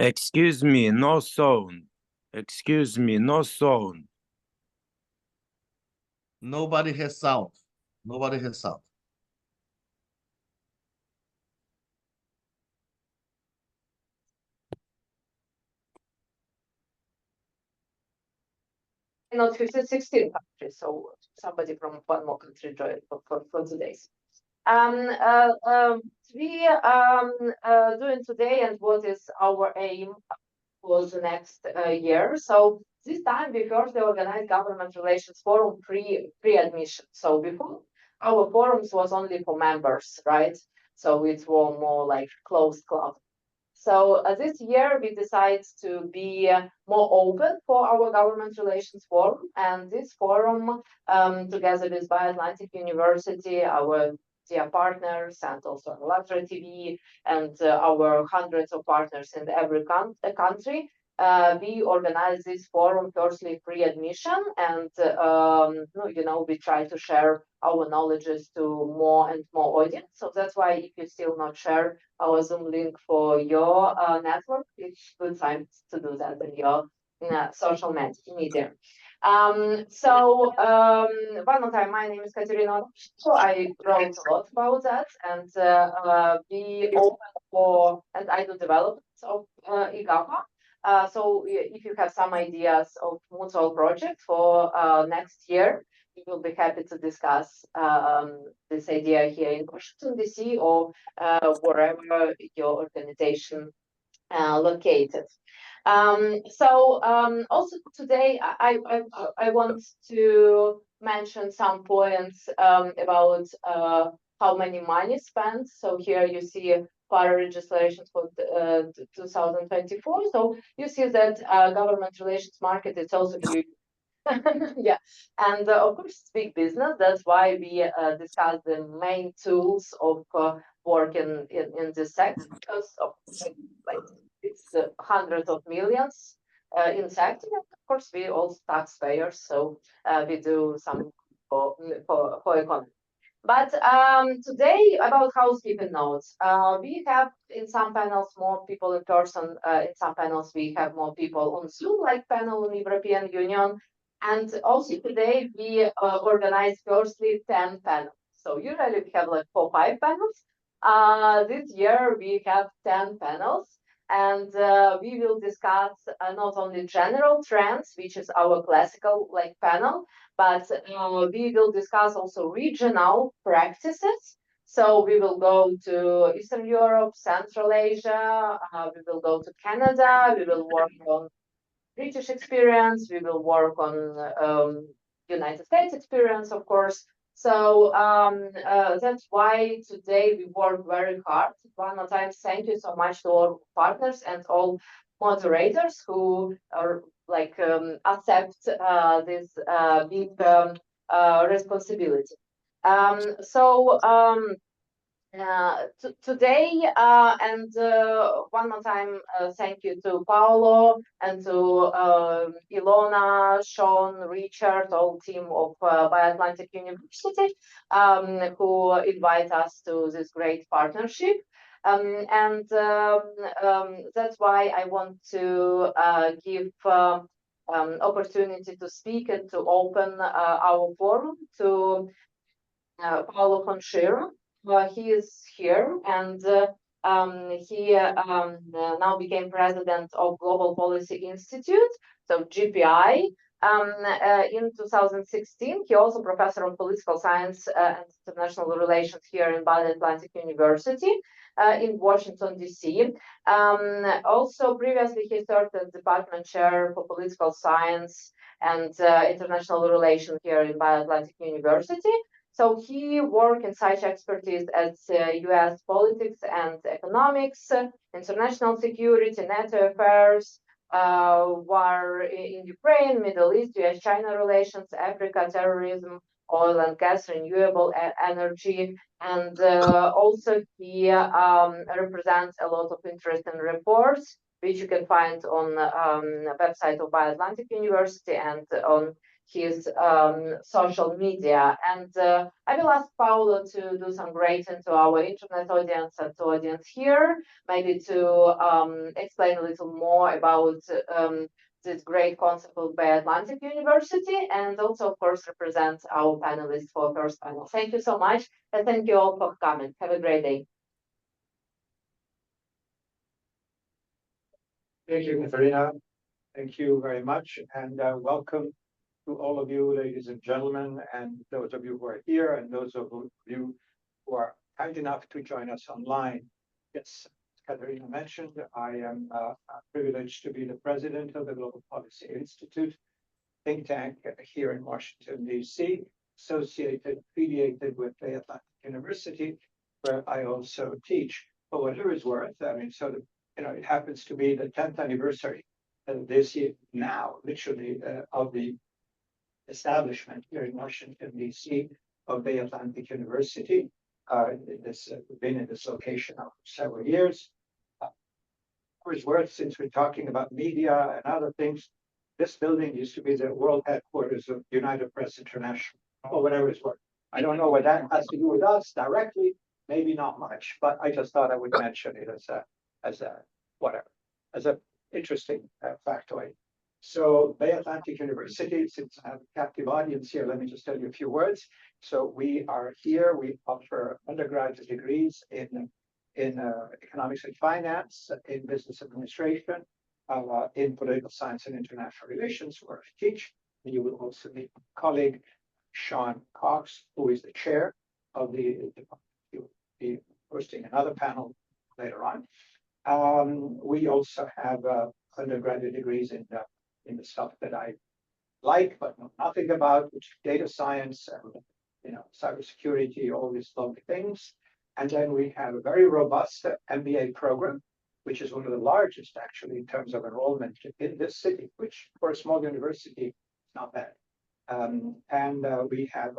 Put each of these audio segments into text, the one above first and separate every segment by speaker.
Speaker 1: Excuse me, no sound. Excuse me, no sound.
Speaker 2: Nobody has sound. Nobody has sound.
Speaker 3: Not 15, 16 countries, so somebody from one more country joined for today's. We doing today and what is our aim for the next year. So this time we first organized government relations forum pre-admission. So before our forums was only for members, right? So it was more like closed club. So this year we decided to be more open for our government relations forum, and this forum, together with BioAtlantic University, our dear partners, and also Lecture TV, and our hundreds of partners in every country, we organize this forum firstly pre-admission, and we try to share our knowledges to more and more audience. So that's why if you still not share our Zoom link for your network, it's good time to do that in your social media. One more time, my name is Katerina. So I wrote a lot about that, and we open for, and I do developments of IGAPA. So if you have some ideas of mutual project for next year, we will be happy to discuss this idea here in Washington, D.C. or wherever your organization located. Also today, I want to mention some points about how many money spent. So here you see para registrations for 2024. So you see that government relations market is also huge. Yeah, and of course it's big business. That's why we discuss the main tools of working in this sector, because of like it's hundreds of millions in sector. And of course we all taxpayers, so we do some for economy. But today about housekeeping notes. We have in some panels more people in person. In some panels we have more people on Zoom, like panel on European Union. And also today we organize firstly 10 panels. So usually we have like 4-5 panels. This year we have 10 panels, and we will discuss not only general trends, which is our classical like panel, but we will discuss also regional practices. So we will go to Eastern Europe, Central Asia, we will go to Canada, we will work on British experience, we will work on United States experience, of course. So that's why today we work very hard. One more time, thank you so much to all partners and all moderators who are like accept this big responsibility. Today, and one more time, thank you to Paolo and to Ilona, Sean, Richard, all team of BioAtlantic University, who invite us to this great partnership. That's why I want to give opportunity to speak and to open our forum to Paolo Conchero. He is here, and he now became president of Global Policy Institute, so GPI. In 2016, he also professor of political science and international relations here in BioAtlantic University in Washington, D.C. Also, previously, he served as department chair for political science and international relations here in BioAtlantic University. So he worked in such expertise as U.S. politics and economics, international security, NATO affairs, war in Ukraine, Middle East, U.S.-China relations, Africa, terrorism, oil and gas, renewable energy, and also he represents a lot of interesting reports, which you can find on the website of BioAtlantic University and on his social media. And I will ask Paolo to do some greeting to our internet audience and to audience here, maybe to explain a little more about this great concept of Bay Atlantic University, and also, of course, represent our panelists for first panel. Thank you so much, and thank you all for coming. Have a great day.
Speaker 4: Thank you, Katerina. Thank you very much, and welcome to all of you, ladies and gentlemen, and those of you who are here, and those of you who are kind enough to join us online. Yes, as Katerina mentioned, I am privileged to be the president of the Global Policy Institute, think tank here in Washington, D.C., affiliated with Bay Atlantic University, where I also teach. For whatever it's worth, I mean, so it happens to be the 10th anniversary this year now, literally, of the establishment here in Washington, D.C. of Bay Atlantic University. This been in this location now for several years. For its worth, since we're talking about media and other things, this building used to be the world headquarters of United Press International, or whatever it's worth. I don't know what that has to do with us directly, maybe not much, but I just thought I would mention it as an interesting factoid. So Bay Atlantic University, since I have a captive audience here, let me just tell you a few words. So we are here, we offer undergraduate degrees in economics and finance, in business administration, in political science and international relations, where I teach. You will also meet my colleague, Sean Cox, who is the chair of the department. He will be hosting another panel later on. We also have undergraduate degrees in the stuff that I like but know nothing about, which is data science and cybersecurity, all these lovely things. And then we have a very robust MBA program, which is one of the largest actually in terms of enrollment in this city, which for a small university is not bad. And we have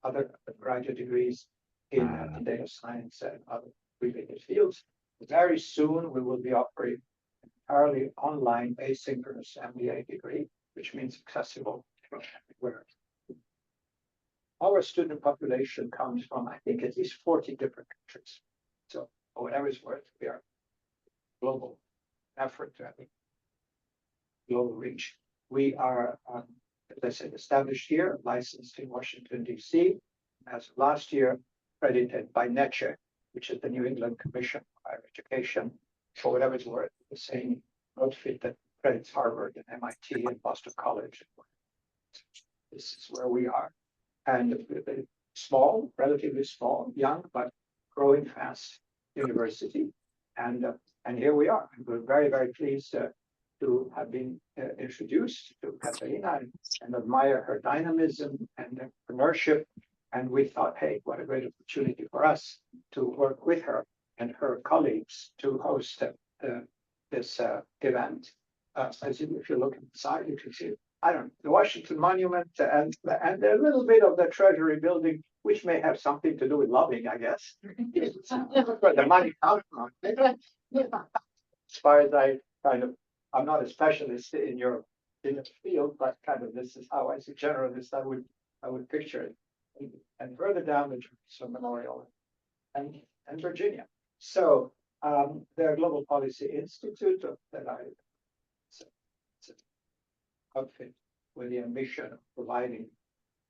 Speaker 4: other graduate degrees in data science and other related fields. Very soon, we will be offering an entirely online asynchronous MBA degree, which means accessible from everywhere. Our student population comes from, I think, at least 40 different countries. So, for whatever it's worth, we are a global effort to have a global reach. We are, as I said, established here, licensed in Washington, D.C. As of last year, accredited by NECHE, which is the New England Commission for Higher Education, for whatever it's worth, the same outfit that credits Harvard and MIT and Boston College. This is where we are. And small, relatively small, young, but growing fast university. And here we are. And we're very, very pleased to have been introduced to Katerina and admire her dynamism and entrepreneurship. And we thought, hey, what a great opportunity for us to work with her and her colleagues to host this event. If you look inside, you can see, the Washington Monument and a little bit of the Treasury building, which may have something to do with lobbying, I guess. Where the money comes from. As far as I'm not a specialist in your field, but kind of this is how as a generalist I would picture it. And further down the Jefferson Memorial and Virginia. So the Global Policy Institute that it's an outfit with the ambition of providing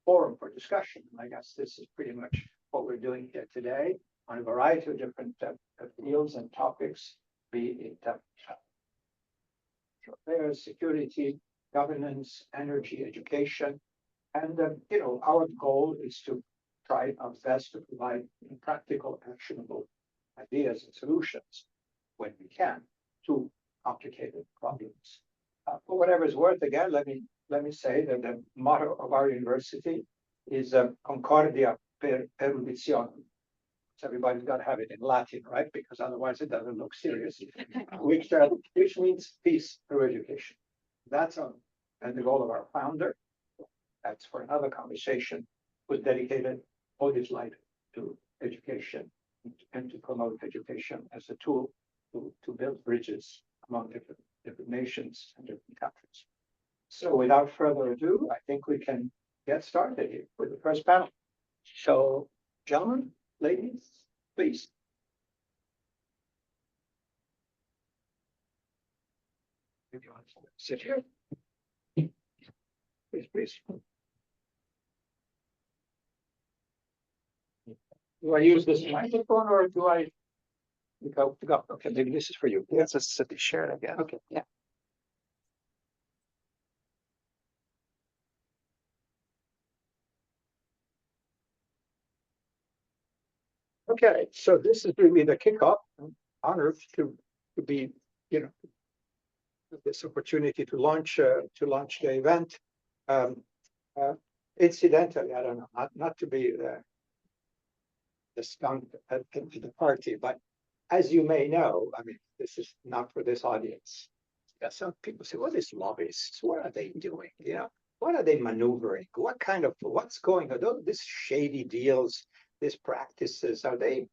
Speaker 4: forum for discussion. And I guess this is pretty much what we're doing here today on a variety of different fields and topics, be it affairs, security, governance, energy, education. And our goal is to try our best to provide practical, actionable ideas and solutions when we can to complicated problems. For whatever it's worth, again, let me say that the motto of our university is Concordia per eruditionem. So everybody's got to have it in Latin, right? Because otherwise it doesn't look serious. which means peace through education. That's and the goal of our founder. That's for another conversation, was dedicated all his life to education and to promote education as a tool to build bridges among different nations and different countries. So without further ado, I think we can get started here with the first panel. So, gentlemen, ladies, please. If you want to sit here. Please, please. Do I use this microphone or do I? Go. Okay, maybe this is for you.
Speaker 5: Yes, it's to be shared again.
Speaker 4: Okay, yeah. Okay, so this is really the kickoff. I'm honored to be, you know, this opportunity to launch the event. Incidentally, I don't know, not to be the skunk at the party, but as you may know, I mean, this is not for this audience. Yeah, some people say, "What is lobbyists? What are they doing? You know, what are they maneuvering? What kind of what's going on? These shady deals, these practices, are they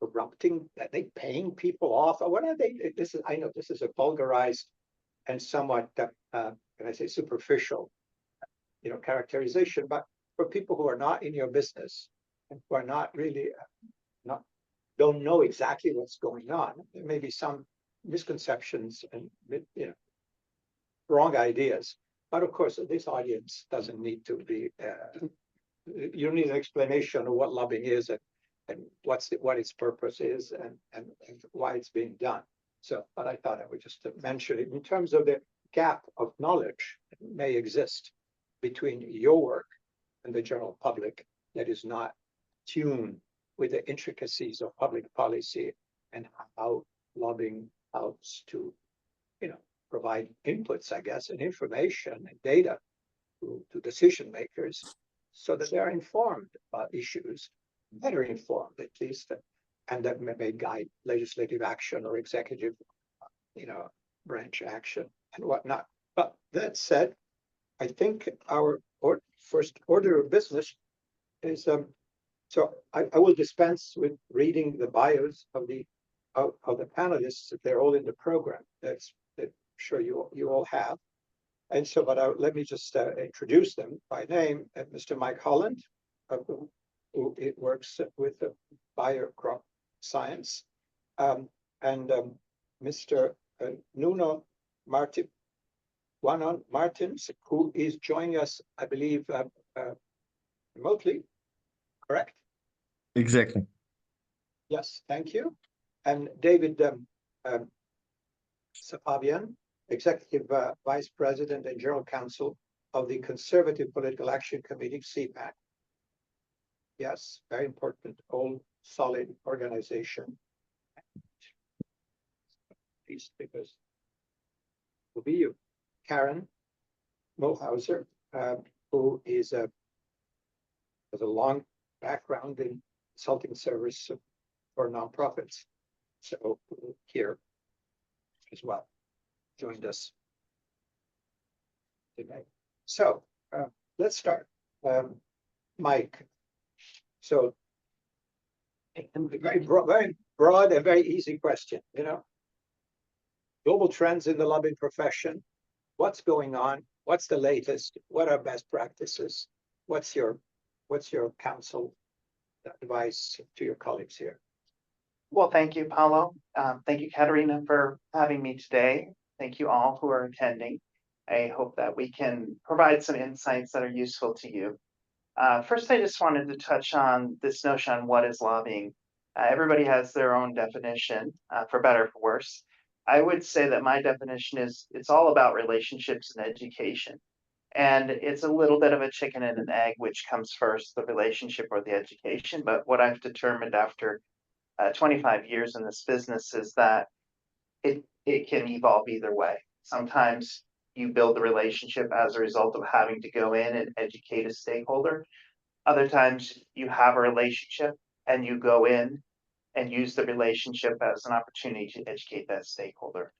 Speaker 4: corrupting? Are they paying people off? Or what are they? This is, I know this is a vulgarized and somewhat, can I say, superficial, you know, characterization. But for people who are not in your business and who are not really don't know exactly what's going on, there may be some misconceptions and, you know, wrong ideas. But of course, this audience doesn't need to be. You need an explanation of what lobbying is and what its purpose is and why it's being done. So, but I thought I would just mention it in terms of the gap of knowledge that may exist between your work and the general public that is not tuned with the intricacies of public policy and how lobbying helps to, you know, provide inputs, I guess, and information and data to decision makers so that they're informed about issues, better informed at least, and that may guide legislative action or executive, you know, branch action and whatnot. But that said, I think our first order of business is so I will dispense with reading the bios of the panelists. They're all in the program. That I'm sure you all have. And so, but let me just introduce them by name. Mr. Mike Holland, who works with the biocrop science, and Mr. Nuno Martins, who is joining us, I believe, remotely. Correct?
Speaker 5: Exactly.
Speaker 4: Yes, thank you. And David Safavian, Executive Vice President and General Counsel of the Conservative Political Action Committee, CPAC. Yes, very important, old, solid organization. These figures will be you. Karen Mohauser, who has a long background in consulting service for nonprofits. So here as well, joined us today. So let's start. Mike, so very broad and very easy question, you know. Global trends in the lobbying profession. What's going on? What's the latest? What are best practices? What's your counsel, advice to your colleagues here?
Speaker 5: Well, thank you, Paolo. Thank you, Katerina, for having me today. Thank you all who are attending. I hope that we can provide some insights that are useful to you. First, I just wanted to touch on this notion on what is lobbying. Everybody has their own definition, for better or for worse. I would say that my definition is it's all about relationships and education. And it's a little bit of a chicken and an egg, which comes first, the relationship or the education. But what I've determined after 25 years in this business is that it can evolve either way. Sometimes you build the relationship as a result of having to go in and educate a stakeholder. Other times you have a relationship and you go in and use the relationship as an opportunity to educate that stakeholder.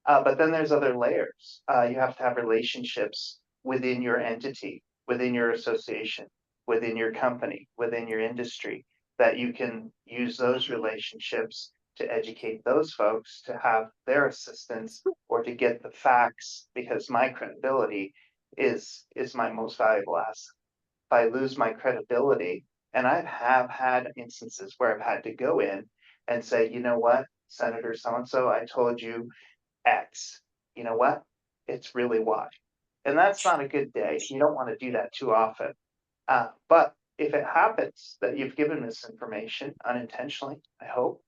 Speaker 5: But then there's other layers. You have to have relationships within your entity, within your association, within your company, within your industry, that you can use those relationships to educate those folks to have their assistance or to get the facts, because my credibility is my most valuable asset. If I lose my credibility, and I have had instances where I've had to go in and say, you know what, Senator so-and-so, I told you X. You know what? It's really Y. And that's not a good day. You don't want to do that too often. But if it happens that you've given this information unintentionally, I hope,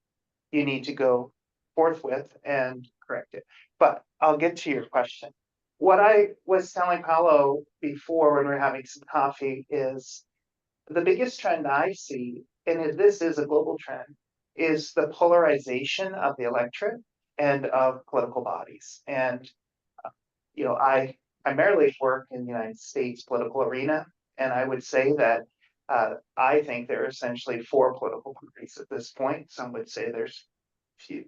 Speaker 5: you need to go forthwith and correct it. But I'll get to your question. What I was telling Paolo before when we were having some coffee is the biggest trend I see, and this is a global trend, is the polarization of the electorate and of political bodies. And I primarily work in the United States political arena, and I would say that I think there are essentially four political parties at this point. Some would say there's few,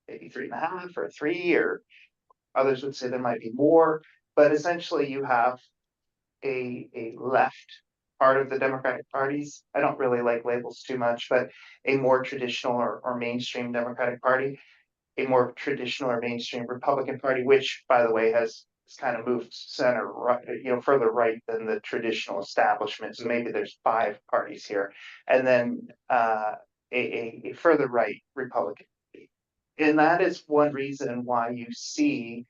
Speaker 5: maybe 3.5 or 3, or others would say there might be more. But essentially, you have a left part of the Democratic parties. I don't really like labels too much, but a more traditional or mainstream Democratic Party, a more traditional or mainstream Republican Party, which, by the way, has kind of moved center right, further right than the traditional establishment. So maybe there's 5 parties here, and then a further right Republican. And that is one reason why you see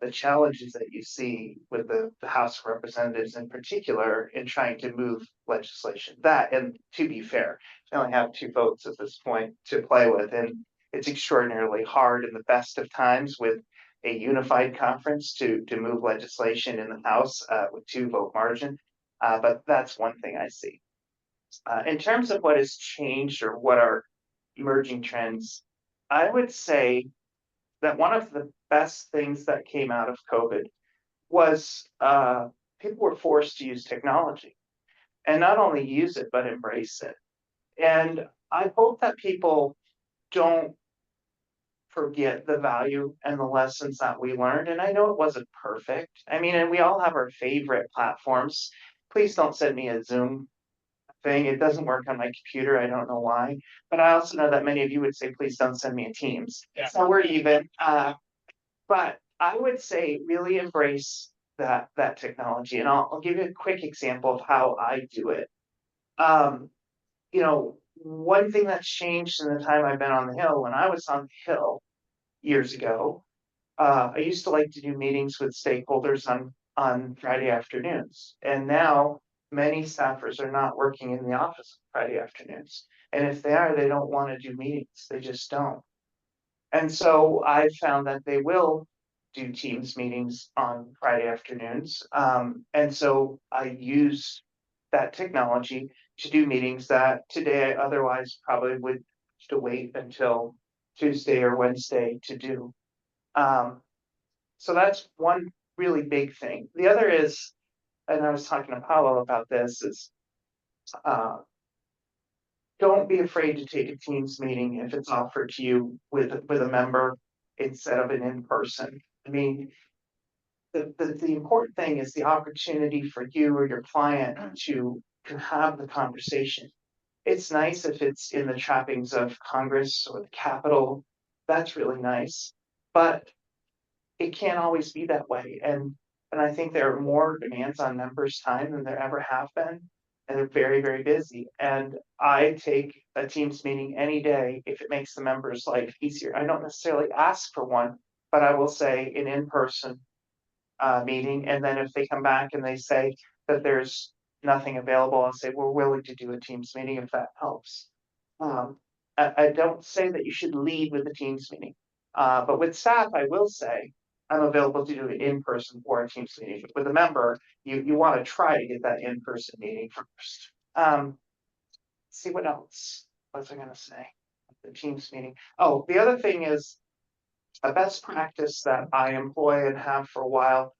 Speaker 5: the challenges that you see with the House of Representatives in particular in trying to move legislation. That, and to be fair, they only have 2 votes at this point to play with, and it's extraordinarily hard in the best of times with a unified conference to move legislation in the House with 2-vote margin. But that's one thing I see. In terms of what has changed or what are emerging trends, I would say that one of the best things that came out of COVID was people were forced to use technology, and not only use it, but embrace it. And I hope that people don't forget the value and the lessons that we learned. And I know it wasn't perfect. I mean, and we all have our favorite platforms. Please don't send me a Zoom thing. It doesn't work on my computer. I don't know why. But I also know that many of you would say, please don't send me a Teams.
Speaker 4: Yeah.
Speaker 5: So we're even. But I would say really embrace that technology. And I'll give you a quick example of how I do it. One thing that's changed in the time I've been on the Hill, when I was on the Hill years ago, I used to like to do meetings with stakeholders on Friday afternoons. And now many staffers are not working in the office on Friday afternoons. And if they are, they don't want to do meetings. They just don't. And so I found that they will do Teams meetings on Friday afternoons. And so I use that technology to do meetings that today I otherwise probably would have to wait until Tuesday or Wednesday to do. So that's one really big thing. The other is, and I was talking to Paolo about this, is don't be afraid to take a Teams meeting if it's offered to you with a member instead of an in-person. I mean, the important thing is the opportunity for you or your client to have the conversation. It's nice if it's in the trappings of Congress or the Capitol. That's really nice, but it can't always be that way. And I think there are more demands on members' time than there ever have been. And they're very, very busy. And I take a Teams meeting any day if it makes the members' life easier. I don't necessarily ask for one, but I will say an in-person meeting. And then if they come back and they say that there's nothing available, I'll say, we're willing to do a Teams meeting if that helps. I don't say that you should lead with a Teams meeting. But with staff, I will say, I'm available to do an in-person or a Teams meeting. With a member, you want to try to get that in-person meeting first. See what else was I going to say? The Teams meeting. Oh, the other thing is a best practice that I employ and have for a while,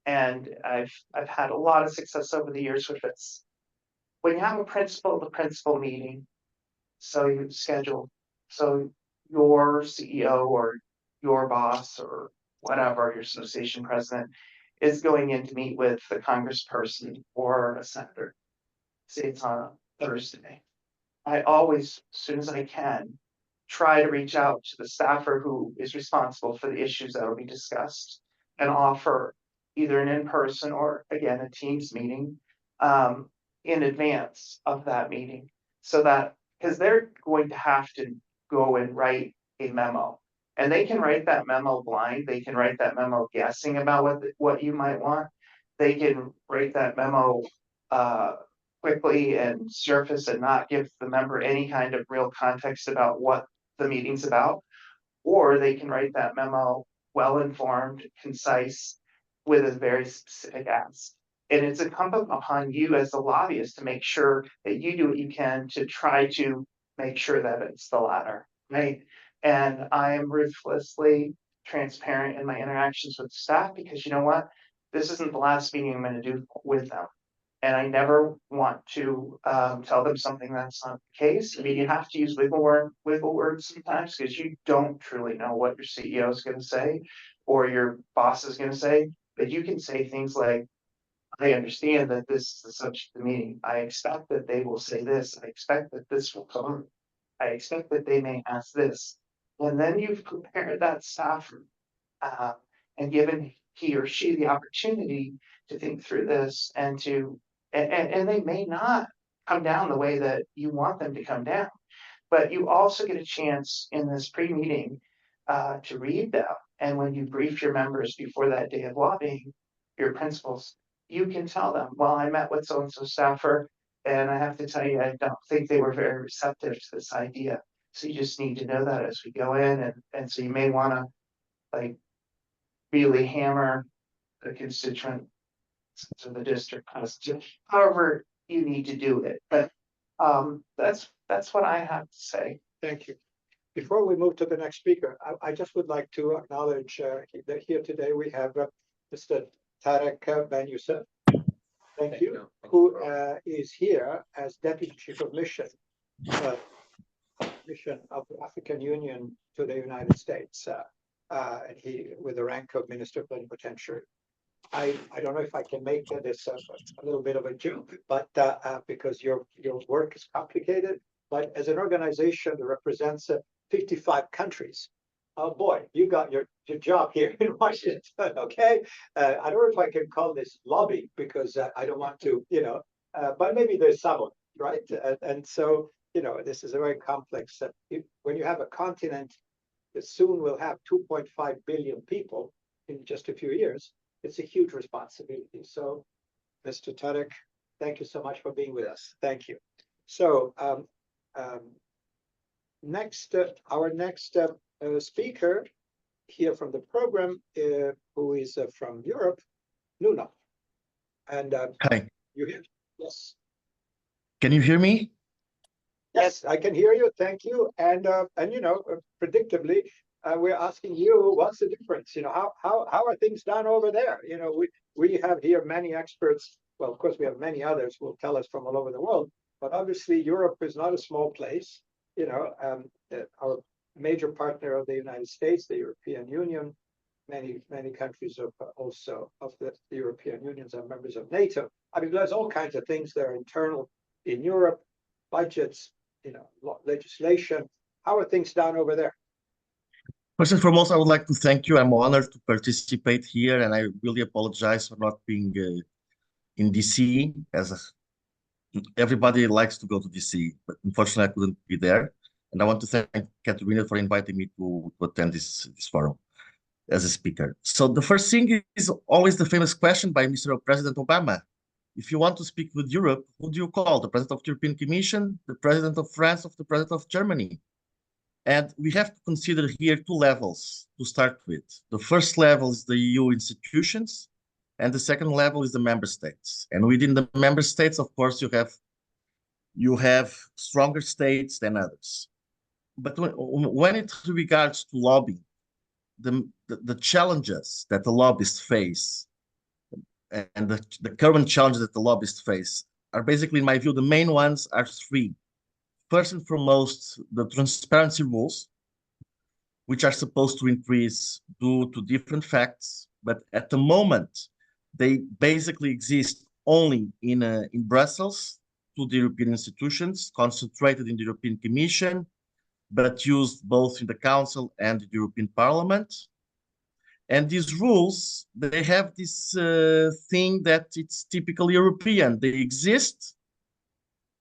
Speaker 5: and I've had a lot of success over the years with this. When you have a principal-to-principal meeting, so you schedule, so your CEO or your boss or whatever, your association president is going in to meet with the congressperson or a senator. Say it's on a Thursday. I always, as soon as I can, try to reach out to the staffer who is responsible for the issues that will be discussed and offer either an in-person or again, a Teams meeting, in advance of that meeting. So that, because they're going to have to go and write a memo. And they can write that memo blind, they can write that memo guessing about what you might want. They can write that memo quickly and surface and not give the member any kind of real context about what the meeting's about. Or they can write that memo well-informed, concise, with a very specific ask. And it's incumbent upon you as the lobbyist to make sure that you do what you can to try to make sure that it's the latter, right? And I am ruthlessly transparent in my interactions with staff because you know what? This isn't the last meeting I'm going to do with them. And I never want to tell them something that's not the case. I mean, you have to use wiggle words sometimes because you don't truly know what your CEO is going to say or your boss is going to say. But you can say things like, I understand that this is the subject of the meeting. I expect that they will say this. I expect that this will come up. I expect that they may ask this. And then you've prepared that staffer and given he or she the opportunity to think through this and to, and they may not come down the way that you want them to come down. But you also get a chance in this pre-meeting to read them. And when you brief your members before that day of lobbying, your principals, you can tell them, well, I met with so-and-so staffer, and I have to tell you, I don't think they were very receptive to this idea. So you just need to know that as we go in. And so you may want to like really hammer the constituent to the district, however you need to do it. But that's what I have to say.
Speaker 4: Thank you. Before we move to the next speaker, I just would like to acknowledge that here today we have Mr. Tarek Ben Youssef. Thank you. Who is here as Deputy Chief of Mission, Mission of the African Union to the United States, and he with the rank of Minister Plenipotentiary. I don't know if I can make this a little bit of a joke, but because your work is complicated, but as an organization that represents 55 countries, oh boy, you got your job here in Washington, okay? I don't know if I can call this lobby because I don't want to, but maybe there's someone, right? And so, this is a very complex, when you have a continent that soon will have 2.5 billion people in just a few years, it's a huge responsibility. So, Mr. Tarek, thank you so much for being with us. Thank you. So, our next speaker here from the program, who is from Europe, Nuno. And
Speaker 6: hi,
Speaker 4: you hear? Yes.
Speaker 6: can you hear me?
Speaker 4: Yes, I can hear you. Thank you. And predictably, we're asking you, what's the difference? How are things done over there? We have here many experts. Well, of course, we have many others who will tell us from all over the world. But obviously, Europe is not a small place. Our major partner of the United States, the European Union, many countries of the European Union are members of NATO. I mean, there's all kinds of things that are internal in Europe, budgets, legislation. How are things done over there?
Speaker 6: First and foremost, I would like to thank you. I'm honored to participate here, and I really apologize for not being in DC. Everybody likes to go to DC, but unfortunately, I couldn't be there. And I want to thank Katerina for inviting me to attend this forum as a speaker. So the first thing is always the famous question by Mr. President Obama. If you want to speak with Europe, who do you call? The President of the European Commission, the President of France, or the President of Germany? And we have to consider here two levels to start with. The first level is the EU institutions, and the second level is the member states. And within the member states, of course, you have stronger states than others. But when it regards to lobbying, the challenges that the lobbyists face and the current challenges that the lobbyists face are basically, in my view, the main ones are three. First and foremost, the transparency rules, which are supposed to increase due to different facts, but at the moment, they basically exist only in Brussels to the European institutions, concentrated in the European Commission, but used both in the Council and the European Parliament. And these rules, they have this thing that it's typically European. They exist,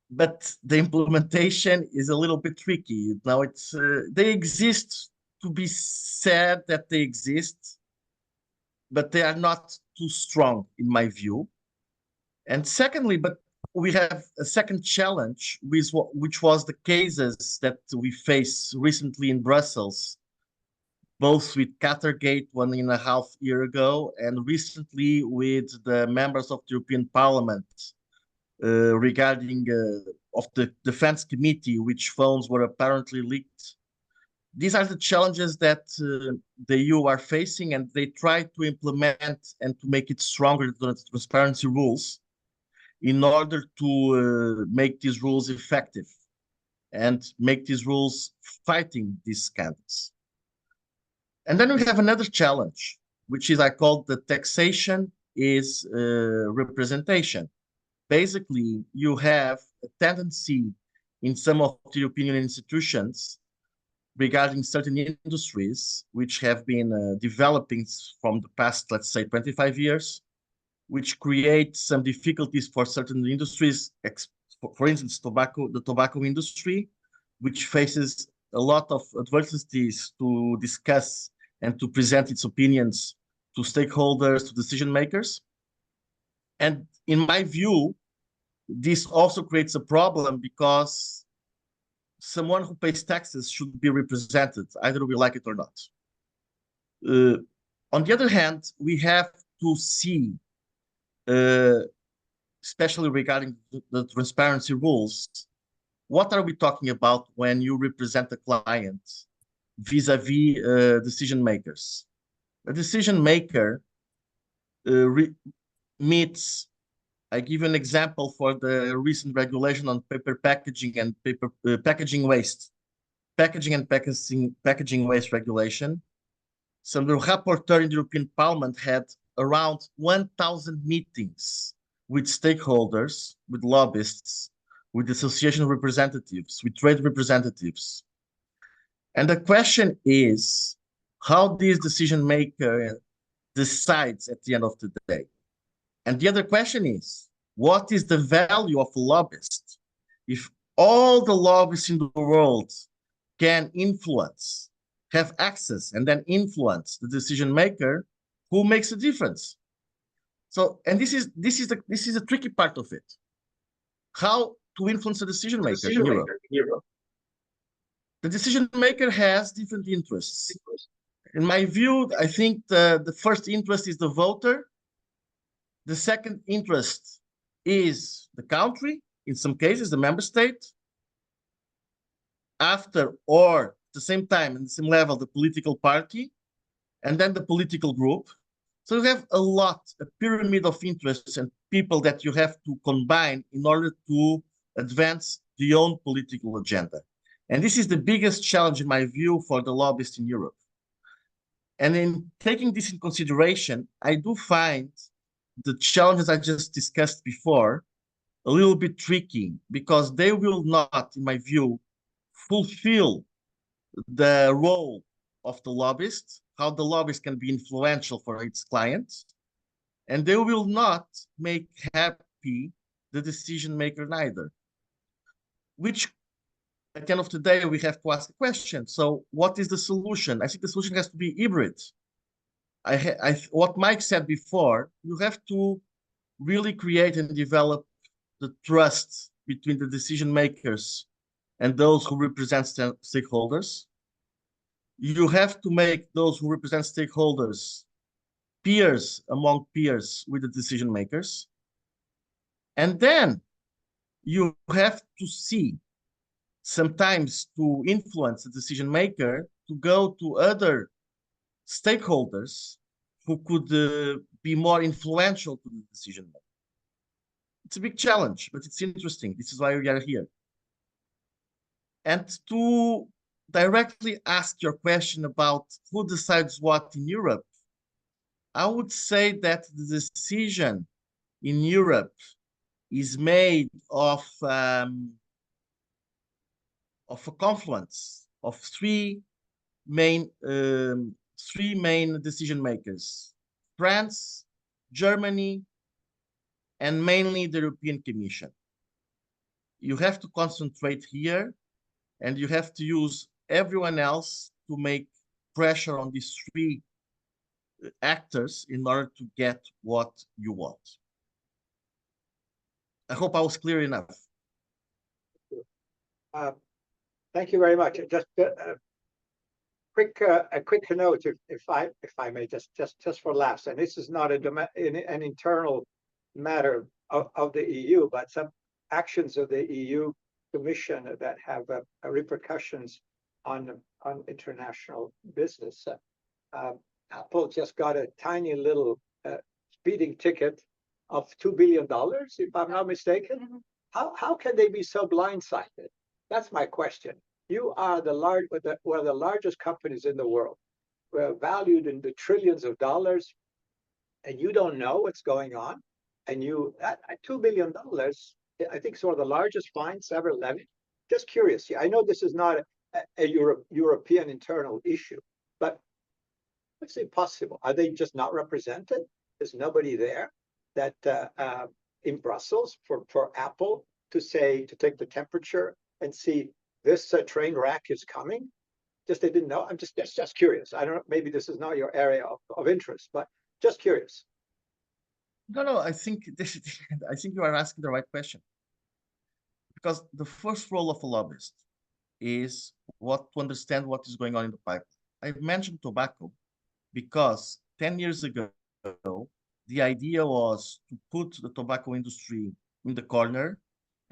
Speaker 6: but the implementation is a little bit tricky. Now they exist to be said that they exist, but they are not too strong in my view. And secondly, but we have a second challenge, which was the cases that we face recently in Brussels, both with Qatargate 1.5 years ago, and recently with the members of the European Parliament regarding of the Defense Committee, which phones were apparently leaked. These are the challenges that the EU are facing, and they try to implement and to make it stronger, the transparency rules, in order to make these rules effective and make these rules fighting these scandals. And then we have another challenge, which is I call the taxation is representation. Basically, you have a tendency in some of the European institutions regarding certain industries which have been developing from the past, let's say, 25 years, which create some difficulties for certain industries, for instance, the tobacco industry, which faces a lot of adversities to discuss and to present its opinions to stakeholders, to decision makers. And in my view, this also creates a problem because someone who pays taxes should be represented, either we like it or not. On the other hand, we have to see, especially regarding the transparency rules, what are we talking about when you represent a client vis-a-vis decision makers? A decision maker meets, I give you an example for the recent regulation on paper packaging and packaging waste, packaging and packaging waste regulation. So the rapporteur in the European Parliament had around 1,000 meetings with stakeholders, with lobbyists, with association representatives, with trade representatives. And the question is, how this decision maker decides at the end of the day? And the other question is, what is the value of a lobbyist? If all the lobbyists in the world can influence, have access, and then influence the decision maker, who makes a difference? So, and this is the tricky part of it. How to influence the decision maker in Europe? The decision maker has different interests. In my view, I think the first interest is the voter. The second interest is the country, in some cases, the member state. After, or at the same time, in the same level, the political party, and then the political group. So you have a pyramid of interests and people that you have to combine in order to advance your own political agenda. And this is the biggest challenge, in my view, for the lobbyists in Europe. And in taking this in consideration, I do find the challenges I just discussed before a little bit tricky, because they will not, in my view, fulfill the role of the lobbyist, how the lobbyist can be influential for its clients, and they will not make happy the decision maker neither. Which, at the end of the day, we have to ask a question. So what is the solution? I think the solution has to be hybrid. What Mike said before, you have to really create and develop the trust between the decision makers and those who represent stakeholders. You have to make those who represent stakeholders peers among peers with the decision makers. And then you have to see, sometimes to influence the decision maker, to go to other stakeholders who could be more influential to the decision maker. It's a big challenge, but it's interesting. This is why we are here. And to directly ask your question about who decides what in Europe, I would say that the decision in Europe is made of a confluence of three main three main decision makers: France, Germany, and mainly the European Commission. You have to concentrate here, and you have to use everyone else to make pressure on these three actors in order to get what you want. I hope I was clear enough.
Speaker 4: Thank you very much. Just a quick note, if I may, just for laughs. And this is not an internal matter of the EU, but some actions of the EU Commission that have repercussions on international business. Apple just got a tiny little speeding ticket of $2 billion, if I'm not mistaken. How can they be so blindsided? That's my question. You are one of the largest companies in the world. We're valued in the trillions of dollars, and you don't know what's going on. And you, at $2 billion, I think it's one of the largest fines ever levied. Just curious. I know this is not a European internal issue, but what's impossible? Are they just not represented? There's nobody there that in Brussels for Apple to take the temperature and see this train wreck is coming. Just they didn't know. I'm just curious. I don't know. Maybe this is not your area of interest, but just curious.
Speaker 6: No. I think you are asking the right question, because the first role of a lobbyist is to understand what is going on in the pipeline. I've mentioned tobacco because 10 years ago, the idea was to put the tobacco industry in the corner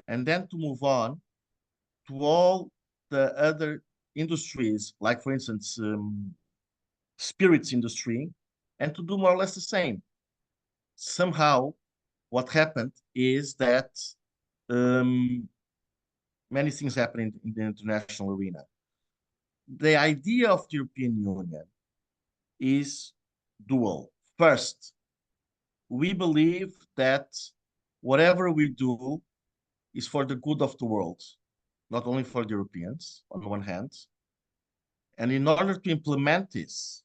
Speaker 6: and then to move on to all the other industries, like, for instance, spirits industry, and to do more or less the same. Somehow, what happened is that many things happened in the international arena. The idea of the European Union is dual. First, we believe that whatever we do is for the good of the world, not only for the Europeans, on the one hand. And in order to implement this,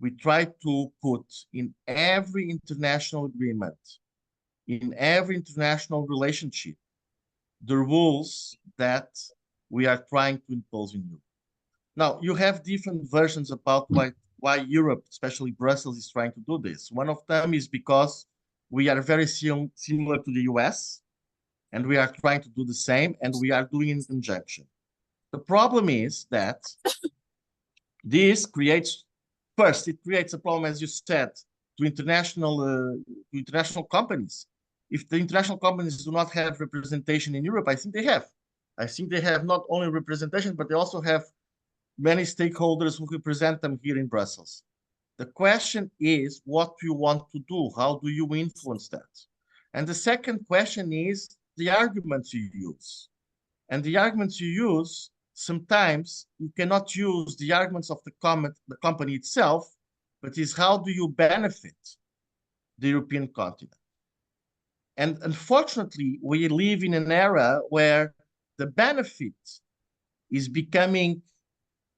Speaker 6: we try to put in every international agreement, in every international relationship, the rules that we are trying to impose in Europe. Now, you have different versions about why Europe, especially Brussels, is trying to do this. One of them is because we are very similar to the US, and we are trying to do the same, and we are doing in conjunction. The problem is that this creates a problem, as you said, to international companies. If the international companies do not have representation in Europe, I think they have. I think they have not only representation, but they also have many stakeholders who represent them here in Brussels. The question is, what do you want to do? How do you influence that? And the second question is the arguments you use. And the arguments you use, sometimes you cannot use the arguments of the company itself, but is how do you benefit the European continent? And unfortunately, we live in an era where the benefit is becoming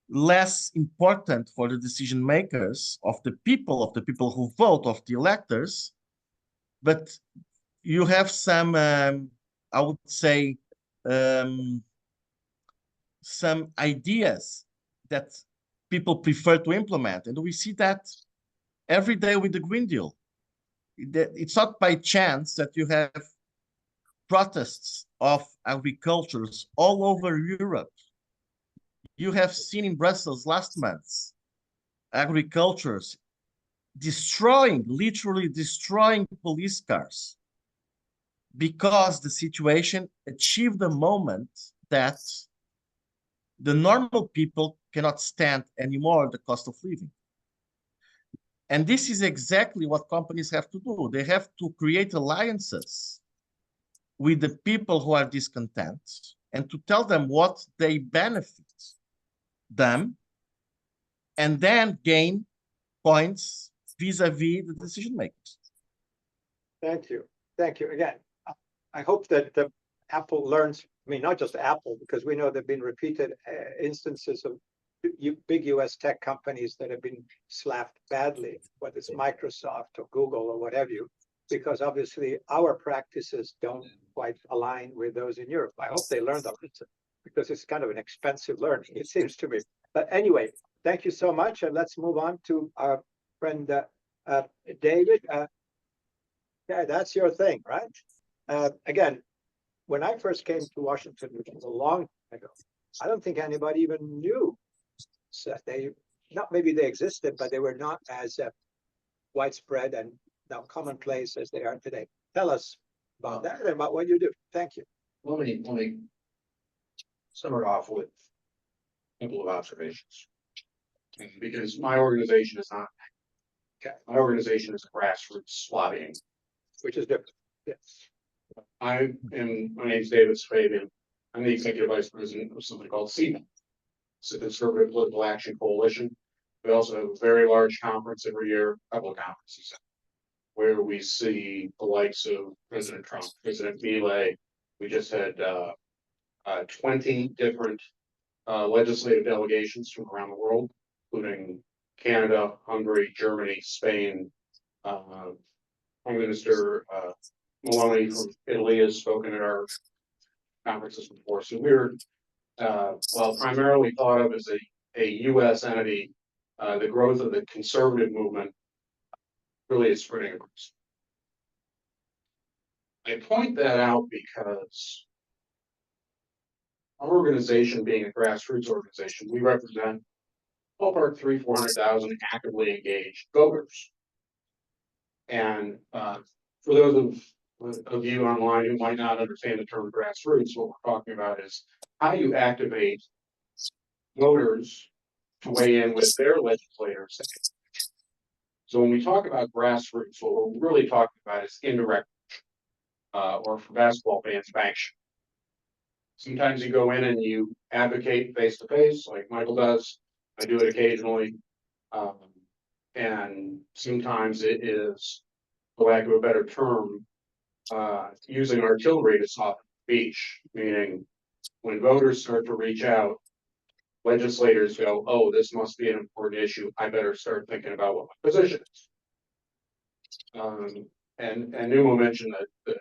Speaker 6: less important for the decision makers of the people who vote, of the electors. But you have some, I would say, some ideas that people prefer to implement. And we see that every day with the Green Deal. It's not by chance that you have protests of agricultures all over Europe. You have seen in Brussels last month, agricultures literally destroying police cars, because the situation achieved a moment that the normal people cannot stand anymore the cost of living. And this is exactly what companies have to do. They have to create alliances with the people who are discontent and to tell them what they benefit them, and then gain points vis-a-vis the decision makers.
Speaker 4: Thank you. Thank you. Again, I hope that Apple learns, I mean, not just Apple, because we know there have been repeated instances of big US tech companies that have been slapped badly, whether it's Microsoft or Google or what have you, because obviously our practices don't quite align with those in Europe. I hope they learned of it because it's kind of an expensive learning, it seems to me. But anyway, thank you so much. And let's move on to our friend David. Yeah, that's your thing, right? Again, when I first came to Washington, which was a long time ago, I don't think anybody even knew that maybe they existed, but they were not as widespread and now commonplace as they are today. Tell us about that and about what you do. Thank you.
Speaker 7: Let me start off with a couple of observations. Because my organization is not, my organization is grassroots lobbying.
Speaker 4: Which is different. Yes.
Speaker 7: My name's David Sfabian. I'm the executive vice president of something called CPAC. It's a Conservative Political Action Coalition. We also have a very large conference every year, a couple of conferences, where we see the likes of President Trump, President Milei. We just had 20 different legislative delegations from around the world, including Canada, Hungary, Germany, Spain. Prime Minister Maloney from Italy has spoken at our conferences before. So we're, well, primarily thought of as a U.S. entity. The growth of the conservative movement really is spreading across. I point that out because our organization, being a grassroots organization, we represent ballpark 300,000-400,000 actively engaged voters. And for those of you online who might not understand the term grassroots, what we're talking about is how you activate voters to weigh in with their legislators. So when we talk about grassroots, what we're really talking about is indirect, or for basketball fans, banking. Sometimes you go in and you advocate face to face, like Michael does. I do it occasionally. And sometimes it is, for lack of a better term, using artillery to soften the beach, meaning when voters start to reach out, legislators go, oh, this must be an important issue. I better start thinking about what my position is. And Numo mentioned the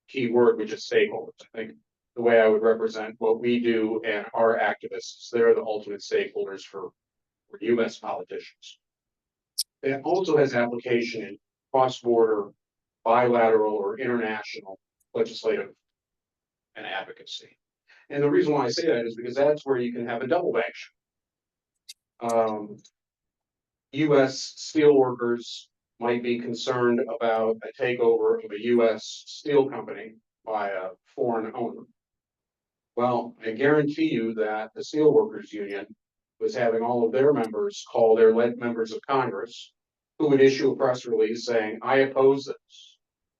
Speaker 7: key word, which is stakeholders. I think the way I would represent what we do and our activists, they're the ultimate stakeholders for U.S. politicians. It also has application in cross-border, bilateral, or international legislative and advocacy. And the reason why I say that is because that's where you can have a double action. U.S. steelworkers might be concerned about a takeover of a U.S. steel company by a foreign owner. Well, I guarantee you that the Steelworkers Union was having all of their members call their members of Congress, who would issue a press release saying, I oppose this.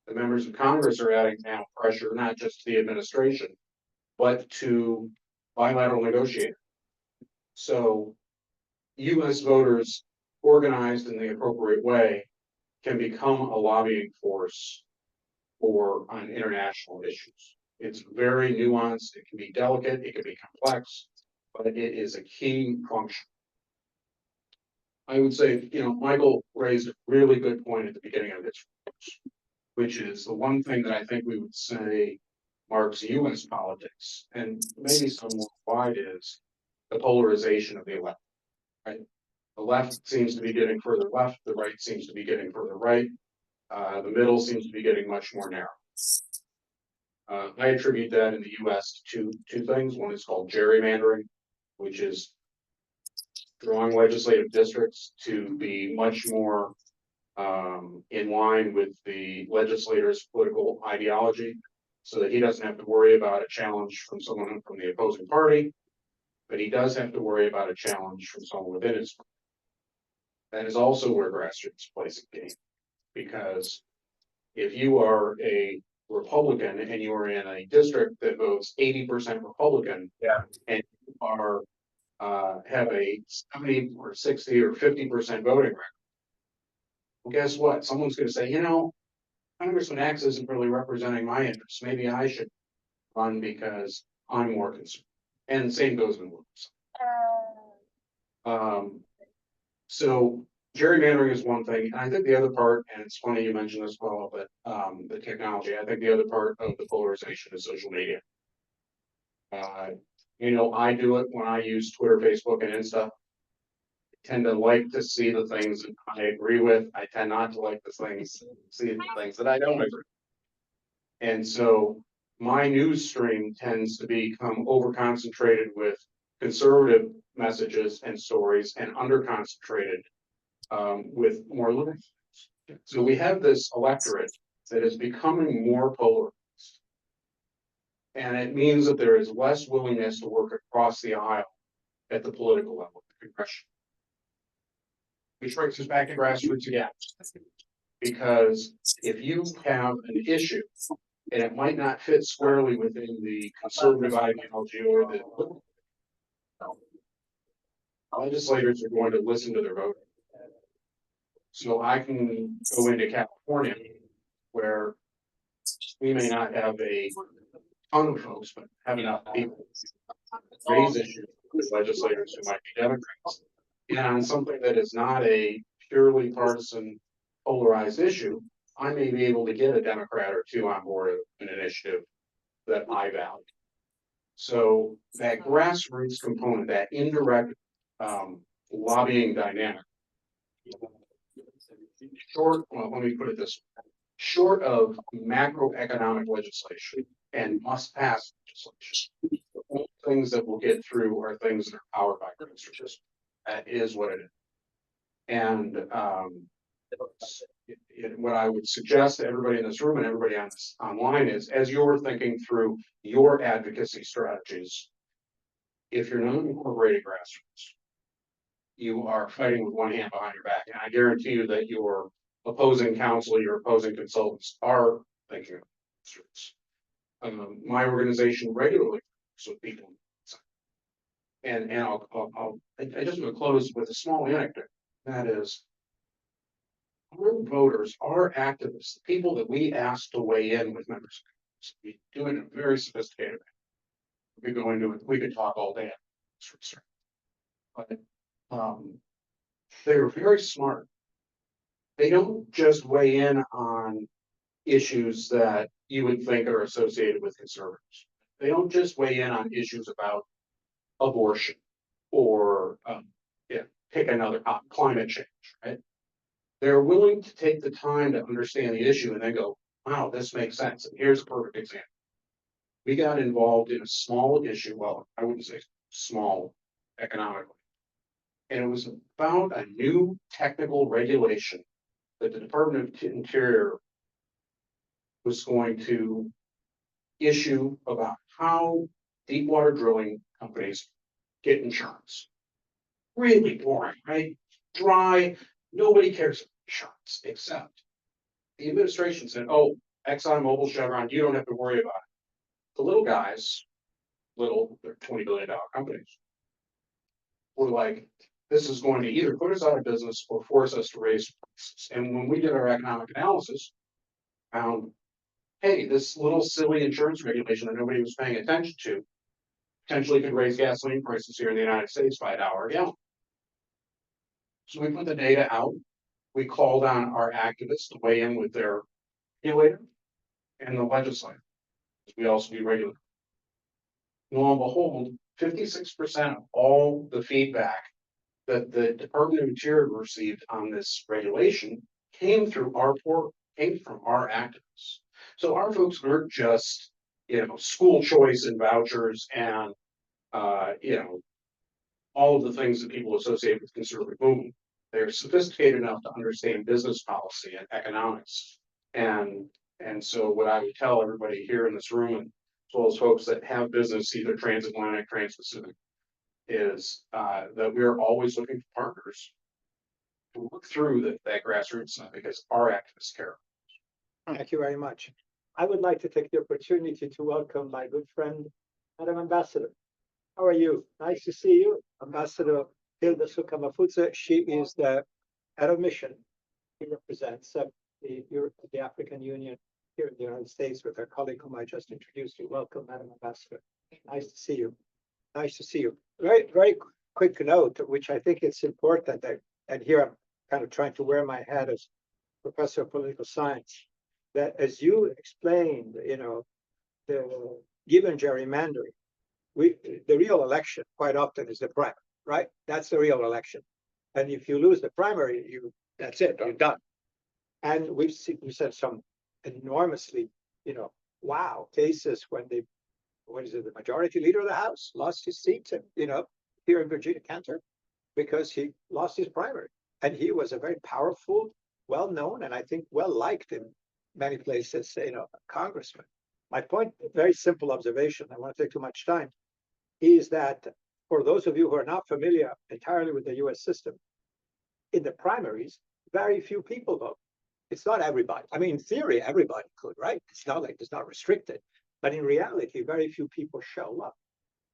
Speaker 7: The members of Congress are adding now pressure, not just to the administration, but to bilateral negotiators. So U.S. voters organized in the appropriate way can become a lobbying force on international issues. It's very nuanced, it can be delicate, it can be complex, but it is a key function. I would say, Michael raised a really good point at the beginning of this, which is the one thing that I think we would say marks U.S. politics, and maybe some worldwide, is the polarization of the left, right? The left seems to be getting further left, the right seems to be getting further right, the middle seems to be getting much more narrow. I attribute that in the U.S. to two things. One is called gerrymandering, which is drawing legislative districts to be much more in line with the legislator's political ideology, so that he doesn't have to worry about a challenge from someone from the opposing party, but he does have to worry about a challenge from someone within his party. That is also where grassroots plays a game, because if you are a Republican and you are in a district that votes 80% Republican, and you are have a 70 or 60 or 50% voting record, well, guess what? Someone's going to say, Congressman X isn't really representing my interests. Maybe I should run because I'm more concerned. And the same goes in works. So gerrymandering is one thing, and I think the other part, and it's funny you mentioned this, Paul, but the technology, I think the other part of the polarization is social media. You know, I do it when I use Twitter, Facebook, and Insta. I tend to like to see the things that I agree with. I tend not to like see the things that I don't agree. And so my news stream tends to become over concentrated with conservative messages and stories and under concentrated with more liberal. So we have this electorate that is becoming more polarized. And it means that there is less willingness to work across the aisle at the political level, the congressional. Which brings us back to grassroots again. Because if you have an issue and it might not fit squarely within the conservative ideology or the legislators are going to listen to their voters. So I can go into California where we may not have a ton of folks, but have enough people raise issues with legislators who might be Democrats. And on something that is not a purely partisan polarized issue, I may be able to get a Democrat or two on board of an initiative that I value. So that grassroots component, that indirect lobbying dynamic, well, let me put it this way, short of macroeconomic legislation and must-pass legislation, the only things that will get through are things that are powered by grassroots. That is what it is. And what I would suggest to everybody in this room and everybody on this online is, as you're thinking through your advocacy strategies, if you're not incorporating grassroots, you are fighting with one hand behind your back. And I guarantee you that your opposing counsel, your opposing consultants are thinking of grassroots. My organization regularly works with people. And I just want to close with a small anecdote. That is, our voters, our activists, the people that we ask to weigh in with members, we do it in a very sophisticated way. We could go into it, we could talk all day. But they're very smart. They don't just weigh in on issues that you would think are associated with conservatives. They don't just weigh in on issues about abortion or pick another climate change, right? They're willing to take the time to understand the issue and then go, wow, this makes sense. And here's a perfect example. We got involved in a small issue, well, I wouldn't say small economically. And it was about a new technical regulation that the Department of Interior was going to issue about how deep water drilling companies get insurance. Really boring, right? Dry, nobody cares about insurance, except the administration said, oh, ExxonMobil, Chevron, you don't have to worry about it. The little guys, they're $20 billion companies, were like, this is going to either put us out of business or force us to raise prices. And when we did our economic analysis, found, hey, this little silly insurance regulation that nobody was paying attention to potentially could raise gasoline prices here in the United States by $1 a gallon. So we put the data out. We called on our activists to weigh in with their regulator and the legislature. We also do regular. Lo and behold, 56% of all the feedback that the Department of Interior received on this regulation came through our portal, came from our activists. So our folks weren't just, school choice and vouchers and, all of the things that people associate with conservative movement. They're sophisticated enough to understand business policy and economics. And so what I would tell everybody here in this room, and as well as folks that have business, either transatlantic, trans-Pacific, is that we're always looking for partners to work through that grassroots stuff because our activists care.
Speaker 4: Thank you very much. I would like to take the opportunity to welcome my good friend, Madam Ambassador. How are you? Nice to see you. Ambassador Hilda Sukamafutsa. She is the head of mission. She represents the African Union here in the United States with her colleague whom I just introduced you. Welcome, Madam Ambassador. Nice to see you. Nice to see you. Very quick note, which I think it's important that, and here I'm kind of trying to wear my hat as professor of political science, that as you explained, the given gerrymandering, the real election quite often is the primary, right? That's the real election. And if you lose the primary, that's it, you're done. And we said some enormously, wow, cases when the majority leader of the House lost his seat, here in Virginia, Cantor, because he lost his primary. And he was a very powerful, well-known, and I think well-liked in many places, congressman. My point, very simple observation, I won't take too much time, is that for those of you who are not familiar entirely with the US system, in the primaries, very few people vote. It's not everybody. I mean, in theory, everybody could, right? It's not like it's not restricted. But in reality, very few people show up.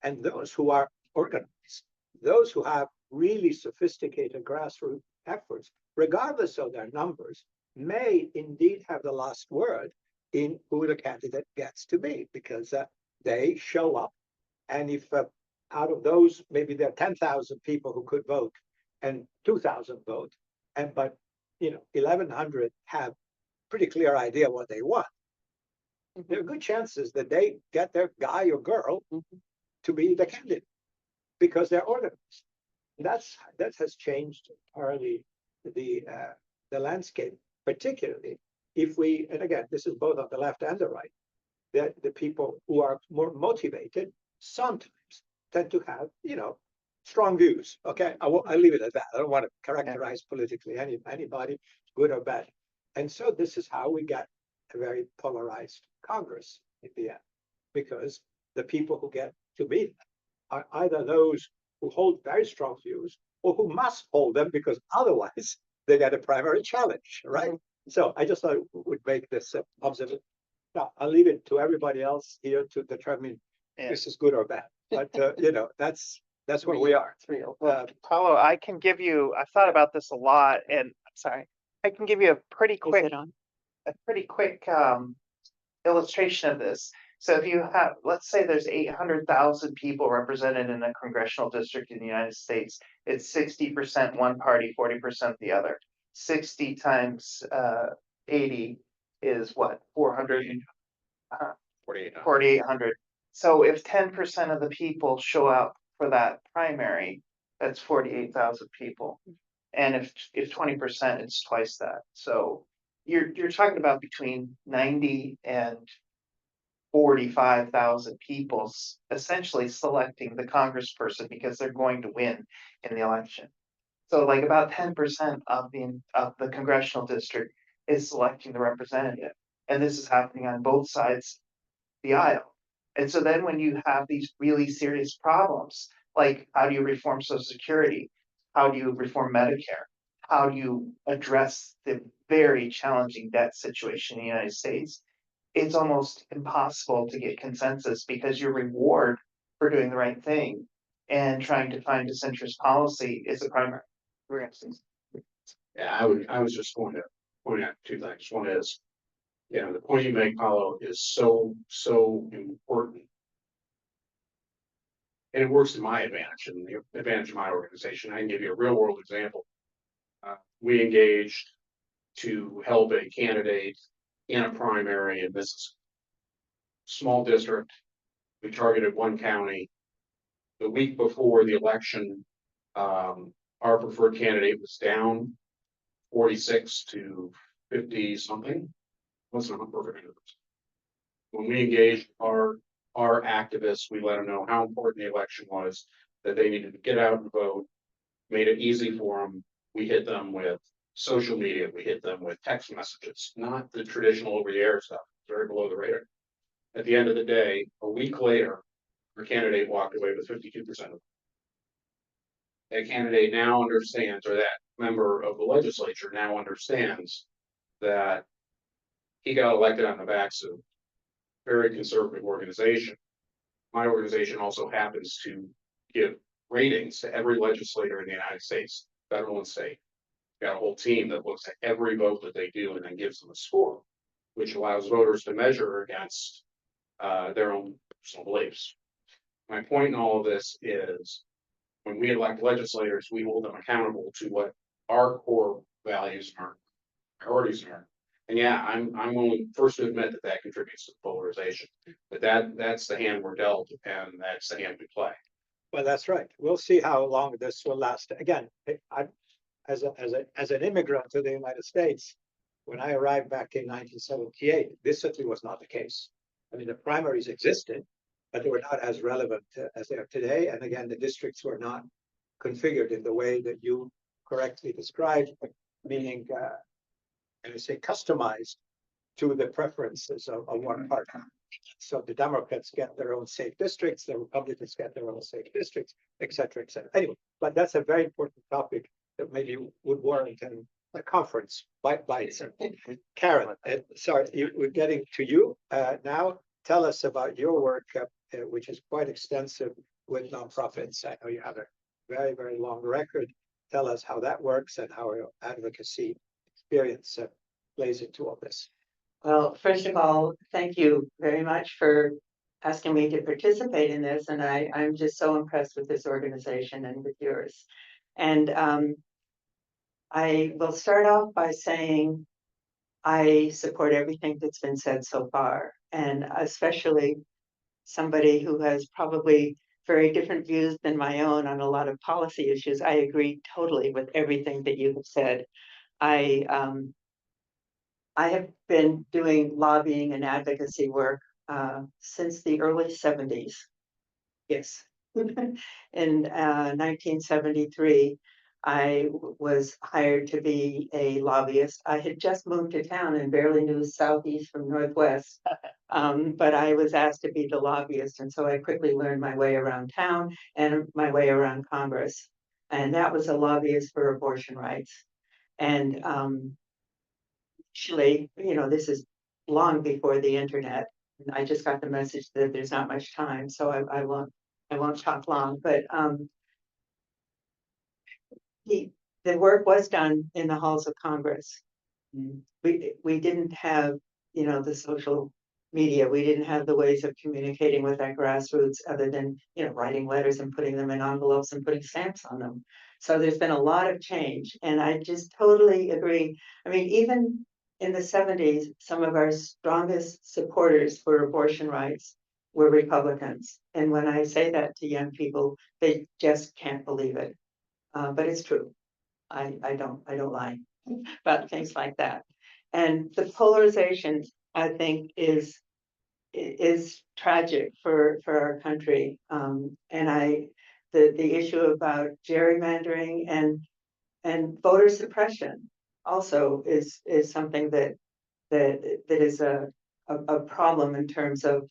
Speaker 4: And those who are organized, those who have really sophisticated grassroots efforts, regardless of their numbers, may indeed have the last word in who the candidate gets to be, because they show up. And if out of those, maybe there are 10,000 people who could vote and 2,000 vote, but 1,100 have pretty clear idea what they want. There are good chances that they get their guy or girl to be the candidate because they're organized. That has changed entirely the landscape, particularly if we, and again, this is both on the left and the right, that the people who are more motivated sometimes tend to have, strong views. Okay, I'll leave it at that. I don't want to characterize politically anybody, good or bad. And so this is how we get a very polarized Congress in the end, because the people who get to be are either those who hold very strong views or who must hold them because otherwise they get a primary challenge, right? So I just thought I would make this observation. Now, I'll leave it to everybody else here to determine this is good or bad. But that's where we are.
Speaker 5: It's real. Well, Paulo, I can give you, I've thought about this a lot, and I'm sorry, I can give you a pretty quick illustration of this. So if you have, let's say there's 800,000 people represented in a congressional district in the United States, it's 60% one party, 40% the other. 60 times 80 is what, 400? 4,800. So if 10% of the people show up for that primary, that's 48,000 people. And if 20%, it's twice that. So you're talking about between 90 and 45,000 people essentially selecting the congressperson because they're going to win in the election. So like about 10% of the congressional district is selecting the representative. And this is happening on both sides of the aisle. And so then when you have these really serious problems, like how do you reform Social Security? How do you reform Medicare? How do you address the very challenging debt situation in the United States? It's almost impossible to get consensus because your reward for doing the right thing and trying to find disinterest policy is the primary. For instance.
Speaker 7: Yeah, I was just going to point out two things. One is, the point you make, Paulo, is so important. And it works to my advantage and the advantage of my organization. I can give you a real world example. We engaged to help a candidate in a primary in Mississippi. Small district. We targeted one county. The week before the election, our preferred candidate was down 46 to 50 something. What's not perfect numbers. When we engaged our activists, we let them know how important the election was, that they needed to get out and vote, made it easy for them. We hit them with social media, we hit them with text messages, not the traditional over the air stuff, very below the radar. At the end of the day, a week later, our candidate walked away with 52% of them. That candidate now understands, or that member of the legislature now understands that he got elected on the backs of a very conservative organization. My organization also happens to give ratings to every legislator in the United States, federal and state. Got a whole team that looks at every vote that they do and then gives them a score, which allows voters to measure against their own personal beliefs. My point in all of this is when we elect legislators, we hold them accountable to what our core values and our priorities are. And yeah, I'm willing first to admit that that contributes to polarization, but that's the hand we're dealt, and that's the hand we play.
Speaker 4: Well, that's right. We'll see how long this will last. Again, as an immigrant to the United States, when I arrived back in 1978, this certainly was not the case. I mean, the primaries existed, but they were not as relevant as they are today. And again, the districts were not configured in the way that you correctly described, meaning, and I say customized to the preferences of one party. So the Democrats get their own safe districts, the Republicans get their own safe districts, et cetera, et cetera. Anyway, but that's a very important topic that maybe would warrant a conference by itself. Karen, sorry, we're getting to you now. Tell us about your work, which is quite extensive with nonprofits. I know you have a very, very long record. Tell us how that works and how your advocacy experience plays into all this.
Speaker 8: Well, first of all, thank you very much for asking me to participate in this. And I'm just so impressed with this organization and with yours. And I will start off by saying I support everything that's been said so far, and especially somebody who has probably very different views than my own on a lot of policy issues. I agree totally with everything that you have said. I have been doing lobbying and advocacy work since the early 70s. Yes. In 1973, I was hired to be a lobbyist. I had just moved to town and barely knew Southeast from Northwest, but I was asked to be the lobbyist. And so I quickly learned my way around town and my way around Congress. And that was a lobbyist for abortion rights. And actually, you know, this is long before the internet. And I just got the message that there's not much time, so I won't talk long. But the work was done in the halls of Congress. We didn't have, you know, the social media. We didn't have the ways of communicating with our grassroots other than, you know, writing letters and putting them in envelopes and putting stamps on them. So there's been a lot of change, and I just totally agree. I mean, even in the 70s, some of our strongest supporters for abortion rights were Republicans. And when I say that to young people, they just can't believe it. But it's true. I don't lie about things like that. And the polarization, I think, is tragic for our country. And the issue about gerrymandering and voter suppression also is something that is a problem in terms of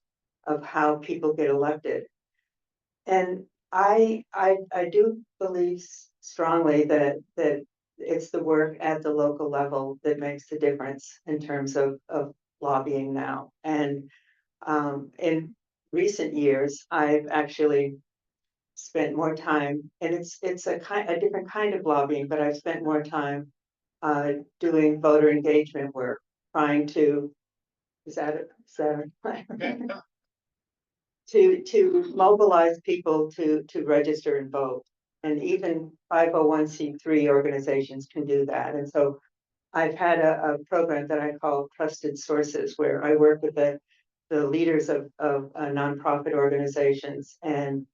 Speaker 8: how people get elected. And I do believe strongly that it's the work at the local level that makes the difference in terms of lobbying now. And in recent years, I've actually spent more time, and it's a different kind of lobbying, but I've spent more time doing voter engagement work, trying to, to mobilize people to register and vote. And even 501c3 organizations can do that. And so I've had a program that I call Trusted Sources, where I work with the leaders of nonprofit organizations and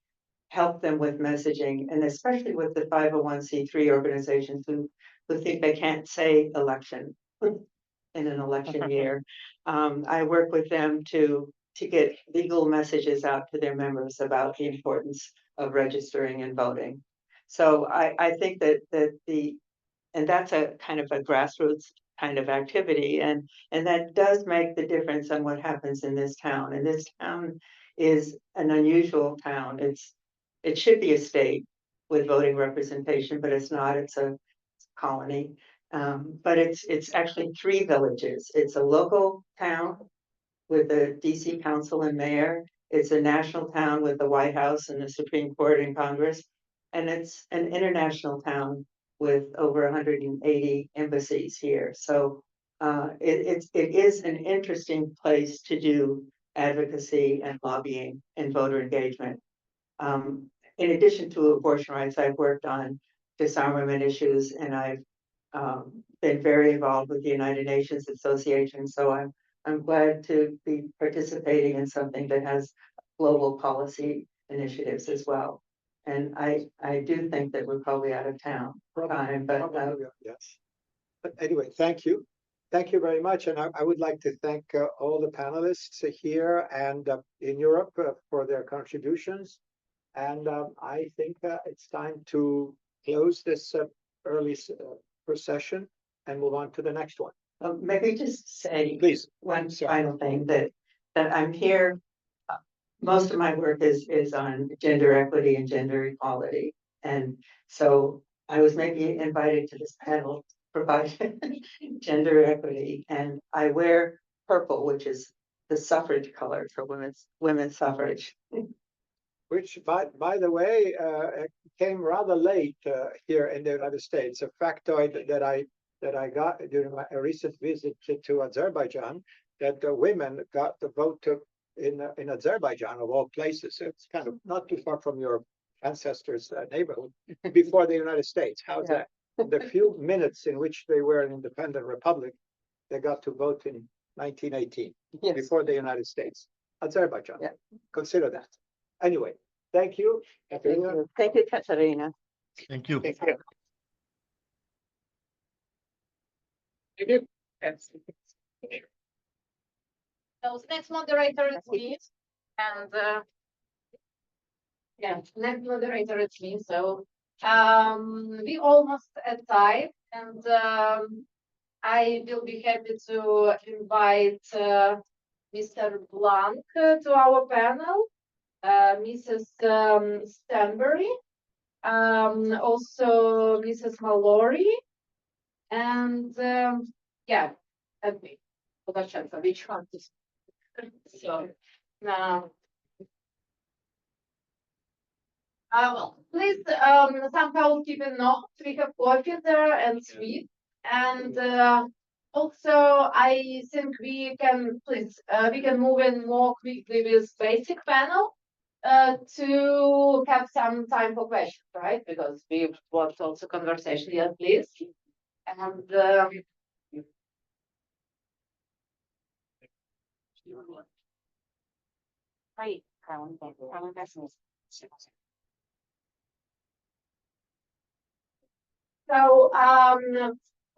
Speaker 8: help them with messaging, and especially with the 501c3 organizations who think they can't say election in an election year. I work with them to get legal messages out to their members about the importance of registering and voting. So I think that and that's a kind of a grassroots kind of activity, and that does make the difference on what happens in this town. And this town is an unusual town. It should be a state with voting representation, but it's not. It's a colony. But it's actually 3 villages. It's a local town with the DC Council and Mayor. It's a national town with the White House and the Supreme Court and Congress. And it's an international town with over 180 embassies here. So it is an interesting place to do advocacy and lobbying and voter engagement. In addition to abortion rights, I've worked on disarmament issues, and I've been very involved with the United Nations Association. So I'm glad to be participating in something that has global policy initiatives as well. And I do think that we're probably out of time, but
Speaker 4: Yes. But anyway, thank you. Thank you very much. And I would like to thank all the panelists here and in Europe for their contributions. And I think it's time to close this early first session and move on to the next one.
Speaker 8: maybe just say
Speaker 4: Please.
Speaker 8: one
Speaker 4: Sure.
Speaker 8: final thing that I'm here. Most of my work is on gender equity and gender equality, and so I was maybe invited to this panel to provide gender equity, and I wear purple, which is the suffrage color for women's suffrage.
Speaker 4: Which, by the way, came rather late here in the United States. A factoid that I got during a recent visit to Azerbaijan, that the women got the vote in Azerbaijan of all places. It's kind of not too far from your ancestors' neighborhood before the United States. How's that? The few minutes in which they were an independent republic, they got to vote in 1918 before the United States. Azerbaijan.
Speaker 8: Yeah.
Speaker 4: Consider that. Anyway, thank you. Katerina.
Speaker 8: Thank you, Katarina.
Speaker 6: Thank you.
Speaker 4: Thank you.
Speaker 3: So the next moderator is me, and yeah, next moderator is me. So we almost at time, and I will be happy to invite Mr. Blank to our panel, Mrs. Stanbury, also Mrs. Mallory, and yeah, and me. Lukashenko, which one? So now, well, please some housekeeping notes. We have coffee there and sweet, and also I think we can we can move in more quickly with basic panel to have some time for questions, right? Because we want also conversation. Yes, please. And
Speaker 9: Right.
Speaker 3: so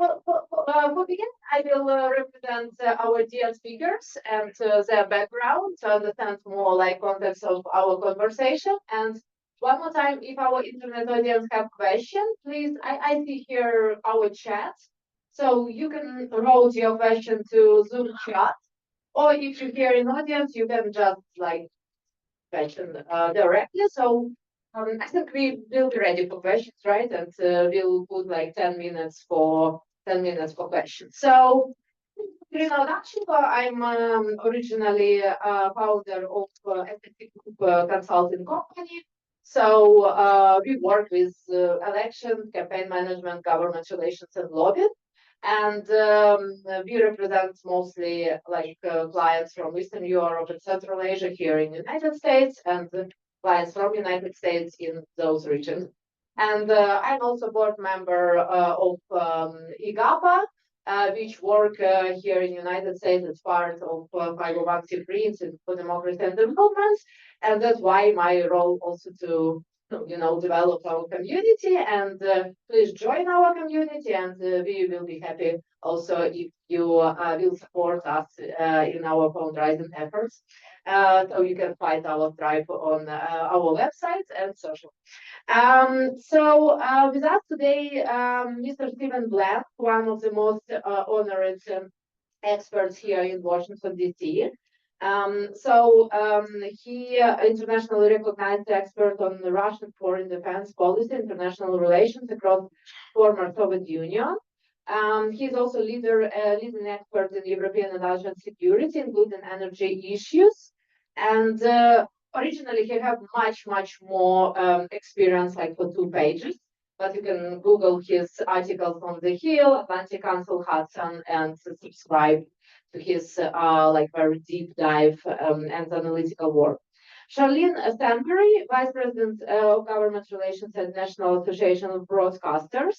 Speaker 3: for begin, I will represent our dear speakers and their background to understand more like context of our conversation. And one more time, if our internet audience have questions, please, I see here our chat. So you can route your question to Zoom chat, or if you're here in audience, you can just like question directly. So I think we will be ready for questions, right? And we'll put like 10 minutes for questions. So in introduction, I'm originally founder of SSC Group consulting company. So we work with election, campaign management, government relations, and lobbying. And we represent mostly like clients from Eastern Europe and Central Asia here in the United States, and clients from United States in those regions. And I'm also board member of IGAPA, which work here in the United States as part of 501c3 Institute for Democracy and Development. And that's why my role also to develop our community, and please join our community, and we will be happy also if you will support us in our fundraising efforts. So you can find our tribe on our website and social. So with us today, Mr. Stephen Blank, one of the most honored experts here in Washington, D.C. He internationally recognized expert on the Russian foreign defense policy, international relations across former Soviet Union. He's also leading expert in European and Asian security, including energy issues. And originally, he had much more experience, like for 2 pages. But you can Google his articles on The Hill, Atlantic Council, Hudson, and subscribe to his like very deep dive and analytical work. Charlene Stanbury, Vice President of Government Relations at National Association of Broadcasters.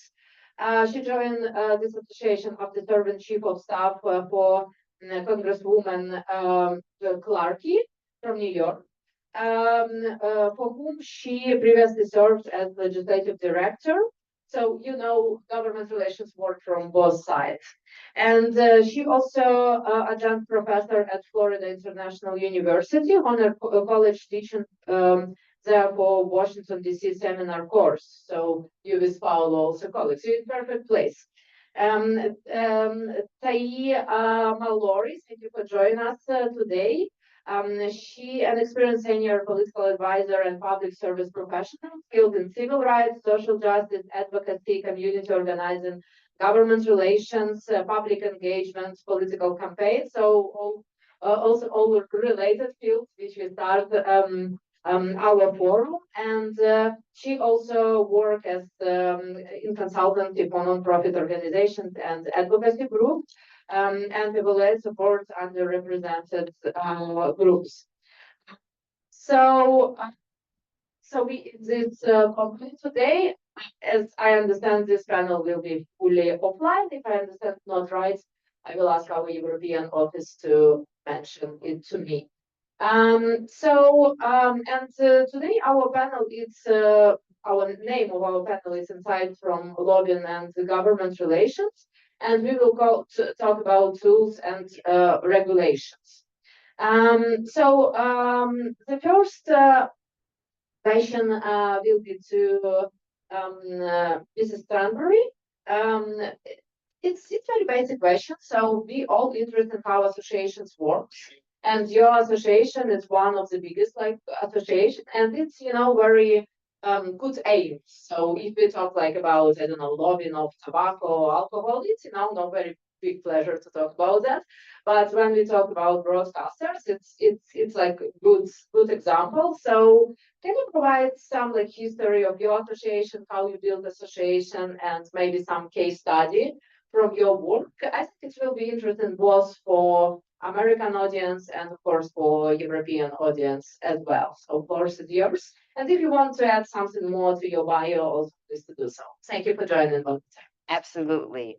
Speaker 3: She joined this association after serving Chief of Staff for Congresswoman Clarkey from New York, for whom she previously served as Legislative Director. So, you know, government relations work from both sides. And she also adjunct professor at Florida International University, honor college teaching there for Washington, D.C. seminar course. So UWIS Paolo also college. So it's perfect place. Tai Mallory, thank you for joining us today. She an experienced senior political advisor and public service professional, skilled in civil rights, social justice, advocacy, community organizing, government relations, public engagement, political campaigns. So also all related fields which we start our forum. And she also worked as in consultancy for nonprofit organizations and advocacy groups. And evaluate support underrepresented groups. So, this company today, as I understand, this panel will be fully offline. If I understand not right, I will ask our European office to mention it to me. Today our panel is our name of our panel is Insight from Lobbying and Government Relations. And we will talk about tools and regulations. The first question will be to Mrs. Stanbury. It's very basic question. So we all interested in how associations work. And your association is one of the biggest association, and it's very good aim. So if we talk about, I don't know, lobbying of tobacco or alcohol, it's not very big pleasure to talk about that. But when we talk about broadcasters, it's like good example. So can you provide some history of your association, how you build association, and maybe some case study from your work? I think it will be interesting both for American audience and of course for European audience as well. So floor is yours. And if you want to add something more to your bio, also please to do so. Thank you for joining.
Speaker 9: Absolutely.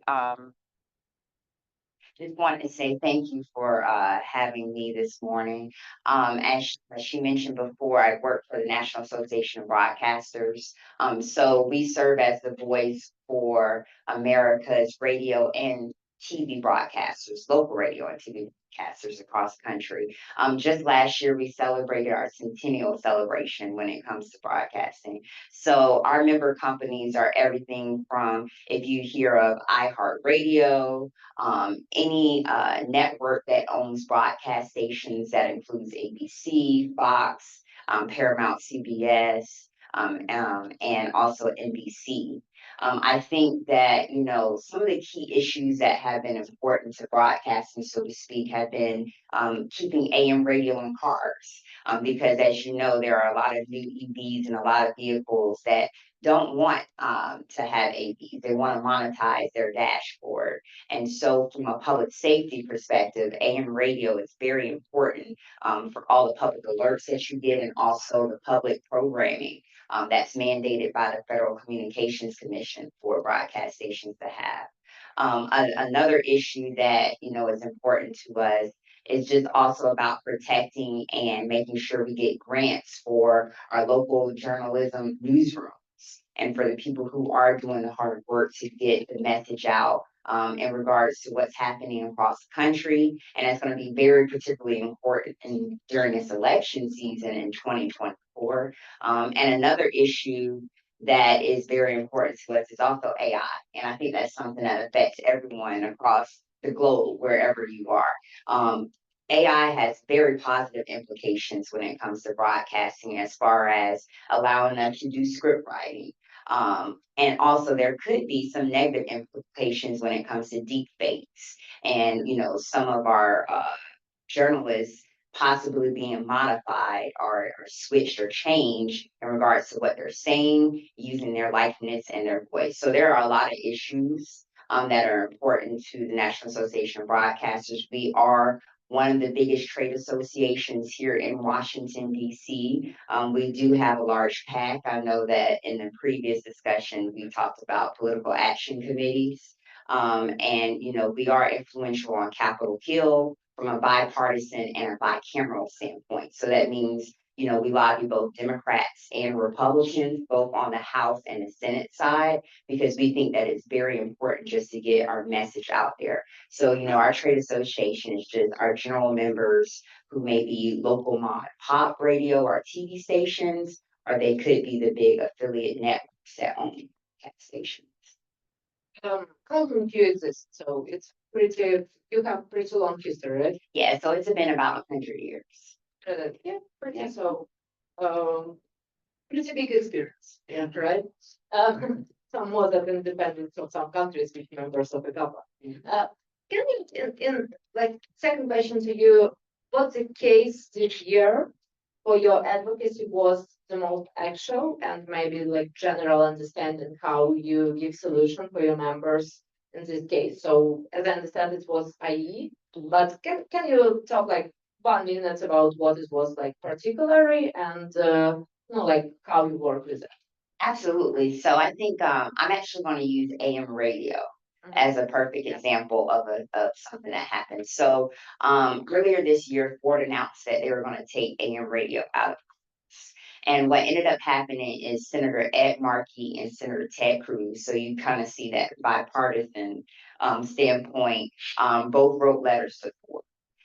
Speaker 9: Just wanted to say thank you for having me this morning. As she mentioned before, I work for the National Association of Broadcasters. So we serve as the voice for America's radio and TV broadcasters, local radio and TV broadcasters across the country. Just last year, we celebrated our centennial celebration when it comes to broadcasting. So our member companies are everything from, if you hear of iHeartRadio, any network that owns broadcast stations, that includes ABC, Fox, Paramount, CBS, and also NBC. I think that, some of the key issues that have been important to broadcasting, so to speak, have been keeping AM radio in cars. Because as you know, there are a lot of new EVs and a lot of vehicles that don't want to have AVs. They want to monetize their dashboard. And so from a public safety perspective, AM radio is very important for all the public alerts that you get and also the public programming that's mandated by the Federal Communications Commission for broadcast stations to have. Another issue that, is important to us is just also about protecting and making sure we get grants for our local journalism newsrooms and for the people who are doing the hard work to get the message out in regards to what's happening across the country. And it's going to be very particularly important during this election season in 2024. And another issue that is very important to us is also AI. And I think that's something that affects everyone across the globe, wherever you are. AI has very positive implications when it comes to broadcasting, as far as allowing us to do script writing. And also there could be some negative implications when it comes to deep fakes and, some of our journalists possibly being modified or switched or changed in regards to what they're saying, using their likeness and their voice. So there are a lot of issues that are important to the National Association of Broadcasters. We are one of the biggest trade associations here in Washington, DC. We do have a large PAC. I know that in the previous discussion, we talked about political action committees. And, you know, we are influential on Capitol Hill from a bipartisan and a bicameral standpoint. So that means, you know, we lobby both Democrats and Republicans, both on the House and the Senate side, because we think that it's very important just to get our message out there. So, you know, our trade association is just our general members who may be local mom and pop radio or TV stations, or they could be the big affiliate networks that own stations.
Speaker 3: How long do you exist? So it's pretty, you have pretty long history, right?
Speaker 9: Yeah, so it's been about 100 years.
Speaker 3: Yeah, pretty
Speaker 9: Yeah.
Speaker 3: so, pretty big experience,
Speaker 9: Yeah.
Speaker 3: right? Somewhat of independence of some countries which members of the government. Can you, in like, second question to you, what's the case this year for your advocacy was the most actual and maybe like general understanding how you give solution for your members in this case? So as I understand, it was IE, but can you talk like 1 minute about what it was like particularly and you know, like how you work with it?
Speaker 9: Absolutely. So I think I'm actually going to use AM radio as a perfect example of something that happened. So earlier this year, Ford announced that they were going to take AM radio out of Congress. And what ended up happening is Senator Ed Markey and Senator Ted Cruz. So you kind of see that bipartisan standpoint. Both wrote letters to Ford.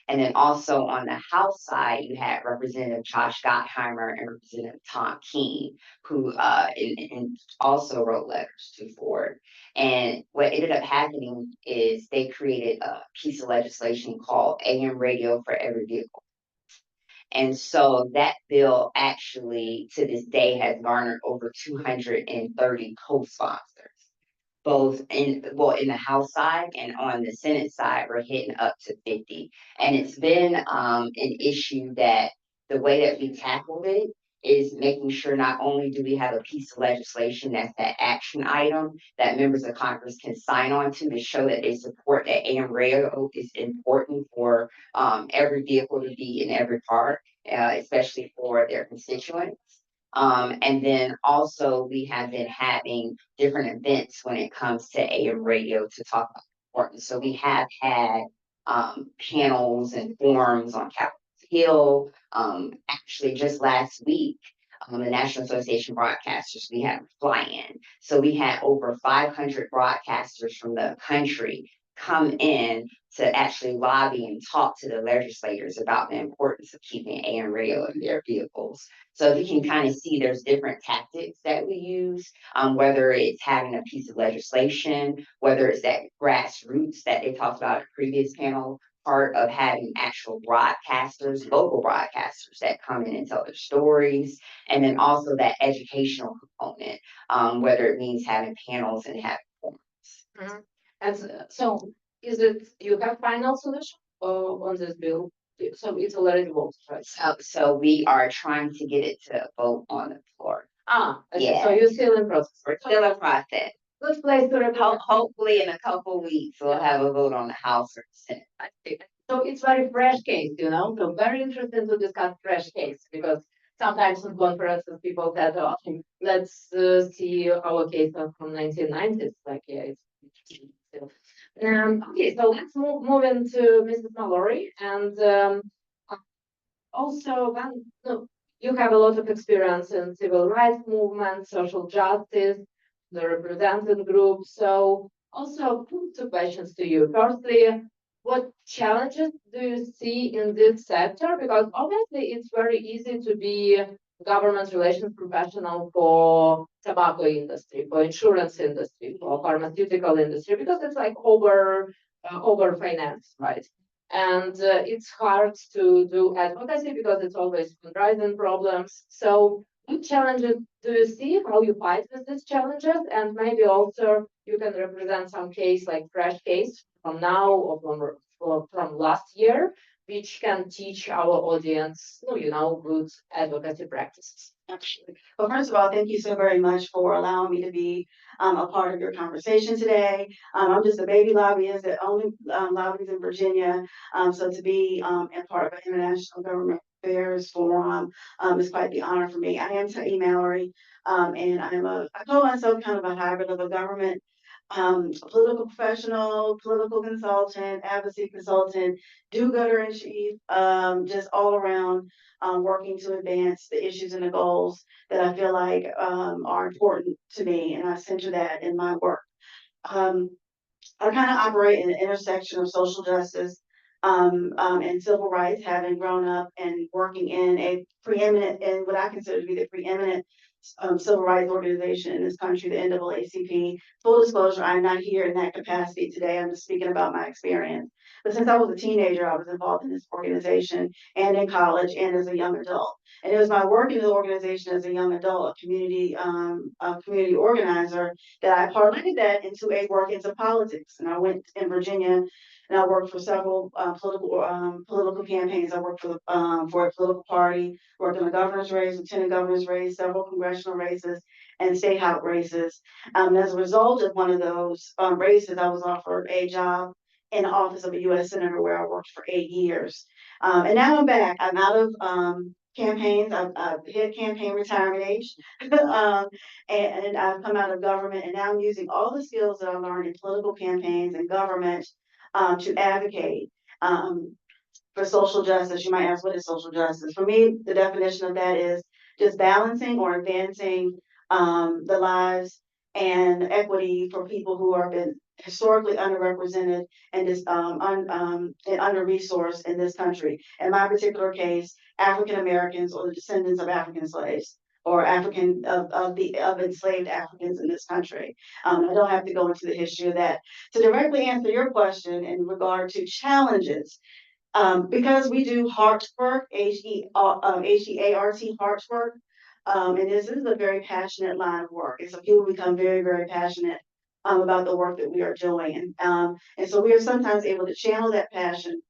Speaker 9: And then also on the House side, you had Representative Josh Gottheimer and Representative Tom Keene, who also wrote letters to Ford. And what ended up happening is they created a piece of legislation called AM Radio for Every Vehicle. And so that bill actually to this day has garnered over 230 co-sponsors. Both in the House side and on the Senate side, we're hitting up to 50. And it's been an issue that the way that we tackled it is making sure not only do we have a piece of legislation that's that action item that members of Congress can sign on to show that they support that AM radio is important for every vehicle to be in every car, especially for their constituents. And then also we have been having different events when it comes to AM radio to talk about importance. So we have had panels and forums on Capitol Hill. Actually, just last week, the National Association of Broadcasters, we had a fly-in. So we had over 500 broadcasters from the country come in to actually lobby and talk to the legislators about the importance of keeping AM radio in their vehicles. So you can kind of see there's different tactics that we use, whether it's having a piece of legislation, whether it's that grassroots that they talked about in the previous panel, part of having actual broadcasters, local broadcasters that come in and tell their stories, and then also that educational component, whether it means having panels and having forums.
Speaker 3: And so is it, you have final solution on this bill? So it's already voted, right?
Speaker 9: So we are trying to get it to vote on the floor.
Speaker 3: Okay, so you're still in process.
Speaker 9: We're still in process.
Speaker 3: Good place to report.
Speaker 9: Hopefully in a couple weeks, we'll have a vote on the House or Senate.
Speaker 3: So it's very fresh case, you know, so very interesting to discuss fresh case because sometimes in conferences people said, oh, let's see our case from 1990s. Like, yeah, it's interesting still. Okay, so let's move into Mrs. Mallory and also you have a lot of experience in civil rights movement, social justice, the represented group. So also two questions to you. Firstly, what challenges do you see in this sector? Because obviously it's very easy to be government relations professional for tobacco industry, for insurance industry, for pharmaceutical industry, because it's like over financed, right? And it's hard to do advocacy because it's always fundraising problems. So what challenges do you see? How you fight with these challenges? And maybe also you can represent some case like fresh case from now or from last year which can teach our audience, good advocacy practices.
Speaker 10: Absolutely. Well, first of all, thank you so very much for allowing me to be a part of your conversation today. I'm just a baby lobbyist that only lobbies in Virginia. So to be a part of an international government affairs forum is quite the honor for me. I am Tae Mallory, and I call myself kind of a hybrid of a government political professional, political consultant, advocacy consultant, do-gooder in chief, just all around working to advance the issues and the goals that I feel like are important to me, and I center that in my work. I kind of operate in the intersection of social justice and civil rights, having grown up and working in what I consider to be the preeminent civil rights organization in this country, the NAACP. Full disclosure, I'm not here in that capacity today. I'm just speaking about my experience. But since I was a teenager, I was involved in this organization and in college and as a young adult. And it was my work in the organization as a young adult, a community organizer, that I parlayed that into a work into politics. And I went in Virginia and I worked for several political campaigns. I worked for a political party, worked in a governor's race, lieutenant governor's race, several congressional races, and state house races. As a result of one of those races, I was offered a job in the office of a U.S. Senator where I worked for 8 years. And now I'm back. I'm out of campaigns. I've hit campaign retirement age. And I've come out of government, and now I'm using all the skills that I learned in political campaigns and government to advocate for social justice. You might ask, what is social justice? For me, the definition of that is just balancing or advancing the lives and equity for people who have been historically underrepresented and under-resourced in this country. In my particular case, African Americans or the descendants of African slaves, or of enslaved Africans in this country. I don't have to go into the history of that. To directly answer your question in regard to challenges, because we do heart work, H-E-A-R-T, heart work, and this is a very passionate line of work. And so people become very, very passionate about the work that we are doing. And so we are sometimes able to channel that passion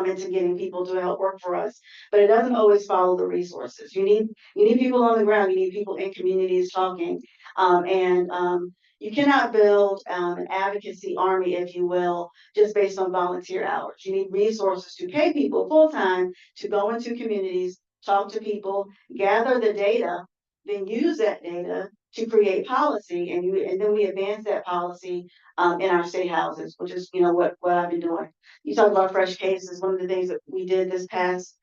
Speaker 10: into getting people to help work for us, but it doesn't always follow the resources. You need people on the ground. You need people in communities talking, you cannot build an advocacy army, if you will, just based on volunteer hours. You need resources to pay people full-time to go into communities, talk to people, gather the data, then use that data to create policy, and then we advance that policy in our state houses, which is what I've been doing. You talk about fresh cases. One of the things that we did this past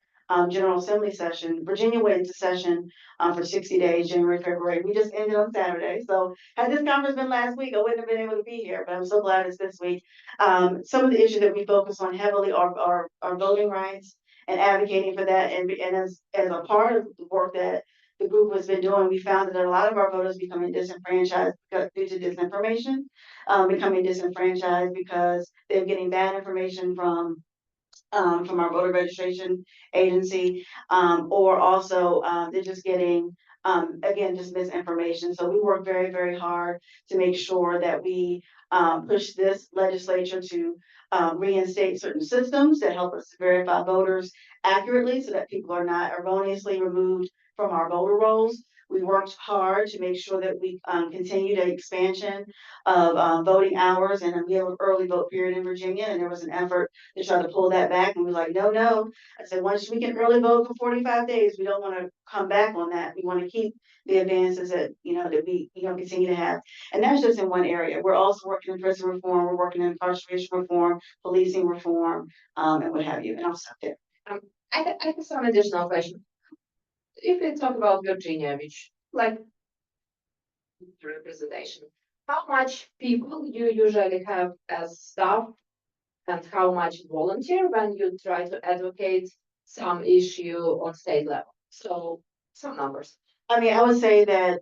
Speaker 10: General Assembly session, Virginia went into session for 60 days, January, February. We just ended on Saturday. So had this conference been last week, I wouldn't have been able to be here, but I'm so glad it's this week. Some of the issues that we focus on heavily are voting rights and advocating for that. And as a part of the work that the group has been doing, we found that a lot of our voters becoming disenfranchised due to disinformation, becoming disenfranchised because they're getting bad information from our voter registration agency, or also they're just getting, again, just misinformation. So we work very, very hard to make sure that we push this legislature to reinstate certain systems that help us to verify voters accurately so that people are not erroneously removed from our voter rolls. We worked hard to make sure that we continue the expansion of voting hours, and we have an early vote period in Virginia, and there was an effort to try to pull that back, and we were like, no. I said, once we can early vote for 45 days, we don't want to come back on that. We want to keep the advances that that we continue to have. And that's just in one area. We're also working in prison reform, we're working in incarceration reform, policing reform, and what have you. And I'll stop there.
Speaker 3: I have some additional question. If we talk about Virginia, which like representation, how much people you usually have as staff and how much volunteer when you try to advocate some issue on state level? So some numbers.
Speaker 10: I mean, I would say that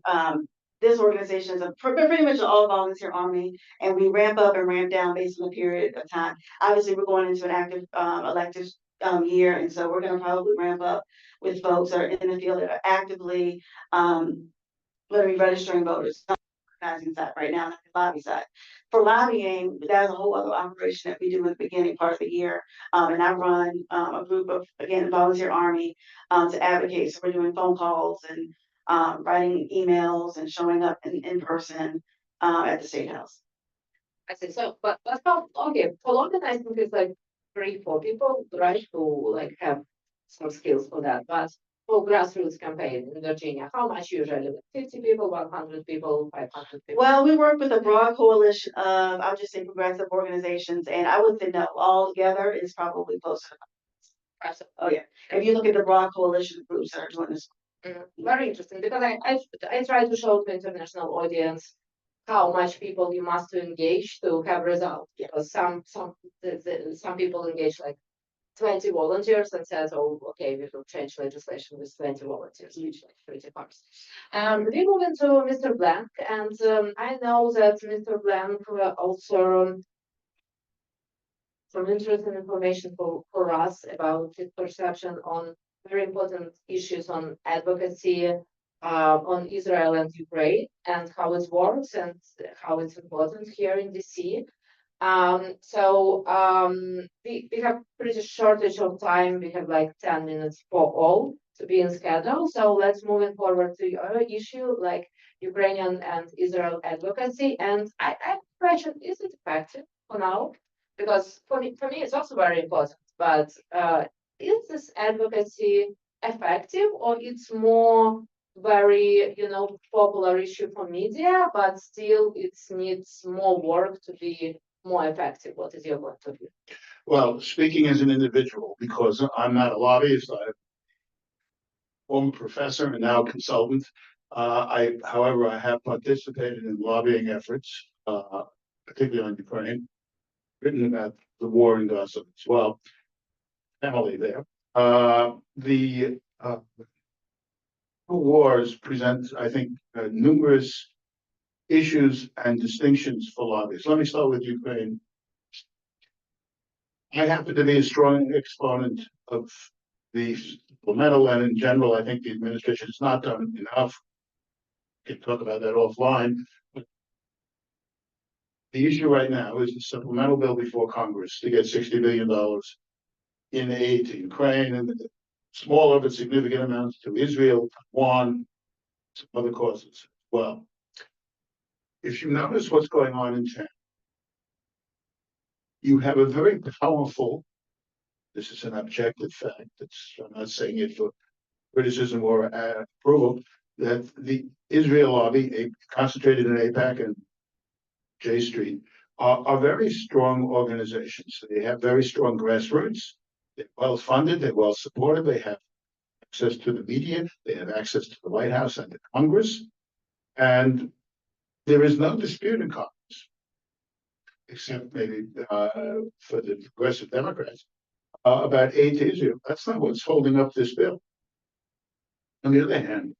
Speaker 10: this organization is pretty much an all-volunteer army, and we ramp up and ramp down based on the period of time. Obviously, we're going into an active elective year, and so we're going to probably ramp up with folks that are in the field that are actively registering voters. organizing side right now, not the lobby side. For lobbying, that's a whole other operation that we do at the beginning part of the year. And I run a group of, again, volunteer army to advocate. So we're doing phone calls and writing emails and showing up in person at the State House.
Speaker 3: I see. So, but how, okay, for organizing it's like 3-4 people, right, who like have some skills for that. But for grassroots campaign in Virginia, how much usually? 50 people, 100 people, 500 people?
Speaker 10: Well, we work with a broad coalition of, I'll just say progressive organizations, and I would say that all together is probably closer to. Oh, yeah. If you look at the broad coalition of groups that are doing this.
Speaker 3: Very interesting, because I try to show to international audience how much people you must to engage to have results. Because some people engage like 20 volunteers and says, oh, okay, we will change legislation with 20 volunteers, which like pretty fast. We move into Mr. Blank, and I know that Mr. Blank also some interesting information for us about his perception on very important issues on advocacy on Israel and Ukraine and how it works and how it's important here in DC. We have pretty shortage of time. We have like 10 minutes for all to be in schedule. So let's move it forward to your issue, like Ukrainian and Israel advocacy. And I question, is it effective for now? Because for me, it's also very important. But is this advocacy effective, or it's more very, popular issue for media, but still it needs more work to be more effective? What is your point of view?
Speaker 11: Well, speaking as an individual, because I'm not a lobbyist, I'm a former professor and now consultant. However, I have participated in lobbying efforts, particularly on Ukraine, written about the war in Gaza as well, family there. The wars present, I think, numerous issues and distinctions for lobbyists. Let me start with Ukraine. I happen to be a strong exponent of the supplemental, and in general, I think the administration has not done enough. We can talk about that offline. The issue right now is the supplemental bill before Congress to get $60 billion in aid to Ukraine, and smaller but significant amounts to Israel, Taiwan, some other causes as well. If you notice what's going on in China, you have a very powerful, this is an objective fact, I'm not saying it for criticism or approval, that the Israel lobby, concentrated in AIPAC and J Street, are very strong organizations. They have very strong grassroots. They're well funded, they're well supported, they have access to the media, they have access to the White House and the Congress, and there is no dispute in Congress, except maybe for the progressive Democrats, about aid to Israel. That's not what's holding up this bill. On the other hand,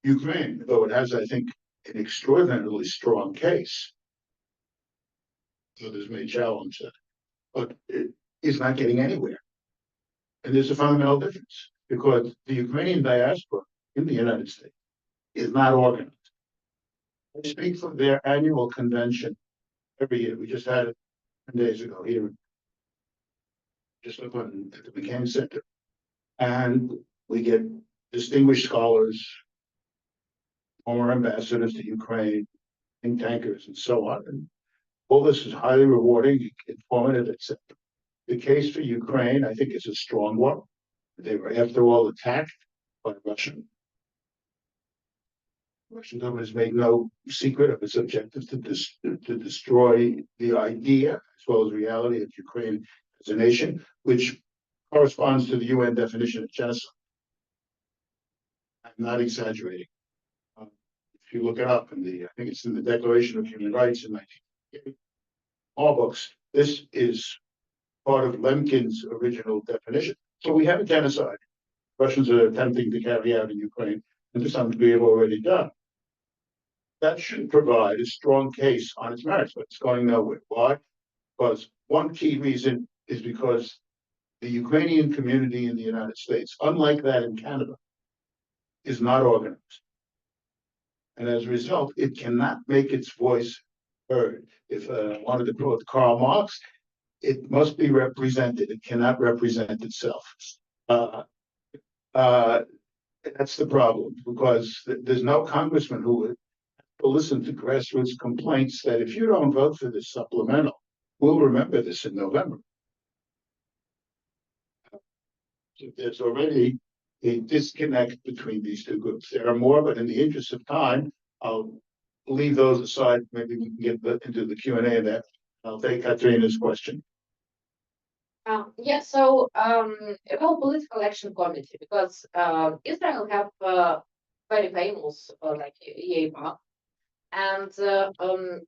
Speaker 11: Ukraine, though it has, I think, an extraordinarily strong case, others may challenge that, but it is not getting anywhere. And there's a fundamental difference, because the Ukrainian diaspora in the United States is not organized. I speak for their annual convention every year. We just had it 10 days ago here, just up at the McCain Center. And we get distinguished scholars, former ambassadors to Ukraine, think tankers, and so on. And all this is highly rewarding, informative, etc. The case for Ukraine, I think, is a strong one. They were, after all, attacked by Russia. The Russian government has made no secret of its objective to destroy the idea as well as reality of Ukraine as a nation, which corresponds to the UN definition of genocide. I'm not exaggerating. If you look it up in I think it's in the Declaration of Human Rights in 1980, all books, this is part of Lemkin's original definition. So we have a genocide Russians are attempting to carry out in Ukraine, and to some degree have already done. That should provide a strong case on its merits, but it's going nowhere. Why? Because one key reason is because the Ukrainian community in the United States, unlike that in Canada, is not organized. And as a result, it cannot make its voice heard. If I wanted to quote Karl Marx, it must be represented. It cannot represent itself. That's the problem, because there's no congressman who would listen to grassroots complaints that if you don't vote for this supplemental, we'll remember this in November. There's already a disconnect between these two groups. There are more, but in the interest of time, I'll leave those aside. Maybe we can get into the Q&A of that. I'll take Katrina's question.
Speaker 3: Yeah, so about political action committee, because Israel have very famous like EAPA, and do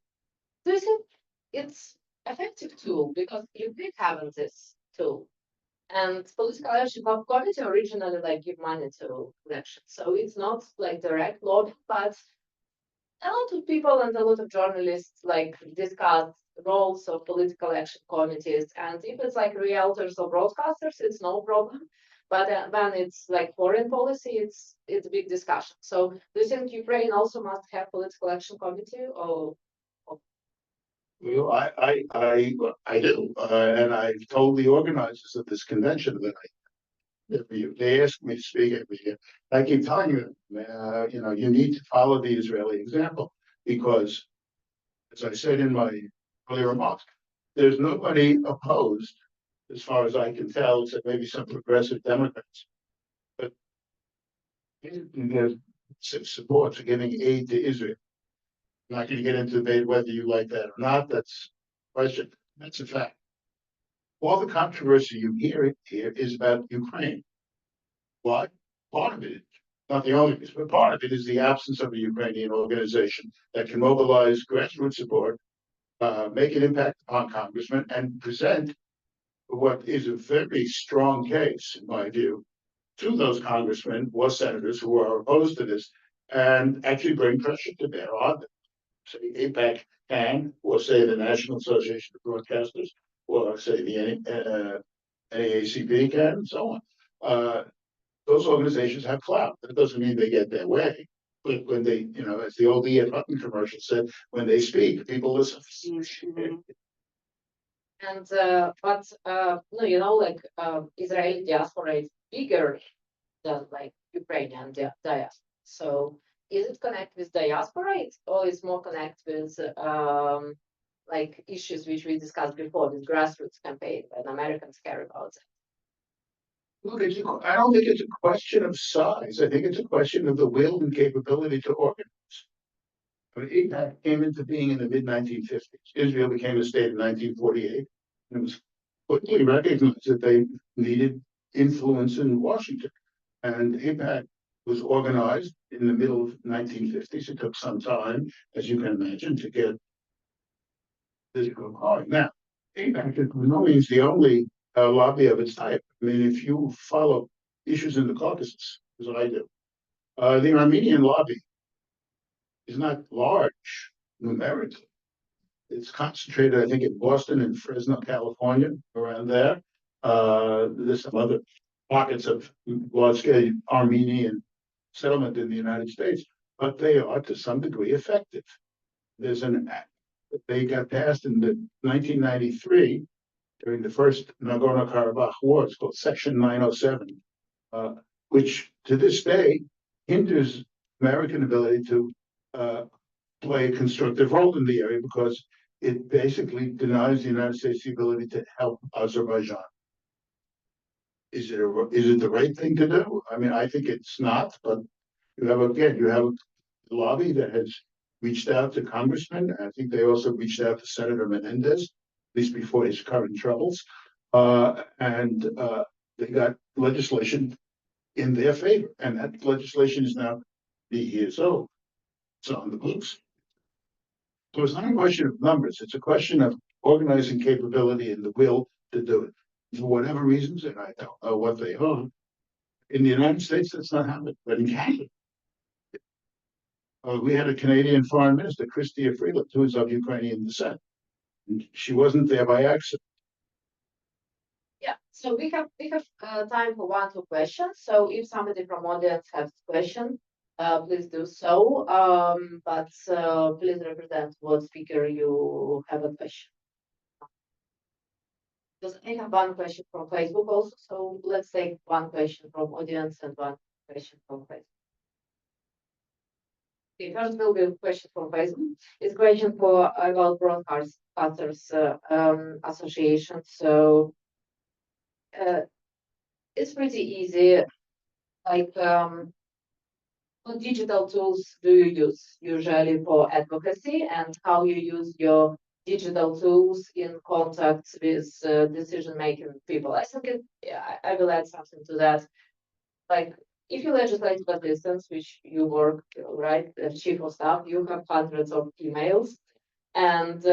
Speaker 3: you think it's effective tool, because you did have this tool, and political action committee originally like give money to elections, so it's not like direct lobby, but a lot of people and a lot of journalists like discuss roles of political action committees, and if it's like realtors or broadcasters, it's no problem. But when it's like foreign policy, it's a big discussion. So do you think Ukraine also must have political action committee, or?
Speaker 11: Well, I do, and I've told the organizers of this convention that they ask me to speak every year. I keep telling them, you need to follow the Israeli example, because, as I said in my earlier remarks, there's nobody opposed, as far as I can tell, except maybe some progressive Democrats. But there's support for giving aid to Israel. I'm not going to get into debate whether you like that or not. That's a question. That's a fact. All the controversy you hear here is about Ukraine. Why? Part of it, not the only reason, but part of it is the absence of a Ukrainian organization that can mobilize grassroots support, make an impact upon congressmen, and present what is a very strong case, in my view, to those congressmen or senators who are opposed to this, and actually bring pressure to bear on them. Say AIPAC can, or say the National Association of Broadcasters, or say the NAACP can, and so on. Those organizations have clout. That doesn't mean they get their way. But when they, as the old Ian Hutton commercial said, when they speak, people listen.
Speaker 3: And but no, like Israeli diaspora is bigger than like Ukrainian diaspora. So is it connect with diaspora, or is more connect with like issues which we discussed before, with grassroots campaign, and Americans care about it?
Speaker 11: Look, I don't think it's a question of size. I think it's a question of the will and capability to organize. I mean, AIPAC came into being in the mid-1950s. Israel became a state in 1948. And it was quickly recognized that they needed influence in Washington. And AIPAC was organized in the middle of 1950s. It took some time, as you can imagine, to get this going. Now, AIPAC is by no means the only lobby of its type. I mean, if you follow issues in the Caucasus, as I do, the Armenian lobby is not large numerically. It's concentrated, I think, in Boston and Fresno, California, around there. There's some other pockets of large-scale Armenian settlement in the United States, but they are to some degree effective. There's an act that they got passed in the 1993 during the first Nagorno-Karabakh war. It's called Section 907, which to this day hinders American ability to play a constructive role in the area, because it basically denies the United States the ability to help Azerbaijan. Is it the right thing to do? I mean, I think it's not, but you have a lobby that has reached out to congressmen. I think they also reached out to Senator Menendez, at least before his current troubles, and they got legislation in their favor, and that legislation is now 3 years old. It's on the books. So it's not a question of numbers. It's a question of organizing capability and the will to do it. For whatever reasons, and I don't know what they are, in the United States, that's not happening. But in Canada, we had a Canadian foreign minister, Chrystia Freeland, who is of Ukrainian descent. And she wasn't there by accident.
Speaker 3: Yeah, so we have time for 1-2 questions. So if somebody from audience has a question, please do so. But please represent what speaker you have a question. Because I have one question from Facebook also, so let's take one question from audience and one question from Facebook. Okay, first will be a question from Facebook. It's a question for about Broadcasters Association. So it's pretty easy. Like, what digital tools do you use usually for advocacy, and how you use your digital tools in contact with decision-making people? I think I will add something to that. Like, if you legislative assistants, which you work, right, as chief of staff, you have hundreds of emails. And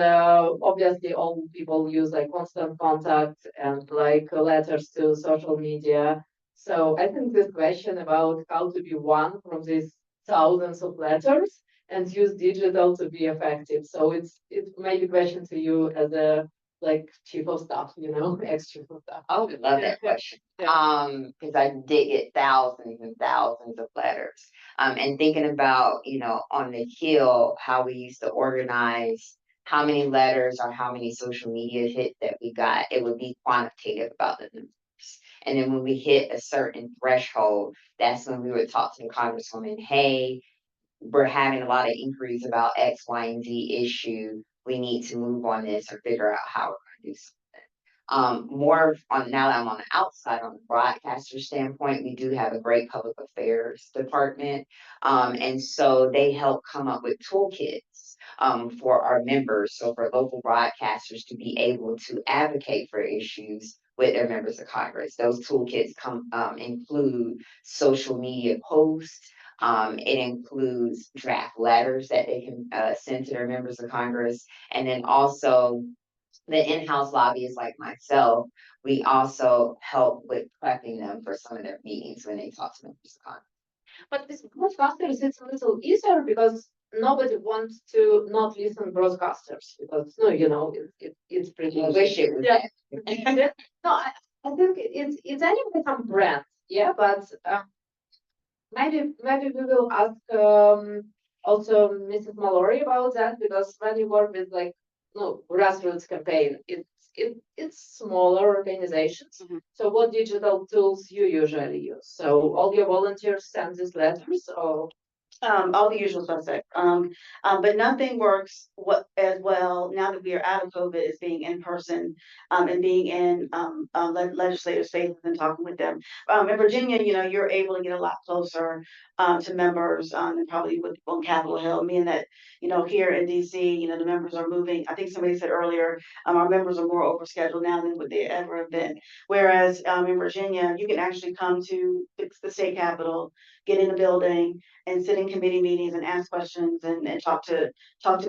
Speaker 3: obviously all people use like constant contact and like letters to social media. So I think this question about how to be one from these thousands of letters and use digital to be effective. So it may be a question to you as a like chief of staff, ex-chief of staff.
Speaker 9: I would love that question. Because I did get thousands and thousands of letters. And thinking about, on the Hill, how we used to organize how many letters or how many social media hits that we got, it would be quantitative about the numbers. And then when we hit a certain threshold, that's when we would talk to the congresswoman, hey, we're having a lot of inquiries about X, Y, and Z issue. We need to move on this or figure out how we're going to do something. More on now that I'm on the outside, on the broadcaster standpoint, we do have a great public affairs department. And so they help come up with toolkits for our members. So for local broadcasters to be able to advocate for issues with their members of Congress. Those toolkits include social media posts. It includes draft letters that they can send to their members of Congress. And then also the in-house lobbyists like myself, we also help with prepping them for some of their meetings when they talk to members of Congress.
Speaker 3: But with broadcasters, it's a little easier because nobody wants to not listen to broadcasters because it's pretty.
Speaker 9: I wish it was.
Speaker 3: Yeah. No, I think it's anyway some brand. Yeah, but maybe we will ask also Mrs. Mallory about that, because when you work with grassroots campaign, it's smaller organizations. So what digital tools you usually use? So all your volunteers send these letters, or
Speaker 10: all the usual suspects. But nothing works as well now that we are out of COVID as being in person, and being in legislative spaces and talking with them. In Virginia, you're able to get a lot closer to members than probably with on Capitol Hill. Meaning that, here in DC, the members are moving. I think somebody said earlier, our members are more overscheduled now than what they ever have been. Whereas in Virginia, you can actually come to the state capitol, get in the building, and sit in committee meetings and ask questions and talk to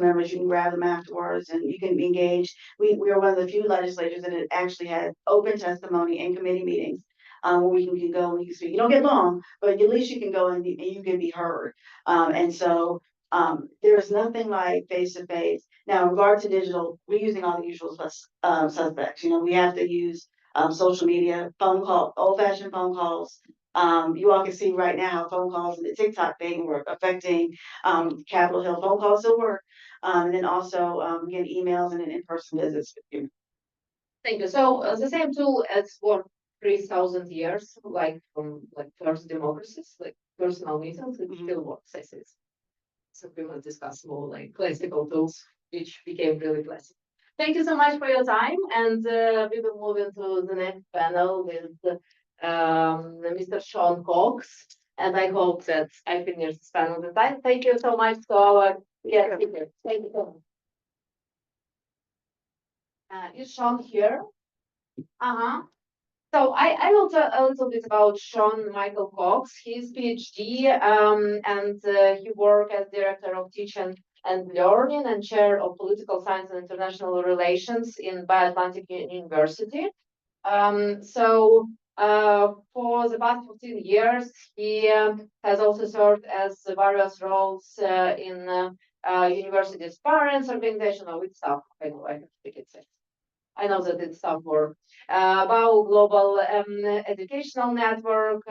Speaker 10: members. You can grab them afterwards and you can engage. We are one of the few legislatures that actually had open testimony in committee meetings, where we can go and you can speak. You don't get long, but at least you can go and you can be heard. And so there's nothing like face-to-face. Now, in regard to digital, we're using all the usual suspects. We have to use social media, phone call, old-fashioned phone calls. You all can see right now how phone calls and the TikTok thing were affecting Capitol Hill. Phone calls still work. And then also again, emails and in-person visits.
Speaker 3: Thank you. So the same tool as for 3,000 years, like from first democracies, like personal meetings, it still works as is. So we will discuss more like classical tools, which became really classic. Thank you so much for your time, and we will move into the next panel with Mr. Sean Cox, and I hope that I finish this panel on time. Thank you so much to our speakers. Thank you so much. Is Sean here? So I will tell a little bit about Sean Michael Cox. He's PhD, and he worked as director of teaching and learning and chair of political science and international relations in Atlantic University. So for the past 15 years, he has also served as various roles in university's parents organization or with staff. I know I have to speak it. I know that it's staff work. About global educational network,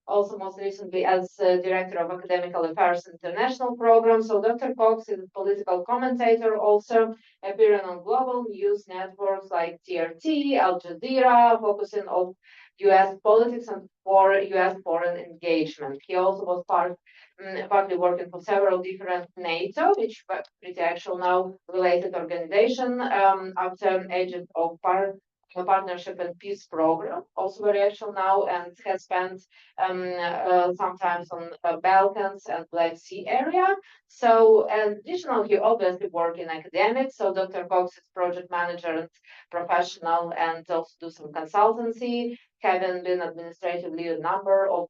Speaker 3: also most recently as Director of Academical Affairs International Program. So Dr. Cox is a political commentator, also appearing on global news networks like TRT, Al Jazeera, focusing on US politics and US foreign engagement. He also was partly working for several different NATO, which pretty actual now related organization, after agent of partnership and peace program, also very actual now, and has spent sometimes on Balkans and Black Sea area. So, and additionally, he obviously worked in academics. So Dr. Cox is project manager and professional, and also do some consultancy, having been administratively a number of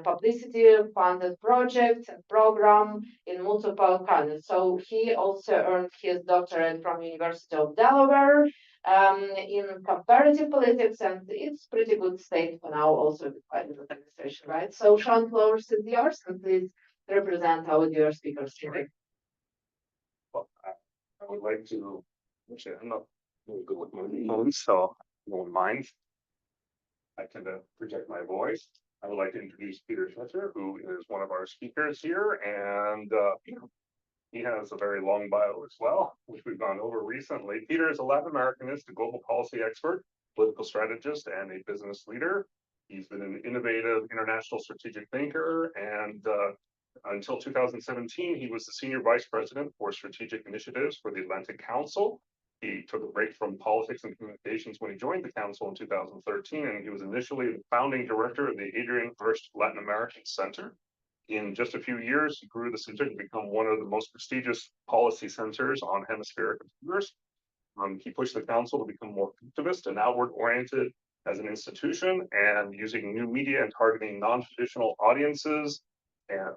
Speaker 3: publicity funded projects and program in multiple countries. So he also earned his doctorate from University of Delaware in comparative politics, and it's pretty good state for now, also with Biden administration, right? So Sean, floor is yours, and please represent our dear speakers today.
Speaker 12: Well, I would like to, actually, I'm not really good with my phone, so no one mind. I tend to project my voice. I would like to introduce Peter Schmetzer, who is one of our speakers here, and he has a very long bio as well, which we've gone over recently. Peter is a Latin Americanist, a global policy expert, political strategist, and a business leader. He's been an innovative international strategic thinker, and until 2017, he was the senior vice president for strategic initiatives for the Atlantic Council. He took a break from politics and communications when he joined the council in 2013, and he was initially the founding director of the Adrian Hirst Latin American Center. In just a few years, he grew the center to become one of the most prestigious policy centers on hemispheric affairs. He pushed the council to become more activist and outward-oriented as an institution, and using new media and targeting non-traditional audiences and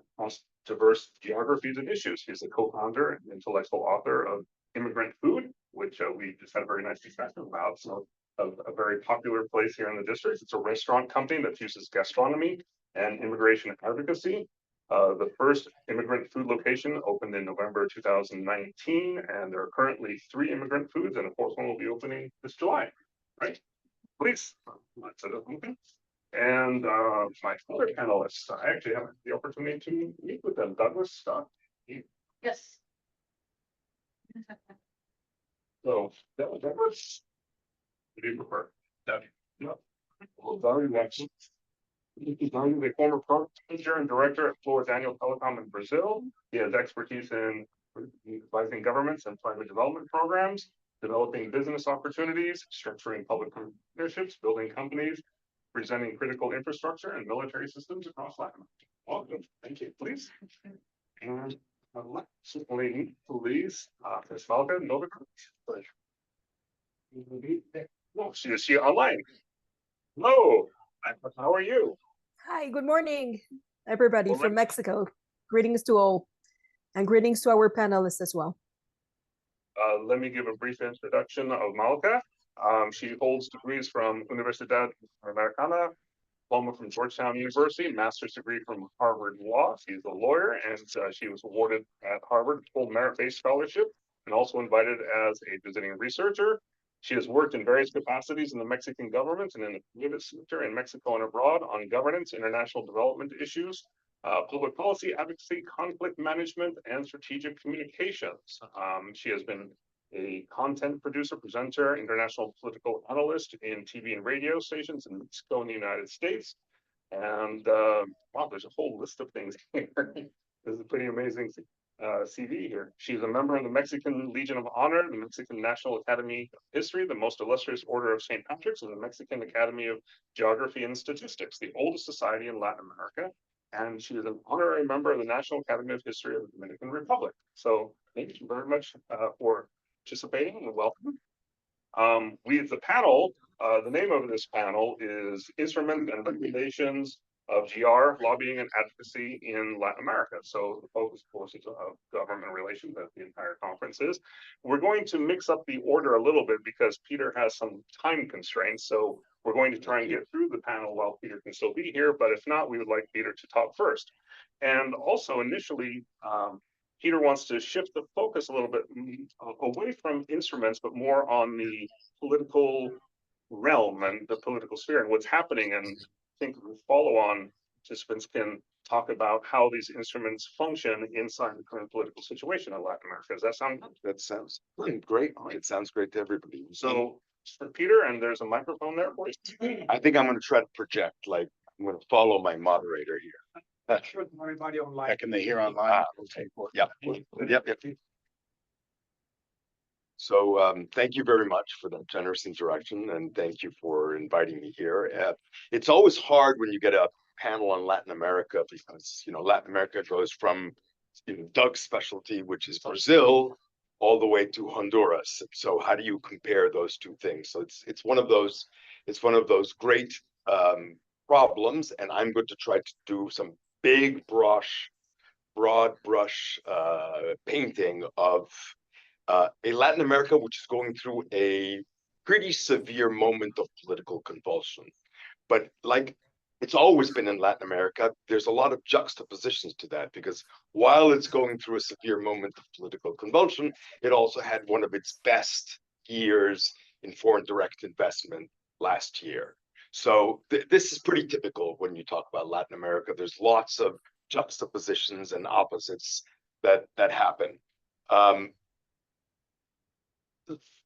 Speaker 12: diverse geographies and issues. He's the co-founder and intellectual author of Immigrant Food, which we just had a very nice discussion about. So a very popular place here in the district. It's a restaurant company that fuses gastronomy and immigration advocacy. The first immigrant food location opened in November 2019, and there are currently 3 immigrant foods, and a 4th one will be opening this July, right? Please, let's set up open. And my other panelists, I actually have the opportunity to meet with them. Douglas, Scott.
Speaker 3: Yes.
Speaker 12: So Douglas, what do you prefer? Doug. No. Well, Doug, he's the former program manager and director at Flor Daniel Telecom in Brazil. He has expertise in advising governments and private development programs, developing business opportunities, structuring public partnerships, building companies, presenting critical infrastructure and military systems across Latin America. Welcome. Thank you, please. And lady, please, Ms. Valka Novikov. No, she is here online. Hello, how are you?
Speaker 13: Hi, good morning, everybody from Mexico. Greetings to all, and greetings to our panelists as well.
Speaker 12: Let me give a brief introduction of Malka. She holds degrees from Universidad Americana, diploma from Georgetown University, master's degree from Harvard Law. She's a lawyer, and she was awarded at Harvard full merit-based scholarship, and also invited as a visiting researcher. She has worked in various capacities in the Mexican government and in the private sector in Mexico and abroad on governance, international development issues, public policy advocacy, conflict management, and strategic communications. She has been a content producer, presenter, international political analyst in TV and radio stations in Mexico and the United States. And wow, there's a whole list of things here. This is a pretty amazing CV here. She's a member of the Mexican Legion of Honor, the Mexican National Academy of History, the Most Illustrious Order of St. Patrick's, and the Mexican Academy of Geography and Statistics, the oldest society in Latin America. And she is an honorary member of the National Academy of History of the Dominican Republic. So thank you very much for participating, and welcome. We as the panel, the name of this panel is Instruments and Regulations of GR, Lobbying and Advocacy in Latin America. So the focus, of course, is of government relations, as the entire conference is. We're going to mix up the order a little bit because Peter has some time constraints. So we're going to try and get through the panel while Peter can still be here. But if not, we would like Peter to talk first. And also initially, Peter wants to shift the focus a little bit away from instruments, but more on the political realm and the political sphere and what's happening in think the follow-on participants can talk about how these instruments function inside the current political situation in Latin America. Does that sound good?
Speaker 14: That sounds great. It sounds great to everybody.
Speaker 12: So for Peter, and there's a microphone there for you.
Speaker 14: I think I'm going to try to project, like I'm going to follow my moderator here.
Speaker 4: Sure, everybody online.
Speaker 14: Can they hear online? Okay. Yep. Yep. So thank you very much for that generous introduction, and thank you for inviting me here. It's always hard when you get a panel on Latin America because Latin America goes from Doug's specialty, which is Brazil, all the way to Honduras. So how do you compare those two things? So it's one of those great problems, and I'm going to try to do some broad brush painting of a Latin America which is going through a pretty severe moment of political convulsion. But like it's always been in Latin America, there's a lot of juxtapositions to that, because while it's going through a severe moment of political convulsion, it also had one of its best years in foreign direct investment last year. So this is pretty typical when you talk about Latin America. There's lots of juxtapositions and opposites that happen.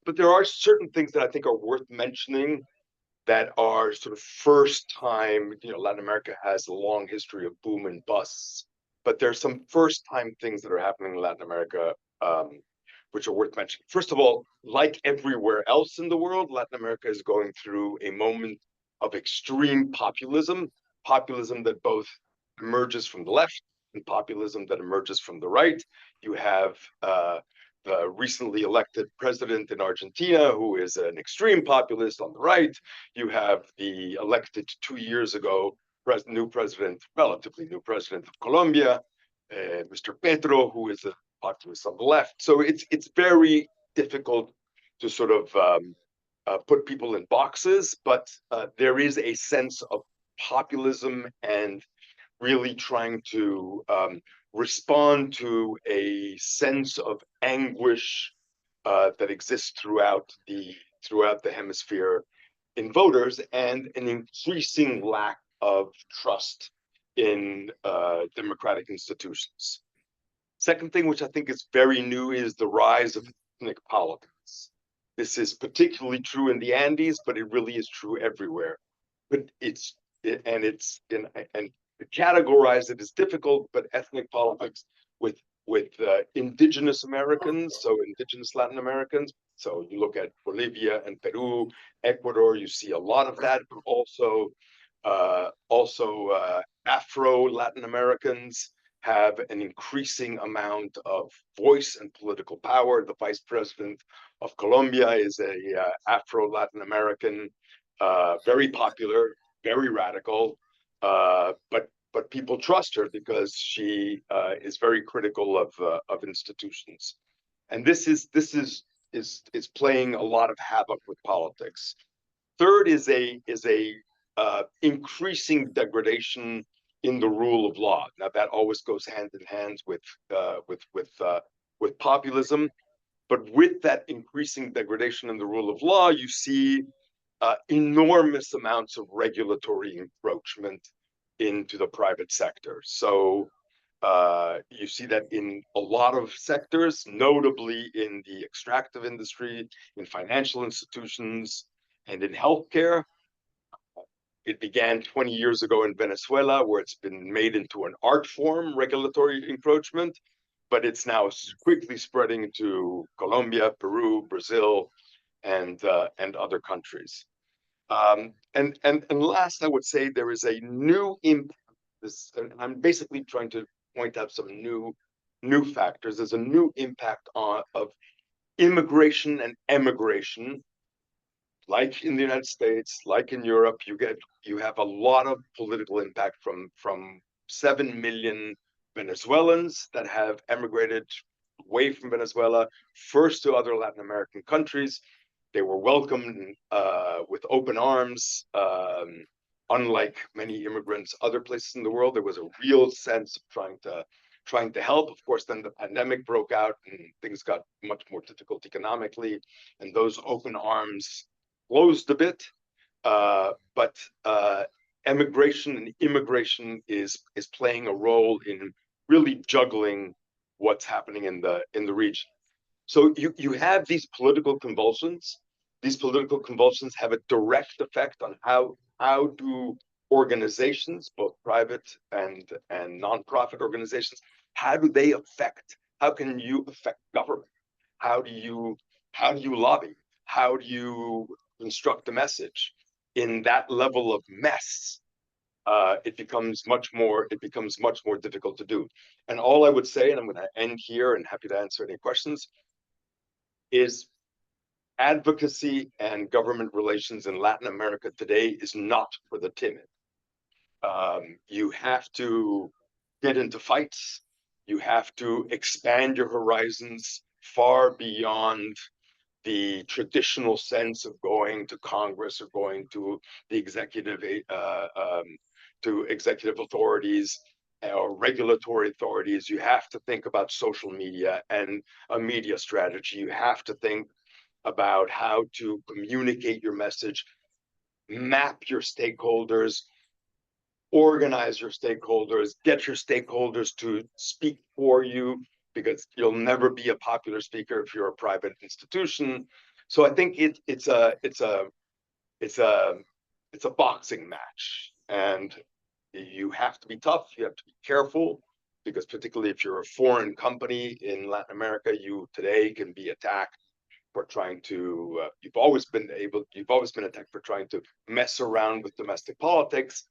Speaker 14: But there are certain things that I think are worth mentioning that are sort of first time. Latin America has a long history of boom and busts, but there's some first time things that are happening in Latin America which are worth mentioning. First of all, like everywhere else in the world, Latin America is going through a moment of extreme populism that both emerges from the left and populism that emerges from the right. You have the recently elected president in Argentina, who is an extreme populist on the right. You have the elected 2 years ago relatively new president of Colombia, Mr. Petro, who is a populist on the left. So it's very difficult to sort of put people in boxes, but there is a sense of populism and really trying to respond to a sense of anguish that exists throughout the hemisphere in voters, and an increasing lack of trust in democratic institutions. Second thing, which I think is very new, is the rise of ethnic politics. This is particularly true in the Andes, but it really is true everywhere. But to categorize it is difficult, but ethnic politics with indigenous Americans, so indigenous Latin Americans. So you look at Bolivia and Peru, Ecuador, you see a lot of that, but also Afro Latin Americans have an increasing amount of voice and political power. The vice president of Colombia is a Afro Latin American, very popular, very radical, but people trust her because she is very critical of institutions, and this is playing a lot of havoc with politics. Third is a increasing degradation in the rule of law. Now that always goes hand in hand with populism, but with that increasing degradation in the rule of law, you see enormous amounts of regulatory encroachment into the private sector. So you see that in a lot of sectors, notably in the extractive industry, in financial institutions, and in healthcare. It began 20 years ago in Venezuela, where it's been made into an art form, regulatory encroachment, but it's now quickly spreading to Colombia, Peru, Brazil, and other countries. And last, I would say there is a new impact. And I'm basically trying to point out some new factors. There's a new impact of immigration and emigration. Like in the United States, like in Europe, you have a lot of political impact from 7 million Venezuelans that have emigrated away from Venezuela, first to other Latin American countries. They were welcomed with open arms. Unlike many immigrants other places in the world, there was a real sense of trying to help. Of course, then the pandemic broke out and things got much more difficult economically, and those open arms closed a bit, but emigration and immigration is playing a role in really juggling what's happening in the region. So you have these political convulsions. These political convulsions have a direct effect on how do organizations, both private and nonprofit organizations, how can you affect government? How do you lobby? How do you construct a message? In that level of mess, it becomes much more difficult to do. And all I would say, and I'm going to end here and happy to answer any questions, is advocacy and government relations in Latin America today is not for the timid. You have to get into fights. You have to expand your horizons far beyond the traditional sense of going to Congress or going to the executive authorities or regulatory authorities. You have to think about social media and a media strategy. You have to think about how to communicate your message, map your stakeholders, organize your stakeholders, get your stakeholders to speak for you, because you'll never be a popular speaker if you're a private institution. So I think it's a boxing match, and you have to be tough. You have to be careful, because particularly if you're a foreign company in Latin America, you today can be attacked for trying to. You've always been attacked for trying to mess around with domestic politics.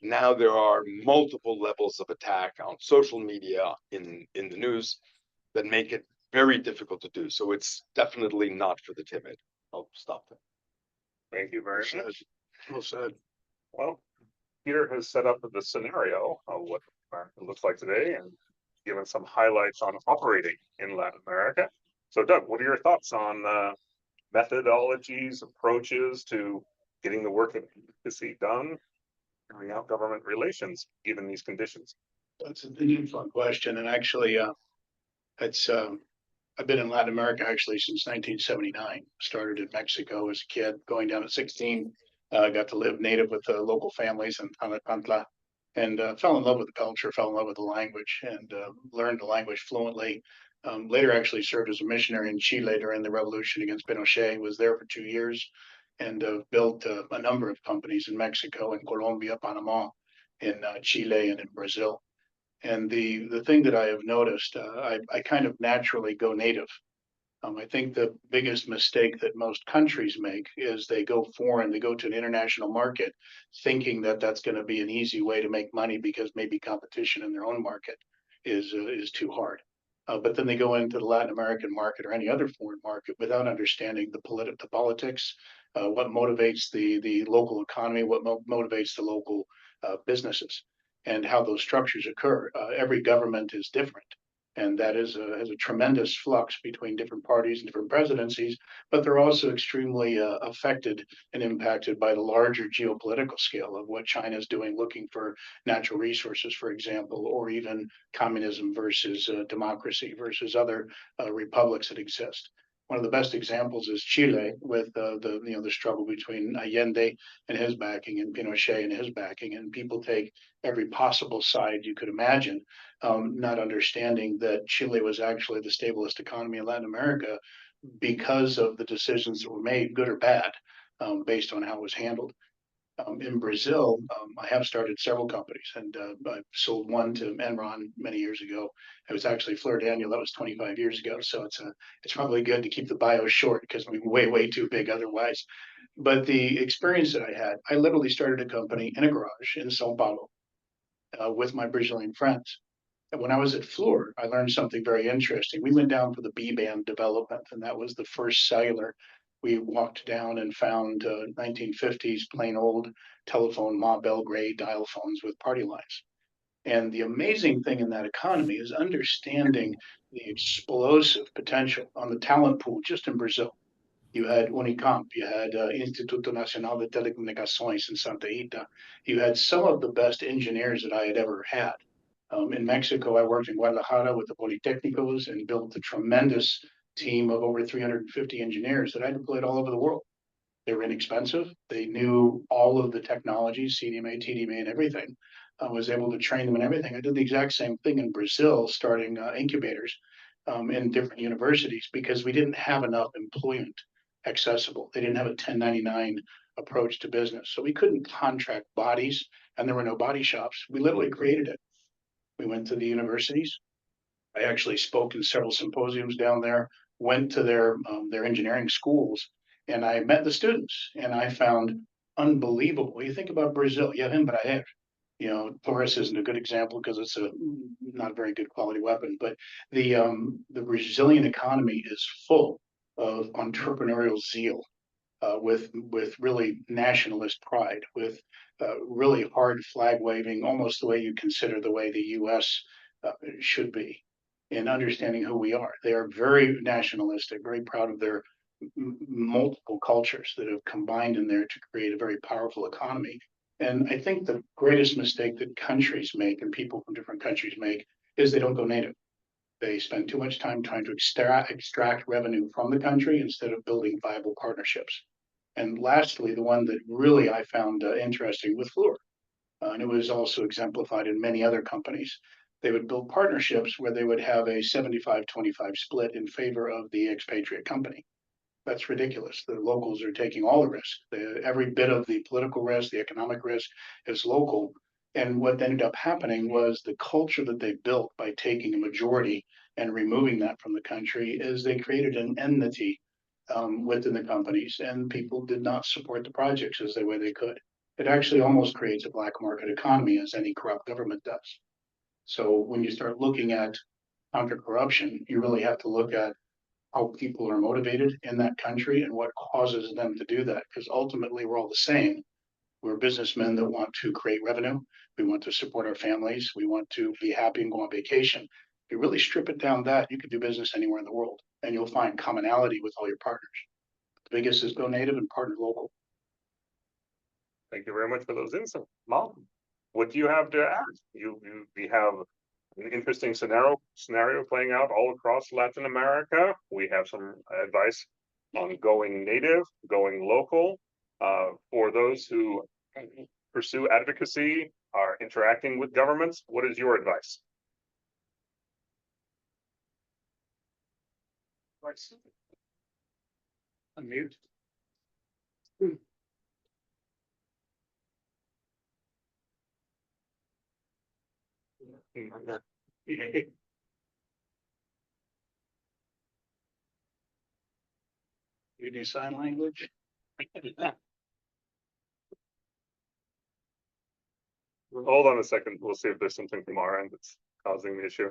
Speaker 14: Now there are multiple levels of attack on social media in the news that make it very difficult to do. So it's definitely not for the timid. I'll stop there.
Speaker 12: Thank you very much.
Speaker 11: Well said.
Speaker 12: Well, Peter has set up the scenario of what it looks like today and given some highlights on operating in Latin America. So Doug, what are your thoughts on methodologies, approaches to getting the work of advocacy done, carrying out government relations, given these conditions?
Speaker 11: That's a fun question. And actually, I've been in Latin America actually since 1979. Started in Mexico as a kid, going down at 16. Got to live native with the local families in Tlanepantla, and fell in love with the culture, fell in love with the language, and learned the language fluently. Later actually served as a missionary in Chile during the revolution against Pinochet, was there for 2 years, and built a number of companies in Mexico, in Colombia, Panama, in Chile, and in Brazil. And the thing that I have noticed, I kind of naturally go native. I think the biggest mistake that most countries make is they go foreign, they go to an international market thinking that that's going to be an easy way to make money because maybe competition in their own market is too hard. But then they go into the Latin American market or any other foreign market without understanding the politics, what motivates the local economy, what motivates the local businesses, and how those structures occur. Every government is different, and that has a tremendous flux between different parties and different presidencies, but they're also extremely affected and impacted by the larger geopolitical scale of what China is doing, looking for natural resources, for example, or even communism versus democracy versus other republics that exist. One of the best examples is Chile, with the struggle between Allende and his backing and Pinochet and his backing, and people take every possible side you could imagine, not understanding that Chile was actually the stablest economy in Latin America because of the decisions that were made, good or bad, based on how it was handled. In Brazil, I have started several companies, and I sold one to Enron many years ago. It was actually Fleur Daniel. That was 25 years ago. So it's probably good to keep the bio short because we're way too big otherwise. But the experience that I had, I literally started a company in a garage in São Paulo with my Brazilian friends. And when I was at Fluor, I learned something very interesting. We went down for the B-band development, and that was the first cellular. We walked down and found 1950s plain old telephone Ma Bell gray dial phones with party lines. And the amazing thing in that economy is understanding the explosive potential on the talent pool just in Brazil. You had Unicamp, you had Instituto Nacional de Telecomunicações in Santa Rita. You had some of the best engineers that I had ever had. In Mexico, I worked in Guadalajara with the Polytechnicos and built a tremendous team of over 350 engineers that I deployed all over the world. They were inexpensive. They knew all of the technologies, CDMA, TDMA, and everything. I was able to train them in everything. I did the exact same thing in Brazil, starting incubators in different universities because we didn't have enough employment accessible. They didn't have a 1099 approach to business. So we couldn't contract bodies, and there were no body shops. We literally created it. We went to the universities. I actually spoke in several symposiums down there, went to their engineering schools, and I met the students, and I found unbelievable. You think about Brazil, you have Embraer. You know, Taurus isn't a good example because it's a not a very good quality weapon, but the Brazilian economy is full of entrepreneurial zeal, with really nationalist pride, with really hard flag waving, almost the way you consider the way the U.S. Should be, in understanding who we are. They are very nationalistic, very proud of their multiple cultures that have combined in there to create a very powerful economy. And I think the greatest mistake that countries make and people from different countries make is they don't go native. They spend too much time trying to extract revenue from the country instead of building viable partnerships. And lastly, the one that really I found interesting with Fluor, and it was also exemplified in many other companies, they would build partnerships where they would have a 75-25 split in favor of the expatriate company. That's ridiculous. The locals are taking all the risk. Every bit of the political risk, the economic risk is local. And what ended up happening was the culture that they built by taking a majority and removing that from the country is they created an enmity within the companies, and people did not support the projects as the way they could. It actually almost creates a black market economy, as any corrupt government does. So when you start looking at counter-corruption, you really have to look at how people are motivated in that country and what causes them to do that. Because ultimately, we're all the same. We're businessmen that want to create revenue. We want to support our families. We want to be happy and go on vacation. If you really strip it down that, you could do business anywhere in the world, and you'll find commonality with all your partners. The biggest is go native and partner local.
Speaker 12: Thank you very much for those insights. Malcolm, what do you have to add? We have an interesting scenario playing out all across Latin America. We have some advice on going native, going local. For those who pursue advocacy, are interacting with governments, what is your advice?
Speaker 11: Unmute. You do sign language?
Speaker 12: Hold on a second. We'll see if there's something from our end that's causing the issue.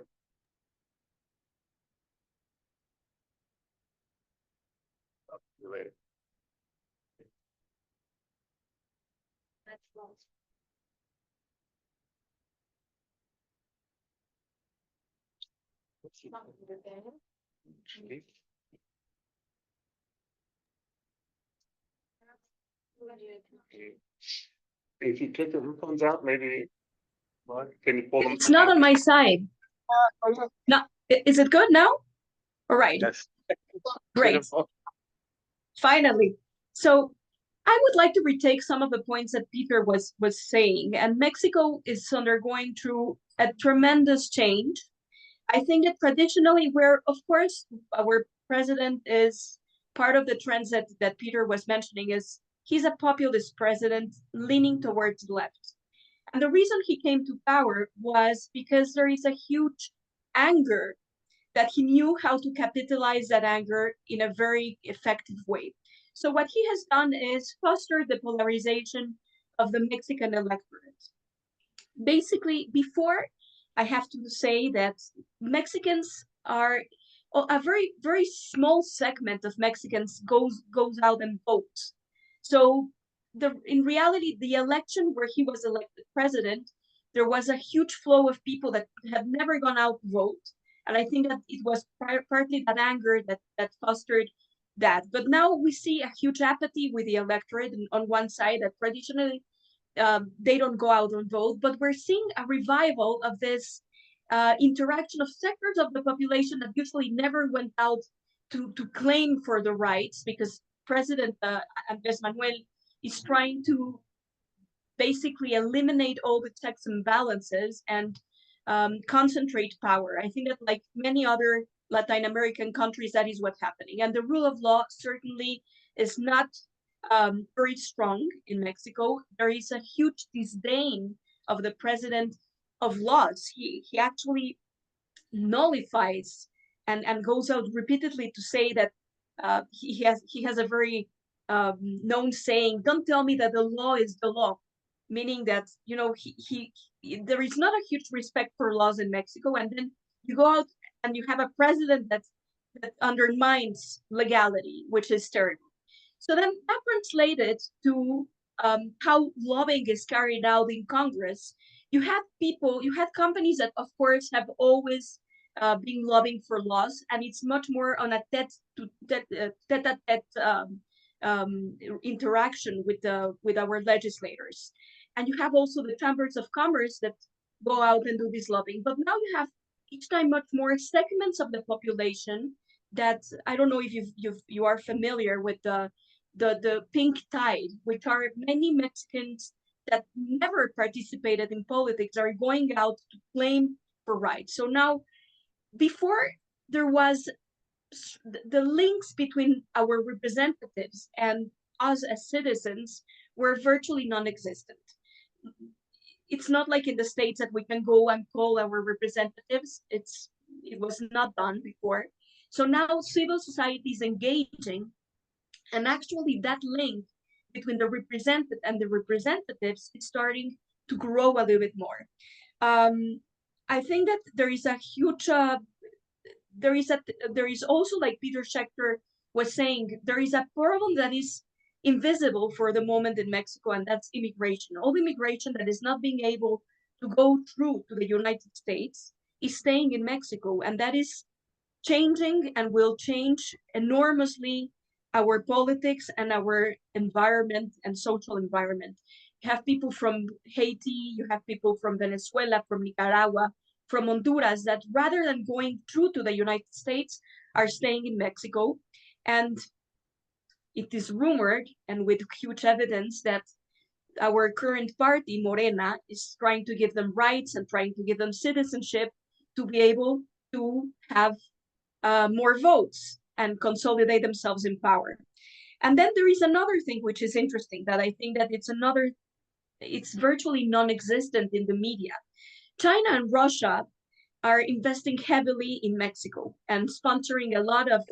Speaker 12: Oh, related. If you take the headphones out, maybe, can you pull them?
Speaker 15: It's not on my side. No, is it good now? All right.
Speaker 1: Yes.
Speaker 15: Great. Finally. So I would like to retake some of the points that Peter was saying, and Mexico is undergoing through a tremendous change. I think that traditionally, where of course our president is part of the trends that Peter was mentioning, is he's a populist president leaning towards the left. And the reason he came to power was because there is a huge anger that he knew how to capitalize that anger in a very effective way. So what he has done is foster the polarization of the Mexican electorate. Basically, before, I have to say that Mexicans are a very, very small segment of Mexicans goes out and votes. So in reality, the election where he was elected president, there was a huge flow of people that had never gone out to vote. And I think that it was partly that anger that fostered that. But now we see a huge apathy with the electorate on one side that traditionally they don't go out and vote, but we're seeing a revival of this interaction of sectors of the population that usually never went out to claim for the rights, because President Andrés Manuel is trying to basically eliminate all the checks and balances and concentrate power. I think that like many other Latin American countries, that is what's happening. And the rule of law certainly is not very strong in Mexico. There is a huge disdain of the president of laws. He actually nullifies and goes out repeatedly to say that he has a very known saying, "Don't tell me that the law is the law," meaning that, you know, there is not a huge respect for laws in Mexico, and then you go out and you have a president that undermines legality, which is terrible. So then that translated to how lobbying is carried out in Congress. You had companies that, of course, have always been lobbying for laws, and it's much more on a tete-a-tete interaction with our legislators. And you have also the chambers of commerce that go out and do this lobbying. But now you have each time much more segments of the population that, I don't know if you are familiar with the pink tide, which are many Mexicans that never participated in politics are going out to claim for rights. So now, before there was the links between our representatives and us as citizens were virtually non-existent. It's not like in the States that we can go and call our representatives. It was not done before. So now civil society is engaging, and actually that link between the represented and the representatives is starting to grow a little bit more. I think that there is a huge, there is also, like Peter Schechter was saying, there is a problem that is invisible for the moment in Mexico, and that's immigration. All the immigration that is not being able to go through to the United States is staying in Mexico, and that is changing and will change enormously our politics and our environment and social environment. You have people from Haiti, you have people from Venezuela, from Nicaragua, from Honduras, that rather than going through to the United States are staying in Mexico. And it is rumored, and with huge evidence, that our current party, Morena, is trying to give them rights and trying to give them citizenship to be able to have more votes and consolidate themselves in power. And then there is another thing which is interesting, that I think that it's virtually non-existent in the media. China and Russia are investing heavily in Mexico and sponsoring a lot of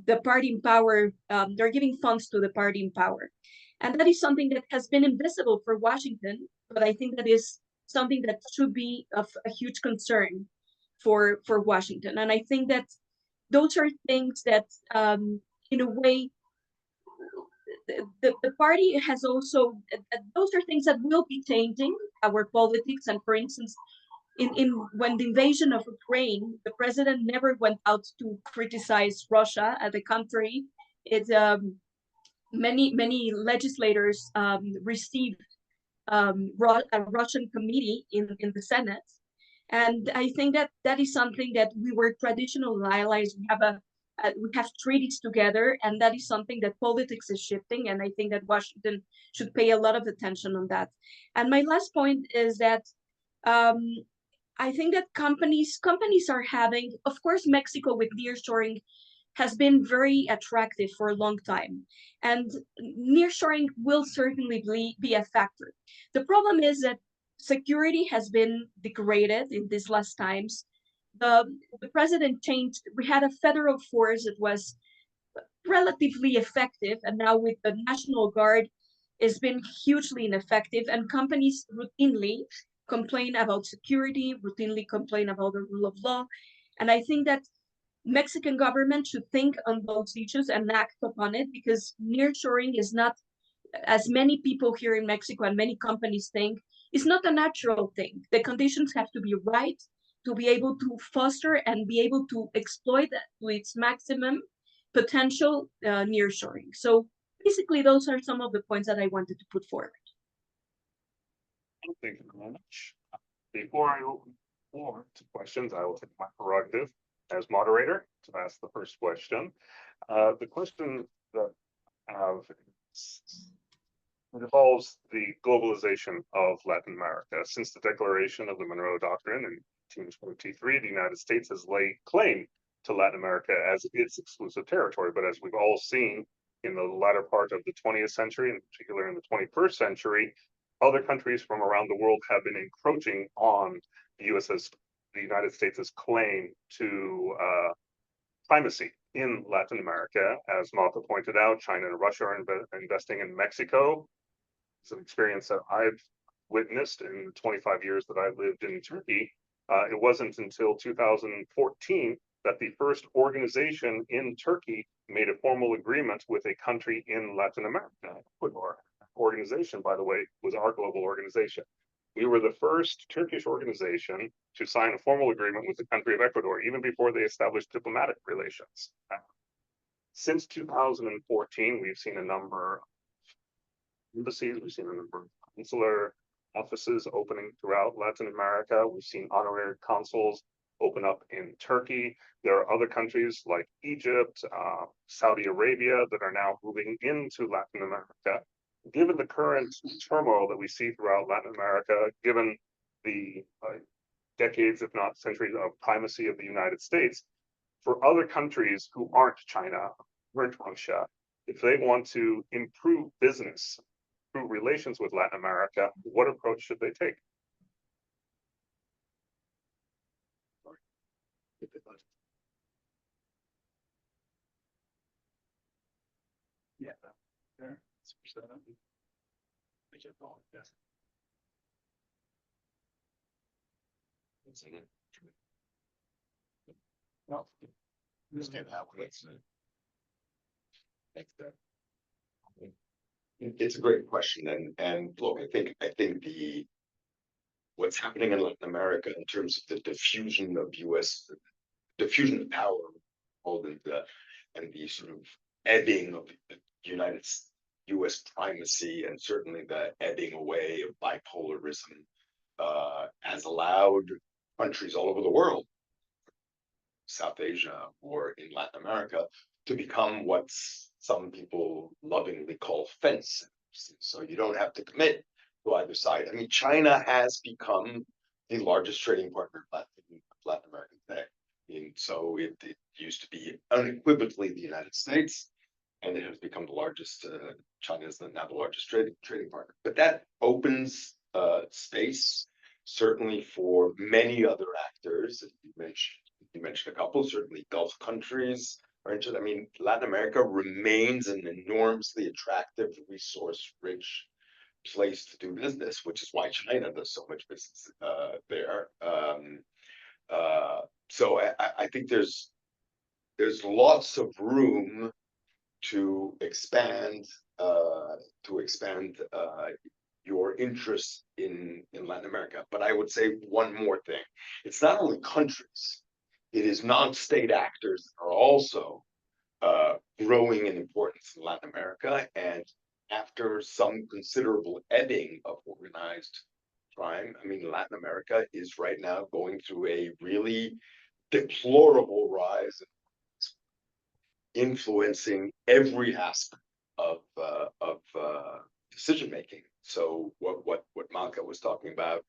Speaker 15: the party in power. They're giving funds to the party in power. And that is something that has been invisible for Washington, but I think that is something that should be of a huge concern for Washington. And I think that those are things that, in a way, the party has also, those are things that will be changing our politics. And for instance, when the invasion of Ukraine, the president never went out to criticize Russia as a country. Many legislators received a Russian committee in the Senate. And I think that that is something that we were traditional allies. We have treaties together, and that is something that politics is shifting. And I think that Washington should pay a lot of attention on that. And my last point is that I think that companies are having, of course, Mexico with nearshoring has been very attractive for a long time, and nearshoring will certainly be a factor. The problem is that security has been degraded in these last times. The president changed. We had a federal force that was relatively effective, and now with the National Guard, it's been hugely ineffective, and companies routinely complain about security, routinely complain about the rule of law. And I think that Mexican government should think on those issues and act upon it, because nearshoring is not, as many people here in Mexico and many companies think, it's not a natural thing. The conditions have to be right to be able to foster and be able to exploit to its maximum potential nearshoring. So basically, those are some of the points that I wanted to put forward.
Speaker 12: Thank you very much. Before I open the floor to questions, I will take my prerogative as moderator to ask the first question. The question that have it involves the globalization of Latin America. Since the declaration of the Monroe Doctrine in 1823, the United States has laid claim to Latin America as its exclusive territory. But as we've all seen in the latter part of the 20th century, in particular in the 21st century, other countries from around the world have been encroaching on the United States' claim to primacy in Latin America. As Malka pointed out, China and Russia are investing in Mexico. It's an experience that I've witnessed in the 25 years that I lived in Turkey. It wasn't until 2014 that the first organization in Turkey made a formal agreement with a country in Latin America. Ecuador organization, by the way, was our global organization. We were the first Turkish organization to sign a formal agreement with the country of Ecuador, even before they established diplomatic relations. Since 2014, we've seen a number of embassies, we've seen a number of consular offices opening throughout Latin America. We've seen honorary consuls open up in Turkey. There are other countries like Egypt, Saudi Arabia that are now moving into Latin America. Given the current turmoil that we see throughout Latin America, given the decades, if not centuries, of primacy of the United States, for other countries who aren't China, aren't Russia, if they want to improve business, improve relations with Latin America, what approach should they take?
Speaker 4: Yeah. There. Yes. No. Understand how it's.
Speaker 14: It's a great question, and look, I think the what's happening in Latin America in terms of the diffusion of diffusion of power, and the sort of ebbing of the U.S. primacy, and certainly the ebbing away of bipolarism, has allowed countries all over the world, South Asia or in Latin America, to become what some people lovingly call fence sitters. So you don't have to commit to either side. I mean, China has become the largest trading partner of Latin America today. And so it used to be unequivocally the United States, and it has become the largest. China is now the largest trading partner. But that opens space, certainly, for many other actors. You mentioned a couple, certainly Gulf countries are interested. I mean, Latin America remains an enormously attractive, resource-rich place to do business, which is why China does so much business there. So I think there's lots of room to expand your interest in Latin America. But I would say one more thing. It's not only countries, it is non-state actors that are also growing in importance in Latin America. And after some considerable ebbing of organized crime, I mean, Latin America is right now going through a really deplorable rise, influencing every aspect of decision making. So what Malka was talking about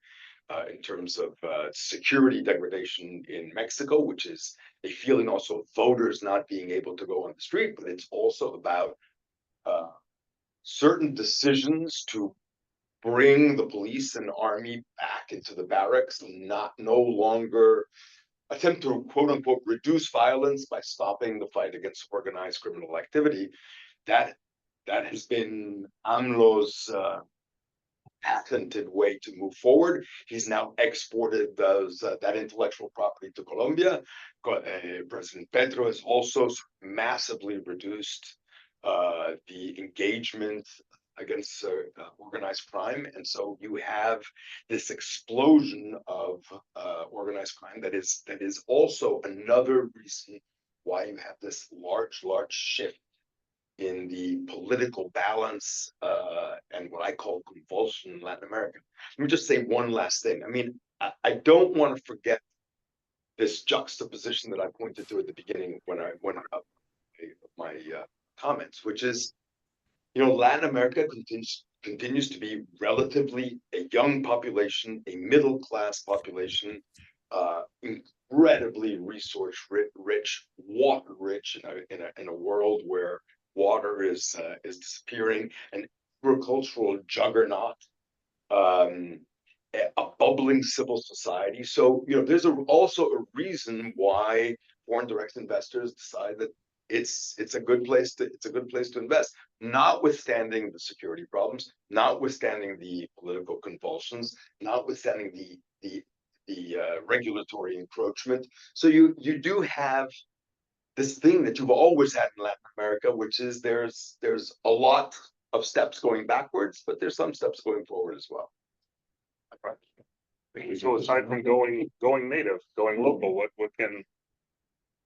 Speaker 14: in terms of security degradation in Mexico, which is a feeling also of voters not being able to go on the street, but it's also about certain decisions to bring the police and army back into the barracks and no longer attempt to quote unquote reduce violence by stopping the fight against organized criminal activity. That has been AMLO's patented way to move forward. He's now exported that intellectual property to Colombia. President Petro has also massively reduced the engagement against organized crime. And so you have this explosion of organized crime that is also another reason why you have this large shift in the political balance and what I call convulsion in Latin America. Let me just say one last thing. I mean, I don't want to forget this juxtaposition that I pointed to at the beginning when my comments, which is, you know, Latin America continues to be relatively a young population, a middle class population, incredibly resource rich, water rich in a world where water is disappearing, an agricultural juggernaut, a bubbling civil society. So, you know, there's also a reason why foreign direct investors decide that it's a good place to invest, notwithstanding the security problems, notwithstanding the political convulsions, notwithstanding the regulatory encroachment. So you do have this thing that you've always had in Latin America, which is there's a lot of steps going backwards, but there's some steps going forward as well.
Speaker 12: So aside from going native, going local, what can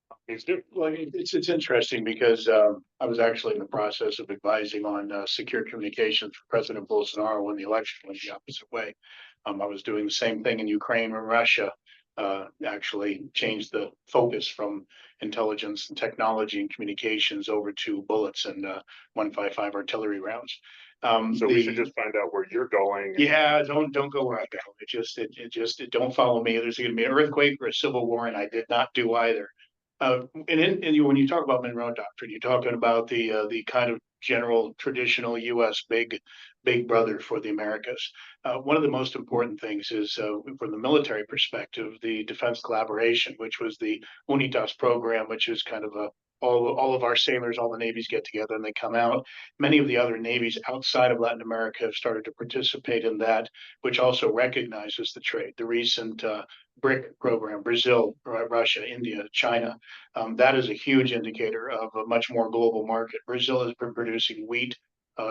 Speaker 12: companies do?
Speaker 11: Well, it's interesting because I was actually in the process of advising on secure communications for President Bolsonaro when the election went the opposite way. I was doing the same thing in Ukraine and Russia. Actually changed the focus from intelligence and technology and communications over to bullets and 155 artillery rounds.
Speaker 12: So we should just find out where you're going.
Speaker 11: Yeah, don't go where I go. It don't follow me. There's going to be an earthquake or a civil war, and I did not do either. And when you talk about Monroe Doctrine, you're talking about the kind of general traditional U.S. big brother for the Americas. One of the most important things is from the military perspective, the defense collaboration, which was the UNITAS program, which is kind of all of our sailors, all the navies get together and they come out. Many of the other navies outside of Latin America have started to participate in that, which also recognizes the trade. The recent BRIC program, Brazil, Russia, India, China, that is a huge indicator of a much more global market. Brazil has been producing wheat,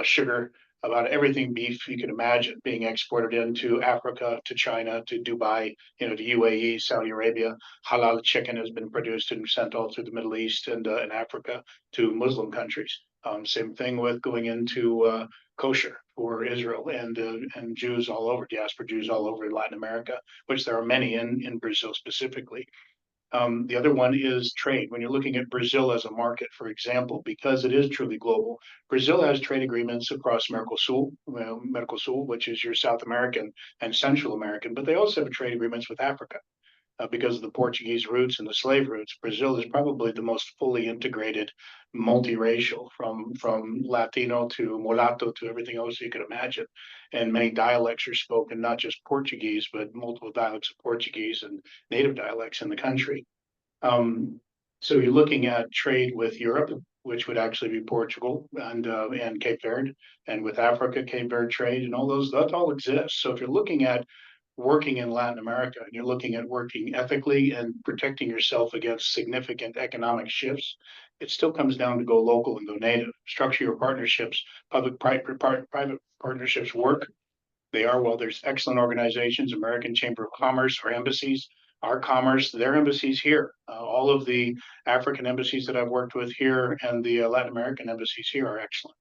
Speaker 11: sugar, about everything beef you can imagine being exported into Africa, to China, to Dubai, to UAE, Saudi Arabia. Halal chicken has been produced and sent all through the Middle East and Africa to Muslim countries. Same thing with going into kosher for Israel and Jews all over, diaspora Jews all over Latin America, which there are many in Brazil specifically. The other one is trade. When you're looking at Brazil as a market, for example, because it is truly global, Brazil has trade agreements across Mercosul, which is your South American and Central American, but they also have trade agreements with Africa. Because of the Portuguese roots and the slave roots, Brazil is probably the most fully integrated, multiracial, from Latino to mulatto to everything else you could imagine. And many dialects are spoken, not just Portuguese, but multiple dialects of Portuguese and native dialects in the country. So you're looking at trade with Europe, which would actually be Portugal and Cape Verde, and with Africa, Cape Verde trade, and all those, that all exists. So if you're looking at working in Latin America and you're looking at working ethically and protecting yourself against significant economic shifts, it still comes down to go local and go native. Structure your partnerships. Public-private partnerships work. They are, well, there's excellent organizations, American Chamber of Commerce, or embassies, our commerce, their embassies here. All of the African embassies that I've worked with here and the Latin American embassies here are excellent.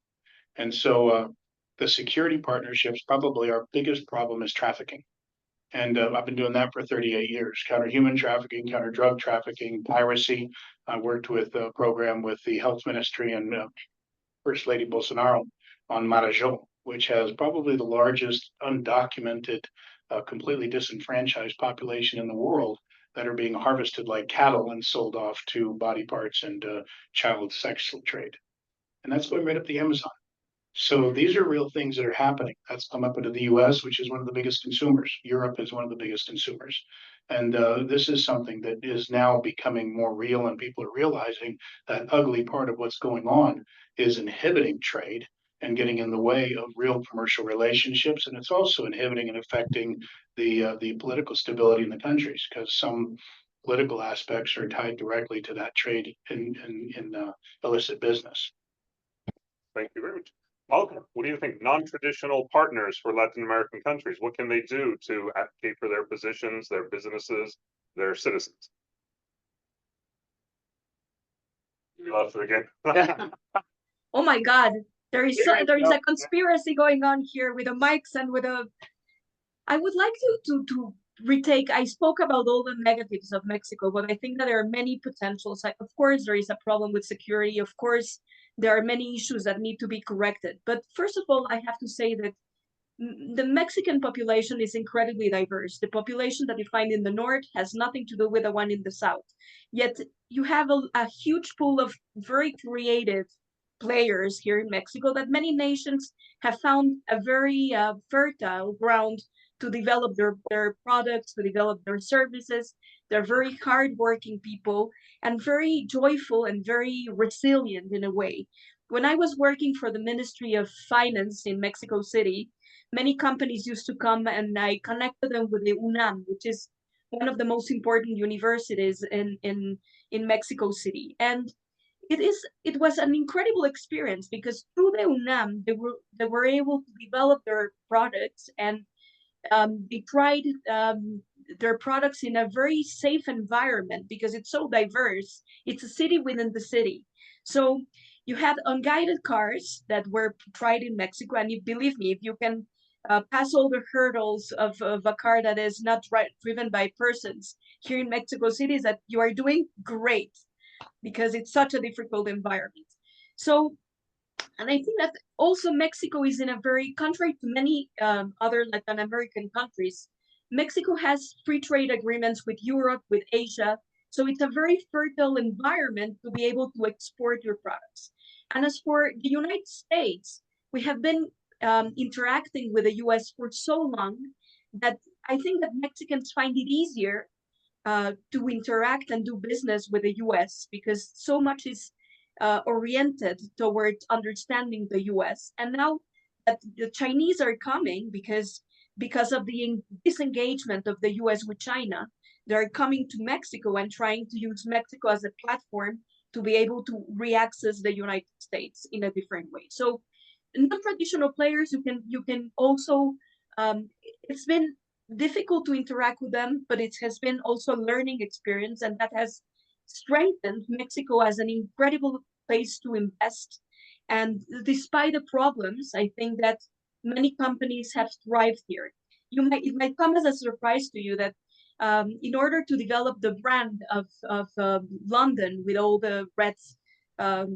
Speaker 11: And so the security partnerships, probably our biggest problem is trafficking. And I've been doing that for 38 years. Counter human trafficking, counter drug trafficking, piracy. I worked with a program with the health ministry and First Lady Bolsonaro on Marajó, which has probably the largest undocumented, completely disenfranchised population in the world that are being harvested like cattle and sold off to body parts and child sex trade. And that's going right up the Amazon. So these are real things that are happening. That's come up into the US, which is one of the biggest consumers. Europe is one of the biggest consumers. And this is something that is now becoming more real, and people are realizing that ugly part of what's going on is inhibiting trade and getting in the way of real commercial relationships. And it's also inhibiting and affecting the political stability in the countries, because some political aspects are tied directly to that trade in illicit business.
Speaker 12: Thank you very much. Malcolm, what do you think? Non-traditional partners for Latin American countries, what can they do to advocate for their positions, their businesses, their citizens? You lost it again.
Speaker 15: Oh my God, there is a conspiracy going on here with the mics and with a. I would like to retake. I spoke about all the negatives of Mexico, but I think that there are many potentials. Of course, there is a problem with security. Of course, there are many issues that need to be corrected. But first of all, I have to say that the Mexican population is incredibly diverse. The population that you find in the north has nothing to do with the one in the south. Yet you have a huge pool of very creative players here in Mexico that many nations have found a very fertile ground to develop their products, to develop their services. They're very hardworking people and very joyful and very resilient in a way. When I was working for the Ministry of Finance in Mexico City, many companies used to come and I connected them with the UNAM, which is one of the most important universities in Mexico City. And it was an incredible experience because through the UNAM, they were able to develop their products and they tried their products in a very safe environment because it's so diverse. It's a city within the city. So you had unguided cars that were tried in Mexico. And you believe me, if you can pass all the hurdles of a car that is not driven by persons here in Mexico City, is that you are doing great because it's such a difficult environment. So, and I think that also Mexico is in a very, contrary to many other Latin American countries, Mexico has free trade agreements with Europe, with Asia. So it's a very fertile environment to be able to export your products. And as for the United States, we have been interacting with the US for so long that I think that Mexicans find it easier to interact and do business with the US because so much is oriented towards understanding the US. And now that the Chinese are coming because of the disengagement of the US with China, they're coming to Mexico and trying to use Mexico as a platform to be able to re-access the United States in a different way. So non-traditional players, you can also, it's been difficult to interact with them, but it has been also a learning experience, and that has strengthened Mexico as an incredible place to invest. And despite the problems, I think that many companies have thrived here. It might come as a surprise to you that in order to develop the brand of London with all the red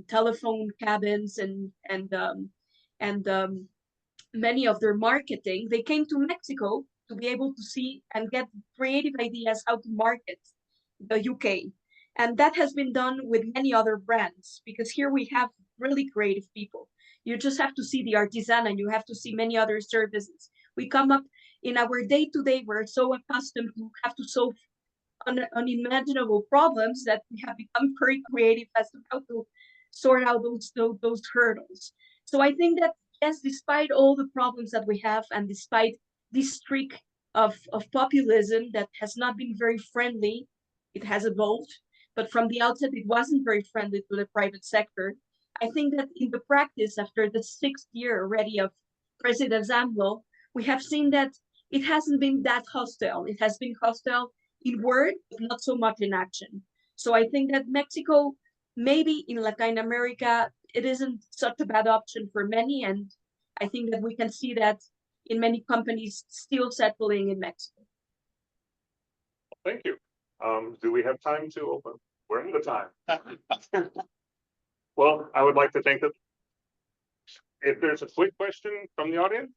Speaker 15: telephone cabins and many of their marketing, they came to Mexico to be able to see and get creative ideas how to market the UK. And that has been done with many other brands because here we have really creative people. You just have to see the artisan and you have to see many other services. We come up in our day-to-day, we're so accustomed to have to solve unimaginable problems that we have become very creative as to how to sort out those hurdles. So I think that, yes, despite all the problems that we have and despite this streak of populism that has not been very friendly, it has evolved, but from the outset, it wasn't very friendly to the private sector. I think that in the practice, after the 6th year already of President AMLO, we have seen that it hasn't been that hostile. It has been hostile in word, but not so much in action. So I think that Mexico, maybe in Latin America, it isn't such a bad option for many. And I think that we can see that in many companies still settling in Mexico.
Speaker 12: Thank you. Do we have time to open? We're in the time. Well, I would like to thank them. If there's a quick question from the audience?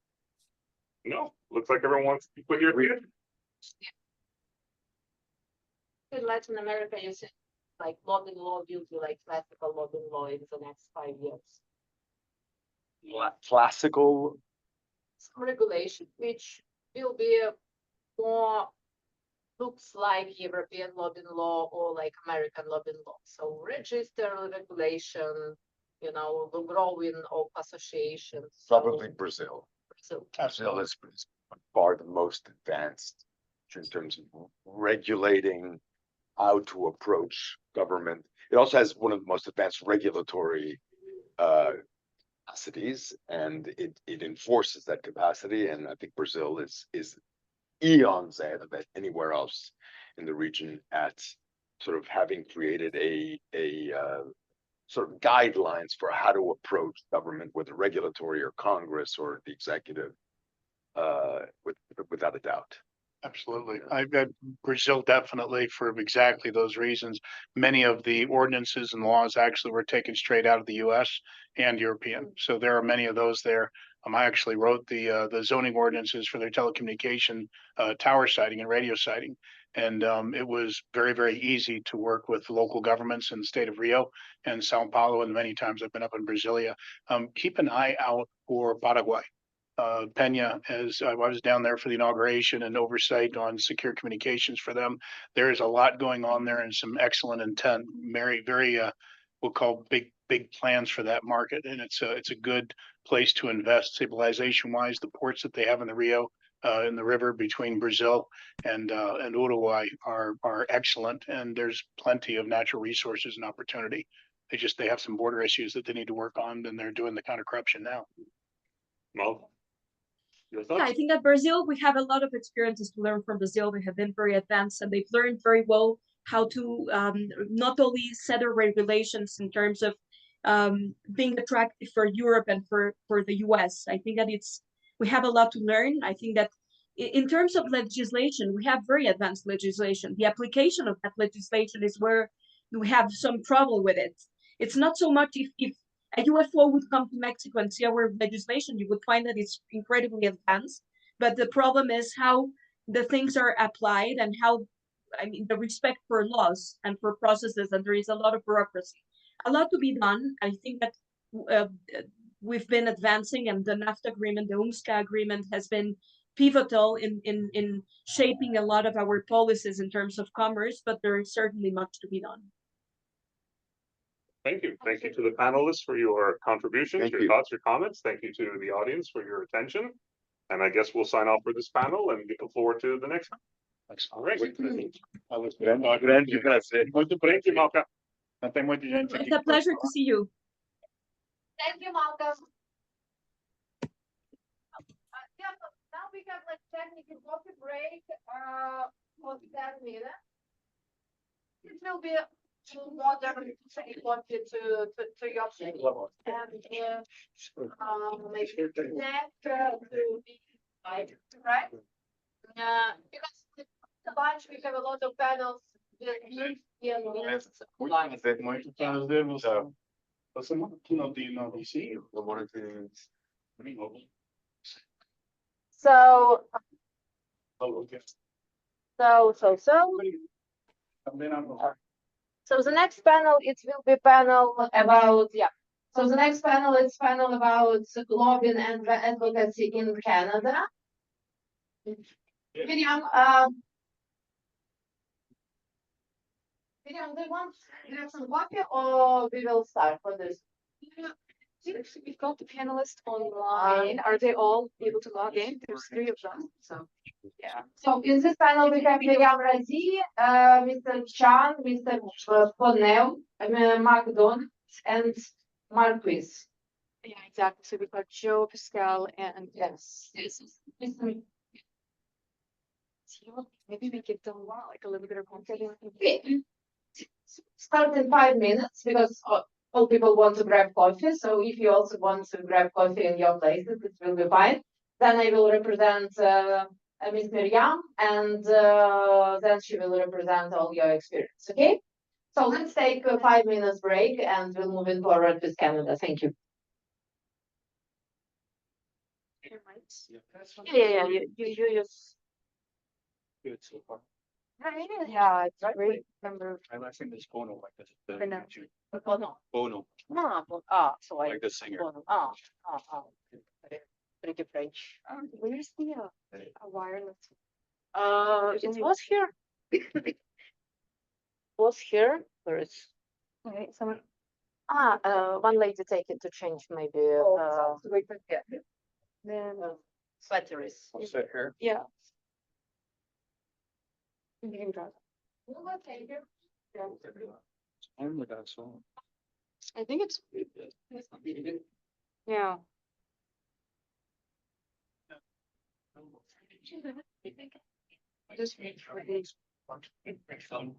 Speaker 12: No, looks like everyone wants to put your hand.
Speaker 3: In Latin America, you said like London law will be like classical London law in the next 5 years.
Speaker 14: Classical.
Speaker 3: Some regulation which will be more looks like European London law or like American London law. So register regulation, you know, the growing of associations.
Speaker 14: Probably Brazil.
Speaker 3: So
Speaker 14: Brazil is by far the most advanced in terms of regulating how to approach government. It also has one of the most advanced regulatory capacities, and it enforces that capacity. And I think Brazil is eons ahead of it anywhere else in the region at sort of having created a sort of guidelines for how to approach government, whether regulatory or Congress or the executive, without a doubt.
Speaker 11: Absolutely. Brazil definitely for exactly those reasons. Many of the ordinances and laws actually were taken straight out of the US and European. So there are many of those there. I actually wrote the zoning ordinances for their telecommunication tower siting and radio siting. And it was very, very easy to work with local governments in the state of Rio and Sao Paulo. And many times I've been up in Brasilia. Keep an eye out for Paraguay. Pena, as I was down there for the inauguration and oversight on secure communications for them. There is a lot going on there and some excellent intent, very, we'll call big plans for that market. And it's a good place to invest civilization wise. The ports that they have in the Rio, in the river between Brazil and Uruguay are excellent. And there's plenty of natural resources and opportunity. They have some border issues that they need to work on, and they're doing the kind of corruption now.
Speaker 12: Well, your
Speaker 15: Yeah, I
Speaker 12: thoughts?
Speaker 15: think that Brazil, we have a lot of experiences to learn from Brazil. They have been very advanced and they've learned very well how to not only set their regulations in terms of being attractive for Europe and for the US. I think that we have a lot to learn. I think that in terms of legislation, we have very advanced legislation. The application of that legislation is where we have some trouble with it. It's not so much if a UFO would come to Mexico and see our legislation, you would find that it's incredibly advanced. But the problem is how the things are applied and how, I mean, the respect for laws and for processes, and there is a lot of bureaucracy. A lot to be done. I think that we've been advancing, and the NAFTA agreement, the UNSCA agreement, has been pivotal in shaping a lot of our policies in terms of commerce, but there is certainly much to be done.
Speaker 12: Thank you. Thank you to the panelists for your contributions, your thoughts, your comments. Thank you to the audience for your attention. And I guess we'll sign off for this panel and give the floor to the next one. All right.
Speaker 11: Muito grande prazer.
Speaker 12: Thank you, Malca.
Speaker 11: Tem muita gente aqui.
Speaker 15: It's a pleasure to see you.
Speaker 3: Thank you, Malcolm. Yeah, so now we have like technical coffee break for 10 minutes. It will be modern coffee to your place. And maybe snack to be right? Because the lunch we have a lot of panels.
Speaker 11: Muito prazer, você. Você aqui no DC?
Speaker 3: So the next panel, it will be panel about, So the next panel is panel about lobbying and advocacy in Canada. Miriam, do you want to have some coffee or we will start for this?
Speaker 16: We've got the panelists online. Are they all able to log in? There's 3 of them, so yeah.
Speaker 3: So in this panel we have Miriam Razi, Mr. Chan, Mr. Ponel, McDonald, and Marquis.
Speaker 16: Yeah, exactly. So we've got Joe, Pascal, and
Speaker 3: Yes.
Speaker 16: Maybe we give them like a little bit of content.
Speaker 3: Start in 5 minutes because all people want to grab coffee. So if you also want to grab coffee in your places, it will be fine. Then I will represent Ms. Miriam, and then she will represent all your experience. Okay? So let's take a 5 minutes break and we'll move in forward with Canada. Thank you.
Speaker 16: Yeah. You use.
Speaker 11: Good so far.
Speaker 16: Yeah, it's great. Remember.
Speaker 11: I think this Bono like this.
Speaker 16: I know.
Speaker 3: Bono.
Speaker 11: Bono,
Speaker 16: So I.
Speaker 11: like the singer.
Speaker 16: Bono. Pretty French. Where's the wireless? It was here. Was here. Where is? Okay, someone. One lady take it to change maybe. Then batteries.
Speaker 11: What's that here?
Speaker 16: Yeah. You can drive.
Speaker 11: Only got so.
Speaker 16: I think it's. Yeah.
Speaker 11: Just wait for these. Actually,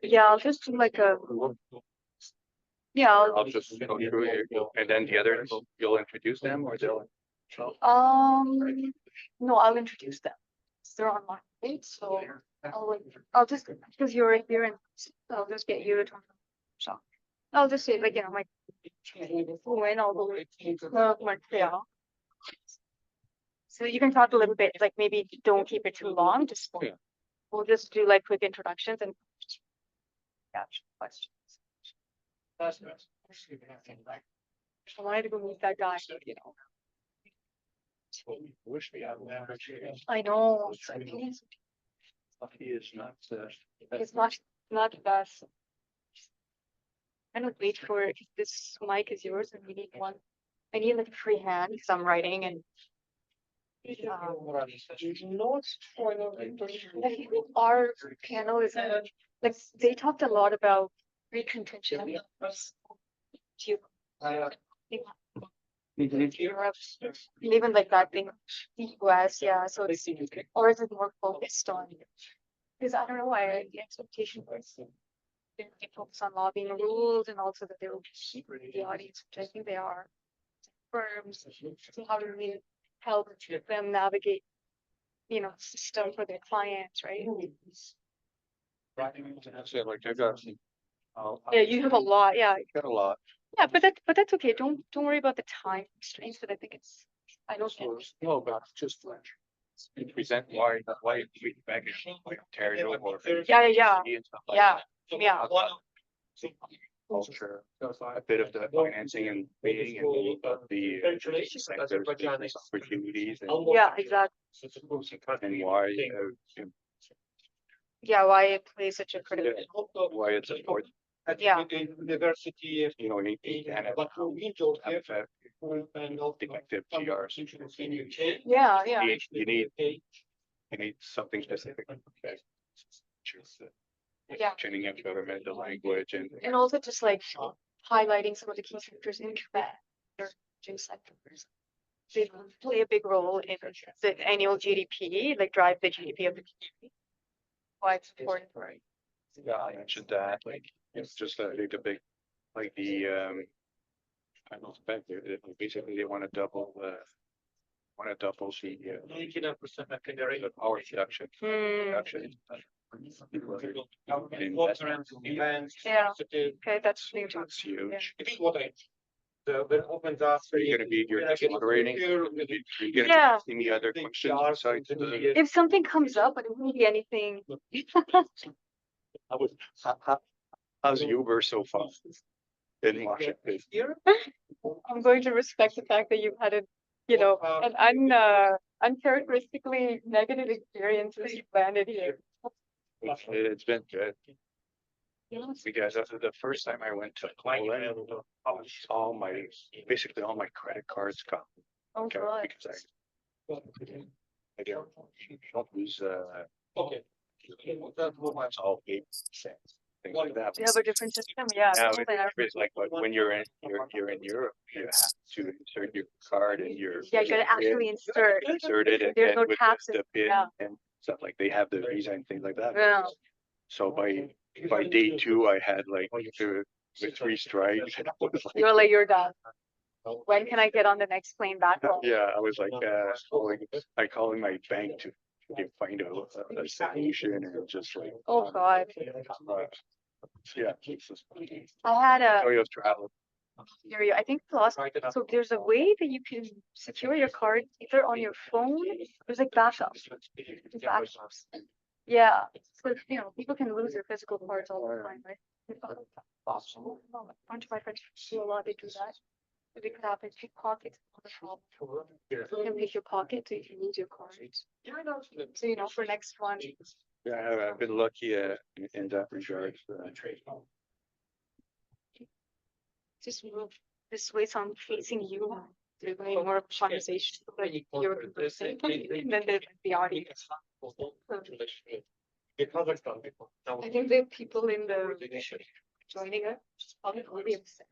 Speaker 16: Yeah, I'll just do like a, yeah,
Speaker 12: I'll just go through it, and then the others, you'll introduce them or they'll.
Speaker 16: no, I'll introduce them. They're online, right? So I'll just, because you're here and I'll just get you to. So I'll just say like, my. When all the way to Montreal. So you can talk a little bit, like maybe don't keep it too long, just we'll just do like quick introductions and catch questions. I wanted to go meet that guy,
Speaker 11: Wish we had that.
Speaker 16: I know.
Speaker 11: He is not.
Speaker 16: It's not the best. I don't wait for this mic is yours and we need one. I need like a free hand because I'm writing and. I think our panel is like they talked a lot about recontention. Europe, even like that thing, the US, yeah. So it's or is it more focused on? Because I don't know why the expectation was they focus on lobbying rules and also that they will keep the audience, which I think they are. Firms, so how do we help them navigate, system for their clients, right?
Speaker 12: Like I got.
Speaker 16: Yeah, you have a lot, yeah.
Speaker 12: Got a lot.
Speaker 16: Yeah, but that's okay. Don't worry about the time constraints, but I think I don't get it.
Speaker 12: No, but just present why we back in like Ontario or.
Speaker 16: Yeah.
Speaker 12: and stuff like
Speaker 16: Yeah,
Speaker 12: that.
Speaker 16: yeah.
Speaker 12: Culture, a bit of the financing and bidding and the sectors, business opportunities and.
Speaker 16: Yeah, exactly.
Speaker 12: And why,
Speaker 16: Yeah, why it plays such a critical.
Speaker 12: why it's important.
Speaker 16: Yeah.
Speaker 11: University.
Speaker 12: You can have defective GRs.
Speaker 16: Yeah.
Speaker 12: You need something specific.
Speaker 16: Yeah.
Speaker 12: Training of governmental language
Speaker 16: And also just like highlighting some of the key sectors in Quebec, sectors. They play a big role in the annual GDP, like drive the GDP of the community. Why it's important, right?
Speaker 12: Yeah, I mentioned that, like, it's just the big, like the, I don't expect it, basically they want to double the. Want to double the power production.
Speaker 16: Yeah. Okay, that's new.
Speaker 12: That's huge.
Speaker 11: That opens up.
Speaker 12: You're gonna be, you're just moderating. You're
Speaker 16: Yeah.
Speaker 12: gonna be any other questions besides the.
Speaker 16: If something comes up, but it wouldn't be anything.
Speaker 12: How's Uber so far? In Washington?
Speaker 16: I'm going to respect the fact that you've had an uncharacteristically negative experience as you landed here.
Speaker 12: It's been good. Because after the first time I went to Poland, basically all my credit cards got.
Speaker 16: Oh, God.
Speaker 12: Because I don't lose, it's all 8%. Things like that.
Speaker 16: You have a different system, yeah.
Speaker 12: Now it's like, but when you're in Europe, you have to insert your card and your.
Speaker 16: Yeah, you gotta actually insert
Speaker 12: it and
Speaker 16: There's no
Speaker 12: with
Speaker 16: taxes,
Speaker 12: the PIN
Speaker 16: yeah.
Speaker 12: and stuff like they have the visa and things like that.
Speaker 16: Yeah.
Speaker 12: So by day 2, I had like with 3 strikes. And I was like,
Speaker 16: You're like, you're done. When can I get on the next plane back home?
Speaker 12: yeah, I was like, calling my bank to find a solution and just like.
Speaker 16: Oh, God.
Speaker 12: Yeah.
Speaker 16: I had a.
Speaker 12: Joy of travel.
Speaker 16: I think so there's a way that you can secure your card either on your phone. There's like backups. Yeah, so people can lose their physical cards all the time, right? A bunch of my friends do a lot. They do that. It could happen. Pickpockets on the phone. You can pick your pocket so you can lose your cards. So for next one.
Speaker 12: Yeah, I've been lucky in that regard.
Speaker 16: Just move this way, so I'm facing you. There's going to be more of a conversation, like you're conversing, and then there's the audience. I think the people in the joining us probably will be upset.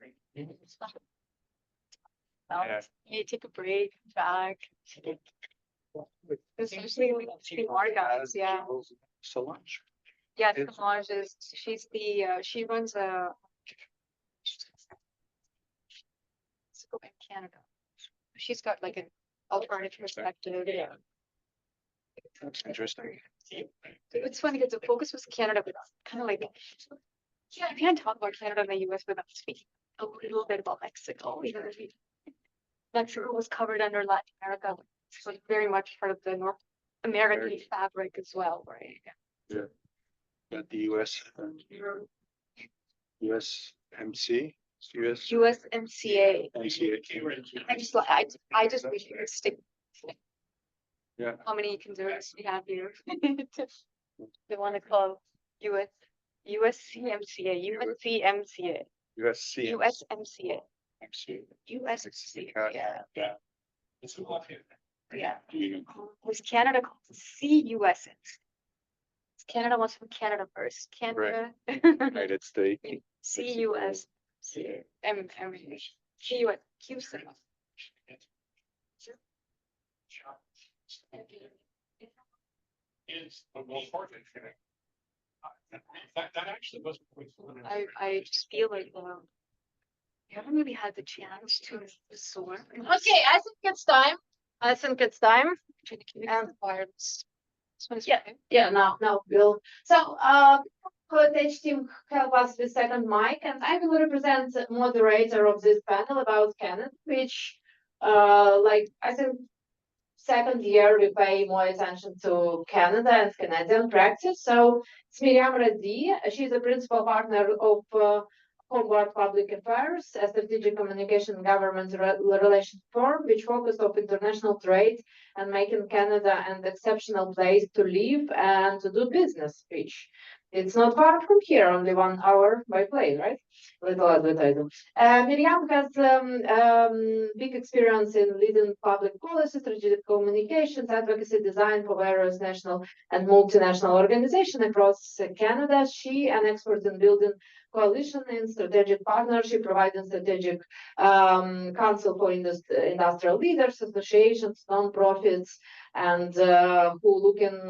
Speaker 16: You take a break, back. There's especially with the markups, yeah.
Speaker 14: Solange.
Speaker 16: Yeah, Solange is, she's the, she runs a. In Canada. She's got like an alternative perspective. Yeah.
Speaker 14: That's interesting.
Speaker 16: It's funny because the focus was Canada, but kind of like, yeah, I can't talk about Canada and the US without speaking a little bit about Mexico, even if Mexico was covered under Latin America, so it's very much part of the North American fabric as well, right?
Speaker 14: Yeah. But the US, USMC,
Speaker 16: USMCA.
Speaker 14: MCA.
Speaker 16: I just wish you could stick.
Speaker 14: Yeah.
Speaker 16: How many conservatives we have here? They want to call USCMCA, USCMCA. USMCA. USMCA, yeah. Yeah. Was Canada called CUSMCA? Canada wants from Canada first. Canada.
Speaker 14: United States.
Speaker 16: CUS.
Speaker 12: That actually was.
Speaker 16: I just feel like we haven't really had the chance to absorb.
Speaker 3: Okay, I think it's time.
Speaker 16: Wireless.
Speaker 3: Yeah, now Bill. So, College team help us with second mic, and I will represent the moderator of this panel about Canada, which, like, I think second year we pay more attention to Canada and Canadian practice. So it's Miriam Reddy. She's a principal partner of Homeward Public Affairs, a strategic communication and government relations firm, which focused on international trade and making Canada an exceptional place to live and to do business, which it's not far from here, only 1 hour by plane, right? Little advertising. Miriam has big experience in leading public policy, strategic communications, advocacy design for various national and multinational organizations across Canada. She an expert in building coalition in strategic partnership, providing strategic counsel for industrial leaders, associations, non-profits, and who looking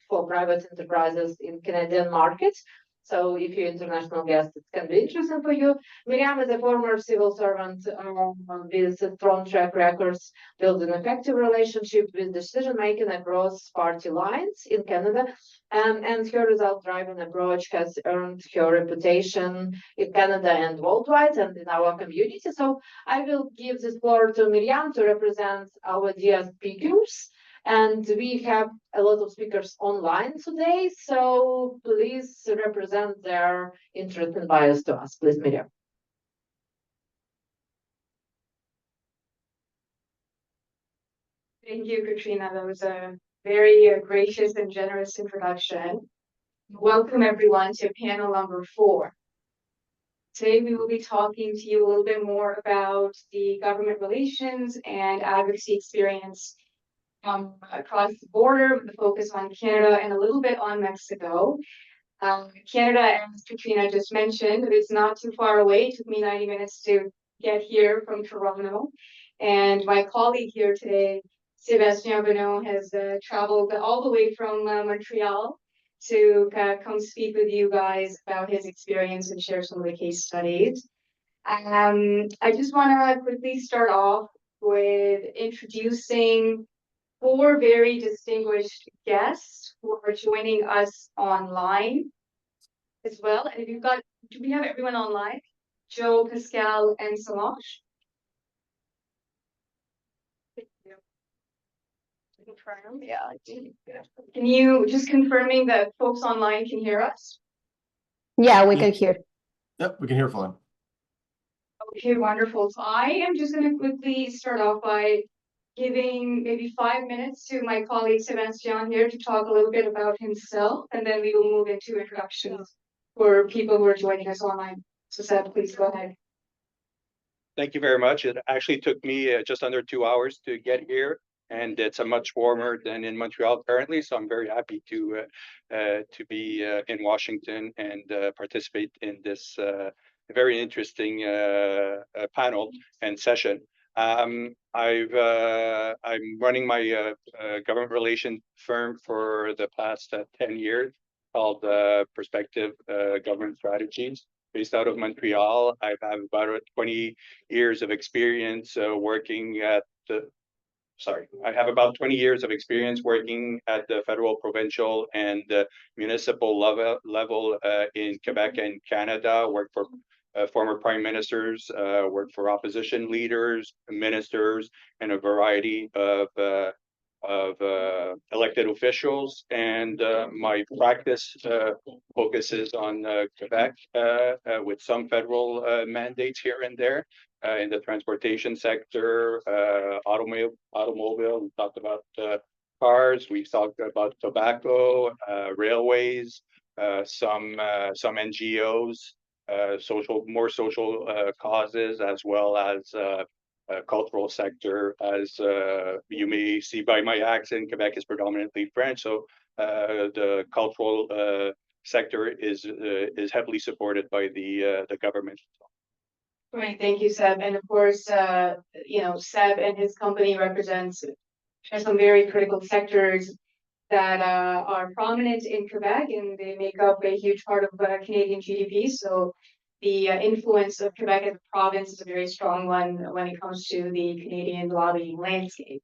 Speaker 3: for private enterprises in Canadian markets. So if you're international guest, it can be interesting for you. Miriam is a former civil servant with strong track records, building effective relationship with decision-making across party lines in Canada. And her result-driven approach has earned her reputation in Canada and worldwide and in our community. So I will give this floor to Miriam to represent our dear speakers. And we have a lot of speakers online today, so please represent their interest and bias to us. Please, Miriam.
Speaker 16: Thank you, Katrina. That was a very gracious and generous introduction. Welcome everyone to panel number 4. Today we will be talking to you a little bit more about the government relations and advocacy experience across the border, with the focus on Canada and a little bit on Mexico. Canada, as Katrina just mentioned, it's not too far away. It took me 90 minutes to get here from Toronto. And my colleague here today, Sébastien Bonneau, has traveled all the way from Montreal to come speak with you guys about his experience and share some of the case studies. I just want to quickly start off with introducing 4 very distinguished guests who are joining us online as well. And if you've got, do we have everyone online? Joe, Pascal, and Solange? Confirm. Yeah. Can you just confirming that folks online can hear us?
Speaker 13: Yeah, we can hear.
Speaker 17: Yep, we can hear fine.
Speaker 16: Okay, wonderful. So I am just going to quickly start off by giving maybe 5 minutes to my colleague Sébastien here to talk a little bit about himself, and then we will move into introductions for people who are joining us online. So Seb, please go ahead.
Speaker 14: Thank you very much. It actually took me just under 2 hours to get here, and it's a much warmer than in Montreal currently. So I'm very happy to be in Washington and participate in this very interesting panel and session.
Speaker 17: I'm running my government relation firm for the past 10 years called Perspective Government Strategies, based out of Montreal. I have about 20 years of experience working at the I have about 20 years of experience working at the federal, provincial, and municipal level in Quebec and Canada. Worked for former prime ministers, worked for opposition leaders, ministers, and a variety of elected officials. And my practice focuses on Quebec with some federal mandates here and there. In the transportation sector, automobile, we talked about cars, we've talked about tobacco, railways, some NGOs, more social causes, as well as cultural sector. As you may see by my accent, Quebec is predominantly French, so the cultural sector is heavily supported by the government.
Speaker 3: Great, thank you, Seb. And of course, Seb and his company represents some very critical sectors that are prominent in Quebec, and they make up a huge part of Canadian GDP. So the influence of Quebec as a province is a very strong one when it comes to the Canadian lobbying landscape.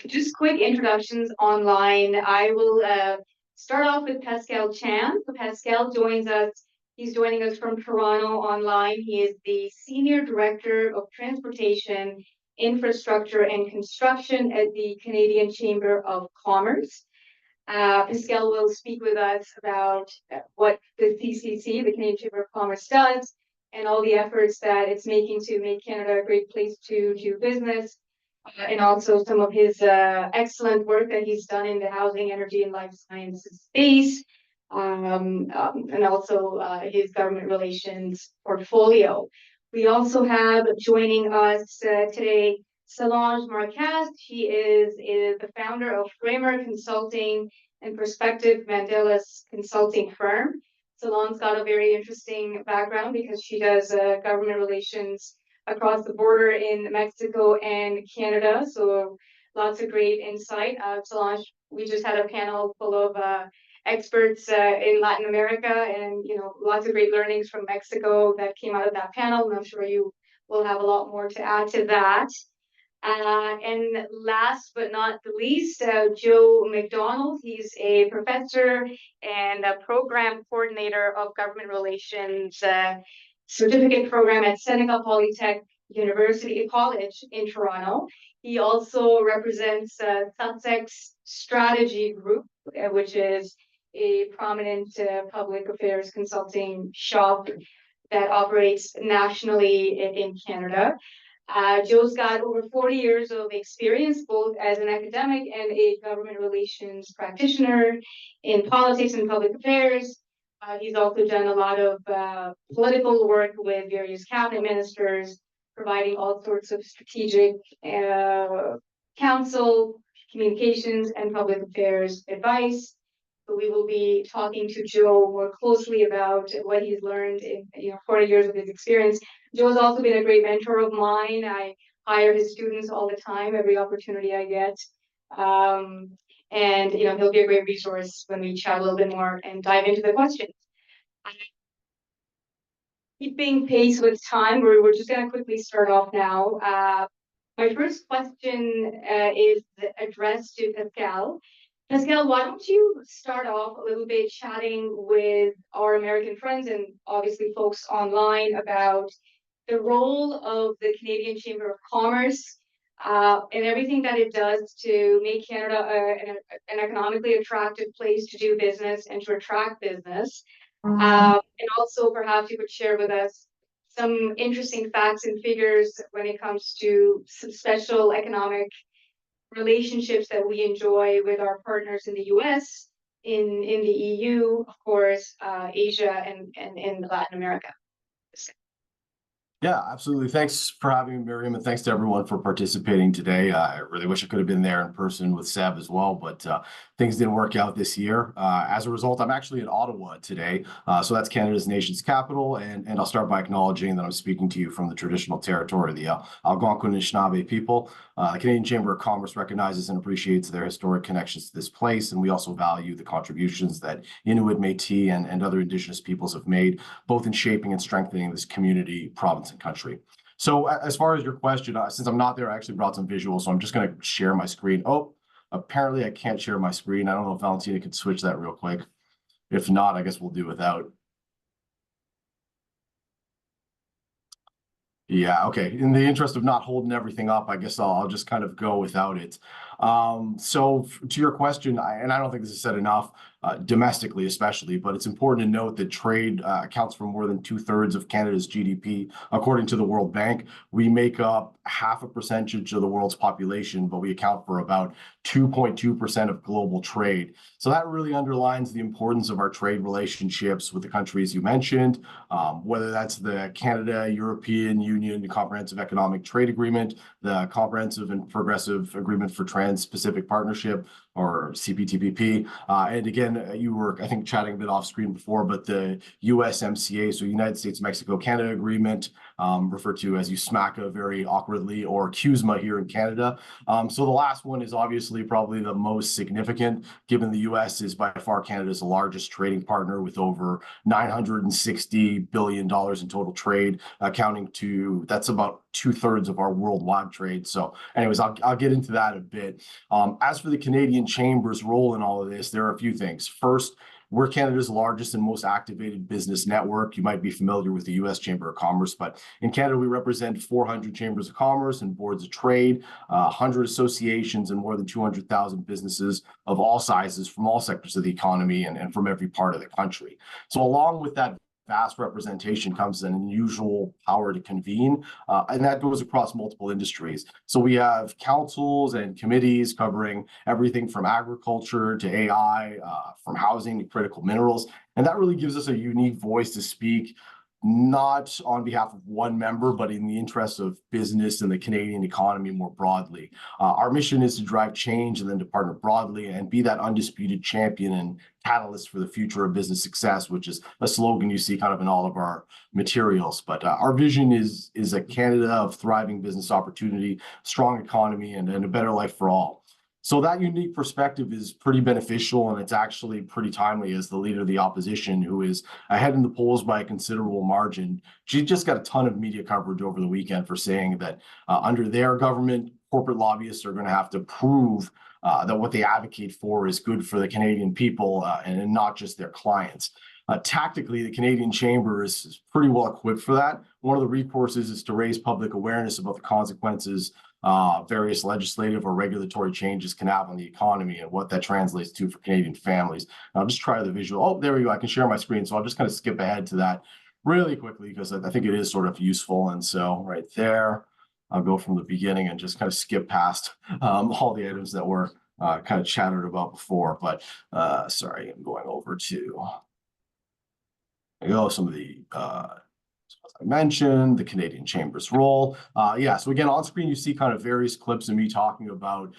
Speaker 3: Just quick introductions online. I will start off with Pascal Chan. So Pascal joins us. He's joining us from Toronto online. He is the Senior Director of Transportation, Infrastructure and Construction at the Canadian Chamber of Commerce. Pascal will speak with us about what the CCC, the Canadian Chamber of Commerce, does, and all the efforts that it's making to make Canada a great place to do business, and also some of his excellent work that he's done in the housing, energy, and life sciences space. And also his government relations portfolio. We also have joining us today Solange Marquez. She is the founder of Framer Consulting and Perspective Mandela's consulting firm. Solange's got a very interesting background because she does government relations across the border in Mexico and Canada. So lots of great insight. Solange, we just had a panel full of experts in Latin America, and lots of great learnings from Mexico that came out of that panel, and I'm sure you will have a lot more to add to that. And last but not the least, Joe McDonald. He's a professor and a program coordinator of government relations certificate program at Seneca Polytech University College in Toronto. He also represents Sussex Strategy Group, which is a prominent public affairs consulting shop that operates nationally in Canada. Joe's got over 40 years of experience, both as an academic and a government relations practitioner in politics and public affairs. He's also done a lot of political work with various cabinet ministers, providing all sorts of strategic counsel, communications, and public affairs advice. So we will be talking to Joe more closely about what he's learned in 40 years of his experience. Joe's also been a great mentor of mine. I hire his students all the time, every opportunity I get. And he'll be a great resource when we chat a little bit more and dive into the questions. Keeping pace with time, we're just going to quickly start off now. My first question is addressed to Pascal. Pascal, why don't you start off a little bit chatting with our American friends and obviously folks online about the role of the Canadian Chamber of Commerce and everything that it does to make Canada an economically attractive place to do business and to attract business. And also perhaps you could share with us some interesting facts and figures when it comes to some special economic relationships that we enjoy with our partners in the US, in the EU, of course, Asia, and in Latin America.
Speaker 18: Yeah, absolutely. Thanks for having me, Miriam, and thanks to everyone for participating today. I really wish I could have been there in person with Seb as well, but things didn't work out this year. As a result, I'm actually in Ottawa today. So that's Canada's nation's capital, and I'll start by acknowledging that I'm speaking to you from the traditional territory of the Algonquin and Anishinaabe people. The Canadian Chamber of Commerce recognizes and appreciates their historic connections to this place, and we also value the contributions that Inuit, Métis, and other Indigenous peoples have made, both in shaping and strengthening this community, province, and country. So as far as your question, since I'm not there, I actually brought some visuals, so I'm just going to share my screen. Oh, apparently I can't share my screen. I don't know if Valentina could switch that real quick. If not, I guess we'll do without. Yeah, okay. In the interest of not holding everything up, I guess I'll just kind of go without it. So to your question, and I don't think this is said enough, domestically especially, but it's important to note that trade accounts for more than 2/3 of Canada's GDP. According to the World Bank, we make up 0.5% of the world's population, but we account for about 2.2% of global trade. So that really underlines the importance of our trade relationships with the countries you mentioned, whether that's the Canada-European Union Comprehensive Economic Trade Agreement, the Comprehensive and Progressive Agreement for Trans-Pacific Partnership, or CPTPP. And again, you were, I think, chatting a bit off screen before, but the USMCA, so United States-Mexico-Canada Agreement, referred to as USMACA very awkwardly, or CUSMA here in Canada. So the last one is obviously probably the most significant, given the US is by far Canada's largest trading partner with over $960 billion in total trade, accounting to, that's about 2/3 of our worldwide trade. So anyways, I'll get into that a bit. As for the Canadian Chamber's role in all of this, there are a few things. First, we're Canada's largest and most activated business network. You might be familiar with the U.S. Chamber of Commerce, but in Canada, we represent 400 chambers of commerce and boards of trade, 100 associations, and more than 200,000 businesses of all sizes from all sectors of the economy and from every part of the country. So along with that vast representation comes an unusual power to convene, and that goes across multiple industries. So we have councils and committees covering everything from agriculture to AI, from housing to critical minerals, and that really gives us a unique voice to speak, not on behalf of one member, but in the interest of business and the Canadian economy more broadly. Our mission is to drive change and then to partner broadly and be that undisputed champion and catalyst for the future of business success, which is a slogan you see kind of in all of our materials. But our vision is a Canada of thriving business opportunity, strong economy, and a better life for all. So that unique perspective is pretty beneficial, and it's actually pretty timely as the leader of the opposition, who is ahead in the polls by a considerable margin. She just got a ton of media coverage over the weekend for saying that under their government, corporate lobbyists are going to have to prove that what they advocate for is good for the Canadian people and not just their clients. Tactically, the Canadian Chamber is pretty well equipped for that. One of the recourses is to raise public awareness about the consequences various legislative or regulatory changes can have on the economy and what that translates to for Canadian families. And I'll just try the visual. Oh, there we go. I can share my screen. So I'll just kind of skip ahead to that really quickly because I think it is sort of useful. And so right there, I'll go from the beginning and just kind of skip past all the items that were kind of chattered about before. But sorry, I'm going over to some of the I mentioned, the Canadian Chamber's role. Yeah, so again, on screen, you see kind of various clips of me talking about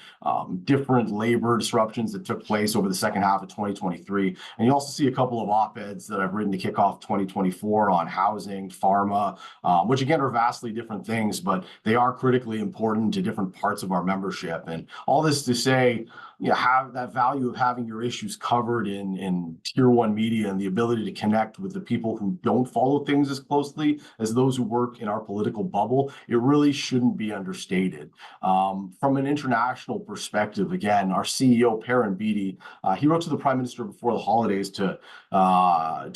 Speaker 18: different labor disruptions that took place over the second half of 2023. And you also see a couple of op-eds that I've written to kick off 2024 on housing, pharma, which again are vastly different things, but they are critically important to different parts of our membership. And all this to say, you know, have that value of having your issues covered in tier one media and the ability to connect with the people who don't follow things as closely as those who work in our political bubble, it really shouldn't be understated. From an international perspective, again, our CEO, Perrin Beatty, he wrote to the Prime Minister before the holidays to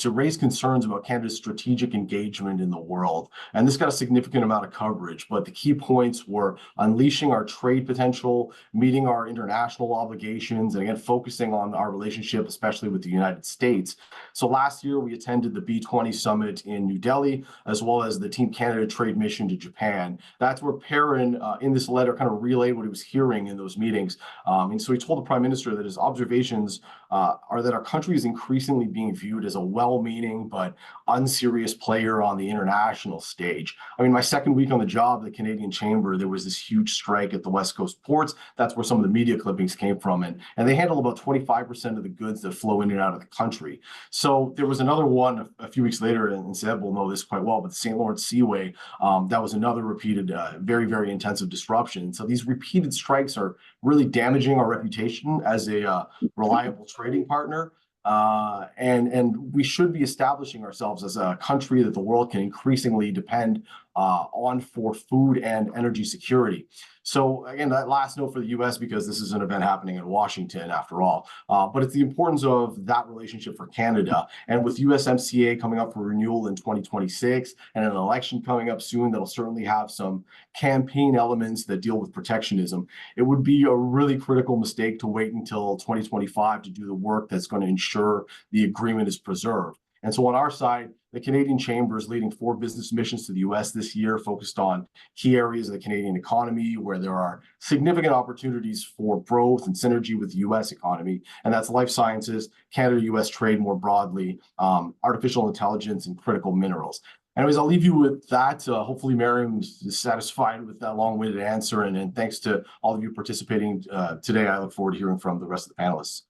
Speaker 18: raise concerns about Canada's strategic engagement in the world. And this got a significant amount of coverage, but the key points were unleashing our trade potential, meeting our international obligations, and again, focusing on our relationship, especially with the United States. So last year, we attended the B20 summit in New Delhi, as well as the Team Canada trade mission to Japan. That's where Perrin, in this letter, kind of relayed what he was hearing in those meetings. And so he told the Prime Minister that his observations are that our country is increasingly being viewed as a well-meaning but unserious player on the international stage. I mean, my second week on the job, the Canadian Chamber, there was this huge strike at the West Coast ports. That's where some of the media clippings came from. And they handle about 25% of the goods that flow in and out of the country. So there was another one a few weeks later, and Seb will know this quite well, but the St. Lawrence Seaway, that was another repeated, very, very intensive disruption. So these repeated strikes are really damaging our reputation as a reliable trading partner. And we should be establishing ourselves as a country that the world can increasingly depend on for food and energy security. So again, that last note for the US, because this is an event happening in Washington after all, but it's the importance of that relationship for Canada. And with USMCA coming up for renewal in 2026 and an election coming up soon, that'll certainly have some campaign elements that deal with protectionism. It would be a really critical mistake to wait until 2025 to do the work that's going to ensure the agreement is preserved. And so on our side, the Canadian Chamber is leading 4 business missions to the US this year, focused on key areas of the Canadian economy where there are significant opportunities for growth and synergy with the US economy. And that's life sciences, Canada-US trade more broadly, artificial intelligence, and critical minerals. Anyways, I'll leave you with that. Hopefully, Miriam is satisfied with that long-winded answer. And thanks to all of you participating today. I look forward to hearing from the rest of the panelists.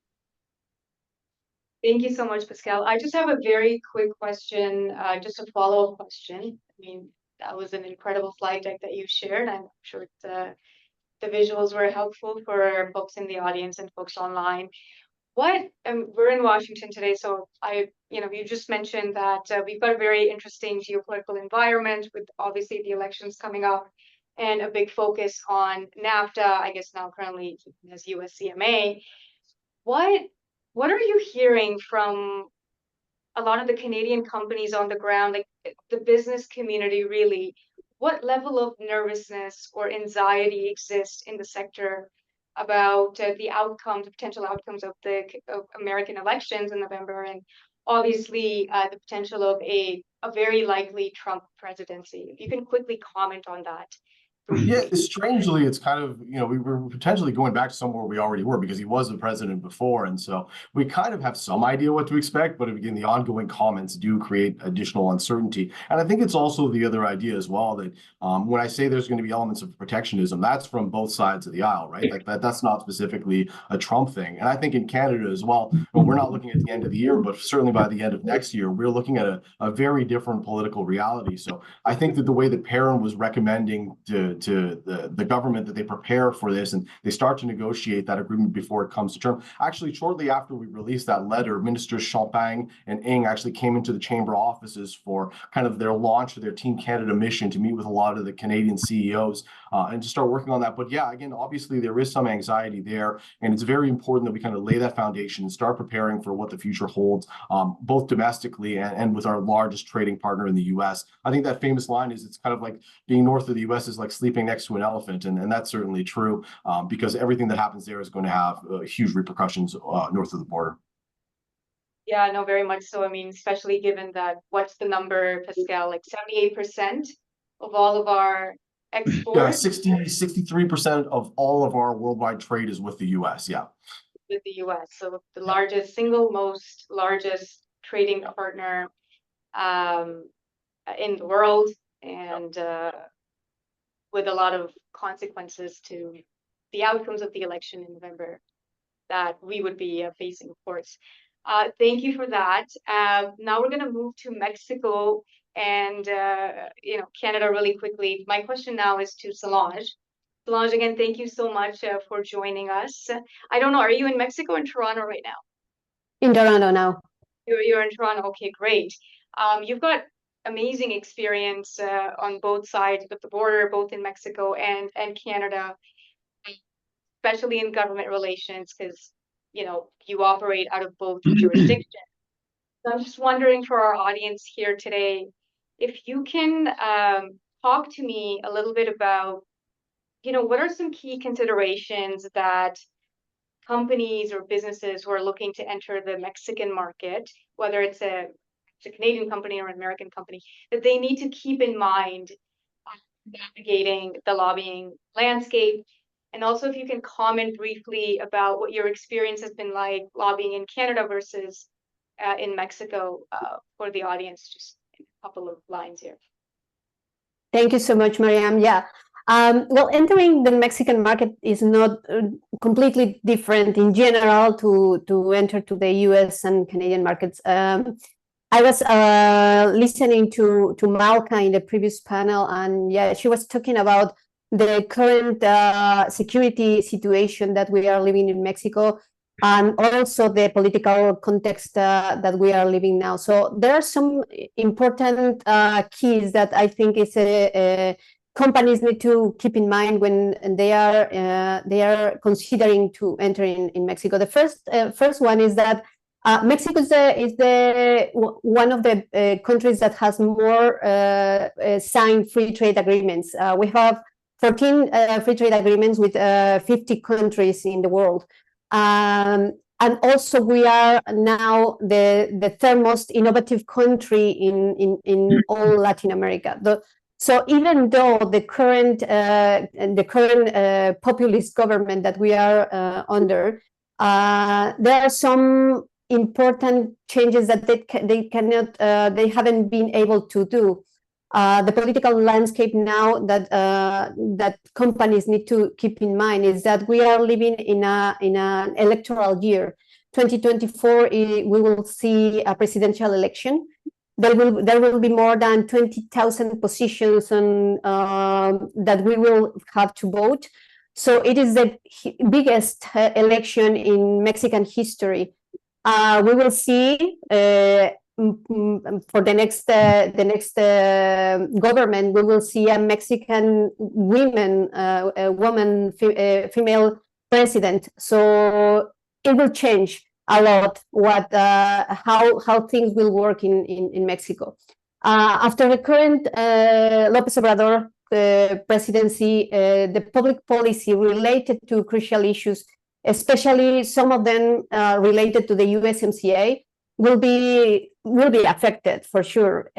Speaker 16: Thank you so much, Pascal. I just have a very quick question, just a follow-up question. I mean, that was an incredible slide deck that you shared. I'm sure the visuals were helpful for folks in the audience and folks online. We're in Washington today, so you just mentioned that we've got a very interesting geopolitical environment with obviously the elections coming up and a big focus on NAFTA, I guess now currently as USCMA. What are you hearing from a lot of the Canadian companies on the ground, like the business community really? What level of nervousness or anxiety exists in the sector about the potential outcomes of American elections in November, and obviously the potential of a very likely Trump presidency? If you can quickly comment on that.
Speaker 18: Yeah, strangely, it's kind of, we were potentially going back to somewhere we already were because he was the president before. And so we kind of have some idea what to expect, but again, the ongoing comments do create additional uncertainty. And I think it's also the other idea as well that when I say there's going to be elements of protectionism, that's from both sides of the aisle, right? Like that's not specifically a Trump thing. And I think in Canada as well, we're not looking at the end of the year, but certainly by the end of next year, we're looking at a very different political reality. So I think that the way that Perrin was recommending to the government that they prepare for this and they start to negotiate that agreement before it comes to term. Actually, shortly after we released that letter, Ministers Champagne and Ng actually came into the chamber offices for kind of their launch of their Team Canada mission to meet with a lot of the Canadian CEOs and to start working on that. But yeah, again, obviously there is some anxiety there, and it's very important that we kind of lay that foundation and start preparing for what the future holds, both domestically and with our largest trading partner in the US. I think that famous line is, it's kind of like being north of the US is like sleeping next to an elephant, and that's certainly true because everything that happens there is going to have huge repercussions north of the border.
Speaker 16: Yeah, no, very much so. I mean, especially given that, what's the number, Pascal, like 78% of all of our exports?
Speaker 18: 63% of all of our worldwide trade is with the US, yeah.
Speaker 16: With the US, so the single most largest trading partner in the world, and with a lot of consequences to the outcomes of the election in November that we would be facing, of course. Thank you for that. Now we're going to move to Mexico and Canada really quickly. My question now is to Solange. Solange, again, thank you so much for joining us. I don't know, are you in Mexico or in Toronto right now?
Speaker 19: In Toronto now.
Speaker 16: You're in Toronto. Okay, great. You've got amazing experience on both sides of the border, both in Mexico and Canada, especially in government relations, because you operate out of both jurisdictions. So I'm just wondering for our audience here today, if you can talk to me a little bit about, what are some key considerations that companies or businesses who are looking to enter the Mexican market, whether it's a it's a Canadian company or an American company, that they need to keep in mind navigating the lobbying landscape. And also if you can comment briefly about what your experience has been like lobbying in Canada versus in Mexico for the audience, just in a couple of lines here.
Speaker 19: Thank you so much, Mariam. Yeah. Well, entering the Mexican market is not completely different in general to enter to the US and Canadian markets. I was listening to Malka in the previous panel, and yeah, she was talking about the current security situation that we are living in Mexico, and also the political context that we are living now. So there are some important keys that I think is companies need to keep in mind when they are considering to enter in Mexico. The first one is that Mexico is one of the countries that has more signed free trade agreements. We have 14 free trade agreements with 50 countries in the world. And also we are now the third most innovative country in all Latin America. So even though the current populist government that we are under, there are some important changes that they haven't been able to do. The political landscape now that companies need to keep in mind is that we are living in an electoral year. 2024, we will see a presidential election. There will be more than 20,000 positions that we will have to vote. So it is the biggest election in Mexican history. We will see for the next government, we will see a Mexican female president. So it will change a lot how things will work in Mexico. After the current López Obrador presidency, the public policy related to crucial issues, especially some of them related to the USMCA, will be affected for sure.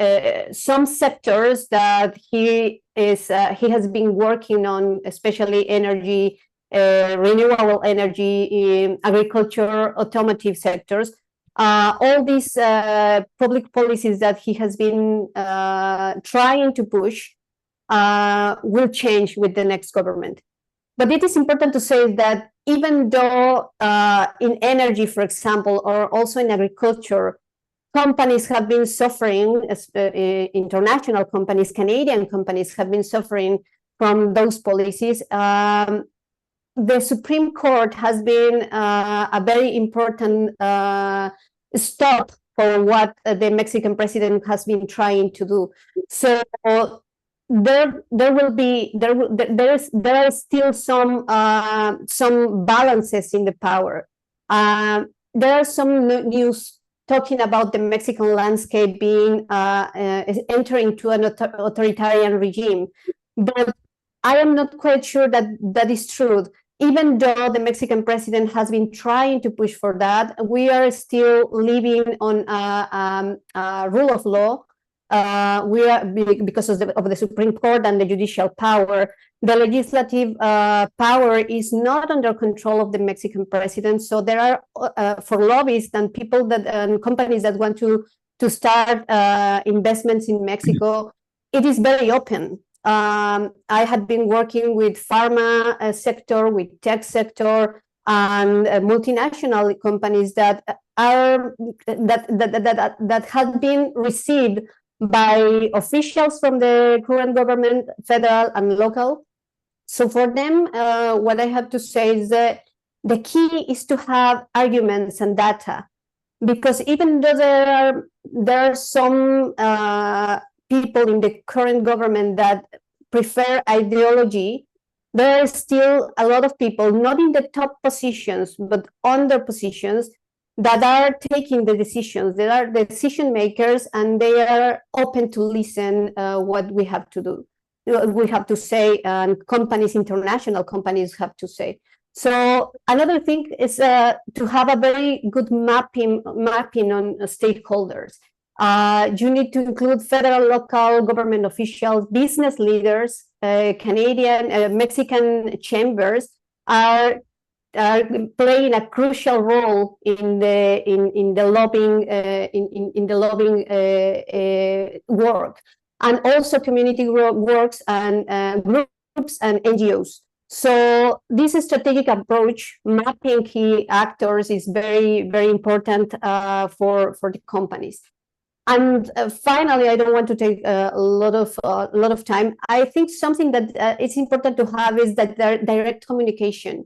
Speaker 19: Some sectors that he has been working on, especially energy, renewable energy, agriculture, automotive sectors, all these public policies that he has been trying to push will change with the next government. But it is important to say that even though in energy, for example, or also in agriculture, companies have been suffering, international companies, Canadian companies have been suffering from those policies. The Supreme Court has been a very important stop for what the Mexican president has been trying to do. So there are still some balances in the power. There are some news talking about the Mexican landscape being entering to an authoritarian regime, but I am not quite sure that that is true. Even though the Mexican president has been trying to push for that, we are still living on a rule of law. We are, because of the Supreme Court and the judicial power, the legislative power is not under control of the Mexican president. So there are for lobbyists and people and companies that want to start investments in Mexico, it is very open. I had been working with pharma sector, with tech sector, and multinational companies that have been received by officials from the current government, federal and local. So for them, what I have to say is that the key is to have arguments and data, because even though there are some people in the current government that prefer ideology, there are still a lot of people, not in the top positions, but under positions, that are taking the decisions. They are the decision makers, and they are open to listen what we have to do. We have to say, and companies, international companies have to say. So another thing is to have a very good mapping on stakeholders. You need to include federal, local government officials, business leaders, Canadian, Mexican chambers are playing a crucial role in the lobbying work, and also community works and groups and NGOs. So this strategic approach, mapping key actors, is very, very important for the companies. And finally, I don't want to take a lot of time. I think something that it's important to have is that direct communication.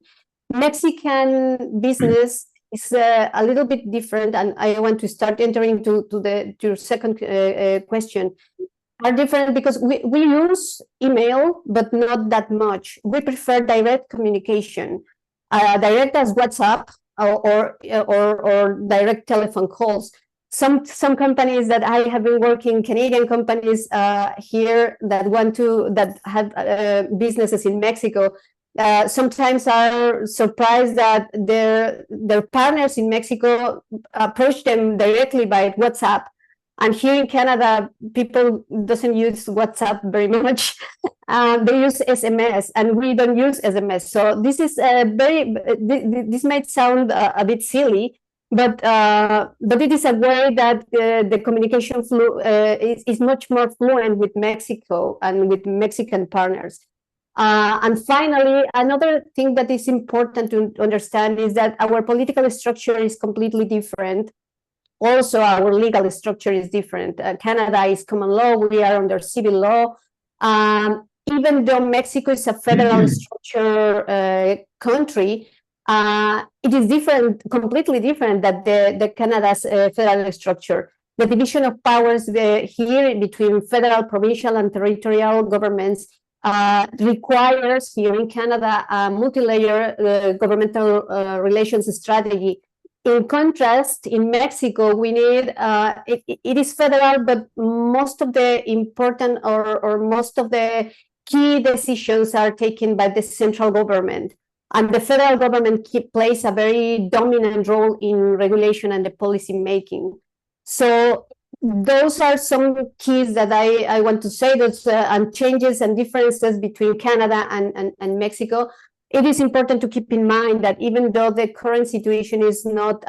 Speaker 19: Mexican business is a little bit different, and I want to start entering to your second question. Are different because we use email, but not that much. We prefer direct communication, direct as WhatsApp or direct telephone calls. Some companies that I have been working, Canadian companies here that have businesses in Mexico, sometimes are surprised that their partners in Mexico approach them directly by WhatsApp. And here in Canada, people doesn't use WhatsApp very much. They use SMS, and we don't use SMS. So this is this might sound a bit silly, but it is a way that the communication is much more fluent with Mexico and with Mexican partners. And finally, another thing that is important to understand is that our political structure is completely different. Also, our legal structure is different. Canada is common law, we are under civil law. Even though Mexico is a federal structure country, it is different, completely different than the Canada's federal structure. The division of powers here between federal, provincial, and territorial governments requires here in Canada a multi-layer governmental relations strategy. In contrast, in Mexico, we need, it is federal, but most of the important or most of the key decisions are taken by the central government. And the federal government plays a very dominant role in regulation and the policy making. So those are some keys that I want to say, and changes and differences between Canada and Mexico. It is important to keep in mind that even though the current situation is not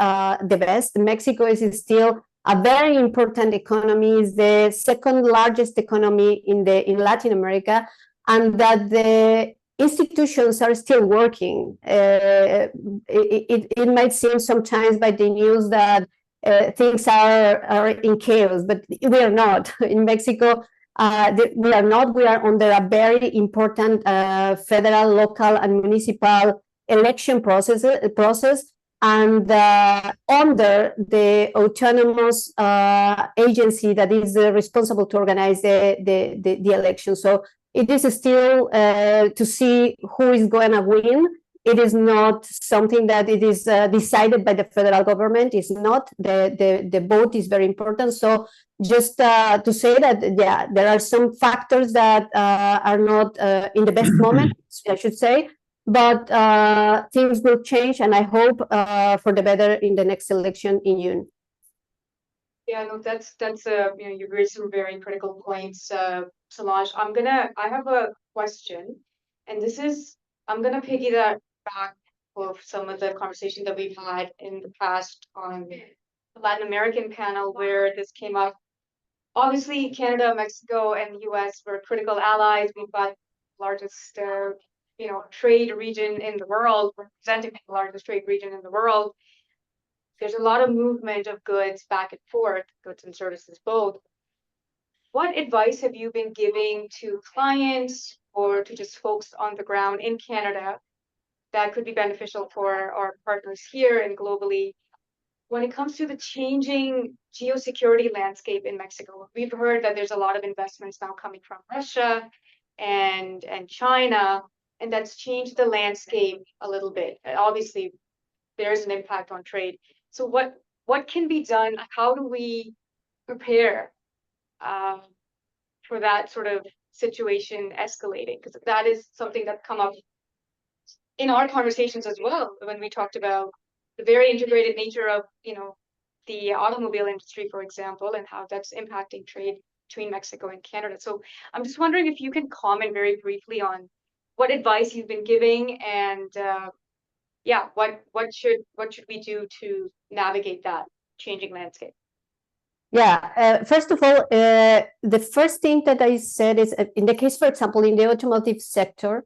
Speaker 19: the best, Mexico is still a very important economy, is the second largest economy in Latin America, and that the institutions are still working. It might seem sometimes by the news that things are in chaos, but we are not. In Mexico, we are not. We are under a very important federal, local, and municipal election process, and under the autonomous agency that is responsible to organize the election. So it is still to see who is going to win. It is not something that it is decided by the federal government. It's not. The vote is very important. So just to say that, yeah, there are some factors that are not in the best moment, I should say, but things will change, and I hope for the better in the next election in June.
Speaker 3: Yeah, no, that's you raised some very critical points, Solange. I have a question, and I'm gonna piggyback back for some of the conversation that we've had in the past on the Latin American panel where this came up. Obviously, Canada, Mexico, and the US were critical allies. We've got the largest, trade region in the world, representing the largest trade region in the world. There's a lot of movement of goods back and forth, goods and services both. What advice have you been giving to clients or to just folks on the ground in Canada that could be beneficial for our partners here and globally when it comes to the changing geosecurity landscape in Mexico? We've heard that there's a lot of investments now coming from Russia and China, and that's changed the landscape a little bit. Obviously, there's an impact on trade. So what can be done? How do we prepare for that sort of situation escalating? Because that is something that's come up in our conversations as well when we talked about the very integrated nature of
Speaker 16: the automobile industry, for example, and how that's impacting trade between Mexico and Canada. So I'm just wondering if you can comment very briefly on what advice you've been giving, and yeah, what should we do to navigate that changing landscape?
Speaker 19: Yeah, first of all, the first thing that I said is in the case, for example, in the automotive sector,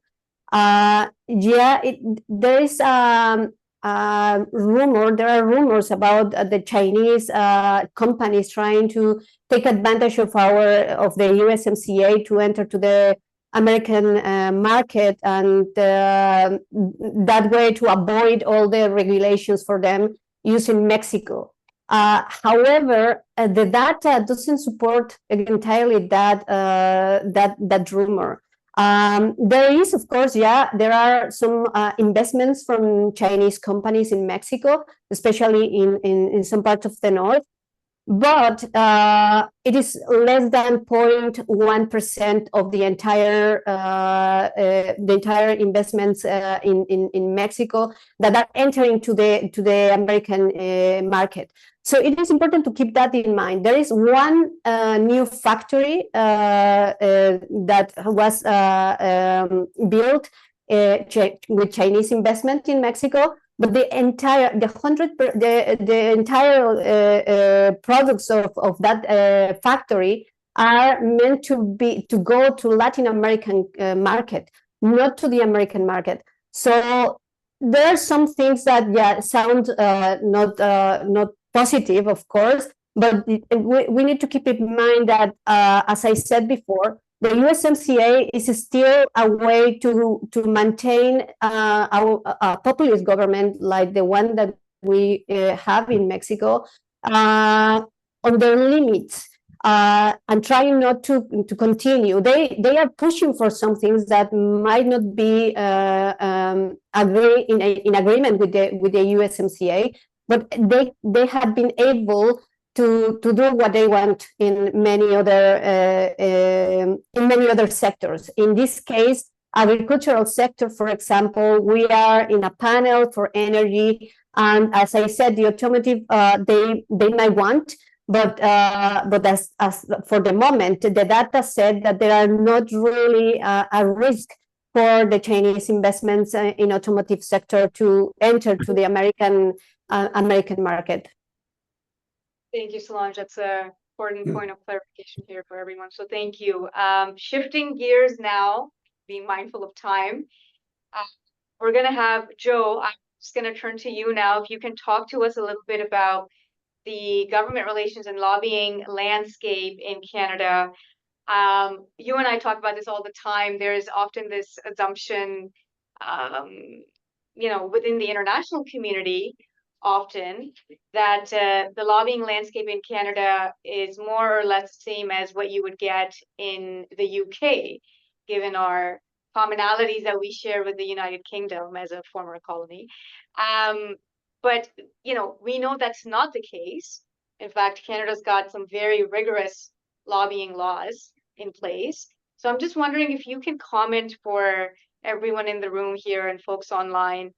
Speaker 19: there is rumor. There are rumors about the Chinese companies trying to take advantage of the USMCA to enter to the American market, and that way to avoid all the regulations for them using Mexico. However, the data doesn't support entirely that rumor. There is, of course, there are some investments from Chinese companies in Mexico, especially in some parts of the north, but it is less than 0.1% of the entire investments in Mexico that are entering to the American market. So it is important to keep that in mind. There is one new factory that was built with Chinese investment in Mexico, but the entire products of that factory are meant to go to Latin American market, not to the American market. So there are some things that sound not positive, of course, but we need to keep in mind that, as I said before, the USMCA is still a way to maintain our populist government like the one that we have in Mexico on their limits, and trying not to continue. They are pushing for some things that might not be in agreement with the USMCA, but they have been able to do what they want in many other sectors. In this case, agricultural sector, for example, we are in a panel for energy, and as I said, the automotive they might want, but as for the moment, the data said that there are not really a risk for the Chinese investments in automotive sector to enter to the American market.
Speaker 16: Thank you, Solange. That's an important point of clarification here for everyone. So thank you. Shifting gears now, being mindful of time. We're going to have Joe. I'm just going to turn to you now. If you can talk to us a little bit about the government relations and lobbying landscape in Canada. You and I talk about this all the time. There's often this assumption, within the international community, often that the lobbying landscape in Canada is more or less the same as what you would get in the UK, given our commonalities that we share with the United Kingdom as a former colony. But we know that's not the case. In fact, Canada's got some very rigorous lobbying laws in place. So I'm just wondering if you can comment for everyone in the room here and folks online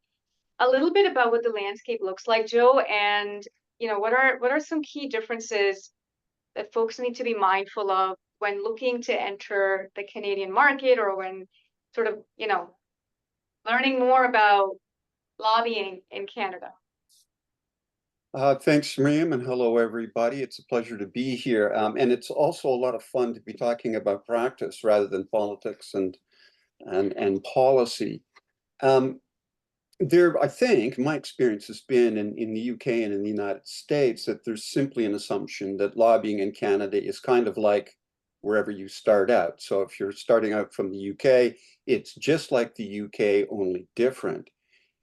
Speaker 16: a little bit about what the landscape looks like, Joe, and what are some key differences that folks need to be mindful of when looking to enter the Canadian market, or when sort of learning more about lobbying in Canada.
Speaker 20: Thanks, Miriam, and hello, everybody. It's a pleasure to be here. And it's also a lot of fun to be talking about practice rather than politics and policy. I think my experience has been in the UK and in the United States that there's simply an assumption that lobbying in Canada is kind of like wherever you start out. So if you're starting out from the UK, it's just like the UK, only different.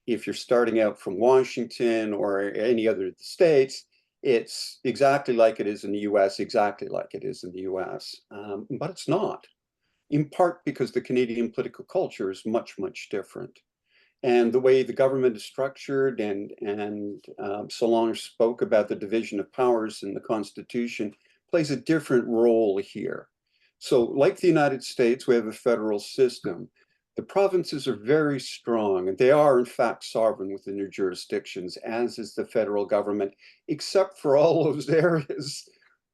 Speaker 20: If you're starting out from Washington or any other of the states, it's exactly like it is in the US, exactly like it is in the US. But it's not, in part because the Canadian political culture is much, much different. And the way the government is structured, and Solange spoke about the division of powers in the Constitution, plays a different role here. So like the United States, we have a federal system, The provinces are very strong, and they are in fact sovereign within their jurisdictions, as is the federal government, except for all those areas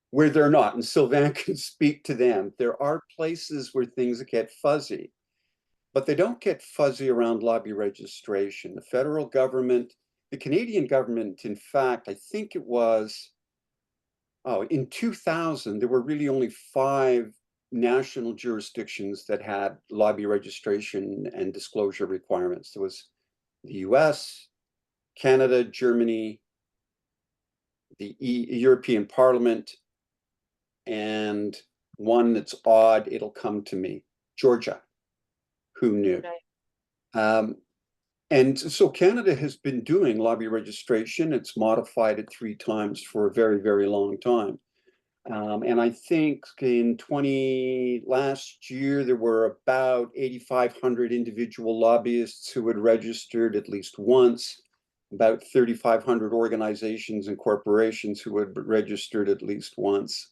Speaker 20: where they're not. And Sylvain can speak to them. There are places where things get fuzzy, but they don't get fuzzy around lobby registration. The federal government, the Canadian government, in fact, I think it was, in 2000, there were really only 5 national jurisdictions that had lobby registration and disclosure requirements. There was the US, Canada, Germany, the European Parliament, and one that's odd, it'll come to me, Georgia. Who knew? And so Canada has been doing lobby registration. It's modified it 3 times for a very, very long time. And I think last year, there were about 8,500 individual lobbyists who had registered at least once, about 3,500 organizations and corporations who had registered at least once.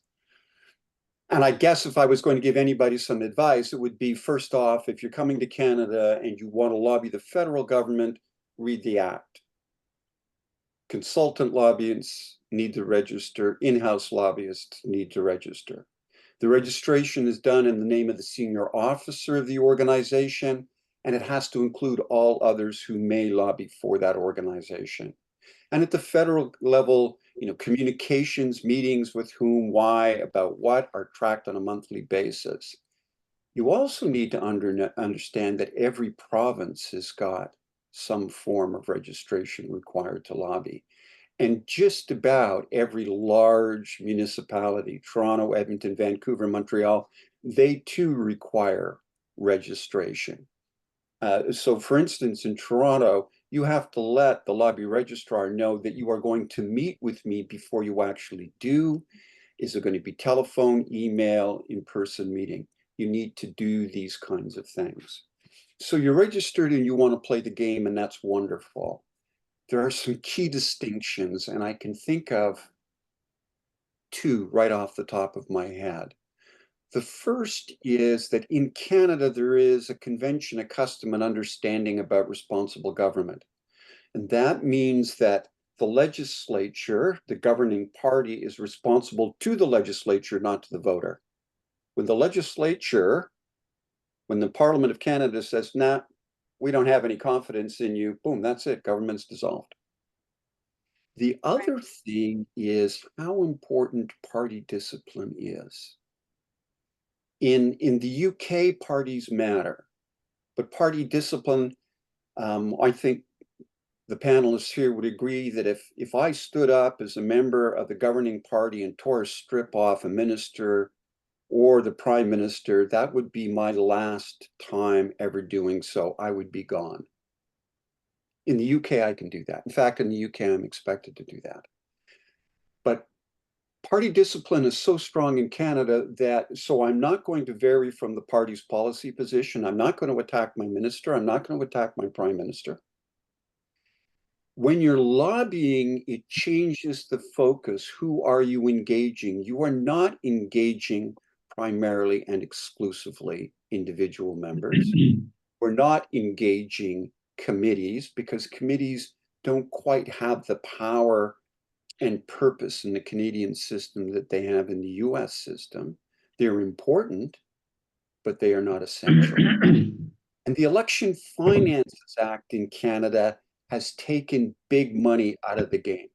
Speaker 20: And I guess if I was going to give anybody some advice, it would be, first off, if you're coming to Canada and you want to lobby the federal government, read the Act. Consultant lobbyists need to register. In-house lobbyists need to register. The registration is done in the name of the senior officer of the organization, and it has to include all others who may lobby for that organization. And at the federal level, communications, meetings with whom, why, about what are tracked on a monthly basis. You also need to understand that every province has got some form of registration required to lobby. And just about every large municipality, Toronto, Edmonton, Vancouver, Montreal, they too require registration. So for instance, in Toronto, you have to let the lobby registrar know that you are going to meet with me before you actually do. Is it going to be telephone, email, in-person meeting? You need to do these kinds of things. So you're registered and you want to play the game, and that's wonderful. There are some key distinctions, and I can think of 2 right off the top of my head. The first is that in Canada, there is a convention, a custom, and understanding about responsible government. And that means that the legislature, the governing party, is responsible to the legislature, not to the voter. When the legislature, when the Parliament of Canada says, nah, we don't have any confidence in you, boom, that's it, government's dissolved. The other thing is how important party discipline is. In the UK, parties matter, but party discipline, I think the panelists here would agree that if I stood up as a member of the governing party and tore a strip off a minister or the prime minister, that would be my last time ever doing so. I would be gone. In the UK, I can do that. In fact, in the UK, I'm expected to do that. But party discipline is so strong in Canada that, so I'm not going to vary from the party's policy position. I'm not going to attack my minister. I'm not going to attack my prime minister. When you're lobbying, it changes the focus. Who are you engaging? You are not engaging primarily and exclusively individual members. We're not engaging committees because committees don't quite have the power and purpose in the Canadian system that they have in the US system. They're important, but they are not essential. And the Election Finances Act in Canada has taken big money out of the game.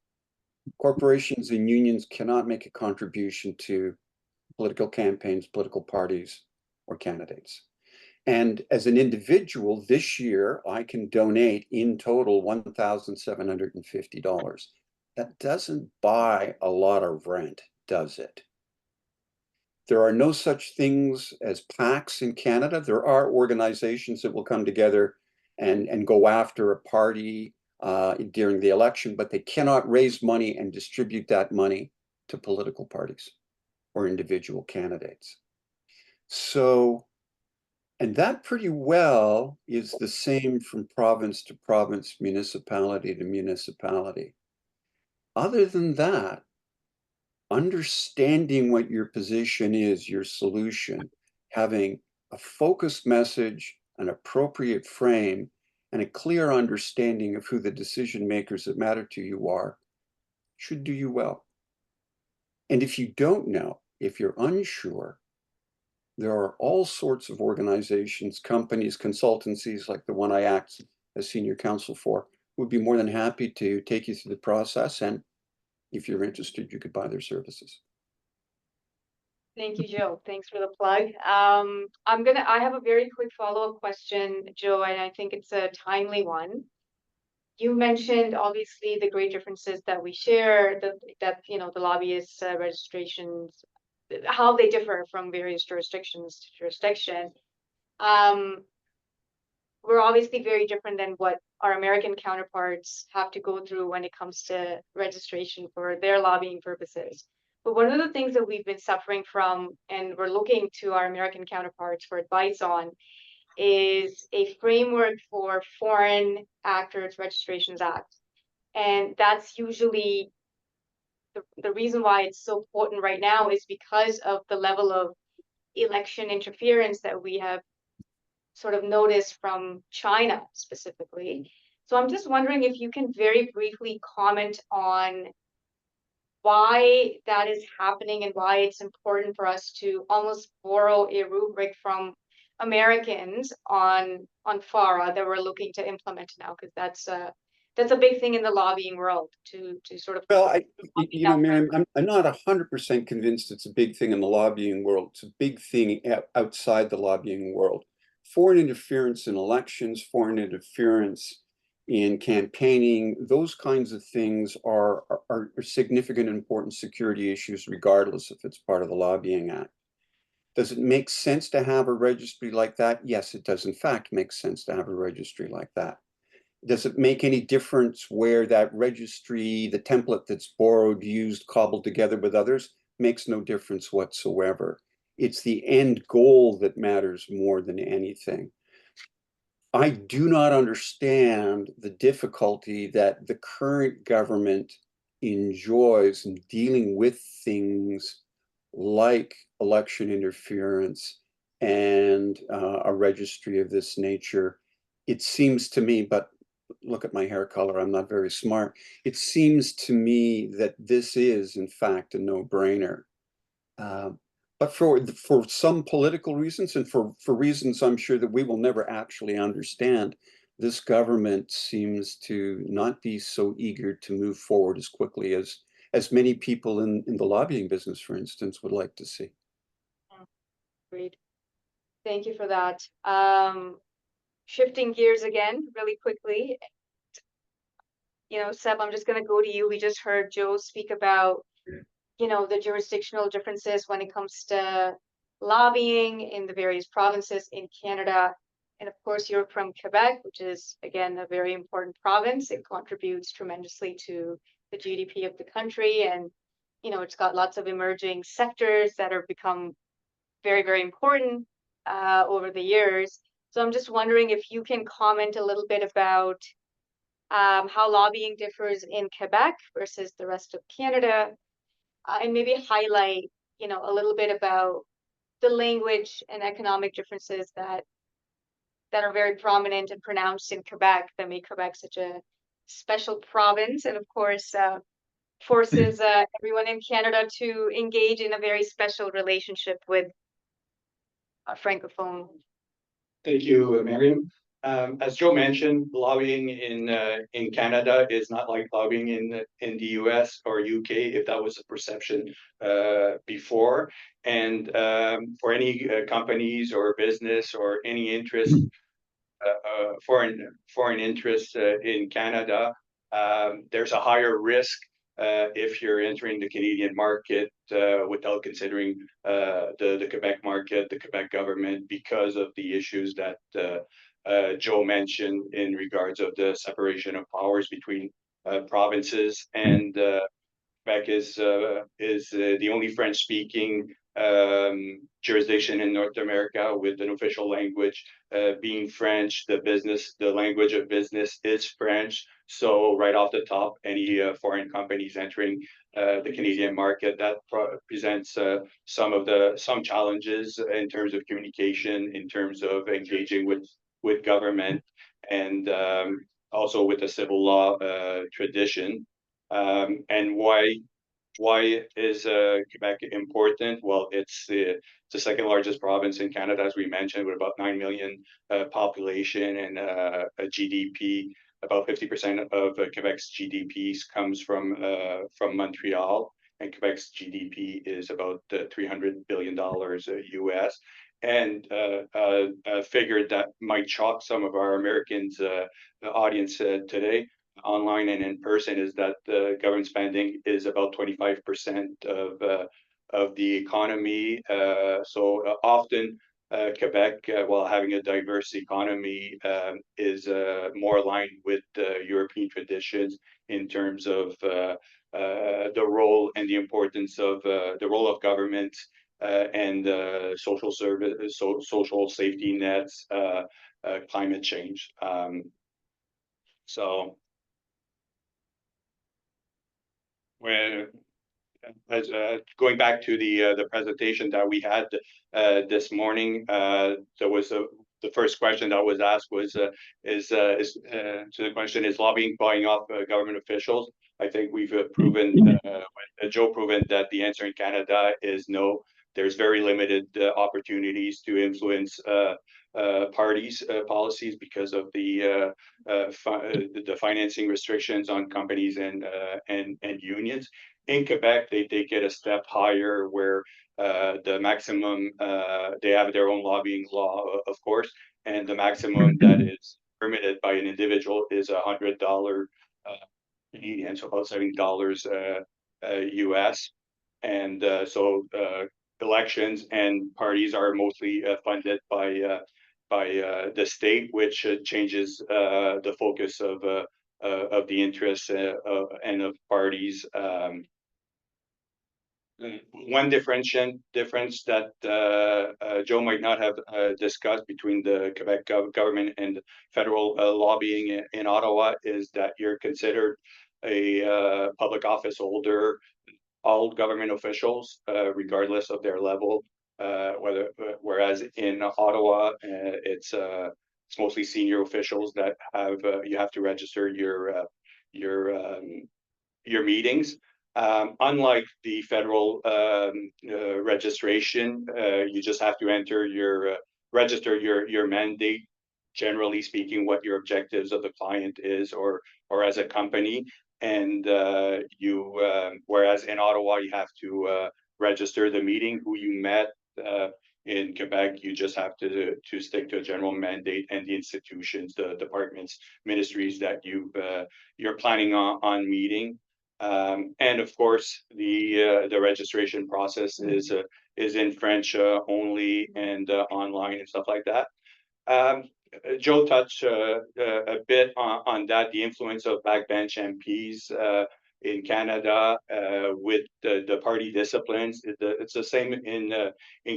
Speaker 20: Corporations and unions cannot make a contribution to political campaigns, political parties, or candidates. And as an individual, this year, I can donate in total $1,750. That doesn't buy a lot of rent, does it? There are no such things as PACs in Canada. There are organizations that will come together and go after a party during the election, but they cannot raise money and distribute that money to political parties or individual candidates. So, and that pretty well is the same from province to province, municipality to municipality. Other than that, understanding what your position is, your solution, having a focused message, an appropriate frame, and a clear understanding of who the decision makers that matter to you are, should do you well. And if you don't know, if you're unsure, there are all sorts of organizations, companies, consultancies like the one I act as senior counsel for, who would be more than happy to take you through the process. And if you're interested, you could buy their services.
Speaker 16: Thank you, Joe. Thanks for the plug. I have a very quick follow-up question, Joe, and I think it's a timely one. You mentioned obviously the great differences that we share, that the lobbyist registrations, how they differ from various jurisdictions to jurisdiction. We're obviously very different than what our American counterparts have to go through when it comes to registration for their lobbying purposes. But one of the things that we've been suffering from, and we're looking to our American counterparts for advice on, is a framework for Foreign Actors Registrations Act. And that's usually the reason why it's so important right now is because of the level of election interference that we have sort of noticed from China specifically. So I'm just wondering if you can very briefly comment on why that is happening and why it's important for us to almost borrow a rubric from Americans on FARA that we're looking to implement now, because that's a big thing in the lobbying world to sort of.
Speaker 20: Well, Miriam, I'm not 100% convinced it's a big thing in the lobbying world. It's a big thing outside the lobbying world. Foreign interference in elections, foreign interference in campaigning, those kinds of things are significant and important security issues, regardless if it's part of the Lobbying Act. Does it make sense to have a registry like that? Yes, it does in fact make sense to have a registry like that. Does it make any difference where that registry, the template that's borrowed, used, cobbled together with others? Makes no difference whatsoever. It's the end goal that matters more than anything. I do not understand the difficulty that the current government enjoys in dealing with things like election interference and a registry of this nature. It seems to me, but look at my hair color, I'm not very smart. It seems to me that this is, in fact, a no-brainer. But for some political reasons and for reasons I'm sure that we will never actually understand, this government seems to not be so eager to move forward as quickly as many people in the lobbying business, for instance, would like to see.
Speaker 16: Great. Thank you for that. Shifting gears again, really quickly. Seb, I'm just going to go to you. We just heard Joe speak about the jurisdictional differences when it comes to lobbying in the various provinces in Canada. And of course, you're from Quebec, which is, again, a very important province. It contributes tremendously to the GDP of the country. And, it's got lots of emerging sectors that have become very, very important over the years. So I'm just wondering if you can comment a little bit about how lobbying differs in Quebec versus the rest of Canada. And maybe highlight, a little bit about the language and economic differences that are very prominent and pronounced in Quebec that make Quebec such a special province, and of course forces everyone in Canada to engage in a very special relationship with a francophone.
Speaker 17: Thank you, Miriam. As Joe mentioned, lobbying in Canada is not like lobbying in the US or UK, if that was a perception before. And for any companies or business or any interest, foreign interest in Canada, there's a higher risk if you're entering the Canadian market without considering the Quebec market, the Quebec government, because of the issues that Joe mentioned in regards of the separation of powers between provinces, and Quebec is the only French-speaking jurisdiction in North America with an official language being French. The language of business is French. So right off the top, any foreign companies entering the Canadian market, that presents some challenges in terms of communication, in terms of engaging with with government and also with the civil law tradition. And why is Quebec important? Well, it's the second largest province in Canada, as we mentioned, with about 9 million population and a GDP. About 50% of Quebec's GDP comes from Montreal, and Quebec's GDP is about $300 billion US. And a figure that might shock some of our Americans audience today, online and in person, is that the government spending is about 25% of the economy. So often Quebec, while having a diverse economy, is more aligned with European traditions in terms of the role and the importance of the role of government and social service, social safety nets, climate change. So when going back to the presentation that we had this morning, there was the first question that was asked was so the question is lobbying buying off government officials. I think we've proven Joe proven that the answer in Canada is no. There's very limited opportunities to influence parties' policies because of the financing restrictions on companies and unions. In Quebec, they take it a step higher, where the maximum they have their own lobbying law, of course, and the maximum that is permitted by an individual is $100 Canadian, so about $70 US. And so elections and parties are mostly funded by the state, which changes the focus of the interests and of parties. One difference that Joe might not have discussed between the Quebec government and federal lobbying in Ottawa is that you're considered a public office holder. All government officials, regardless of their level, whereas in Ottawa, it's mostly senior officials that you have to register your meetings. Unlike the federal registration, you just have to enter register your mandate. Generally speaking, what your objectives of the client is, or as a company. And whereas in Ottawa, you have to register the meeting, who you met. In Quebec, you just have to stick to a general mandate and the institutions, the departments, ministries that you're planning on meeting. And of course, the registration process is in French only, and online and stuff like that. Joe touched a bit on that, the influence of backbench MPs in Canada with the party disciplines. It's the same in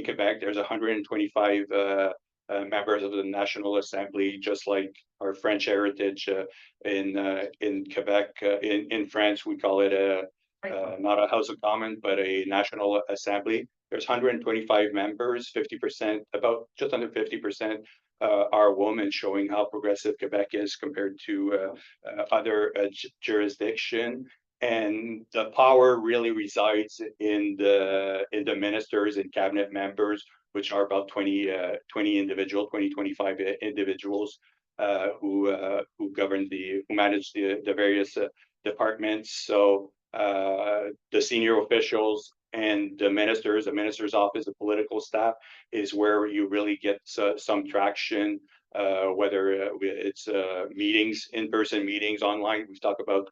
Speaker 17: Quebec. There's 125 members of the National Assembly, just like our French heritage in Quebec. In France, we call it not a House of Commons, but a National Assembly. There's 125 members, 50%, about just under 50%. Are women, showing how progressive Quebec is compared to other jurisdiction. And the power really resides in the ministers and cabinet members, which are about 25 individuals who manage the various departments. So the senior officials and the minister's office, the political staff, is where you really get some traction, whether it's meetings, in-person meetings, online. We talk about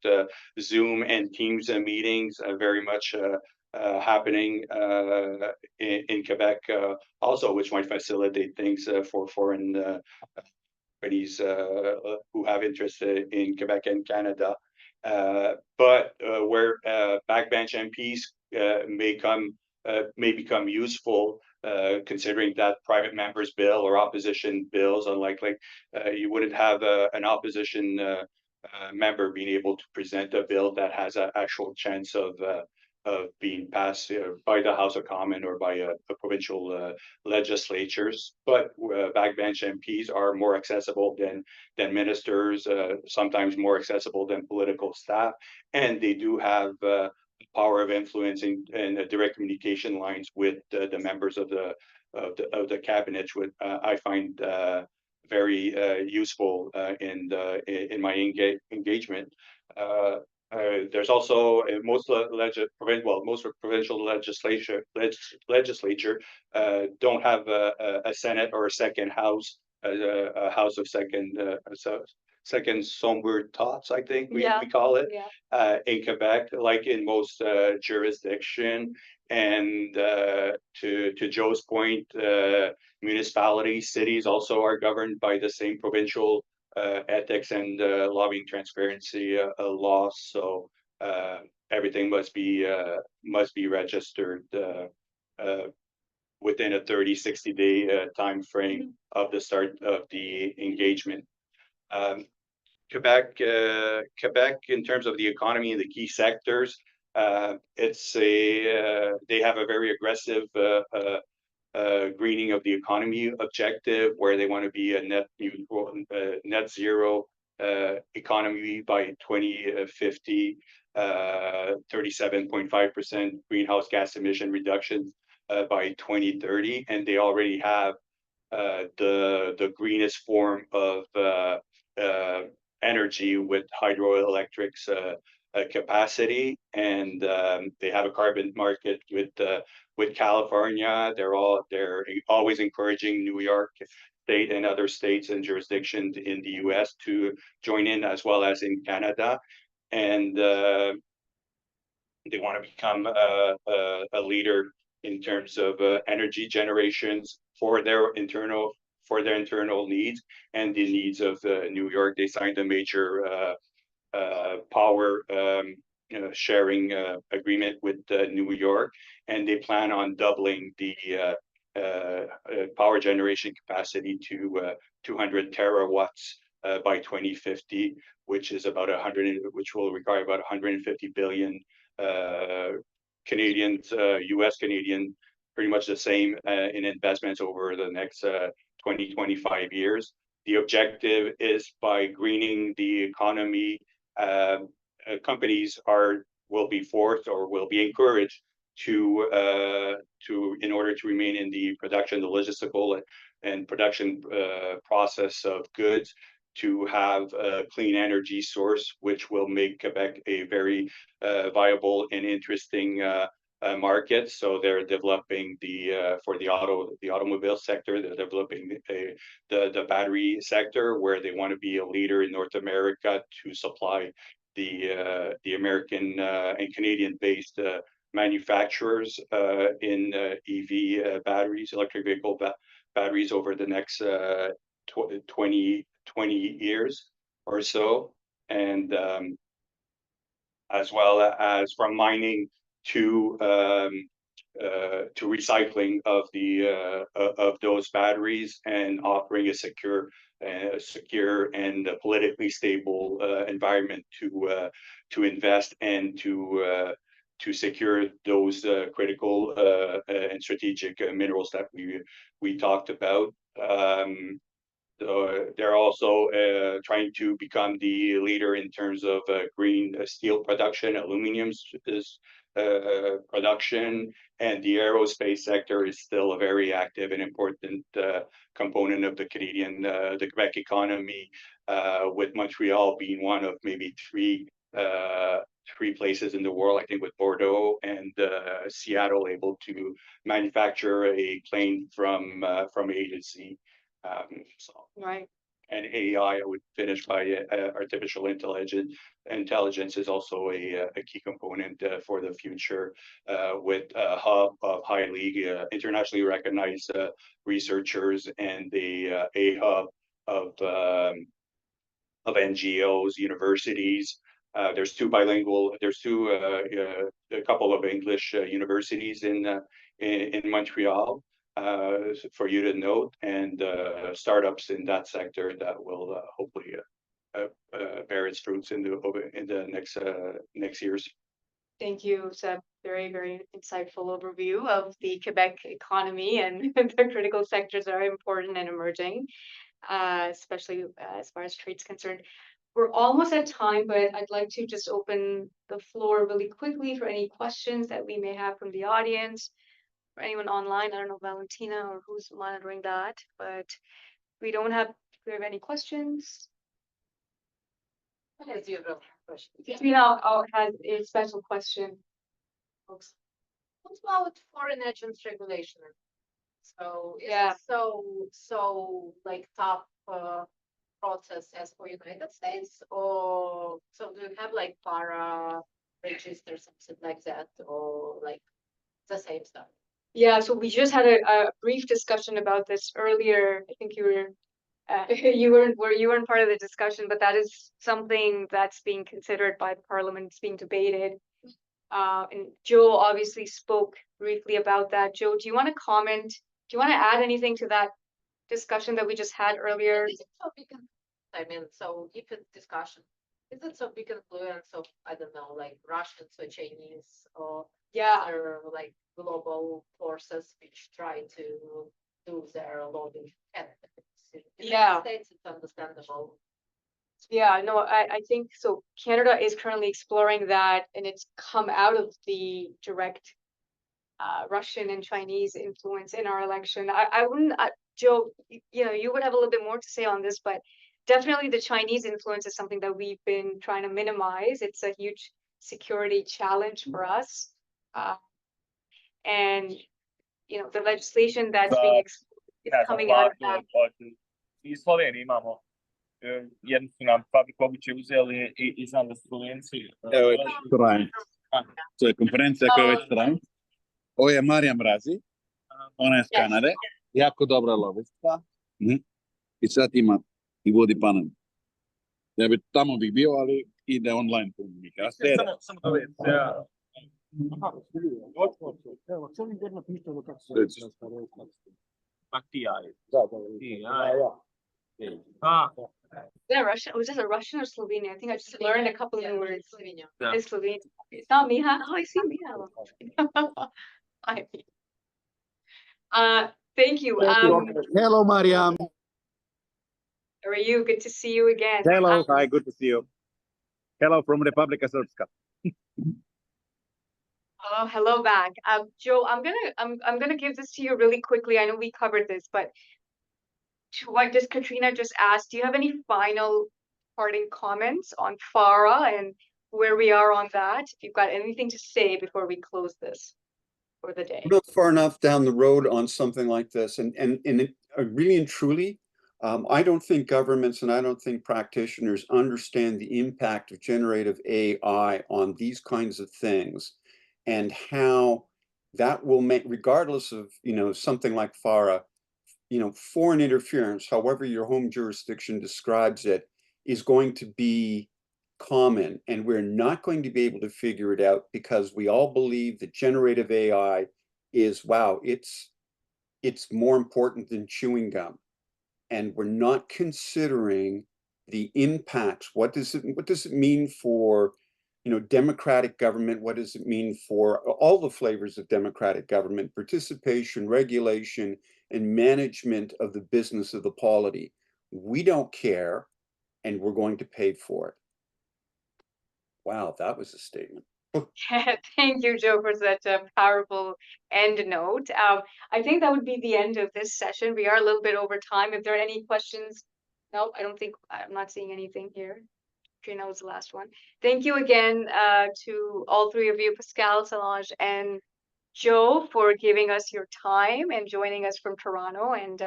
Speaker 17: Zoom and Teams meetings, very much happening in Quebec also, which might facilitate things for foreign companies who have interest in Quebec and Canada. But where backbench MPs may become useful, considering that private members' bill or opposition bills, unlikely, you wouldn't have an opposition member being able to present a bill that has an actual chance of being passed by the House of Commons or by a provincial legislatures. But backbench MPs are more accessible than ministers, sometimes more accessible than political staff, and they do have power of influence and direct communication lines with the members of the cabinet, which I find very useful in my engagement. There's also most provincial legislature don't have a Senate or a second house, a house of second somber thoughts, I think we call it, in Quebec, like in most jurisdiction. And to Joe's point, municipalities, cities also are governed by the same provincial ethics and lobbying transparency laws. So everything must be registered within a 30-60 day time frame of the start of the engagement. Quebec, in terms of the economy and the key sectors, they have a very aggressive greening of the economy objective, where they want to be a net zero economy by 2050, 37.5% greenhouse gas emission reductions by 2030, and they already have the greenest form of energy with hydroelectrics capacity, and they have a carbon market with California. They're always encouraging New York State and other states and jurisdictions in the US to join in, as well as in Canada, and they want to become a leader in terms of energy generations for their internal needs and the needs of New York. They signed a major power sharing agreement with New York, and they plan on doubling the power generation capacity to 200 terawatts by 2050, which is about which will require about 150 billion Canadians, US Canadian, pretty much the same in investments over the next 20-25 years. The objective is, by greening the economy, companies will be forced or will be encouraged to in order to remain in the production, the logistical and production process of goods, to have a clean energy source, which will make Quebec a very viable and interesting market. So they're developing for the automobile sector, they're developing the battery sector, where they want to be a leader in North America to supply the American and Canadian-based manufacturers in EV batteries, electric vehicle batteries, over the next 20 years or so, and as well as from mining to recycling of those batteries, and offering a secure and politically stable environment to invest and to secure those critical and strategic minerals that we talked about. They're also trying to become the leader in terms of green steel production, aluminum production, and the aerospace sector is still a very active and important component of the Quebec economy, with Montreal being one of maybe three places in the world, I think, with Bordeaux and Seattle, able to manufacture a plane from A to Z.
Speaker 16: Right.
Speaker 17: And AI, I would finish by artificial intelligence is also a key component for the future, with a hub of highly internationally recognized researchers, and a hub of NGOs, universities. There's a couple of English universities in Montreal, for you to note, and startups in that sector that will hopefully bear its fruits in the next years.
Speaker 16: Thank you, Seb. Very, very insightful overview of the Quebec economy and the critical sectors that are important and emerging, especially as far as trade's concerned. We're almost at time, but I'd like to just open the floor really quickly for any questions that we may have from the audience. For anyone online, I don't know, Valentina or who's monitoring that, but we don't have, do we have any questions? As usual, Katrina has a special question.
Speaker 3: What about foreign agents regulation? So is
Speaker 16: Yeah.
Speaker 3: it so like tough process as for United States, or so do you have like FARA register, something like that, or like the same stuff?
Speaker 16: Yeah, so we just had a brief discussion about this earlier. I think you were you weren't part of the discussion, but that is something that's being considered by Parliament. It's being debated. And Joe obviously spoke briefly about that. Joe, do you want to comment? Do you want to add anything to that discussion that we just had earlier?
Speaker 3: Is it so big? I mean, so if it's discussion, is it so big influence of, I don't know, like Russians or Chinese or other like global forces which try to do their lobbying? In the United States, it's understandable.
Speaker 16: Yeah, no, I think so. Canada is currently exploring that, and it's come out of the direct Russian and Chinese influence in our election. I wouldn't, Joe, you know, you would have a little bit more to say on this, but definitely the Chinese influence is something that we've been trying to minimize. It's a huge security challenge for us. And, you know, the legislation that's being explored is coming out of that.
Speaker 21: Iz Slovenije imamo jednu su nam fabriku obuće uzeli i znam da su Slovenci.
Speaker 22: Evo je traje. To je konferencija koja već traje. Ovo je Marija Mrazi, ona je iz Kanade, jako dobra lobista. I sad ima i vodi panel. Ja bi tamo bio, ali ide online komunikacija.
Speaker 21: Samo to već.
Speaker 16: Is that Russian? Was this a Russian or Slovenian? I think I just learned a couple of new words.
Speaker 3: Slovenia.
Speaker 16: It's Slovenian. It's not Miha. Oh, I see Miha. Hi. Thank you.
Speaker 22: Hello, Mariam.
Speaker 16: How are you? Good to see you again.
Speaker 22: Hello, hi, good to see you. Hello from Republika Srpska.
Speaker 16: Oh, hello back. Joe, I'm gonna give this to you really quickly. I know we covered this, but to what just Katrina just asked, do you have any final parting comments on FARA and where we are on that? If you've got anything to say before we close this for the day.
Speaker 20: We're not far enough down the road on something like this, and really and truly, I don't think governments and I don't think practitioners understand the impact of generative AI on these kinds of things, and how that will make, regardless of, you know, something like FARA, you know, foreign interference, however your home jurisdiction describes it, is going to be common, and we're not going to be able to figure it out because we all believe that generative AI is, wow, it's more important than chewing gum. And we're not considering the impacts. What does it mean for, you know, democratic government? What does it mean for all the flavors of democratic government, participation, regulation, and management of the business of the polity? We don't care, and we're going to pay for it. Wow, that was a statement.
Speaker 16: Thank you, Joe, for such a powerful end note. I think that would be the end of this session. We are a little bit over time. If there are any questions, no, I don't think, I'm not seeing anything here. Katrina was the last one. Thank you again to all three of you, Pascal, Solange, and Joe, for giving us your time and joining us from Toronto. And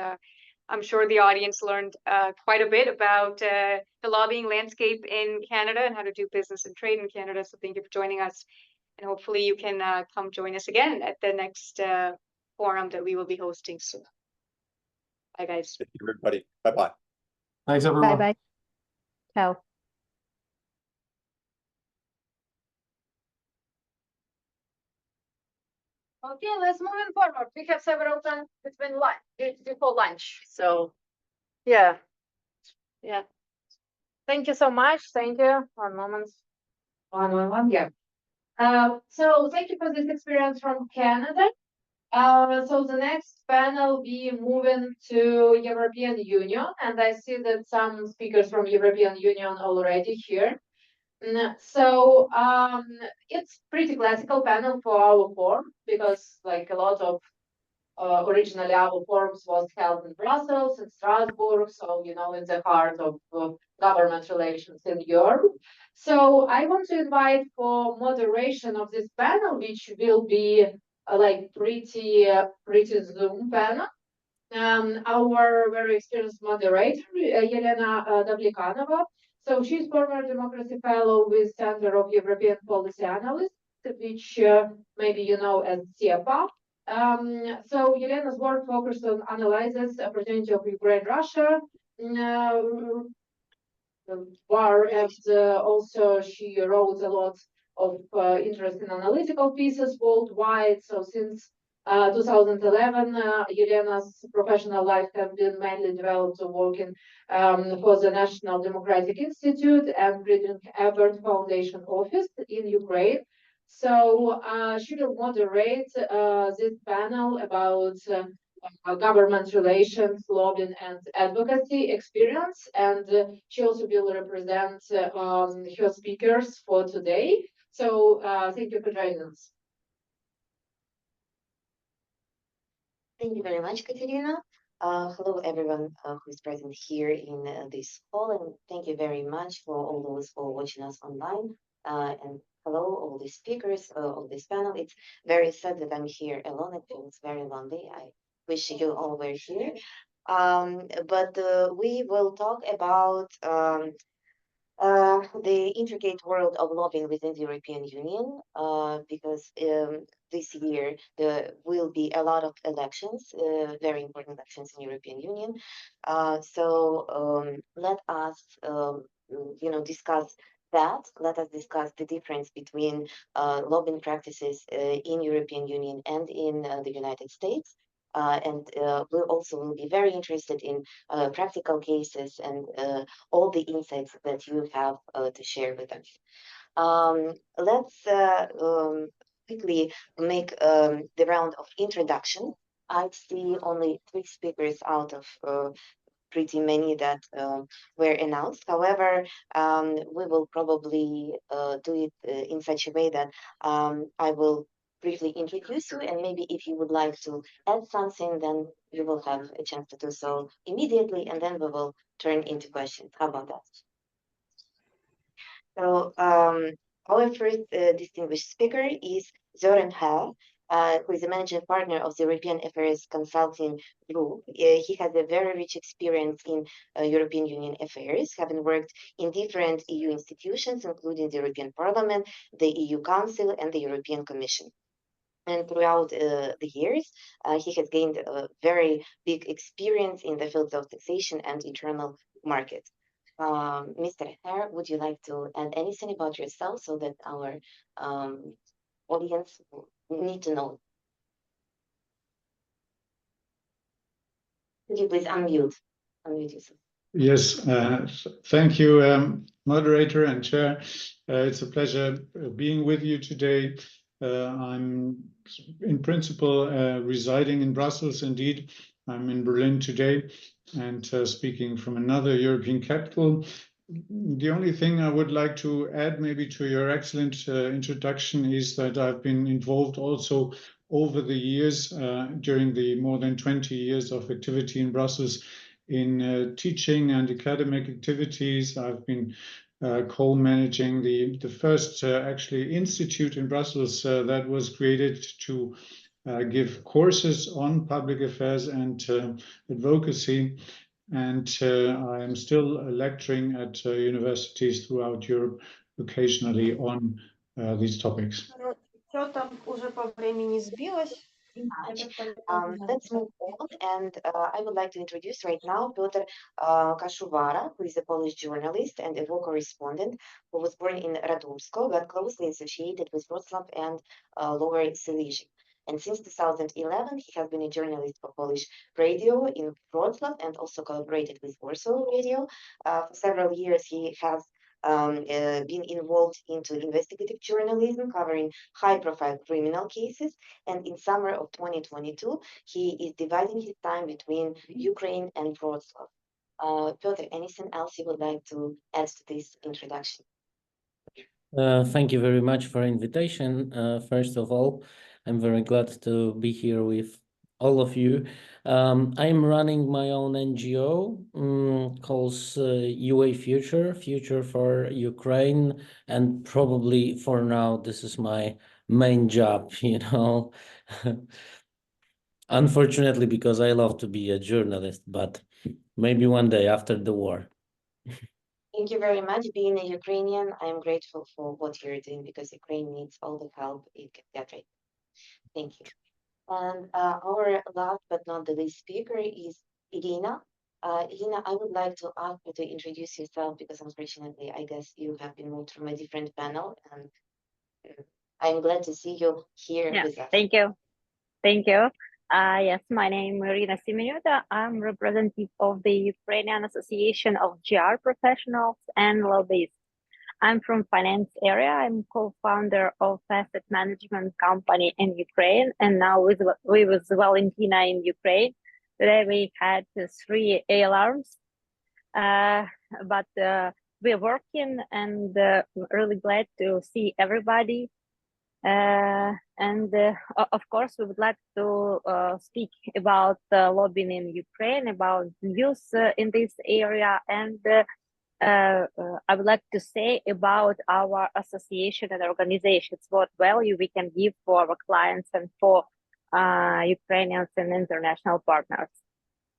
Speaker 16: I'm sure the audience learned quite a bit about the lobbying landscape in Canada and how to do business and trade in Canada. So thank you for joining us. And hopefully you can come join us again at the next forum that we will be hosting soon. Bye, guys.
Speaker 20: Thank you, everybody. Bye-bye.
Speaker 18: Thanks, everyone.
Speaker 19: Bye-bye. Ciao.
Speaker 3: Okay, let's move in forward. We have several times between lunch, before lunch. So, yeah. Thank you so much. Thank you. One moment.
Speaker 9: Yeah.
Speaker 3: So thank you for this experience from Canada. So the next panel we moving to European Union, and I see that some speakers from European Union already here. So it's pretty classical panel for our forum because like a lot of originally our forums was held in Brussels and Strasbourg, so you know in the heart of government relations in Europe. So I want to invite for moderation of this panel, which will be like pretty Zoom panel. Our very experienced moderator, Yelena Davlikanova. So she's former democracy fellow with Center of European Policy Analysts, which maybe you know as CEPA. So Yelena's work focused on analyzes opportunity of Ukraine-Russia war, and also she wrote a lot of interesting analytical pieces worldwide. So since 2011, Yelena's professional life has been mainly developed working for the National Democratic Institute and Friedrich Ebert Foundation Office in Ukraine. So she will moderate this panel about government relations, lobbying, and advocacy experience. And she also will represent her speakers for today. So thank you for joining us.
Speaker 2: Thank you very much, Katerina. Hello, everyone who is present here in this call, and thank you very much for all those who are watching us online. And hello, all the speakers of this panel. It's very sad that I'm here alone. It feels very lonely. I wish you all were here. But we will talk about the intricate world of lobbying within the European Union, because this year there will be a lot of elections, very important elections in European Union. So let us, discuss that. Let us discuss the difference between lobbying practices in European Union and in the United States. And we also will be very interested in practical cases and all the insights that you have to share with us. Let's quickly make the round of introduction. I see only 3 speakers out of pretty many that were announced. However, we will probably do it in such a way that I will briefly introduce you, and maybe if you would like to add something, then you will have a chance to do so immediately, and then we will turn into questions. How about that? So our first distinguished speaker is Zoran Her, who is a managing partner of the European Affairs Consulting Group. He has a very rich experience in European Union affairs, having worked in different EU institutions, including the European Parliament, the EU Council, and the European Commission. And throughout the years, he has gained a very big experience in the fields of taxation and internal market. Mr. Her, would you like to add anything about yourself so that our audience need to know? Could you please unmute yourself?
Speaker 5: Yes, thank you, moderator and chair. It's a pleasure being with you today. I'm in principle residing in Brussels. Indeed, I'm in Berlin today and speaking from another European capital. The only thing I would like to add maybe to your excellent introduction is that I've been involved also over the years, during the more than 20 years of activity in Brussels, in teaching and academic activities. I've been co-managing the first actually institute in Brussels that was created to give courses on public affairs and advocacy. And I am still lecturing at universities throughout Europe occasionally on these topics.
Speaker 2: Let's move on, and I would like to introduce right now Piotr Kaszubara, who is a Polish journalist and a war correspondent who was born in Radomsko, but closely associated with Wrocław and Lower Silesia. And since 2011, he has been a journalist for Polish radio in Wrocław and also collaborated with Warsaw Radio. For several years, he has been involved into investigative journalism covering high-profile criminal cases. And in summer of 2022, he is dividing his time between Ukraine and Wrocław. Piotr, anything else you would like to add to this introduction?
Speaker 7: Thank you very much for invitation. First of all, I'm very glad to be here with all of you. I'm running my own NGO called UA Future, Future for Ukraine, and probably for now this is my main job, you know. Unfortunately, because I love to be a journalist, but maybe one day after the war.
Speaker 2: Thank you very much. Being a Ukrainian, I am grateful for what you're doing because Ukraine needs all the help it can get right. Thank you. And our last but not the least speaker is Irina. Irina, I would like to ask you to introduce yourself because unfortunately, I guess you have been moved from a different panel, and I'm glad to see you here with us.
Speaker 8: Thank you. Thank you. Yes, my name is Irina Semenyuta. I'm representative of the Ukrainian Association of GR professionals and lobbyists. I'm from finance area. I'm co-founder of asset management company in Ukraine, and now with Valentina in Ukraine. Today we had 3 alarms, but we're working and really glad to see everybody. Of course, we would like to speak about lobbying in Ukraine, about news in this area, and I would like to say about our association and organizations, what value we can give for our clients and for Ukrainians and international partners.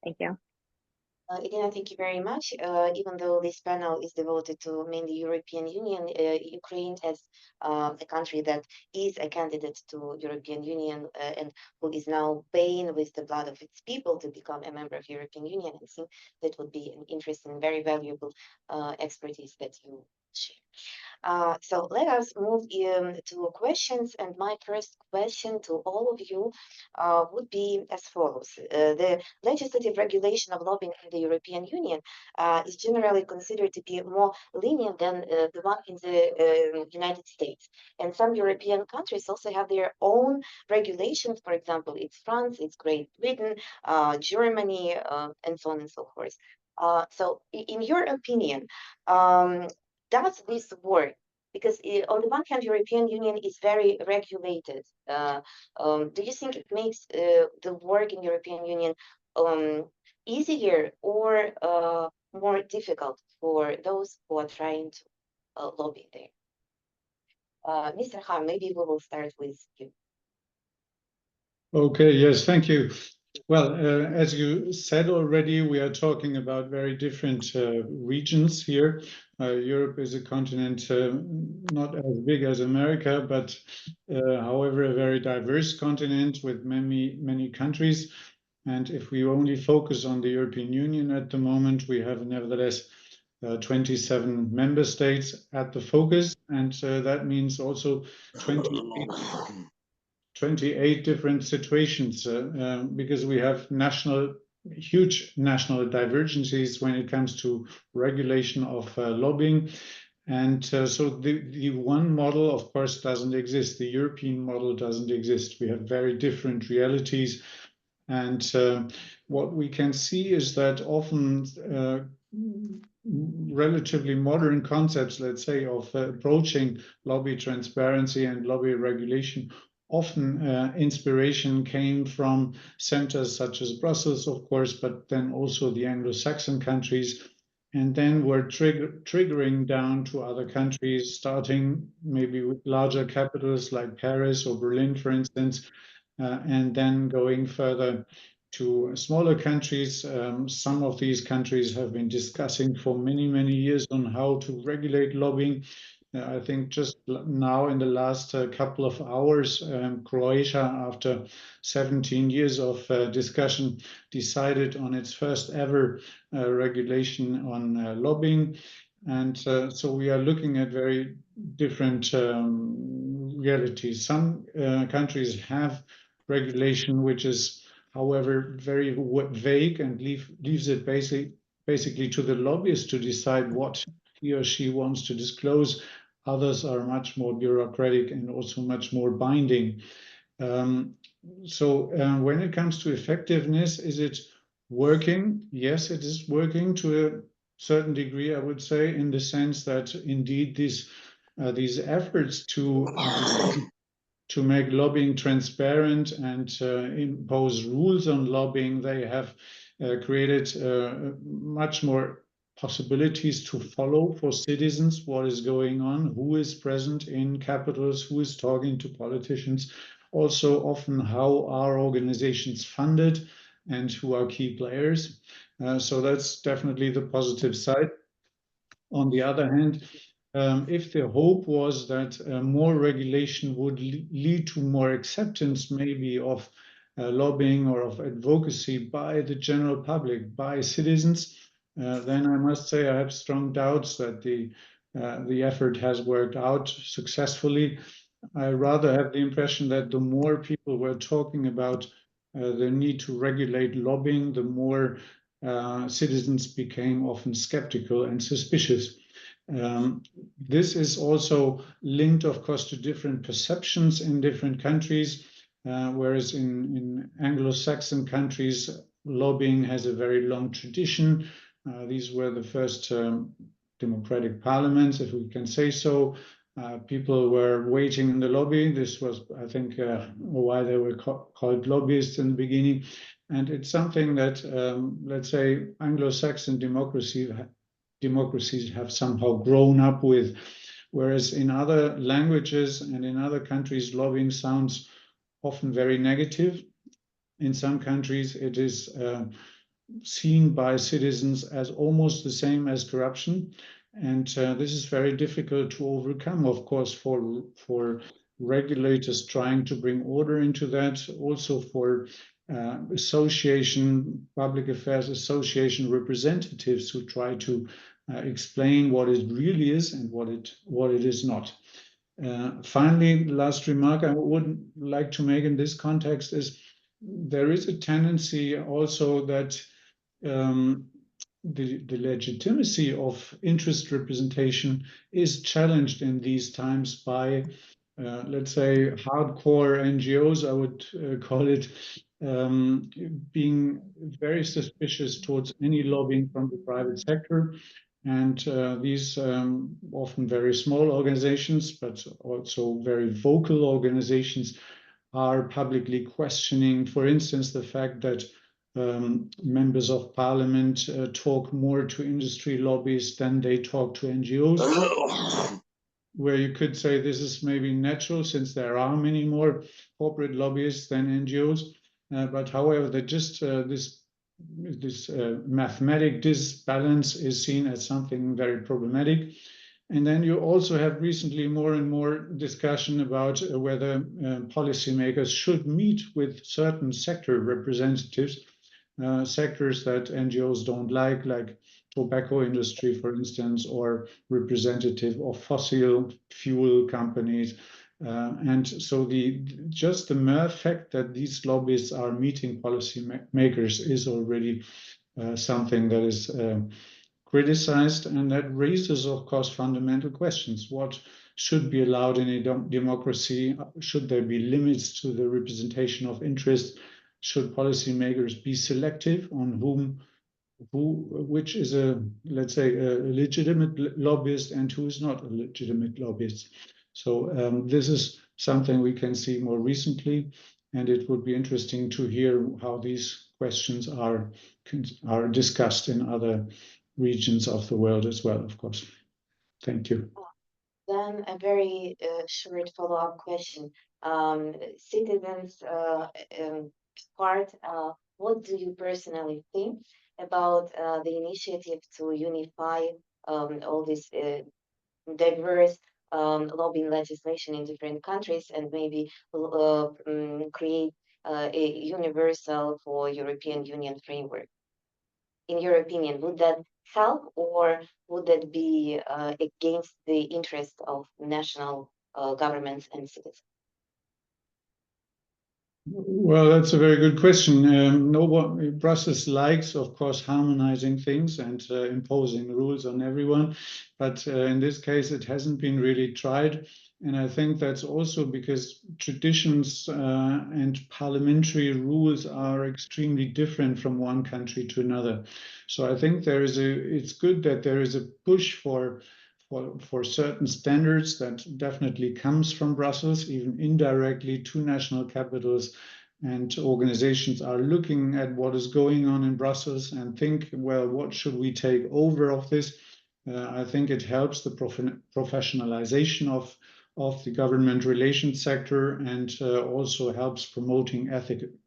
Speaker 8: Thank you.
Speaker 2: Irina, thank you very much. Even though this panel is devoted to mainly European Union, Ukraine as a country that is a candidate to European Union and who is now paying with the blood of its people to become a member of European Union, I think that would be an interesting, very valuable expertise that you share. So let us move to questions, and my first question to all of you would be as follows. The legislative regulation of lobbying in the European Union is generally considered to be more lenient than the one in the United States. And some European countries also have their own regulations. For example, it's France, it's Great Britain, Germany, and so on and so forth. So in your opinion, does this work? Because on the one hand, European Union is very regulated. Do you think it makes the work in European Union easier or more difficult for those who are trying to lobby there? Mr. Khan, maybe we will start with you.
Speaker 5: Okay, yes, thank you. Well, as you said already, we are talking about very different regions here. Europe is a continent not as big as America, but however, a very diverse continent with many countries. And if we only focus on the European Union at the moment, we have nevertheless 27 member states at the focus. And that means also 28 different situations because we have huge national divergences when it comes to regulation of lobbying. And so the one model, of course, doesn't exist. The European model doesn't exist. We have very different realities. And what we can see is that often relatively modern concepts, let's say, of approaching lobby transparency and lobby regulation, often inspiration came from centers such as Brussels, of course, but then also the Anglo-Saxon countries, and then were triggering down to other countries, starting maybe with larger capitals like Paris or Berlin, for instance, and then going further to smaller countries. Some of these countries have been discussing for many years on how to regulate lobbying. I think just now in the last couple of hours, Croatia, after 17 years of discussion, decided on its first ever regulation on lobbying. And so we are looking at very different realities. Some countries have regulation which is, however, very vague and leaves it basically to the lobbyists to decide what he or she wants to disclose. Others are much more bureaucratic and also much more binding. When it comes to effectiveness, is it working? Yes, it is working to a certain degree, I would say, in the sense that indeed these efforts to make lobbying transparent and impose rules on lobbying, they have created much more possibilities to follow for citizens what is going on, who is present in capitals, who is talking to politicians, also often how are organizations funded and who are key players. So that's definitely the positive side. On the other hand, if the hope was that more regulation would lead to more acceptance maybe of lobbying or of advocacy by the general public, by citizens, then I must say I have strong doubts that the effort has worked out successfully. I rather have the impression that the more people were talking about the need to regulate lobbying, the more citizens became often skeptical and suspicious. This is also linked, of course, to different perceptions in different countries, whereas in Anglo-Saxon countries, lobbying has a very long tradition. These were the first democratic parliaments, if we can say so. People were waiting in the lobby. This was, I think, why they were called lobbyists in the beginning. And it's something that, let's say, Anglo-Saxon democracies have somehow grown up with, whereas in other languages and in other countries, lobbying sounds often very negative. In some countries, it is seen by citizens as almost the same as corruption. And this is very difficult to overcome, of course, for regulators trying to bring order into that, also for public affairs association representatives who try to explain what it really is and what it is not. Finally, last remark I would like to make in this context is there is a tendency also that the legitimacy of interest representation is challenged in these times by, let's say, hardcore NGOs, I would call it, being very suspicious towards any lobbying from the private sector. And these often very small organizations, but also very vocal organizations, are publicly questioning, for instance, the fact that members of parliament talk more to industry lobbyists than they talk to NGOs, where you could say this is maybe natural since there are many more corporate lobbyists than NGOs. But however, this mathematic disbalance is seen as something very problematic. And then you also have recently more and more discussion about whether policymakers should meet with certain sector representatives, sectors that NGOs don't like tobacco industry, for instance, or representative of fossil fuel companies. And so just the mere fact that these lobbyists are meeting policy makers is already something that is criticized, and that raises, of course, fundamental questions. What should be allowed in a democracy? Should there be limits to the representation of interest? Should policymakers be selective on which is let's say, a legitimate lobbyist and who is not a legitimate lobbyist? So this is something we can see more recently, and it would be interesting to hear how these questions are discussed in other regions of the world as well, of course. Thank you.
Speaker 2: Then a very short follow-up question. Citizens part, what do you personally think about the initiative to unify all this diverse lobbying legislation in different countries and maybe create a universal for European Union framework? In your opinion, would that help, or would that be against the interest of national governments and citizens?
Speaker 5: Well, that's a very good question. No one, Brussels likes, of course, harmonizing things and imposing rules on everyone, but in this case, it hasn't been really tried. And I think that's also because traditions and parliamentary rules are extremely different from one country to another. So I think it's good that there is a push for certain standards that definitely comes from Brussels, even indirectly to national capitals, and organizations are looking at what is going on in Brussels and think, well, what should we take over of this? I think it helps the professionalization of the government relations sector, and also helps promoting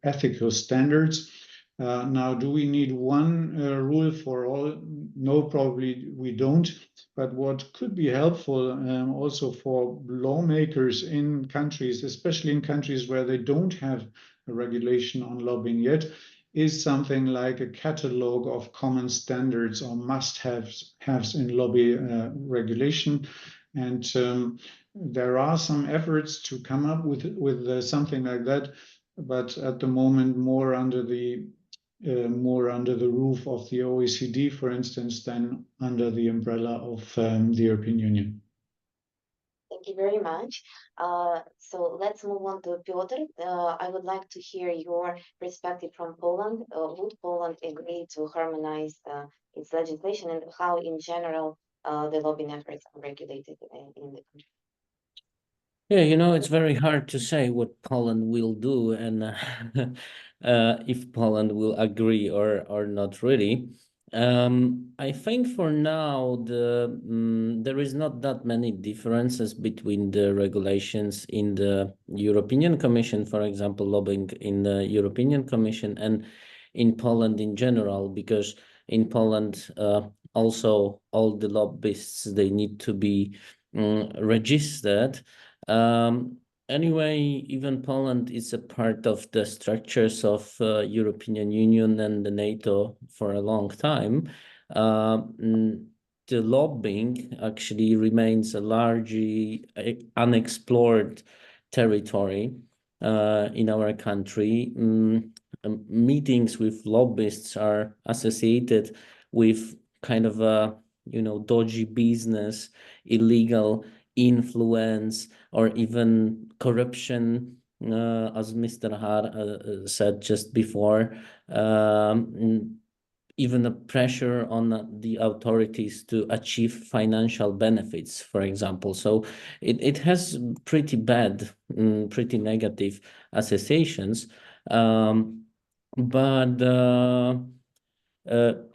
Speaker 5: ethical standards. Now, do we need one rule for all? No, probably we don't. But what could be helpful also for lawmakers in countries, especially in countries where they don't have a regulation on lobbying yet, is something like a catalog of common standards or must-haves in lobby regulation. And there are some efforts to come up with something like that, but at the moment more under the roof of the OECD, for instance, than under the umbrella of the European Union.
Speaker 2: Thank you very much. So let's move on to Piotr. I would like to hear your perspective from Poland. Would Poland agree to harmonize its legislation, and how, in general, the lobbying efforts are regulated in the country?
Speaker 7: Yeah, it's very hard to say what Poland will do, and if Poland will agree or not really. I think for now there is not that many differences between the regulations in the European Commission, for example, lobbying in the European Commission, and in Poland in general, because in Poland also all the lobbyists, they need to be registered. Anyway, even Poland is a part of the structures of European Union and the NATO for a long time. The lobbying actually remains a largely unexplored territory in our country. Meetings with lobbyists are associated with kind of a dodgy business, illegal influence, or even corruption, as Mr. Har said just before, even the pressure on the authorities to achieve financial benefits, for example. So it has pretty bad, pretty negative associations, but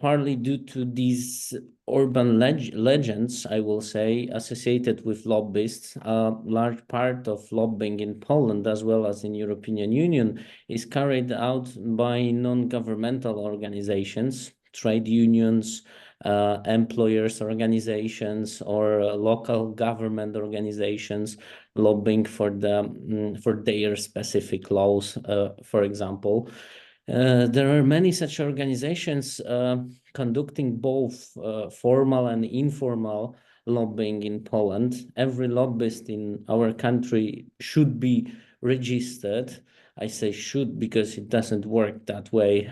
Speaker 7: partly due to these urban legends, I will say, associated with lobbyists, a large part of lobbying in Poland, as well as in European Union, is carried out by non-governmental organizations, trade unions, employers organizations, or local government organizations lobbying for their specific laws, for example. There are many such organizations conducting both formal and informal lobbying in Poland. Every lobbyist in our country should be registered. I say should because it doesn't work that way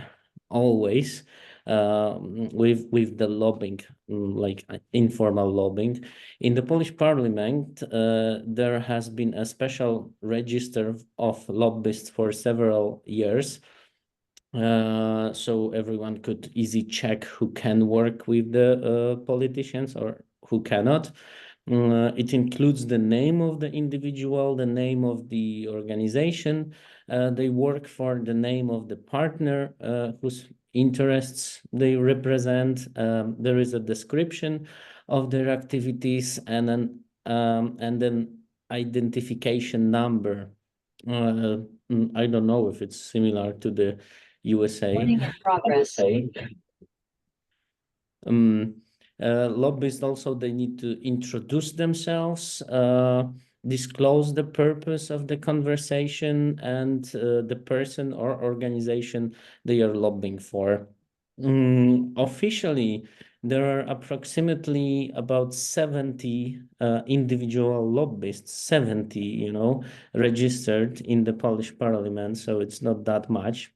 Speaker 7: always with the lobbying, like informal lobbying. In the Polish Parliament, there has been a special register of lobbyists for several years. So everyone could easily check who can work with the politicians or who cannot. It includes the name of the individual, the name of the organization they work for, the name of the partner whose interests they represent. There is a description of their activities, and then identification number. I don't know if it's similar to the USA.
Speaker 9: Recording in progress.
Speaker 7: Lobbyists also, they need to introduce themselves, disclose the purpose of the conversation and the person or organization they are lobbying for. Officially, there are approximately about 70 individual lobbyists, 70, you know, registered in the Polish parliament, so it's not that much.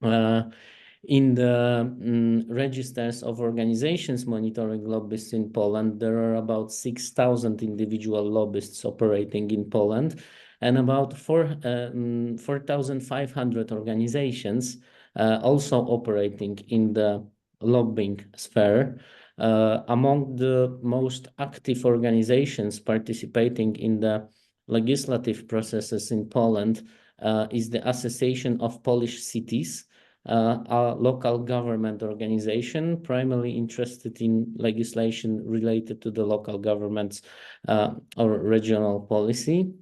Speaker 7: In the registers of organizations monitoring lobbyists in Poland, there are about 6,000 individual lobbyists operating in Poland, and about 4,500 organizations also operating in the lobbying sphere. Among the most active organizations participating in the legislative processes in Poland is the Association of Polish Cities, a local government organization primarily interested in legislation related to the local government's or regional policy.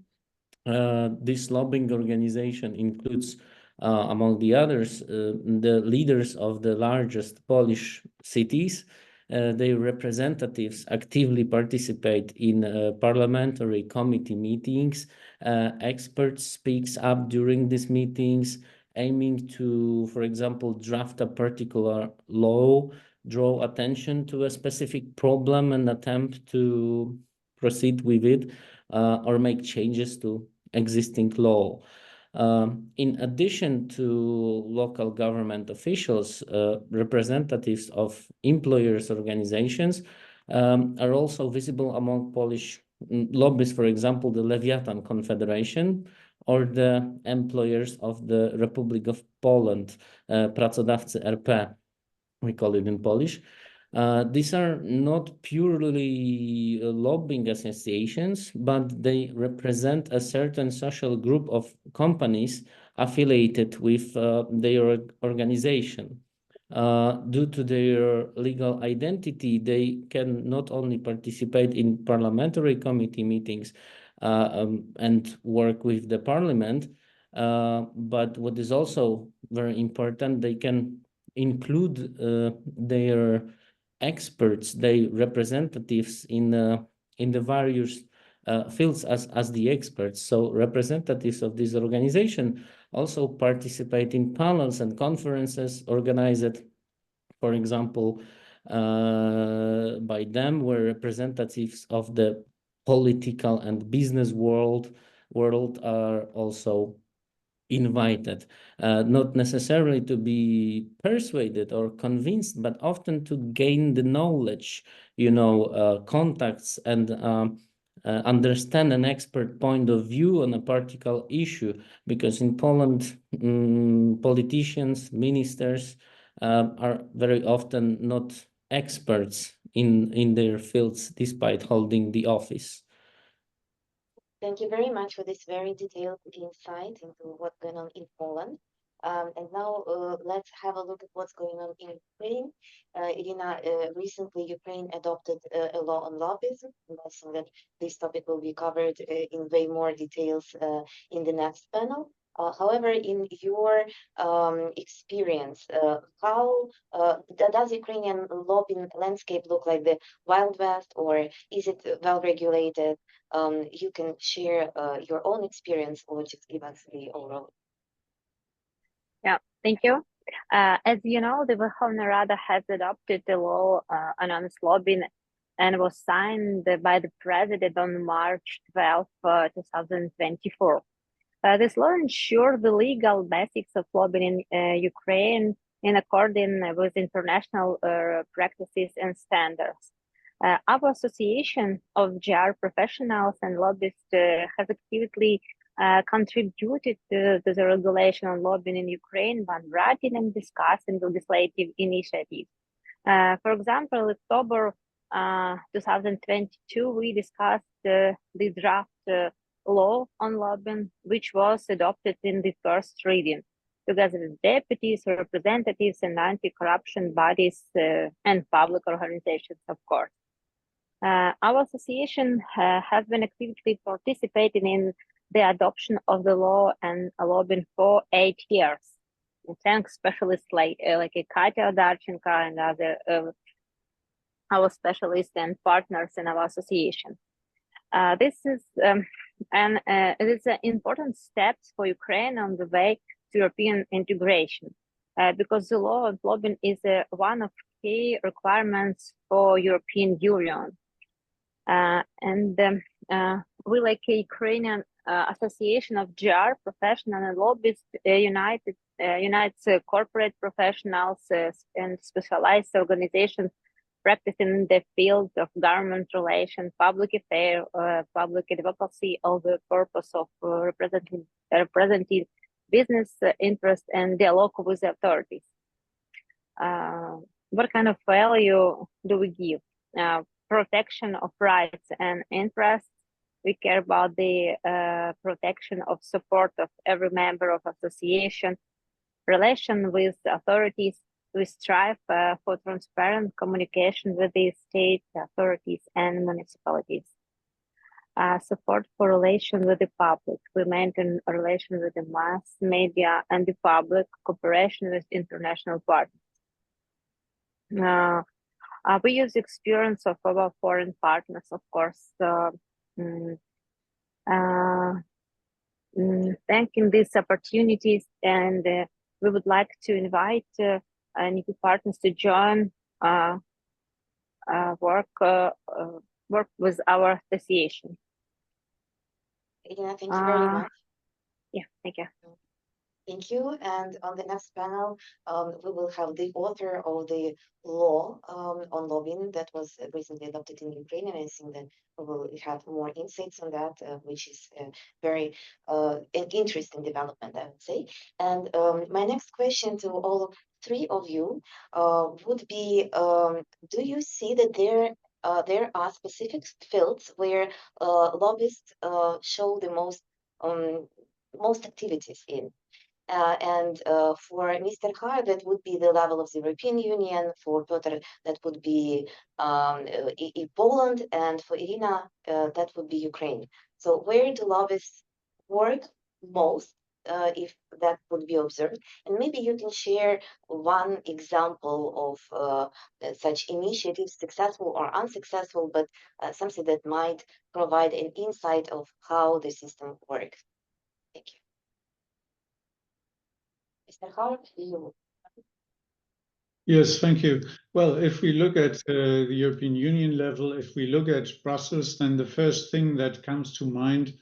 Speaker 7: This lobbying organization includes, among the others, the leaders of the largest Polish cities. Their representatives actively participate in parliamentary committee meetings. Experts speaks up during these meetings, aiming to, for example, draft a particular law, draw attention to a specific problem and attempt to proceed with it, or make changes to existing law. In addition to local government officials, representatives of employers' organizations are also visible among Polish lobbyists, for example, the Leviathan Confederation, or the employers of the Republic of Poland, Pracodawcy RP, we call it in Polish. These are not purely lobbying associations, but they represent a certain social group of companies affiliated with their organization. Due to their legal identity, they can not only participate in parliamentary committee meetings and work with the parliament, but what is also very important, they can include their experts, their representatives in the various fields as the experts. So representatives of this organization also participate in panels and conferences organized, for example, by them, where representatives of the political and business world are also invited, not necessarily to be persuaded or convinced, but often to gain the knowledge, you know, contacts and understand an expert point of view on a particular issue. Because in Poland, politicians, ministers are very often not experts in their fields, despite holding the office.
Speaker 2: Thank you very much for this very detailed insight into what's going on in Poland. And now let's have a look at what's going on in Ukraine. Irina, recently Ukraine adopted a law on lobbyism. I'm guessing that this topic will be covered in way more details in the next panel. However, in your experience, how does Ukrainian lobbying landscape look like, the Wild West, or is it well regulated? You can share your own experience or just give us the overall.
Speaker 8: Yeah, thank you. As you know, the Verkhovna Rada has adopted the law on honest lobbying and was signed by the president on March 12, 2024. This law ensures the legal basics of lobbying in Ukraine in accordance with international practices and standards. Our Association of GR professionals and lobbyists has actively contributed to the regulation on lobbying in Ukraine by writing and discussing legislative initiatives. For example, in October 2022, we discussed the draft law on lobbying, which was adopted in the first reading, together with deputies, representatives, and anti-corruption bodies and public organizations, of course. Our association has been actively participating in the adoption of the law and lobbying for 8 years. And thanks specialists like Katya Darchenko and other our specialists and partners in our association. This is it is an important step for Ukraine on the way to European integration, because the law on lobbying is one of key requirements for European Union. We, like a Ukrainian Association of GR professional and lobbyists, unites corporate professionals and specialized organizations practicing in the field of government relations, public affairs, public advocacy, of the purpose of representing business interest and dialogue with the authorities. What kind of value do we give? Protection of rights and interests. We care about the protection of support of every member of association, relation with authorities. We strive for transparent communication with the state authorities and municipalities. Support for relation with the public. We maintain a relation with the mass media and the public, cooperation with international partners. We use experience of our foreign partners, of course. Thanking these opportunities, and we would like to invite NIPI partners to join work with our association.
Speaker 2: Irina, thank you very much.
Speaker 8: Yeah, thank you.
Speaker 2: Thank you. And on the next panel, we will have the author of the law on lobbying that was recently adopted in Ukraine. And I think that we will have more insights on that, which is very an interesting development, I would say. And my next question to all three of you would be, do you see that there are specific fields where lobbyists show the most activities in? For Mr. Har, that would be the level of the European Union. For Piotr, that would be Poland, and for Irina, that would be Ukraine. So where do lobbyists work most, if that would be observed? And maybe you can share one example of such initiatives, successful or unsuccessful, but something that might provide an insight of how the system works. Thank you. Mr. Har, you.
Speaker 5: Yes, thank you. Well, if we look at the European Union level, if we look at Brussels, then the first thing that comes to mind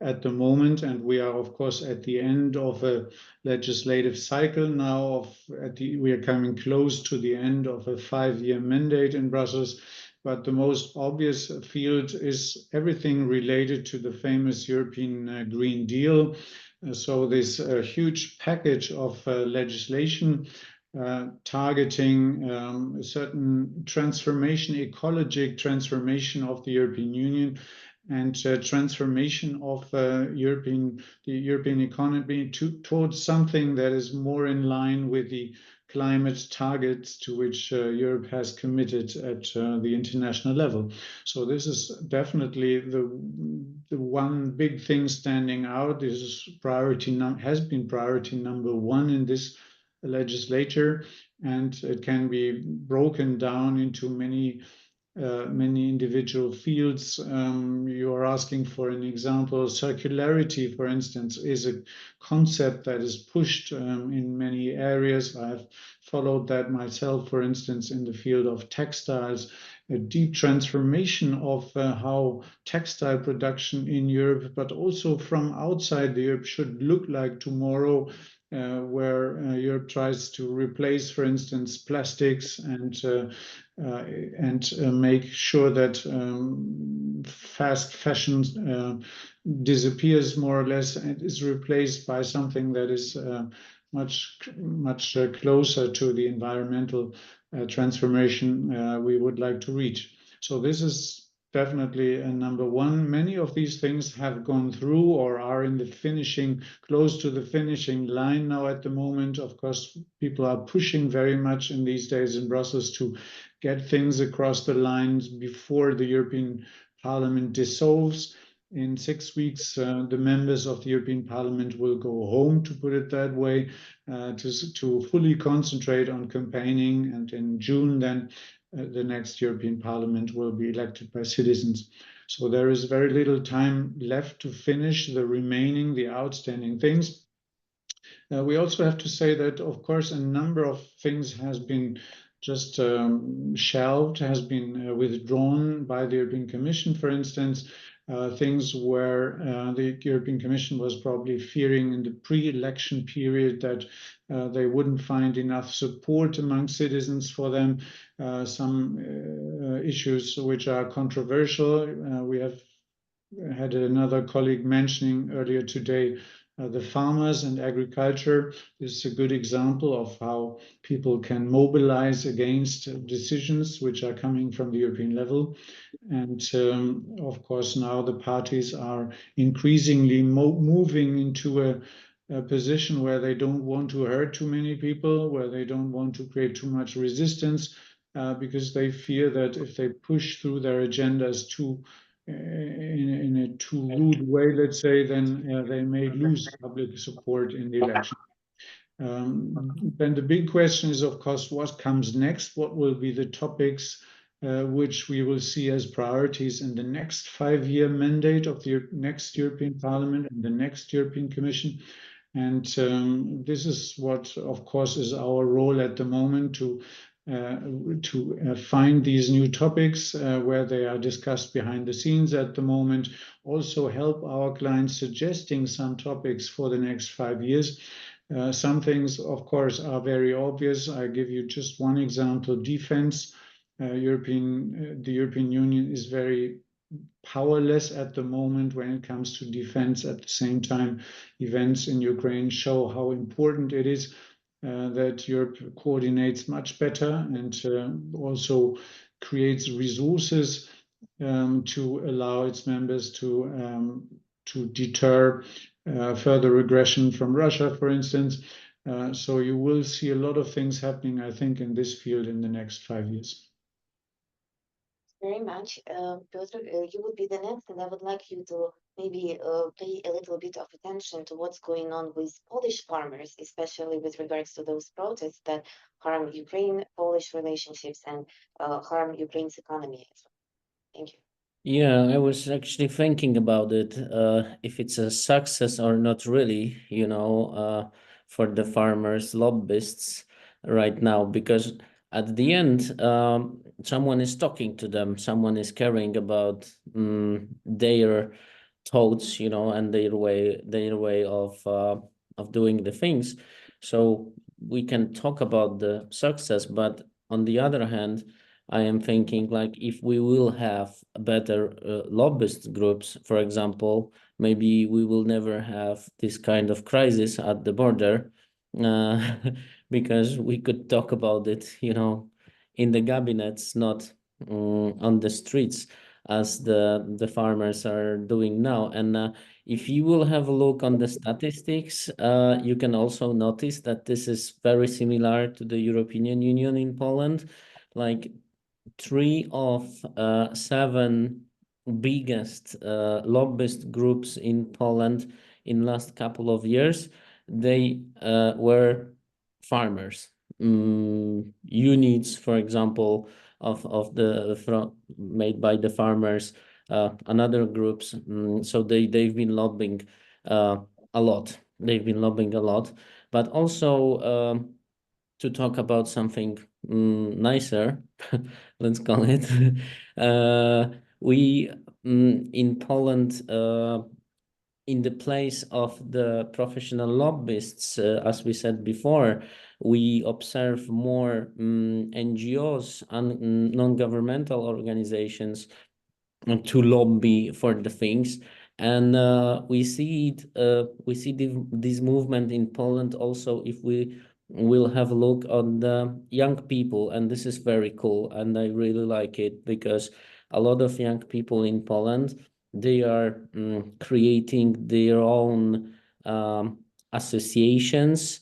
Speaker 5: at the moment, and we are of course at the end of a legislative cycle now, we are coming close to the end of a 5-year mandate in Brussels, but the most obvious field is everything related to the famous European Green Deal. So this huge package of legislation targeting a certain transformation, ecologic transformation of the European Union, and transformation of the European economy towards something that is more in line with the climate targets to which Europe has committed at the international level. So this is definitely the one big thing standing out. This is has been priority number one in this legislature, and it can be broken down into many individual fields. You are asking for an example. Circularity, for instance, is a concept that is pushed in many areas. I've followed that myself, for instance, in the field of textiles. A deep transformation of how textile production in Europe, but also from outside Europe, should look like tomorrow, where Europe tries to replace, for instance, plastics and make sure that fast fashion disappears more or less and is replaced by something that is much closer to the environmental transformation we would like to reach. So this is definitely a number one. Many of these things have gone through or are in the close to the finishing line now at the moment. Of course, people are pushing very much in these days in Brussels to get things across the lines before the European Parliament dissolves. In 6 weeks, the members of the European Parliament will go home, to put it that way, to fully concentrate on campaigning. And in June, then the next European Parliament will be elected by citizens. So there is very little time left to finish the outstanding things. We also have to say that, of course, a number of things has been just shelved, has been withdrawn by the European Commission, for instance. Things where the European Commission was probably fearing in the pre-election period that they wouldn't find enough support among citizens for them. Some issues which are controversial. We have had another colleague mentioning earlier today the farmers and agriculture. This is a good example of how people can mobilize against decisions which are coming from the European level. And of course, now the parties are increasingly moving into a position where they don't want to hurt too many people, where they don't want to create too much resistance, because they fear that if they push through their agendas in a too rude way, let's say, then they may lose public support in the election. Then the big question is, of course, what comes next? What will be the topics which we will see as priorities in the next 5-year mandate of the next European Parliament and the next European Commission? And this is what, of course, is our role at the moment, to find these new topics where they are discussed behind the scenes at the moment, also help our clients suggesting some topics for the next 5 years. Some things, of course, are very obvious. I give you just one example: defense. The European Union is very powerless at the moment when it comes to defense. At the same time, events in Ukraine show how important it is that Europe coordinates much better and also creates resources to allow its members to deter further aggression from Russia, for instance. So you will see a lot of things happening, I think, in this field in the next 5 years.
Speaker 2: Very much. Piotr, you would be the next, and I would like you to maybe pay a little bit of attention to what's going on with Polish farmers, especially with regards to those protests that harm Ukraine-Polish relationships and harm Ukraine's economy as well. Thank you.
Speaker 7: Yeah, I was actually thinking about it, if it's a success or not really, for the farmers, lobbyists right now, because at the end, someone is talking to them, someone is caring about their thoughts, and their way of doing the things. So we can talk about the success, but on the other hand, I am thinking, like, if we will have better lobbyist groups, for example, maybe we will never have this kind of crisis at the border, because we could talk about it, in the cabinets, not on the streets, as the farmers are doing now. And if you will have a look on the statistics, you can also notice that this is very similar to the European Union in Poland. Like 3 of 7 biggest lobbyist groups in Poland in last couple of years, they were farmers. Units, for example, made by the farmers, another groups. So they've been lobbying a lot. They've been lobbying a lot, but also to talk about something nicer, let's call it. We in Poland, in the place of the professional lobbyists, as we said before, we observe more NGOs and non-governmental organizations to lobby for the things. And we see this movement in Poland also if we will have a look on the young people, and this is very cool, and I really like it, because a lot of young people in Poland, they are creating their own associations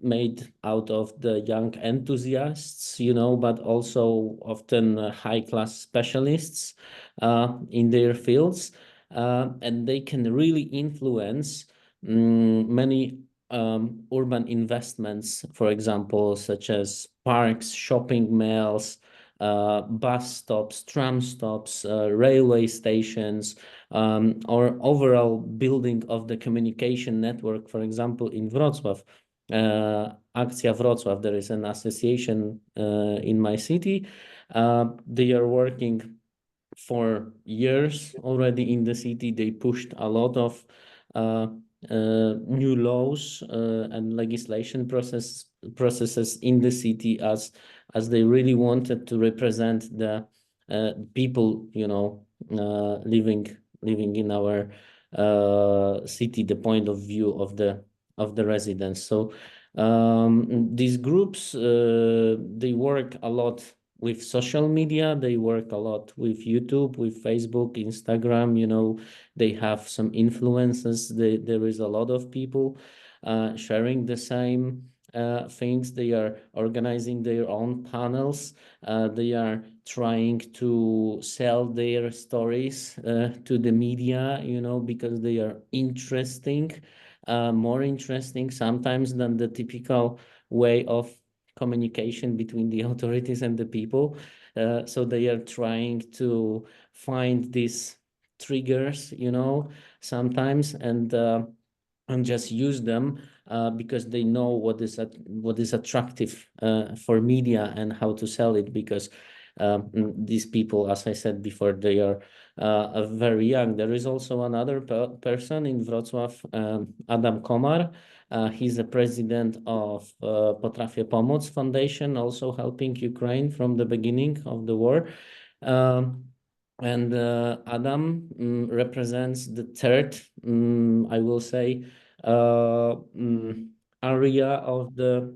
Speaker 7: made out of the young enthusiasts, but also often high-class specialists in their fields, and they can really influence many urban investments, for example, such as parks, shopping malls, bus stops, tram stops, railway stations, or overall building of the communication network, for example, in Wrocław. Akcja Wrocław. There is an association in my city. They are working for years already in the city. They pushed a lot of new laws and legislation processes in the city as they really wanted to represent the people, you know, living in our city, the point of view of the residents. So these groups they work a lot with social media. They work a lot with YouTube, with Facebook, Instagram. You know, they have some influences. There is a lot of people sharing the same things. They are organizing their own panels. They are trying to sell their stories to the media, you know, because they are interesting, more interesting sometimes than the typical way of communication between the authorities and the people. So they are trying to find these triggers, you know, sometimes, and just use them because they know what is attractive for media and how to sell it, because these people, as I said before, they are very young. There is also another person in Wrocław, Adam Komar. He's the president of Potrafię Pomóc Foundation, also helping Ukraine from the beginning of the war. And Adam represents the third, I will say, area of the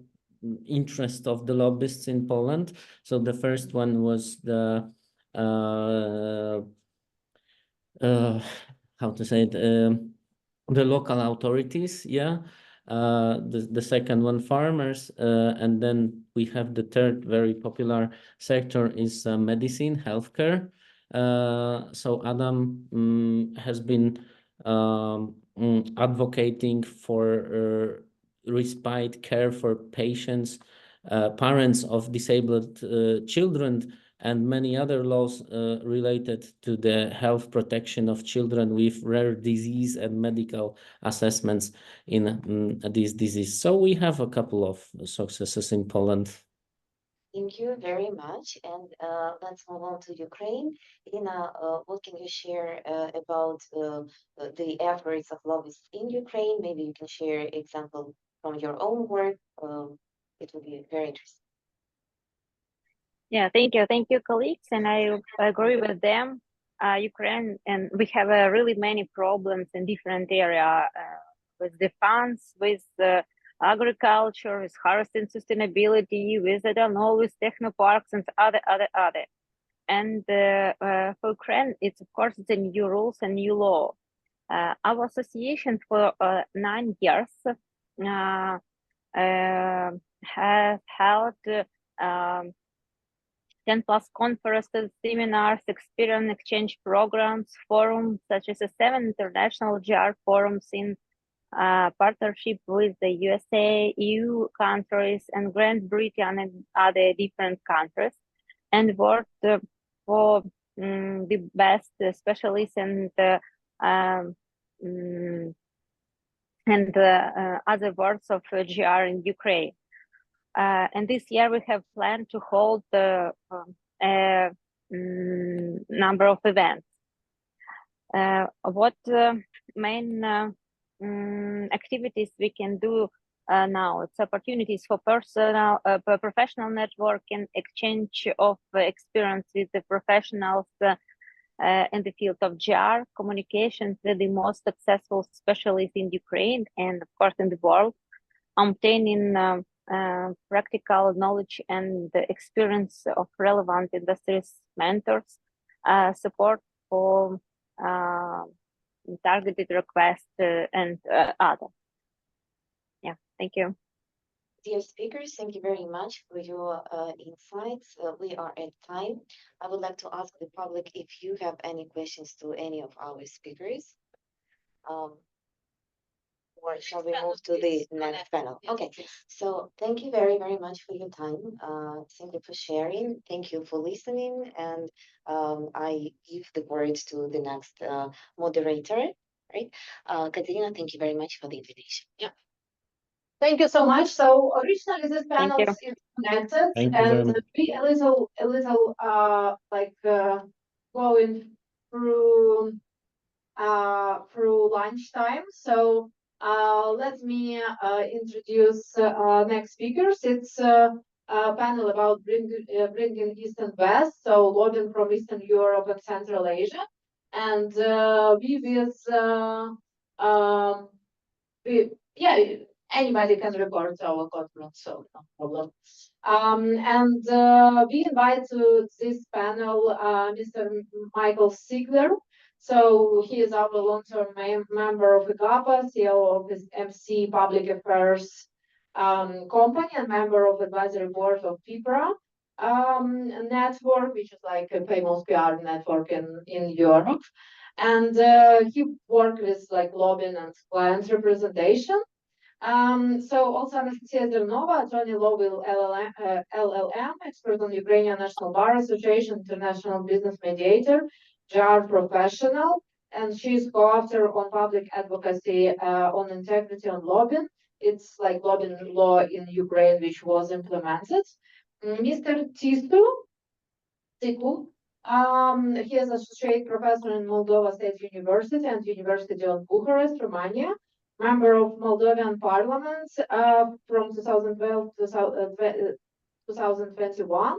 Speaker 7: interest of the lobbyists in Poland. So the first one was the how to say it, the local authorities, yeah. The second one, farmers, and then we have the third very popular sector is medicine, healthcare. So Adam has been advocating for respite care for patients, parents of disabled children, and many other laws related to the health protection of children with rare disease and medical assessments in this disease. So we have a couple of successes in Poland.
Speaker 2: Thank you very much. And let's move on to Ukraine. Ina, what can you share about the efforts of lobbyists in Ukraine? Maybe you can share example from your own work. It would be very interesting.
Speaker 8: Yeah, thank you, colleagues, and I agree with them. Ukraine, and we have really many problems in different area with the funds, with agriculture, with harvesting sustainability, with, I don't know, with technoparks and other. And for Ukraine, it's of course the new rules and new law. Our association for 9 years has held 10+ conferences, seminars, experience exchange programs, forums, such as 7 international GR forums in partnership with the USA, EU countries, and Great Britain and other different countries, and worked for the best specialists and other works of GR in Ukraine. And this year we have planned to hold a number of events. What main activities we can do now? It's opportunities for professional networking, exchange of experience with the professionals in the field of GR, communications with the most successful specialists in Ukraine and of course in the world, obtaining practical knowledge and the experience of relevant industries mentors, support for targeted requests and other. Yeah, thank you.
Speaker 2: Dear speakers, thank you very much for your insights. We are at time. I would like to ask the public if you have any questions to any of our speakers. Or shall we move to the next panel? Okay, so thank you very, very much for your time. Thank you for sharing. Thank you for listening. And I give the word to the next moderator, right? Katerina, thank you very much for the invitation.
Speaker 3: Yeah. Thank you so much. So originally this panel
Speaker 8: you.
Speaker 3: is connected
Speaker 7: Thank you very
Speaker 3: and
Speaker 7: much.
Speaker 3: we a little going through lunchtime. So let me introduce next speakers. It's a panel about bringing East and West, so lobbying from Eastern Europe and Central Asia. And anybody can report to our conference, so no problem. We invite to this panel Mr. Michael Sigler. So he is our long-term member of IGAPA, CEO of his MC Public Affairs company, and member of advisory board of FIPRA network, which is like a famous PR network in Europe. And he worked with like lobbying and client representation. So also Anastasia Zernova, attorney law with LLM, expert on Ukrainian National Bar Association, international business mediator, JAR professional, and she's co-author on public advocacy on integrity on lobbying. It's like lobbying law in Ukraine, which was implemented. Mr. Tisu, he is associate professor in Moldova State University and University of Bucharest, Romania. Member of Moldovan Parliament from 2012 to 2021,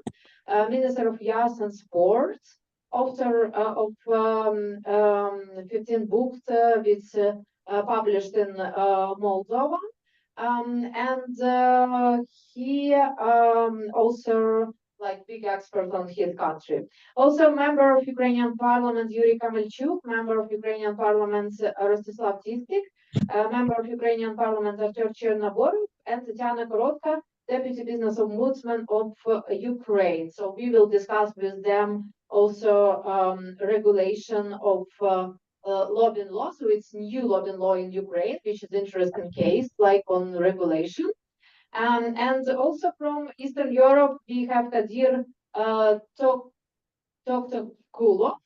Speaker 3: Minister of Youth and Sports, author of 15 books which published in Moldova, and he also like big expert on his country. Also member of Ukrainian Parliament Yuri Kamelchuk, member of Ukrainian Parliament Rostislav Tistik, member of Ukrainian Parliament Artur Chernoborov, and Tatiana Korotka, Deputy Business Ombudsman of Ukraine. So we will discuss with them also regulation of lobbying law. So it's new lobbying law in Ukraine, which is interesting case, like on regulation. And also from Eastern Europe, we have Kadir Toktokulov.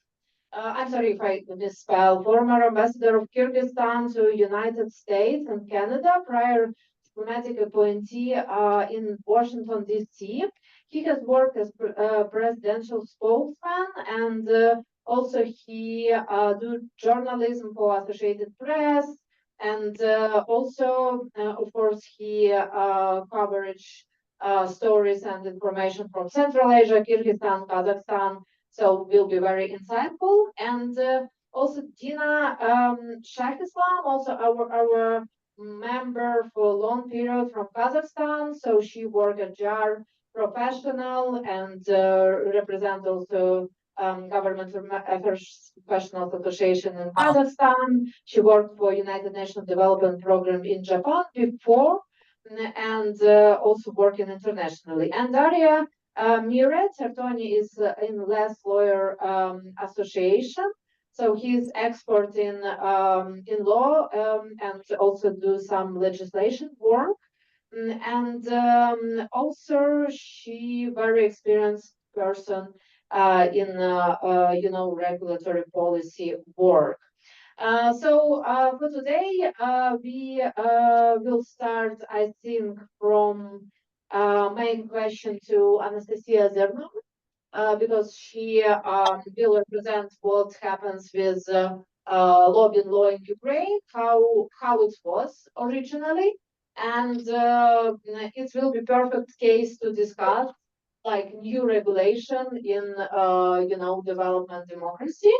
Speaker 3: I'm sorry if I misspell, former ambassador of Kyrgyzstan to United States and Canada, prior diplomatic appointee in Washington, D.C. He has worked as presidential spokesman, and also he do journalism for Associated Press, and also, of course, he coverage stories and information from Central Asia, Kyrgyzstan, Kazakhstan, so will be very insightful. And also Dina Shakislam, also our member for a long period from Kazakhstan. So she worked at JAR professional and represent also Government Affairs Professionals Association in Kazakhstan. She worked for United Nations Development Program in Japan before, and also working internationally. And Daria Miret, attorney is in Les Lawyer Association. So he's expert in law and also do some legislation work. And also she very experienced person in regulatory policy work. So for today, we will start, I think, from main question to Anastasia Zernova, because she will represent what happens with lobbying law in Ukraine, how it was originally, and it will be perfect case to discuss like new regulation in development democracy.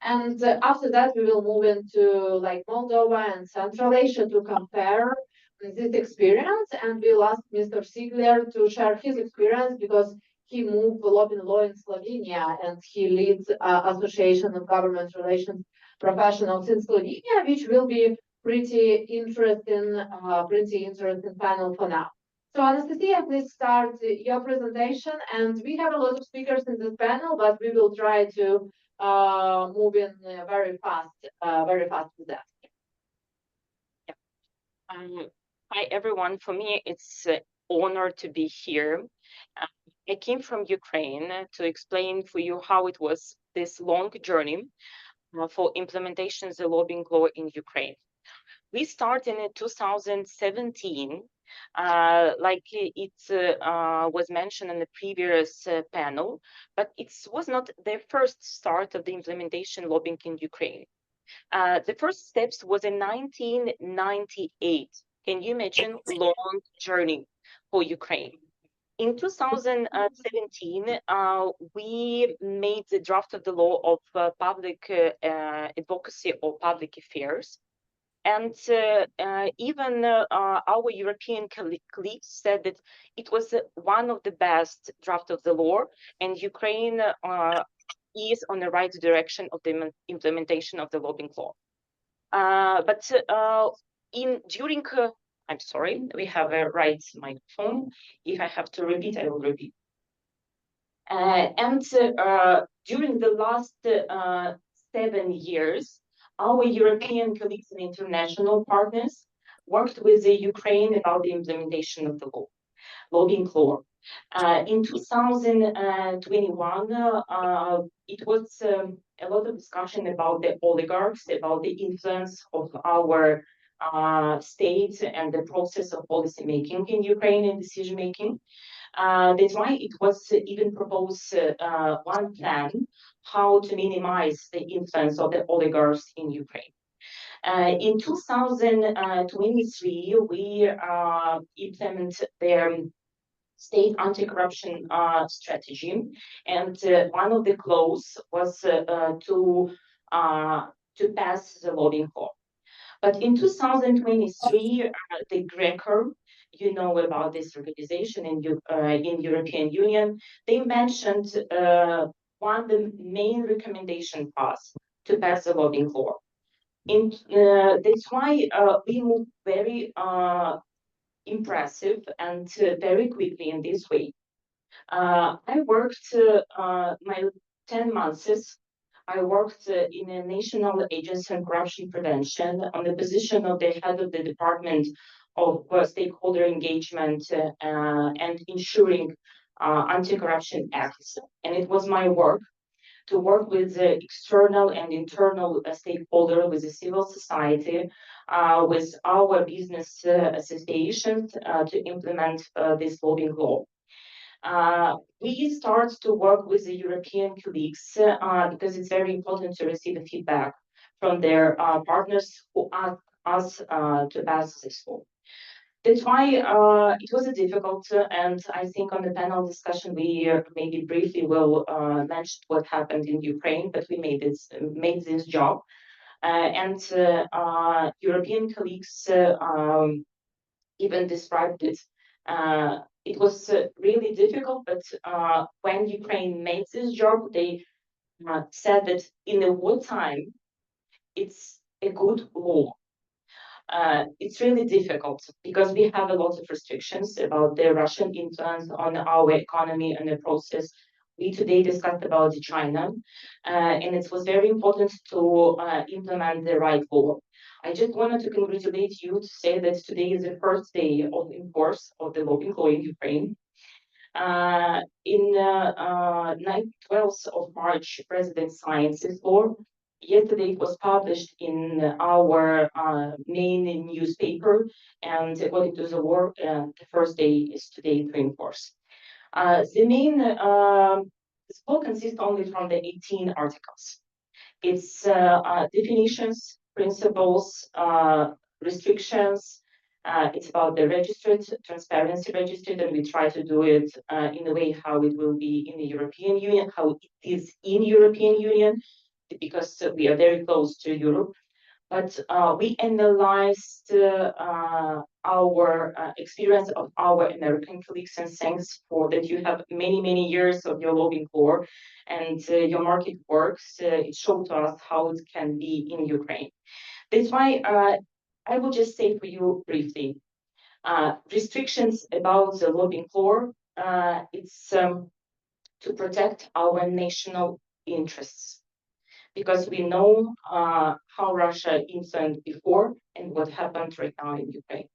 Speaker 3: And after that, we will move into like Moldova and Central Asia to compare this experience. And we'll ask Mr. Sigler to share his experience because he moved lobbying law in Slovenia and he leads Association of Government Relations Professionals in Slovenia, which will be pretty interesting panel for now. So Anastasia, please start your presentation. And we have a lot of speakers in this panel, but we will try to move in very fast with that.
Speaker 6: Hi everyone. For me, it's an honor to be here. I came from Ukraine to explain for you how it was this long journey for implementation of the lobbying law in Ukraine. We started in 2017 like it was mentioned in the previous panel, but it was not the first start of the implementation lobbying in Ukraine. The first steps was in 1998. Can you imagine long journey for Ukraine? In 2017, we made the draft of the law of public advocacy or public affairs. And even our European colleagues said that it was one of the best draft of the law, and Ukraine is on the right direction of the implementation of the lobbying law. But during I'm sorry, we have a right microphone. If I have to repeat, I will repeat. And during the last 7 years, our European colleagues and international partners worked with the Ukraine about the implementation of the law, lobbying law. In 2021, it was a lot of discussion about the oligarchs, about the influence of our state and the process of policy making in Ukraine and decision making. That's why it was even proposed one plan how to minimize the influence of the oligarchs in Ukraine. In 2023, we implemented their state anti-corruption strategy, and one of the clauses was to pass the lobbying law. But in 2023, the Greco, you know about this organization in European Union, they mentioned one of the main recommendation paths to pass the lobbying law. That's why we moved very impressive and very quickly in this way. I worked my 10 months. I worked in a National Agency on Corruption Prevention on the position of the head of the Department of Stakeholder Engagement and ensuring anti-corruption acts. And it was my work to work with the external and internal stakeholder, with the civil society, with our business associations to implement this lobbying law. We start to work with the European colleagues because it's very important to receive the feedback from their partners who ask us to pass this law. That's why it was a difficult, and I think on the panel discussion we maybe briefly will mention what happened in Ukraine, but we made this job, and European colleagues even described it. It was really difficult, but when Ukraine made this job, they said that in the wartime, it's a good law. It's really difficult because we have a lot of restrictions about the Russian influence on our economy and the process. We today discussed about China, and it was very important to implement the right law. I just wanted to congratulate you to say that today is the first day of enforce of the lobbying law in Ukraine. In 12th of March, President signed this law. Yesterday it was published in our main newspaper, and according to the law, the first day is today to enforce. The main this law consists only from the 18 articles. It's definitions, principles, restrictions. It's about the registered, transparency registered, and we try to do it in a way how it will be in the European Union, how it is in European Union, because we are very close to Europe. But we analyzed our experience of our American colleagues, and thanks for that you have many, many years of your lobbying law and your market works. It showed to us how it can be in Ukraine. That's why I will just say for you briefly, restrictions about the lobbying law, it's to protect our national interests, because we know how Russia influenced before and what happened right now in Ukraine.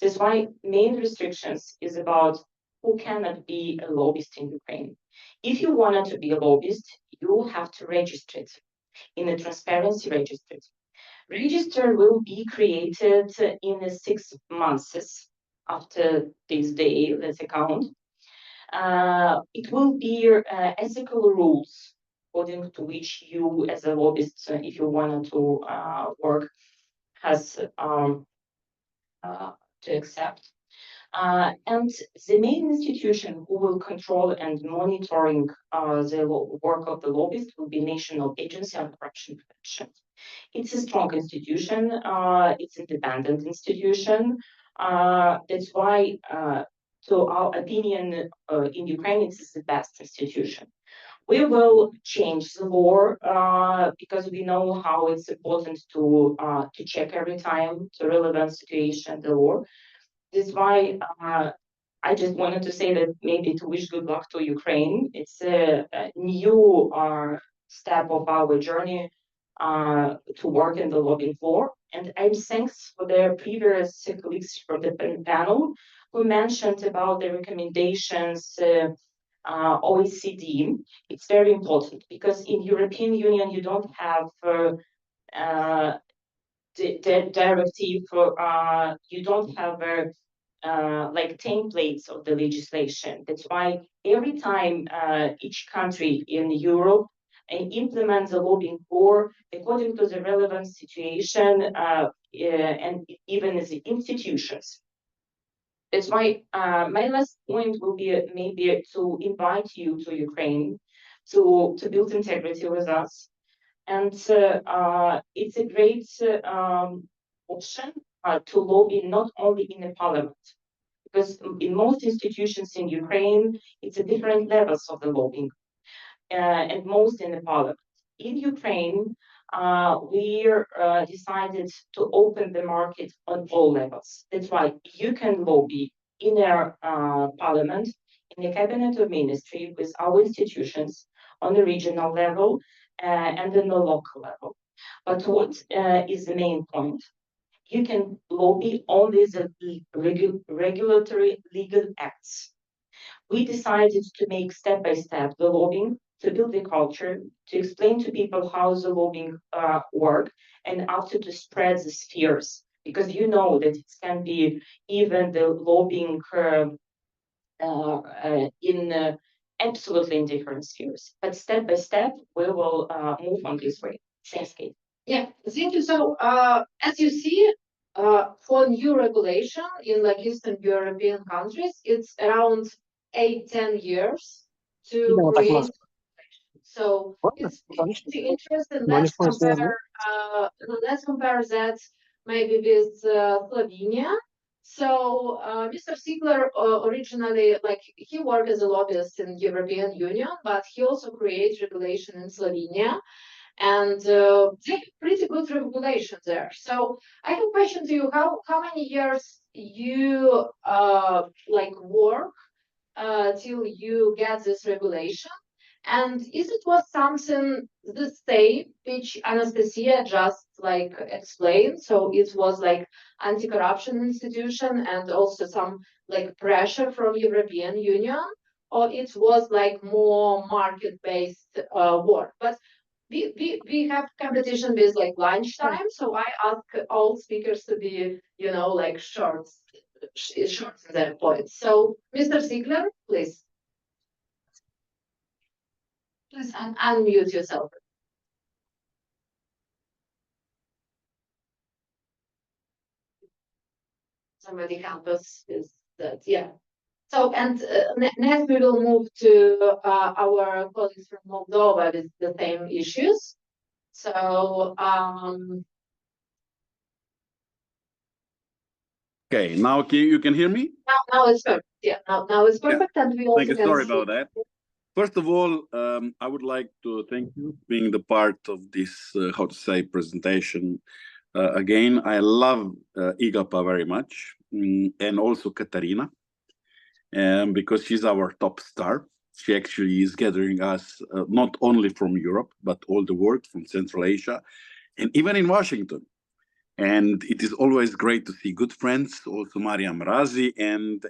Speaker 6: That's why main restrictions is about who cannot be a lobbyist in Ukraine. If you wanted to be a lobbyist, you have to register it in a transparency register. Register will be created in 6 months after this day, let's account. It will be ethical rules according to which you, as a lobbyist, if you wanted to work, has to accept. And the main institution who will control and monitoring the work of the lobbyist will be National Agency on Corruption Prevention. It's a strong institution. It's an independent institution. That's why, to our opinion, in Ukraine, it's the best institution. We will change the law because we know how it's important to check every time the relevant situation, the law. That's why I just wanted to say that maybe to wish good luck to Ukraine. It's a new step of our journey to work in the lobbying floor. And I'm thanks for the previous colleagues from the panel who mentioned about the recommendations OECD. It's very important because in European Union you don't have the directive, you don't have like templates of the legislation. That's why every time each country in Europe implements the lobbying law according to the relevant situation and even as the institutions. That's why my last point will be maybe to invite you to Ukraine to build integrity with us. And it's a great option to lobby not only in the parliament, because in most institutions in Ukraine, it's a different levels of the lobbying, and most in the parliament. In Ukraine, we decided to open the market on all levels. That's why you can lobby in our parliament, in the cabinet of ministry, with our institutions on the regional level and on the local level. But what is the main point? You can lobby only the regulatory legal acts. We decided to make step-by-step the lobbying, to build the culture, to explain to people how the lobbying work, and after to spread the spheres, because you know that it can be even the lobbying in absolutely in different spheres. But step by step, we will move on this way. Thanks, Kate.
Speaker 3: Yeah, thank you. So, as you see, for new regulation in like Eastern European countries, it's around 8-10 years to create. So it's interesting. Let's compare that maybe with Slovenia. So Mr. Ziegler originally, like he worked as a lobbyist in European Union, but he also created regulation in Slovenia. And they pretty good regulation there. So I have a question to you: how many years you like work till you get this regulation? And is it was something the same which Anastasia just like explained? So it was like anti-corruption institution and also some like pressure from European Union, or it was like more market-based work? But we have competition with like lunchtime, so I ask all speakers to be, you know, like short in their points. So Mr. Ziegler, please. Please unmute yourself. Somebody help us with that, yeah. So, and next we will move to our colleagues from Moldova with the same issues. So,
Speaker 22: Okay, now you can hear me?
Speaker 3: now it's perfect. Yeah, now it's perfect, and we also
Speaker 22: Thank you. Sorry about that. First of all, I would like to thank you for being the part of this, how to say, presentation. Again, I love IGAPA very much, and also Katarina, because she's our top star. She actually is gathering us not only from Europe, but all the world, from Central Asia, and even in Washington. And it is always great to see good friends, also Mariam Razi, and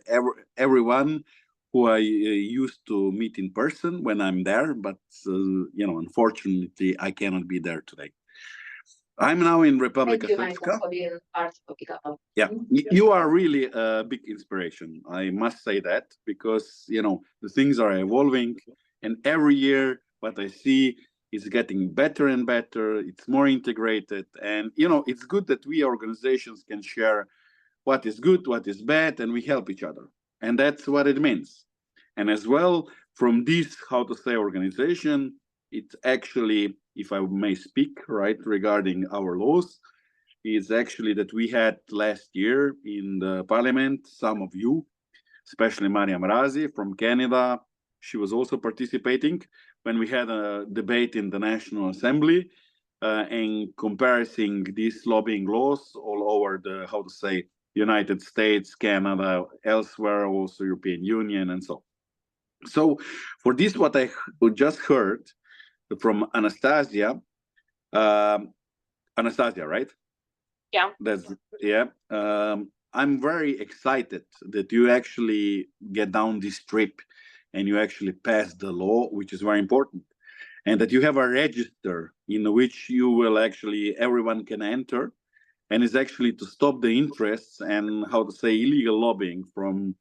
Speaker 22: everyone who I used to meet in person when I'm there, but you know, unfortunately, I cannot be there today. I'm now in Republic
Speaker 3: Thank
Speaker 22: of
Speaker 3: you, Michael, for being part of GitHub.
Speaker 22: Yeah, you are really a big inspiration. I must say that because, you know, the things are evolving and every year what I see is getting better and better. It's more integrated. And, you know, it's good that we organizations can share what is good, what is bad, and we help each other. And that's what it means. And as well, from this, how to say, organization, it's actually, if I may speak, right, regarding our laws, is actually that we had last year in the parliament, some of you, especially Mariam Razi from Canada, she was also participating when we had a debate in the National Assembly and comparing these lobbying laws all over the, how to say, United States, Canada, elsewhere, also European Union, and so on. So for this, what I just heard from Anastasia, Anastasia, right?
Speaker 6: Yeah.
Speaker 22: That's, yeah. I'm very excited that you actually get down this trip and you actually pass the law, which is very important. And that you have a register in which you will actually, everyone can enter, and is actually to stop the interests and, how to say, illegal lobbying from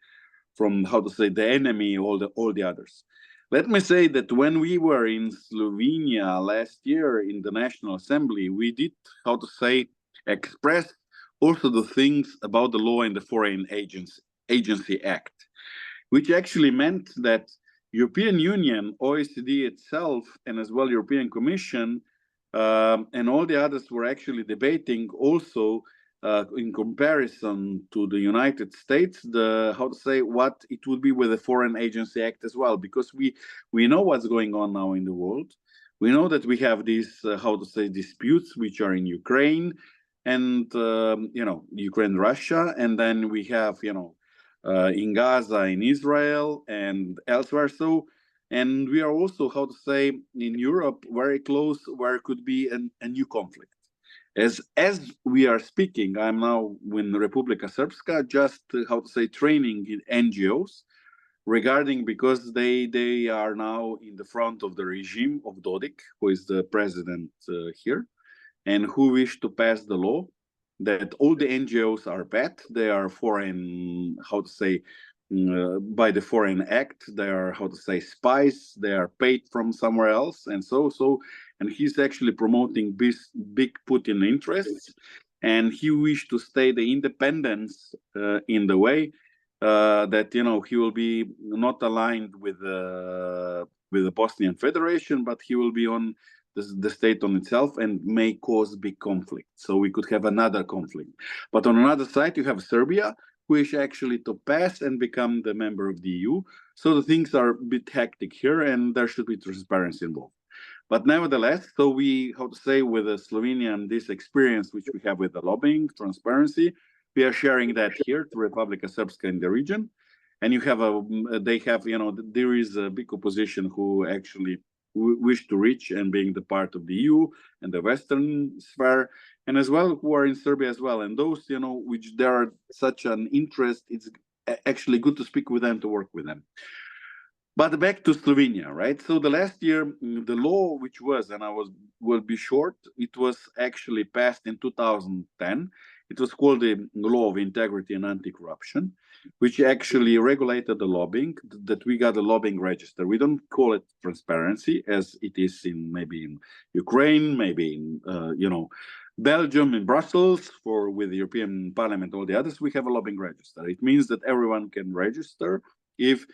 Speaker 22: how to say, the enemy, all the others. Let me say that when we were in Slovenia last year in the National Assembly, we did, how to say, express also the things about the law and the Foreign Agency Act, which actually meant that European Union, OECD itself, and as well European Commission, and all the others were actually debating also in comparison to the United States, the, how to say, what it would be with the Foreign Agency Act as well, because we know what's going on now in the world. We know that we have these, how to say, disputes which are in Ukraine and, you know, Ukraine, Russia, and then we have, you know, in Gaza, in Israel, and elsewhere. So, and we are also, how to say, in Europe, very close where it could be a new conflict. As we are speaking, I'm now in Republika Srpska, just, how to say, training in NGOs regarding, because they are now in the front of the regime of Dodik, who is the president here, and who wish to pass the law that all the NGOs are bad. They are foreign, how to say, by the Foreign Act, they are, how to say, spies. They are paid from somewhere else, and so. And he's actually promoting big Putin interests, and he wished to stay the independence in the way that, you know, he will be not aligned with the Bosnian Federation, but he will be on the state on itself and may cause big conflict. So we could have another conflict. But on another side, you have Serbia, who is actually to pass and become the member of the EU. So the things are a bit hectic here, and there should be transparency involved. But nevertheless, so we, how to say, with the Slovenian, this experience which we have with the lobbying, transparency, we are sharing that here to Republika Srpska in the region. And you have they have, you know, there is a big opposition who actually wish to reach and being the part of the EU and the Western sphere, and as well who are in Serbia as well. And those, you know, which there are such an interest, it's actually good to speak with them, to work with them. But back to Slovenia, right? So the last year, the law which was, and will be short, it was actually passed in 2010. It was called the Law of Integrity and Anti-Corruption, which actually regulated the lobbying, that we got a lobbying register. We don't call it transparency as it is in maybe in Ukraine, maybe in, you know, Belgium, in Brussels, with the European Parliament, all the others, we have a lobbying register. It means that everyone can register if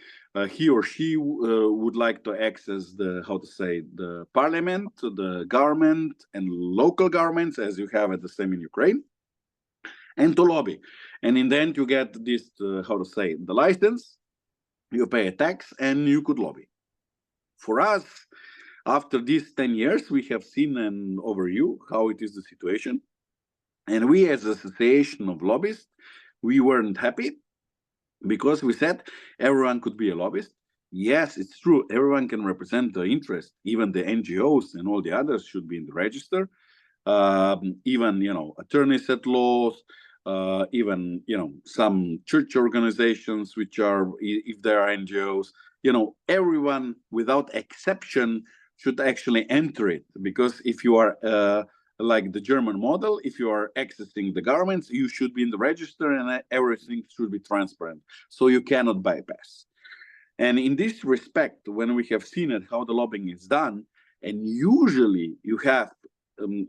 Speaker 22: he or she would like to access the, how to say, the parliament, the government, and local governments, as you have it the same in Ukraine, and to lobby. And in the end, you get this, how to say, the license, you pay a tax, and you could lobby. For us, after these 10 years, we have seen an overview how it is the situation. And we, as an association of lobbyists, we weren't happy, because we said everyone could be a lobbyist. Yes, it's true, everyone can represent the interest, even the NGOs and all the others should be in the register. Even, you know, attorneys at laws, even, you know, some church organizations which are, if there are NGOs, you know, everyone without exception should actually enter it. Because if you are like the German model. If you are accessing the governments, you should be in the register and everything should be transparent. So you cannot bypass. And in this respect, when we have seen it, how the lobbying is done, and usually you have,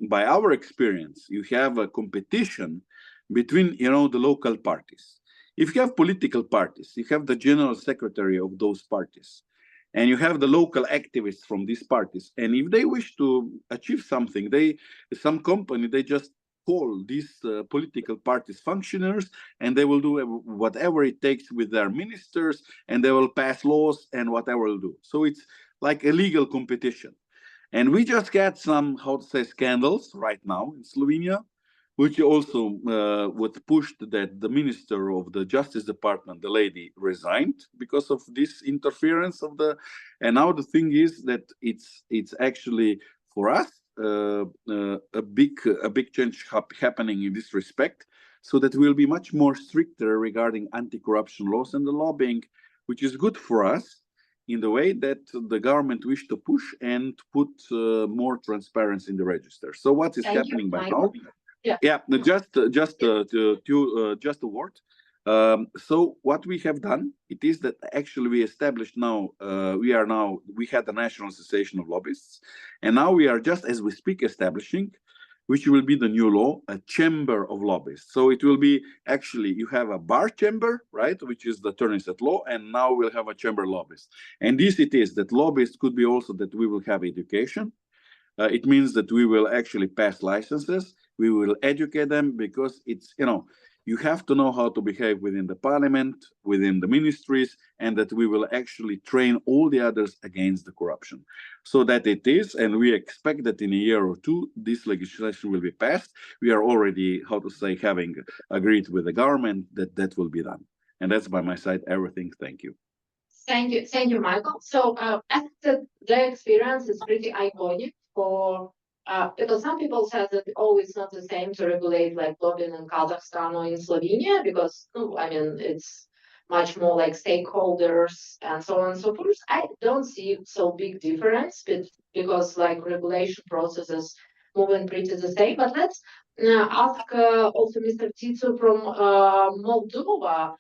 Speaker 22: by our experience, you have a competition between, you know, the local parties. If you have political parties, you have the general secretary of those parties, and you have the local activists from these parties. And if they wish to achieve something, some company, they just call these political parties functionaries, and they will do whatever it takes with their ministers, and they will pass laws and whatever will do. So it's like a legal competition. And we just got some, how to say, scandals right now in Slovenia, which also was pushed that the minister of the Justice Department, the lady, resigned because of this interference of the. And now the thing is that it's actually for us a big change happening in this respect, so that we'll be much more stricter regarding anti-corruption laws and the lobbying, which is good for us in the way that the government wish to push and put more transparency in the register. So what is happening by now? Yeah, just a word. So what we have done, it is that actually we established now, we had the National Association of Lobbyists, and now we are just as we speak establishing, which will be the new law, a chamber of lobbyists. So it will be actually, you have a bar chamber, right, which is the attorneys at law, and now we'll have a chamber of lobbyists. And this it is, that lobbyists could be also that we will have education. It means that we will actually pass licenses, we will educate them, because it's, you know, you have to know how to behave within the parliament, within the ministries, and that we will actually train all the others against the corruption. So that it is, and we expect that in a year or two, this legislation will be passed. We are already, how to say, having agreed with the government that that will be done. And that's by my side, everything. Thank you.
Speaker 3: Thank you, Michael. So I think the experience is pretty iconic for because some people say that it's not the same to regulate like lobbying in Kazakhstan or in Slovenia, because I mean it's much more like stakeholders and so on and so forth. I don't see so big difference, because like regulation processes moving pretty the same. But let's ask also Mr. Titsu from Moldova.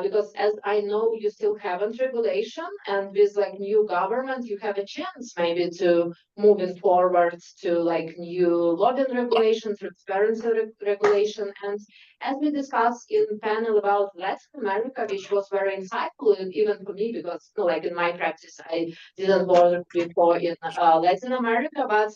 Speaker 3: Because as I know, you still haven't regulation, and with like new government, you have a chance maybe to moving forward to like new lobbying regulation, transparency regulation. And as we discussed in panel about Latin America, which was very insightful, even for me, because like in my practice, I didn't work before in Latin America, but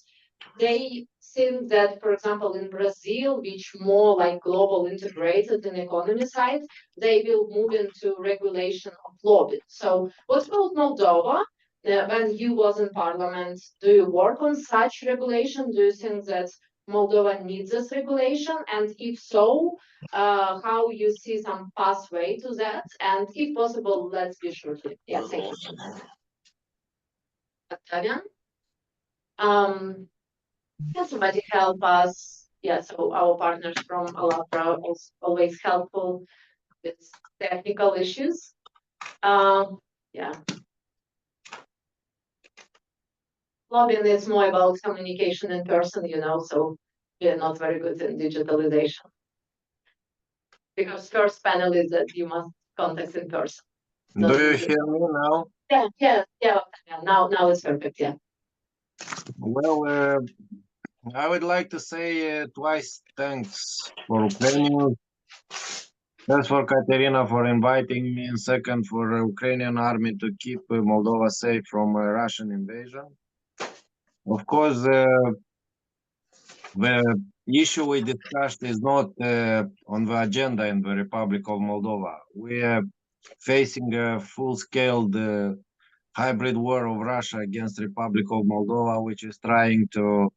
Speaker 3: they think that, for example, in Brazil, which more like global integrated in economy side, they will move into regulation of lobbying. So what about Moldova? When you was in parliament, do you work on such regulation? Do you think that Moldova needs this regulation? And if so, how you see some pathway to that? And if possible, let's be shortly. Yeah, thank you. Octavian? Can somebody help us? Yeah, so our partners from Alabra is always helpful with technical issues. Yeah. Lobbying is more about communication in person, you know, so we're not very good in digitalization. Because first panel is that you must contact in person.
Speaker 1: Do you hear me now?
Speaker 3: Yeah. Now it's perfect, yeah.
Speaker 1: Well, I would like to say twice thanks for Ukrainian. Thanks for Katerina for inviting me, and second for Ukrainian army to keep Moldova safe from Russian invasion. Of course, the issue we discussed is not on the agenda in the Republic of Moldova. We are facing a full-scale hybrid war of Russia against Republic of Moldova, which is trying to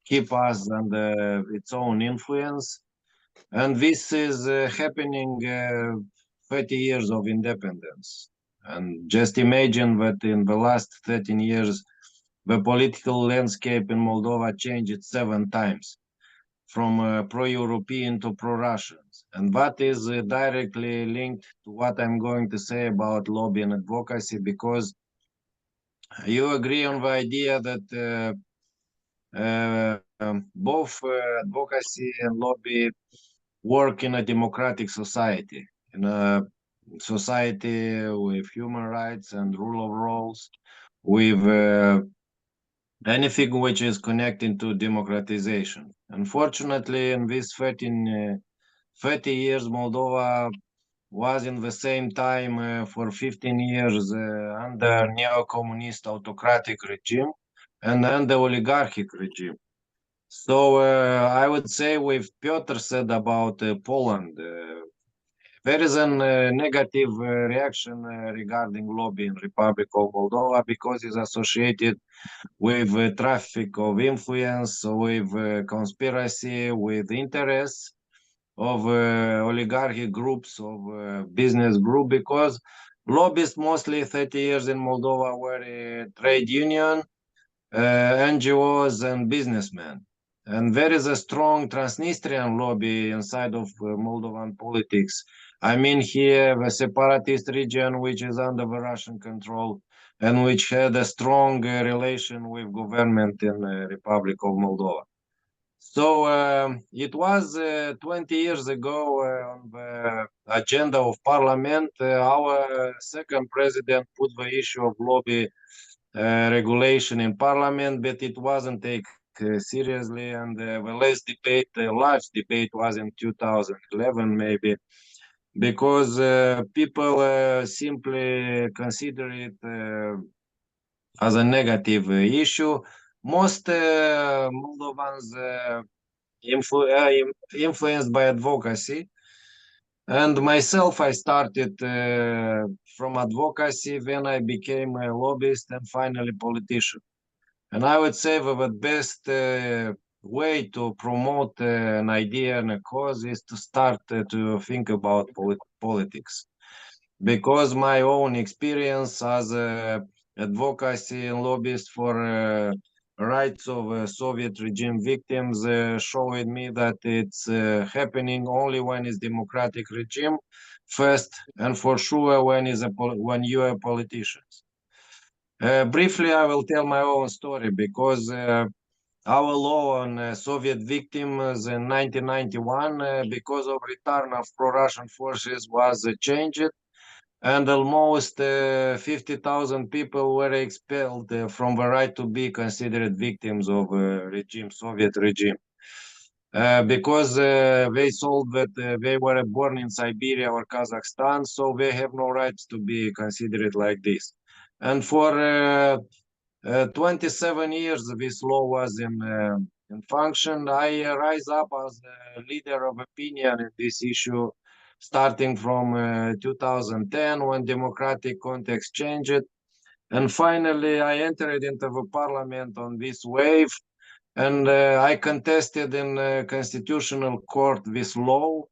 Speaker 1: keep us under its own influence. And this is happening 30 years of independence. And just imagine that in the last 13 years, the political landscape in Moldova changed 7 times, from pro-European to pro-Russians. And that is directly linked to what I'm going to say about lobby and advocacy, because you agree on the idea that both advocacy and lobby work in a democratic society, in a society with human rights and rule of laws, with anything which is connected to democratization. Unfortunately, in these 30 years, Moldova was in the same time for 15 years under neo-communist autocratic regime and under oligarchic regime. So I would say with Piotr said about Poland, there is a negative reaction regarding lobby in Republic of Moldova because it's associated with traffic of influence, with conspiracy, with interests of oligarchy groups, of business group, because lobbyists mostly 30 years in Moldova were trade union, NGOs and businessmen. And there is a strong Transnistrian lobby inside of Moldovan politics. I mean here the separatist region, which is under the Russian control and which had a strong relation with government in the Republic of Moldova. So it was 20 years ago on the agenda of parliament, our second president put the issue of lobby regulation in parliament, but it wasn't taken seriously. And the last debate, the large debate was in 2011 maybe, because people simply consider it as a negative issue. Most Moldovans influenced by advocacy. And myself, I started from advocacy, then I became a lobbyist and finally politician. And I would say that the best way to promote an idea and a cause is to start to think about politics. Because my own experience as advocacy and lobbyist for rights of Soviet regime victims showed me that it's happening only when it's democratic regime first, and for sure when you are politicians. Briefly, I will tell my own story, because our law on Soviet victims in 1991, because of return of pro-Russian forces, was changed, and almost 50,000 people were expelled from the right to be considered victims of Soviet regime. Because they told that they were born in Siberia or Kazakhstan, so they have no rights to be considered like this. And for 27 years, this law was in function. I rise up as a leader of opinion in this issue, starting from 2010, when democratic context changed. And finally, I entered into the parliament on this wave, and I contested in Constitutional Court this law.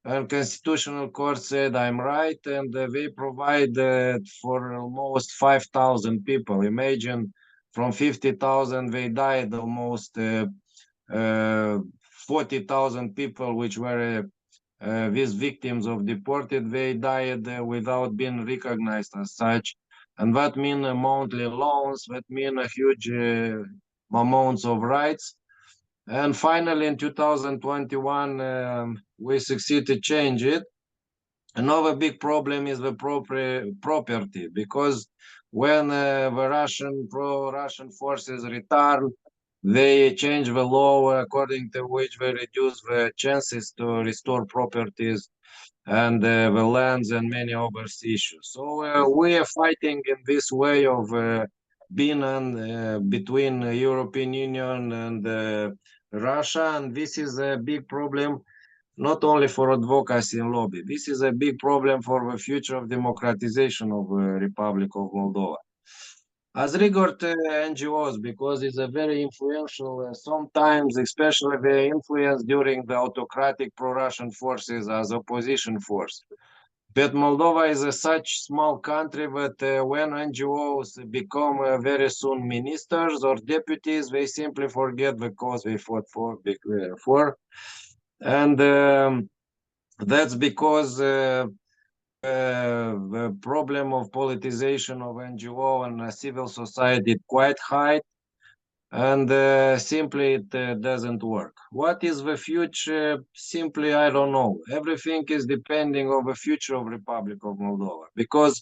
Speaker 1: And Constitutional Court said I'm right, and they provided for almost 5,000 people. Imagine, from 50,000 they died almost 40,000 people, which were these victims of deported. They died without being recognized as such, and that means monthly loans. That means a huge amounts of rights. And finally, in 2021, we succeeded to change it. Another big problem is the property, because when the pro-Russian forces return, they change the law according to which they reduce the chances to restore properties and the lands and many other issues. So we are fighting in this way of being between the European Union and Russia, and this is a big problem not only for advocacy and lobby. This is a big problem for the future of democratization of the Republic of Moldova. As regard to NGOs, because it's a very influential, sometimes especially the influence during the autocratic pro-Russian forces as opposition force. But Moldova is such small country that when NGOs become very soon ministers or deputies, they simply forget the cause they fought for. And that's because the problem of politicization of NGO and civil society is quite high. and simply it doesn't work. What is the future? Simply, I don't know. Everything is depending on the future of Republic of Moldova, because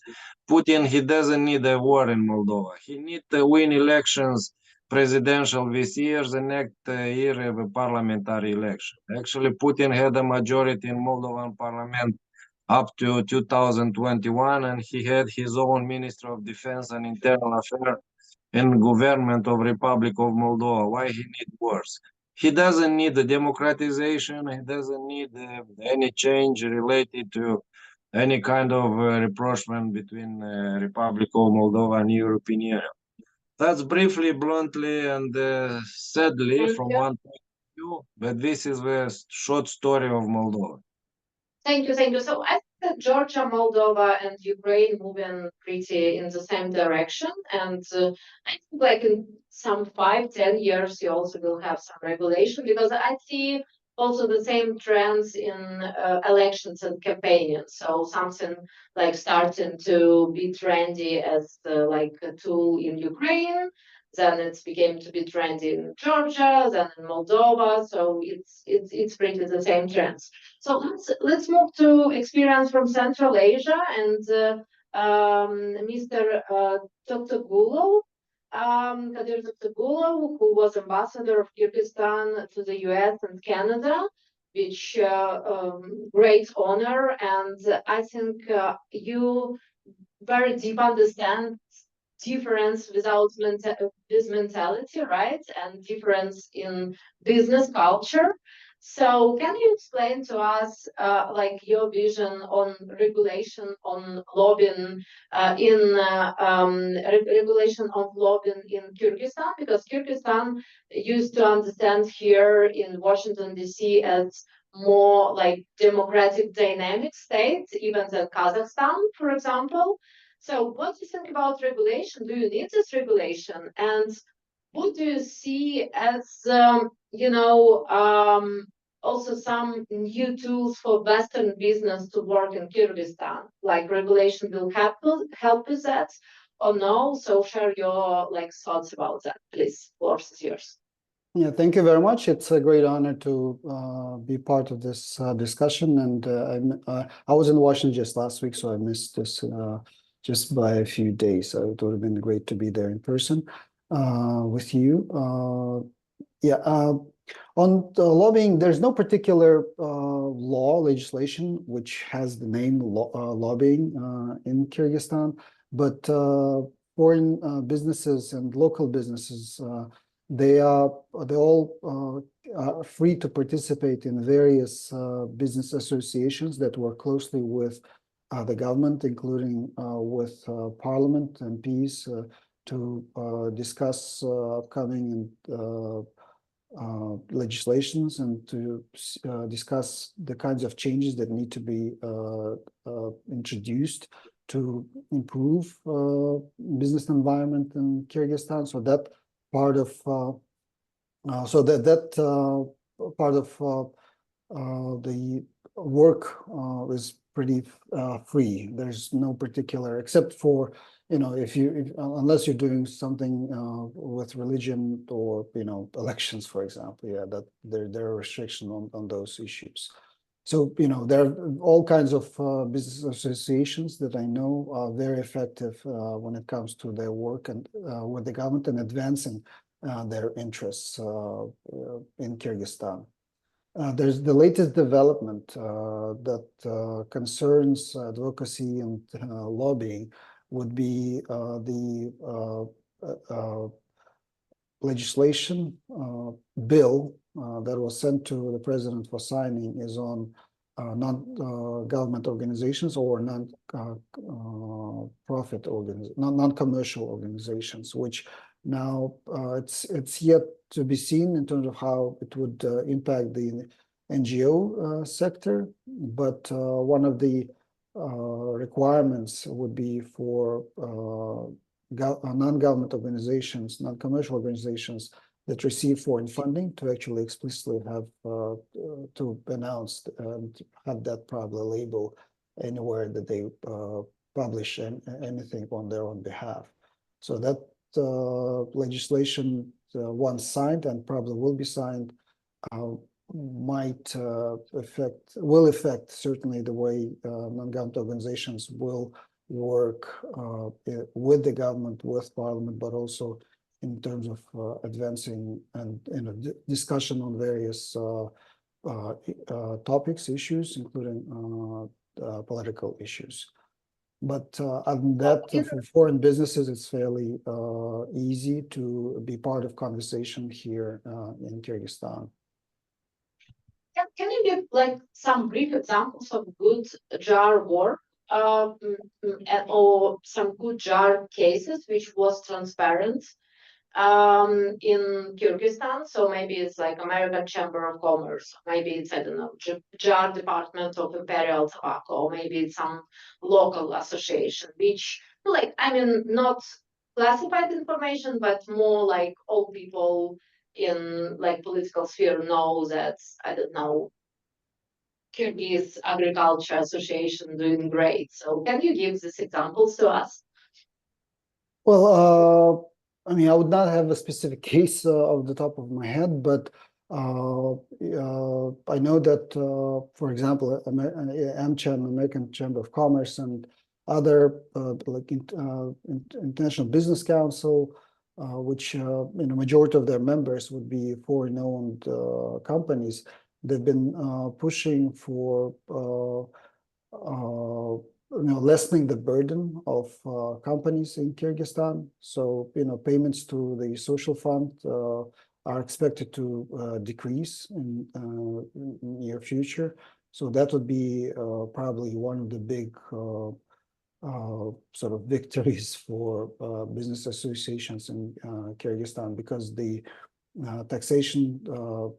Speaker 1: Putin, he doesn't need a war in Moldova. He needs to win elections, presidential this year, the next year the parliamentary election. Actually, Putin had a majority in Moldovan parliament up to 2021, and he had his own Minister of Defense and Internal Affairs and government of Republic of Moldova. Why he need wars? He doesn't need the democratization. He doesn't need any change related to any kind of rapprochement between Republic of Moldova and European Union. That's briefly, bluntly, and sadly from one point of view, but this is the short story of Moldova.
Speaker 3: Thank you, thank you. So I think that Georgia, Moldova, and Ukraine moving pretty in the same direction, and I think like in some 5-10 years, you also will have some regulation, because I see also the same trends in elections and campaigning. So something like starting to be trendy as like a tool in Ukraine, then it's became to be trendy in Georgia, then in Moldova. So it's pretty the same trends. So let's move to experience from Central Asia, and Mr. Toktogulov, Kadir Toktogulov, who was ambassador of Kyrgyzstan to the US and Canada, which great honor. And I think you very deep understand difference without this mentality, right? And difference in business culture. So can you explain to us like your vision on regulation on lobbying regulation of lobbying in Kyrgyzstan? Because Kyrgyzstan used to understand here in Washington DC as more like democratic dynamic state, even than Kazakhstan, for example. So what do you think about regulation? Do you need this regulation? And what do you see as, also some new tools for Western business to work in Kyrgyzstan? Like regulation will help with that or no? So share your like thoughts about that, please. Floor is yours.
Speaker 4: Yeah, thank you very much. It's a great honor to be part of this discussion. And I was in Washington just last week, so I missed this just by a few days. So it would have been great to be there in person with you. On lobbying, there's no particular legislation which has the name lobbying in Kyrgyzstan, but foreign businesses and local businesses, they all are free to participate in various business associations that work closely with the government, including with parliament and MPs, to discuss upcoming legislations and to discuss the kinds of changes that need to be introduced to improve business environment in Kyrgyzstan. So that part of part of the work is pretty free. There's no particular, except for unless you're doing something with religion or elections, for example, that there are restrictions on those issues. So there are all kinds of business associations that I know are very effective when it comes to their work and with the government and advancing their interests in Kyrgyzstan. There's the latest development that concerns advocacy and lobbying would be the legislation bill that was sent to the president for signing is on non-government organizations or non-profit organizations, non-commercial organizations, which now it's yet to be seen in terms of how it would impact the NGO sector. But one of the requirements would be for non-government organizations, non-commercial organizations that receive foreign funding to actually explicitly have to announce and have that probably label anywhere that they publish anything on their own behalf. So that legislation once signed and probably will be signed, will affect certainly the way non-government organizations will work with the government, with parliament, but also in terms of advancing and discussion on various topics, issues, including political issues. But other than that, for foreign businesses, it's fairly easy to be part of conversation here in Kyrgyzstan.
Speaker 3: Can you give like some brief examples of good JAR work or some good JAR cases which was transparent in Kyrgyzstan? So maybe it's like American Chamber of Commerce, maybe it's, I don't know, JAR Department of Imperial Tobacco, or maybe it's some local association, which, like, I mean, not classified information, but more like all people in like political sphere know that, I don't know, Kyrgyz Agriculture Association doing great. So can you give these examples to us?
Speaker 4: Well, I mean, I would not have a specific case off the top of my head, but I know that, for example, AmCham, American Chamber of Commerce, and other like International Business Council, which majority of their members would be foreign-owned companies. They've been pushing for lessening the burden of companies in Kyrgyzstan. So payments to the social fund are expected to decrease in near future. So that would be probably one of the big sort of victories for business associations in Kyrgyzstan, because the taxation,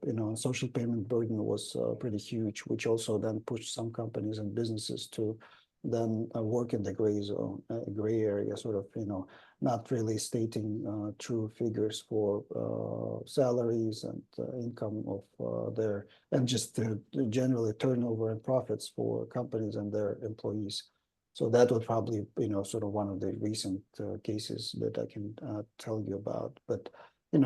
Speaker 4: and social payment burden was pretty huge, which also then pushed some companies and businesses to then work in the gray zone, gray area, sort of, not really stating true figures for salaries and income of their, and just generally turnover and profits for companies and their employees. So that would probably, sort of one of the recent cases that I can tell you about. But,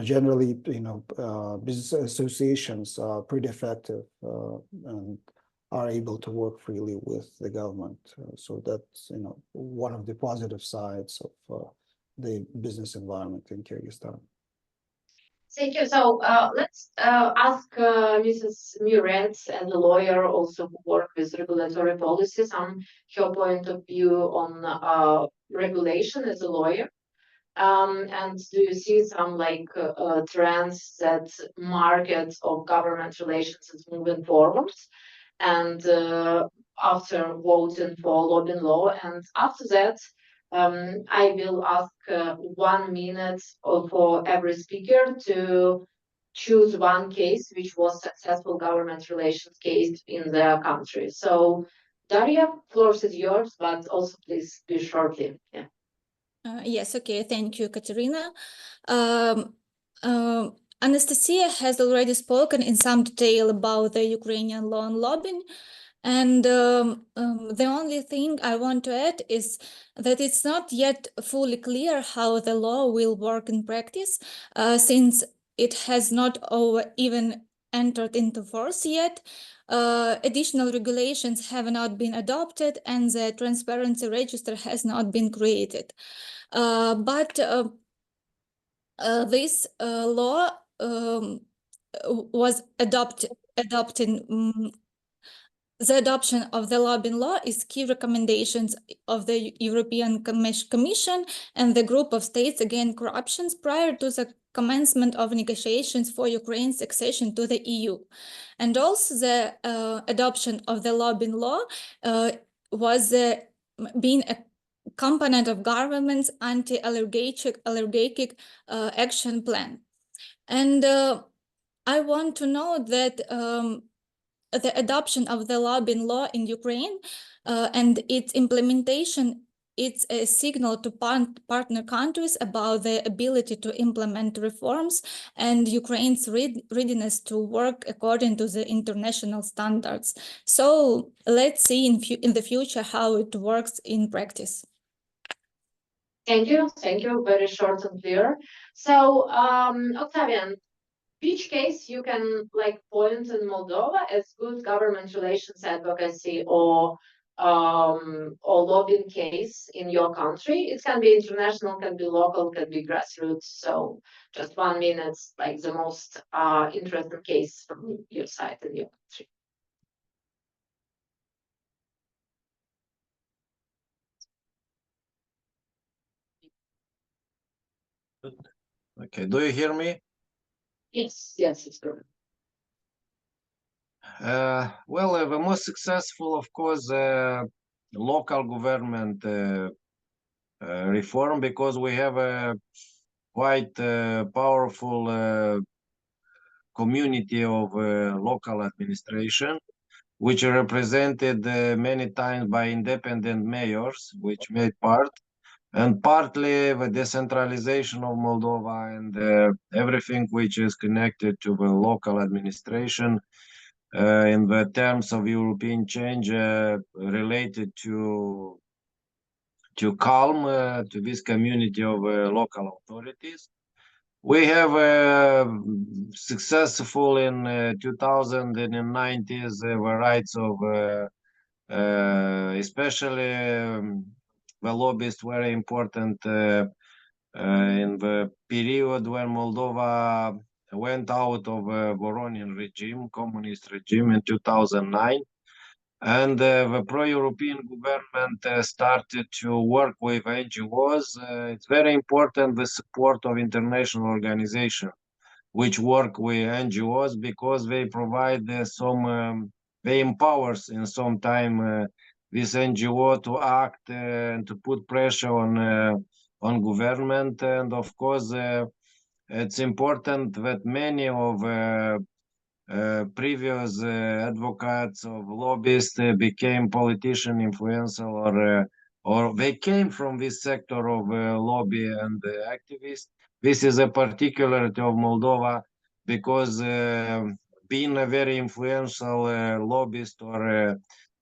Speaker 4: generally, business associations are pretty effective and are able to work freely with the government. So that's, one of the positive sides of the business environment in Kyrgyzstan.
Speaker 3: Thank you. So let's ask Mrs. Muret, as a lawyer, also who work with regulatory policies, on her point of view on regulation as a lawyer. And do you see some like trends that markets of government relations is moving forward? And after voting for lobbying law, and after that, I will ask 1 minute for every speaker to choose one case which was successful government relations case in their country. So Daria, floor is yours, but also please be shortly. Yeah.
Speaker 16: Yes, okay, thank you, Katerina. Anastasia has already spoken in some detail about the Ukrainian law on lobbying. And the only thing I want to add is that it's not yet fully clear how the law will work in practice, since it has not even entered into force yet. Additional regulations have not been adopted, and the transparency register has not been created. But this law was adopting. The adoption of the lobbying law is key recommendations of the European Commission and the group of states against corruption prior to the commencement of negotiations for Ukraine's accession to the EU. And also the adoption of the lobbying law was being a component of government's anti-oligarchic action plan. And I want to note that the adoption of the lobbying law in Ukraine and its implementation, it's a signal to partner countries about the ability to implement reforms and Ukraine's readiness to work according to the international standards. So let's see in the future how it works in practice.
Speaker 3: Thank you. Very short and clear. So, Octavian, which case you can like point in Moldova as good government relations advocacy or lobbying case in your country? It can be international, can be local, can be grassroots. So just 1 minute, like the most interesting case from your side in your country.
Speaker 1: Okay, do you hear me?
Speaker 3: Yes, it's good.
Speaker 1: Well, the most successful, of course, local government reform, because we have a quite powerful community of local administration, which are represented many times by independent mayors, which made part, and partly the decentralization of Moldova and everything which is connected to the local administration in the terms of European change related to calm to this community of local authorities. We have successful in 2090s the rights of especially the lobbyists, very important in the period when Moldova went out of Voronian regime, communist regime in 2009. And the pro-European government started to work with NGOs. It's very important the support of international organizations which work with NGOs, because they provide they empowers in some time this NGO to act and to put pressure on government. And of course, it's important that many of previous advocates of lobbyists became politician influencer, or they came from this sector of lobby and activists. This is a particularity of Moldova, because being a very influential lobbyist or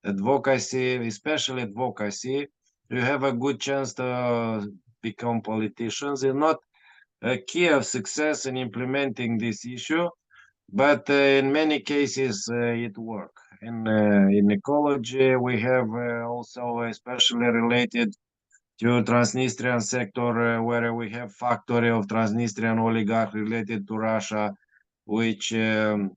Speaker 1: advocacy, especially advocacy, you have a good chance to become politicians. It's not a key of success in implementing this issue, but in many cases it works. In ecology, we have also especially related to Transnistrian sector, where we have factory of Transnistrian oligarch related to Russia, which ended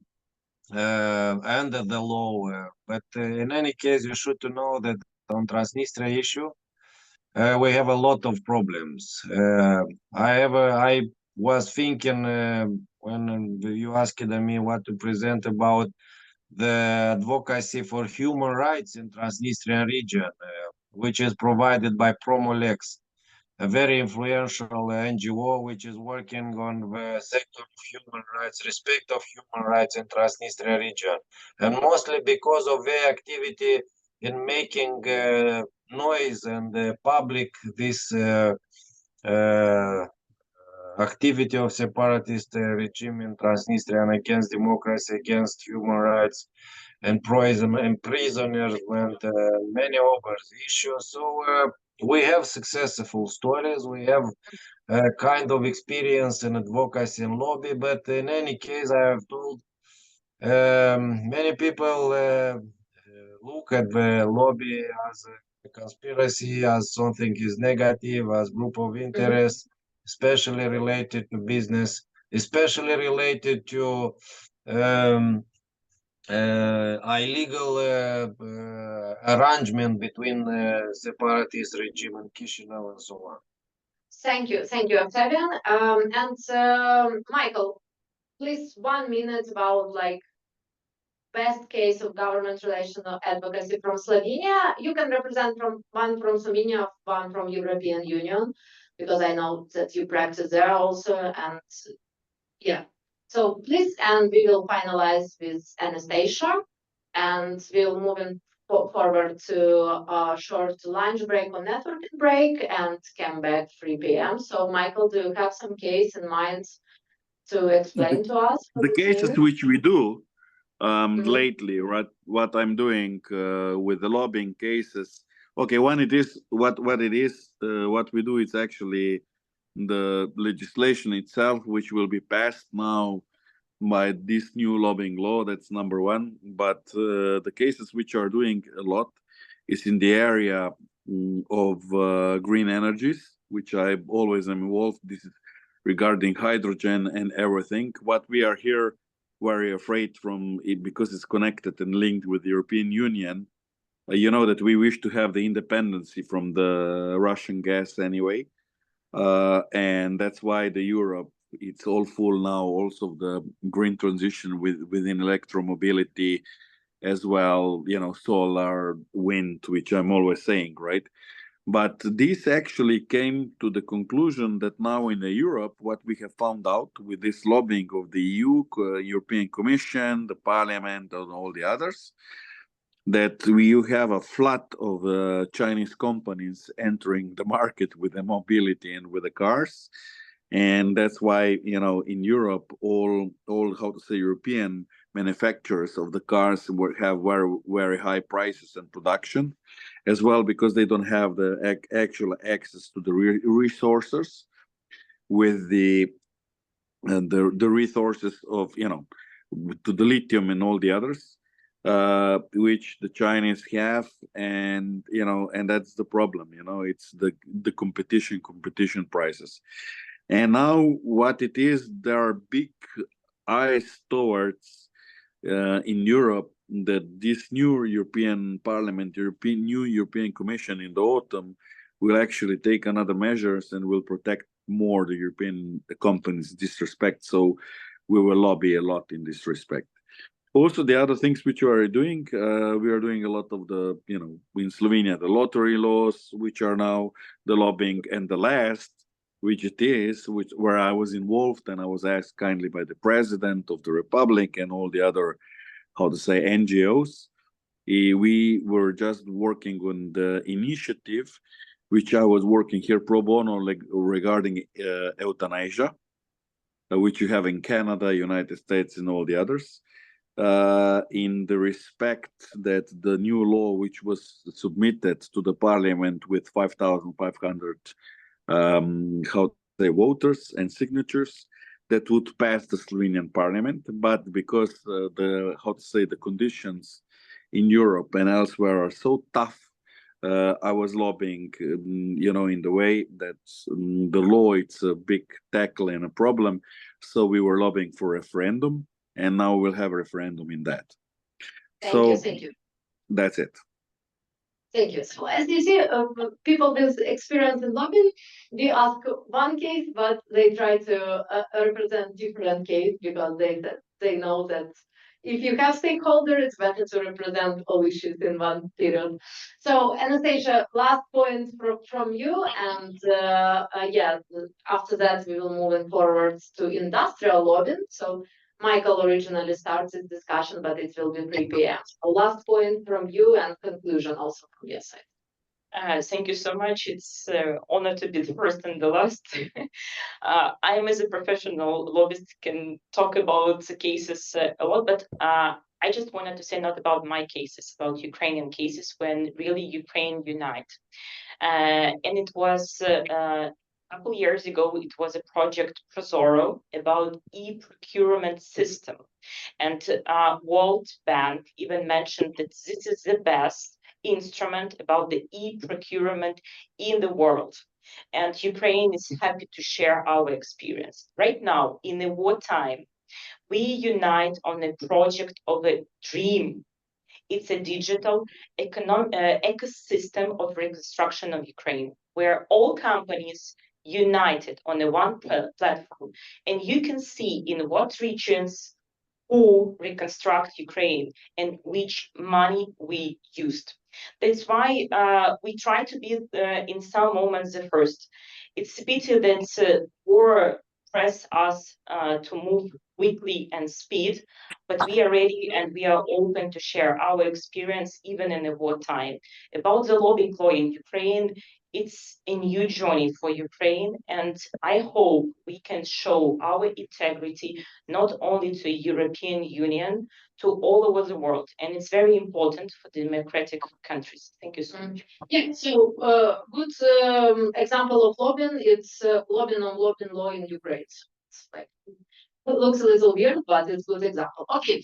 Speaker 1: the law. But in any case, you should know that on Transnistria issue, we have a lot of problems. I was thinking when you asked me what to present about the advocacy for human rights in Transnistrian region, which is provided by Promolex, a very influential NGO which is working on the sector of human rights, respect of human rights in Transnistria region, and mostly because of their activity in making noise and public this activity of separatist regime in Transnistria and against democracy, against human rights, and imprisonment, many other issues. So we have successful stories. We have a kind of experience in advocacy and lobby. But in any case, I have told many people look at the lobby as a conspiracy, as something is negative, as group of interest, especially related to business, especially related to illegal arrangement between separatist regime and Chisinau and so on.
Speaker 3: Thank you, Octavian. Michael, please 1 minute about like best case of government relation advocacy from Slovenia. You can represent one from Slovenia, one from European Union, because I know that you practice there also. And yeah, so please, and we will finalize with Anastasia, and we'll move forward to a short lunch break or networking break and come back 3 p.m. So Michael, do you have some case in mind to explain to us?
Speaker 22: The cases which we do lately, right? What I'm doing with the lobbying cases, Okay, one it is what it is. What we do is actually the legislation itself, which will be passed now by this new lobbying law. That's number one. But the cases which are doing a lot is in the area of green energies, which I always am involved. This is regarding hydrogen and everything. What we are here very afraid from it, because it's connected and linked with the European Union. You know that we wish to have the independency from the Russian gas anyway. And that's why the Europe, it's all full now also of the green transition within electromobility as well, you know, solar, wind, which I'm always saying, right? But this actually came to the conclusion that now in Europe, what we have found out with this lobbying of the EU, European Commission, the Parliament, and all the others, that you have a flood of Chinese companies entering the market with the mobility and with the cars. And that's why, you know, in Europe, all how to say, European manufacturers of the cars have very, very high prices and production as well, because they don't have the actual access to the resources with the resources of, you know, to the lithium and all the others. Which the Chinese have, and you know, and that's the problem. You know, it's the competition prices. And now what it is, there are big eyes towards in Europe that this new European Parliament, new European Commission in the autumn will actually take another measures and will protect more the European companies in this respect. So we will lobby a lot in this respect. Also, the other things which we are doing a lot of the, you know, in Slovenia, the lottery laws, which are now the lobbying, and the last, which it is, where I was involved, and I was asked kindly by the President of the Republic and all the other, how to say, NGOs. We were just working on the initiative, which I was working here pro bono, like regarding euthanasia, which you have in Canada, United States, and all the others. In the respect that the new law, which was submitted to the parliament with 5,500 voters and signatures, that would pass the Slovenian parliament. But because the conditions in Europe and elsewhere are so tough, I was lobbying, you know, in the way that the law, it's a big tackle and a problem. So we were lobbying for referendum. And now we'll have a referendum in that.
Speaker 3: Thank you.
Speaker 22: That's it.
Speaker 3: Thank you. So as you see, people with experience in lobbying, they ask one case, but they try to represent different case, because they know that if you have stakeholder, it's better to represent all issues in one period. So Anastasia, last point from you, and yeah, after that we will move forward to industrial lobbying. So Michael originally started discussion, but it will be 3 p.m. So last point from you and conclusion also from your side.
Speaker 6: Thank you so much. It's an honor to be the first and the last. I am, as a professional lobbyist, can talk about the cases a lot, but I just wanted to say not about my cases, about Ukrainian cases when really Ukraine unite. And it was a couple years ago, it was a project Prozoro about e-procurement system. And World Bank even mentioned that this is the best instrument about the e-procurement in the world. And Ukraine is happy to share our experience. Right now, in the wartime, we unite on a project of a dream. It's a digital ecosystem of reconstruction of Ukraine, where all companies united on a one platform, and you can see in what regions who reconstruct Ukraine and which money we used. That's why we try to be in some moments the first. It's a pity that war press us to move quickly and speed, but we are ready and we are open to share our experience even in a wartime. About the lobbying law in Ukraine, It's a new journey for Ukraine, and I hope we can show our integrity not only to European Union, to all over the world. And it's very important for democratic countries. Thank you so much.
Speaker 3: Yeah, so good example of lobbying, it's lobbying on lobbying law in Ukraine. It's like, it looks a little weird, but it's a good example. Okay,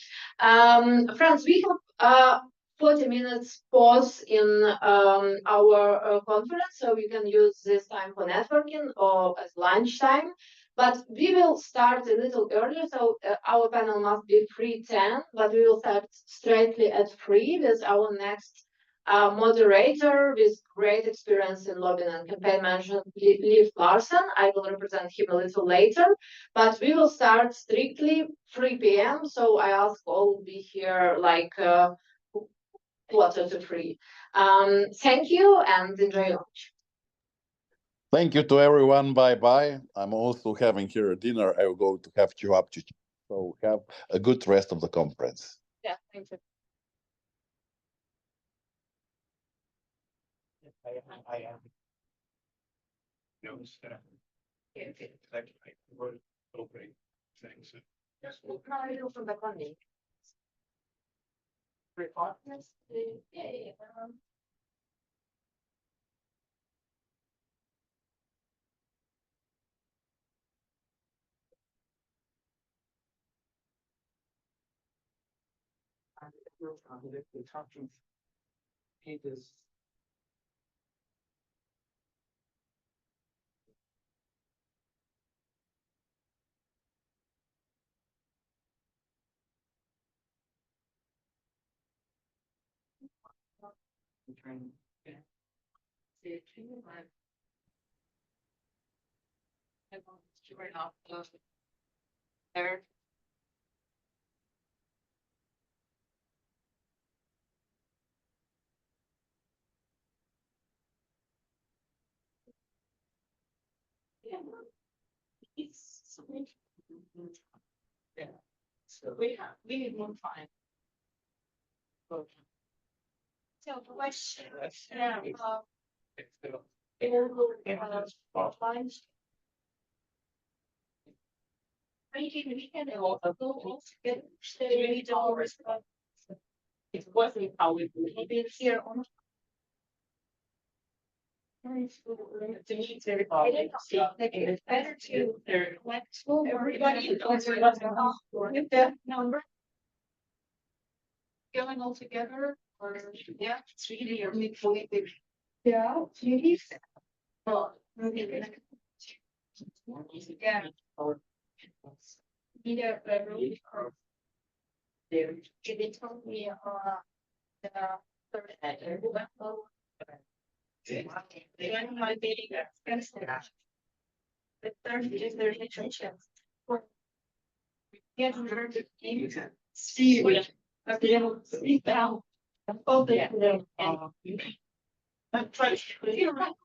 Speaker 3: friends, we have 40 minutes pause in our conference, so we can use this time for networking or as lunch time. But we will start a little earlier, so our panel must be 3:10, but we will start straightly at 3 with our next moderator with great experience in lobbying and campaign management, Liv Larsen. I will represent him a little later, but we will start strictly 3 p.m. So I ask all be here like quarter to 3. Thank you and enjoy lunch.
Speaker 22: Thank you to everyone. Bye bye. I'm also having here a dinner. I will go to have chewapchichi. So have a good rest of the conference.
Speaker 3: Yeah, thank you.
Speaker 21: I am. No, okay. Thank you. Okay. Thanks.
Speaker 3: Yes, we'll probably do from the funding. Partners, yeah.
Speaker 21: Pages.
Speaker 3: There.
Speaker 21: Yeah. So we need more time.
Speaker 16: So question, we can go get $30.
Speaker 6: It wasn't how we would
Speaker 16: Maybe it's here on.
Speaker 6: to me, it's very obvious.
Speaker 16: It's better to collect everybody with that number. Going all together, or yeah, it's really or yeah, please. Well, yeah. Either February or there. They told me the third. When my baby gets the third is their nutrition. Get her to see it. I've been able to sleep out. I'm both of them. I'm trying to feel right.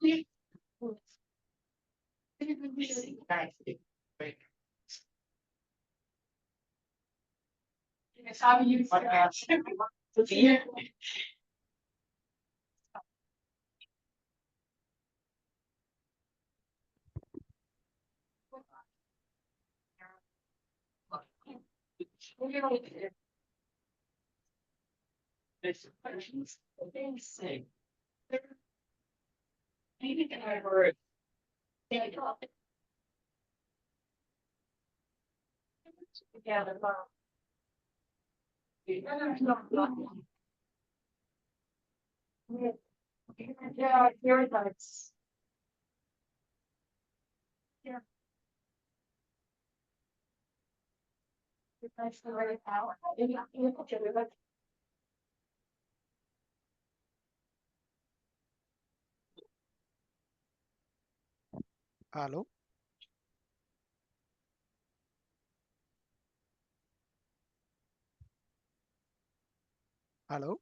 Speaker 16: Yes, how you here. Maybe can I word. Yeah, together. Yeah, very nice. Yeah. That's the right power.
Speaker 10: Hello. Hello.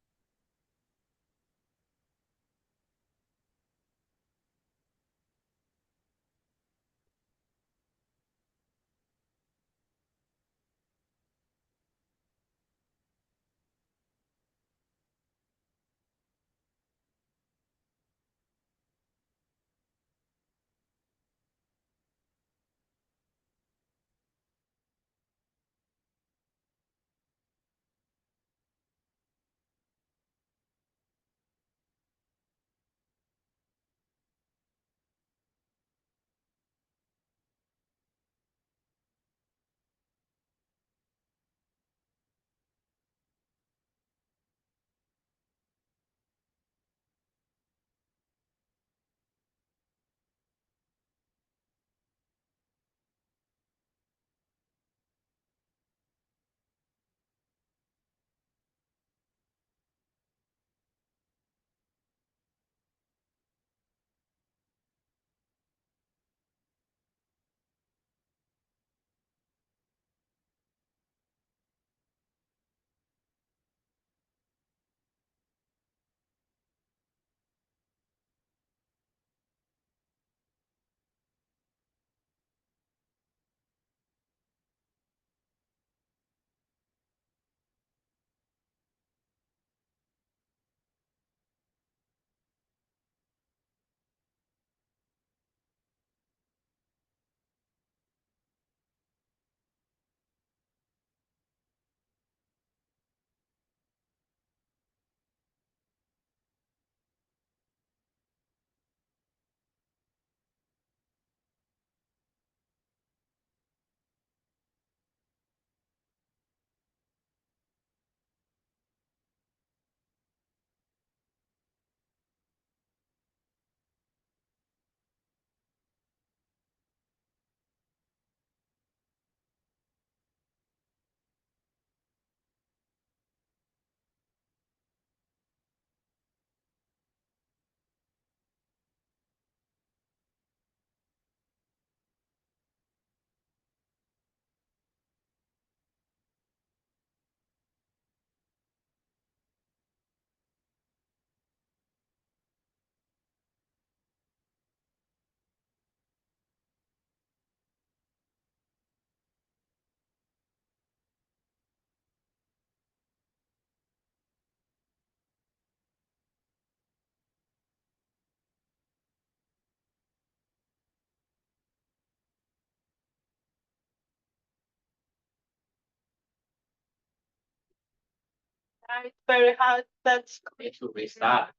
Speaker 6: It's very hard. That's it will restart.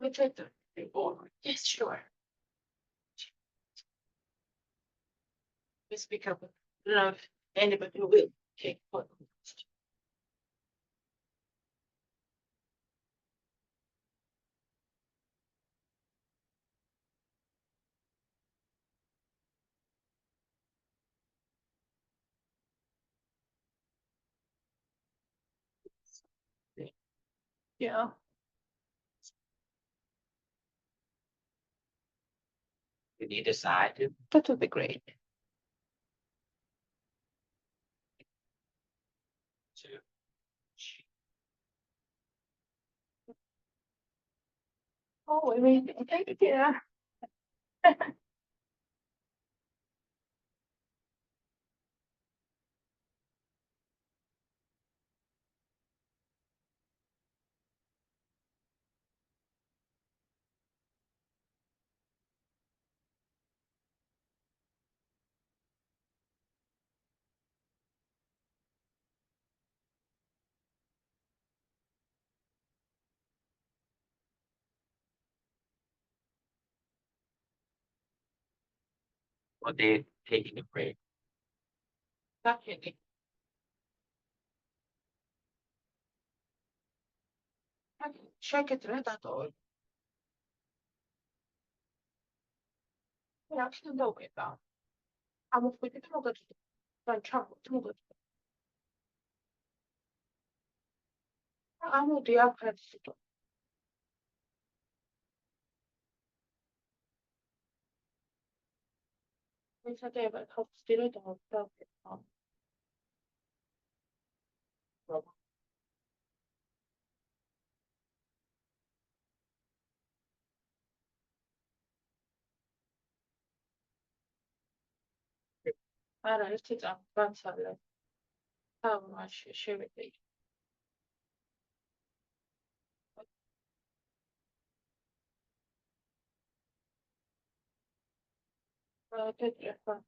Speaker 6: We try to yes, sure. We speak up. Love anybody who will take photos. Yeah. You need a side. That would be great. Oh, I mean, yeah. Or they taking a break. Definitely. Check it right at all. Ja, ik vind ook even. Ama bu bir tane de ben çarptım da. Ama diğer karısı da. Mesela de ben hapistire de hapta. Ara işte ben sarılı. Tamam şey bekleyin. Tekrar.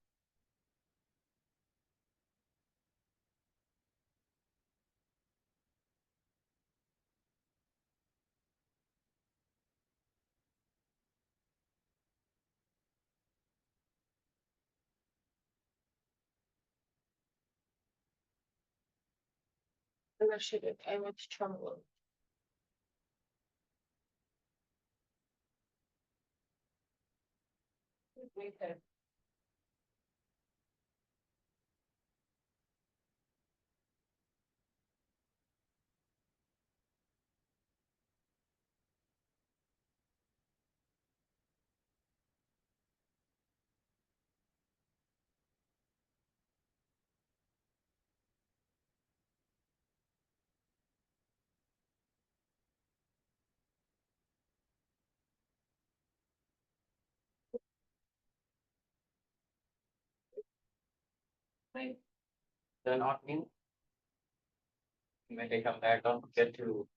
Speaker 6: Evet şey evet çamur. Okay. They're not in. When they come back, don't forget to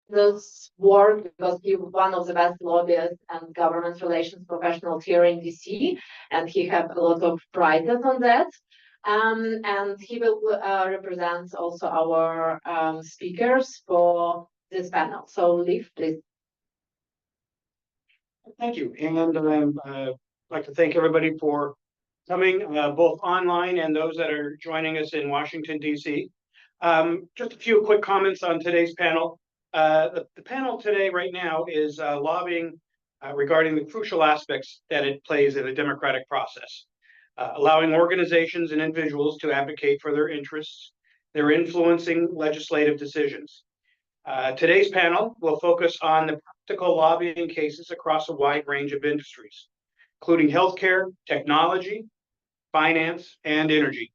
Speaker 3: this work because he's one of the best lobbyists and government relations professionals here in DC, and he has a lot of prizes on that. And he will represent also our speakers for this panel. So, Liv, please.
Speaker 11: Thank you, and I'd like to thank everybody for coming, both online and those that are joining us in Washington, D.C. Just a few quick comments on today's panel. The panel today, right now, is lobbying regarding the crucial aspects that it plays in the democratic process, allowing organizations and individuals to advocate for their interests. They're influencing legislative decisions. Today's panel will focus on the practical lobbying cases across a wide range of industries, including healthcare, technology, finance, and energy.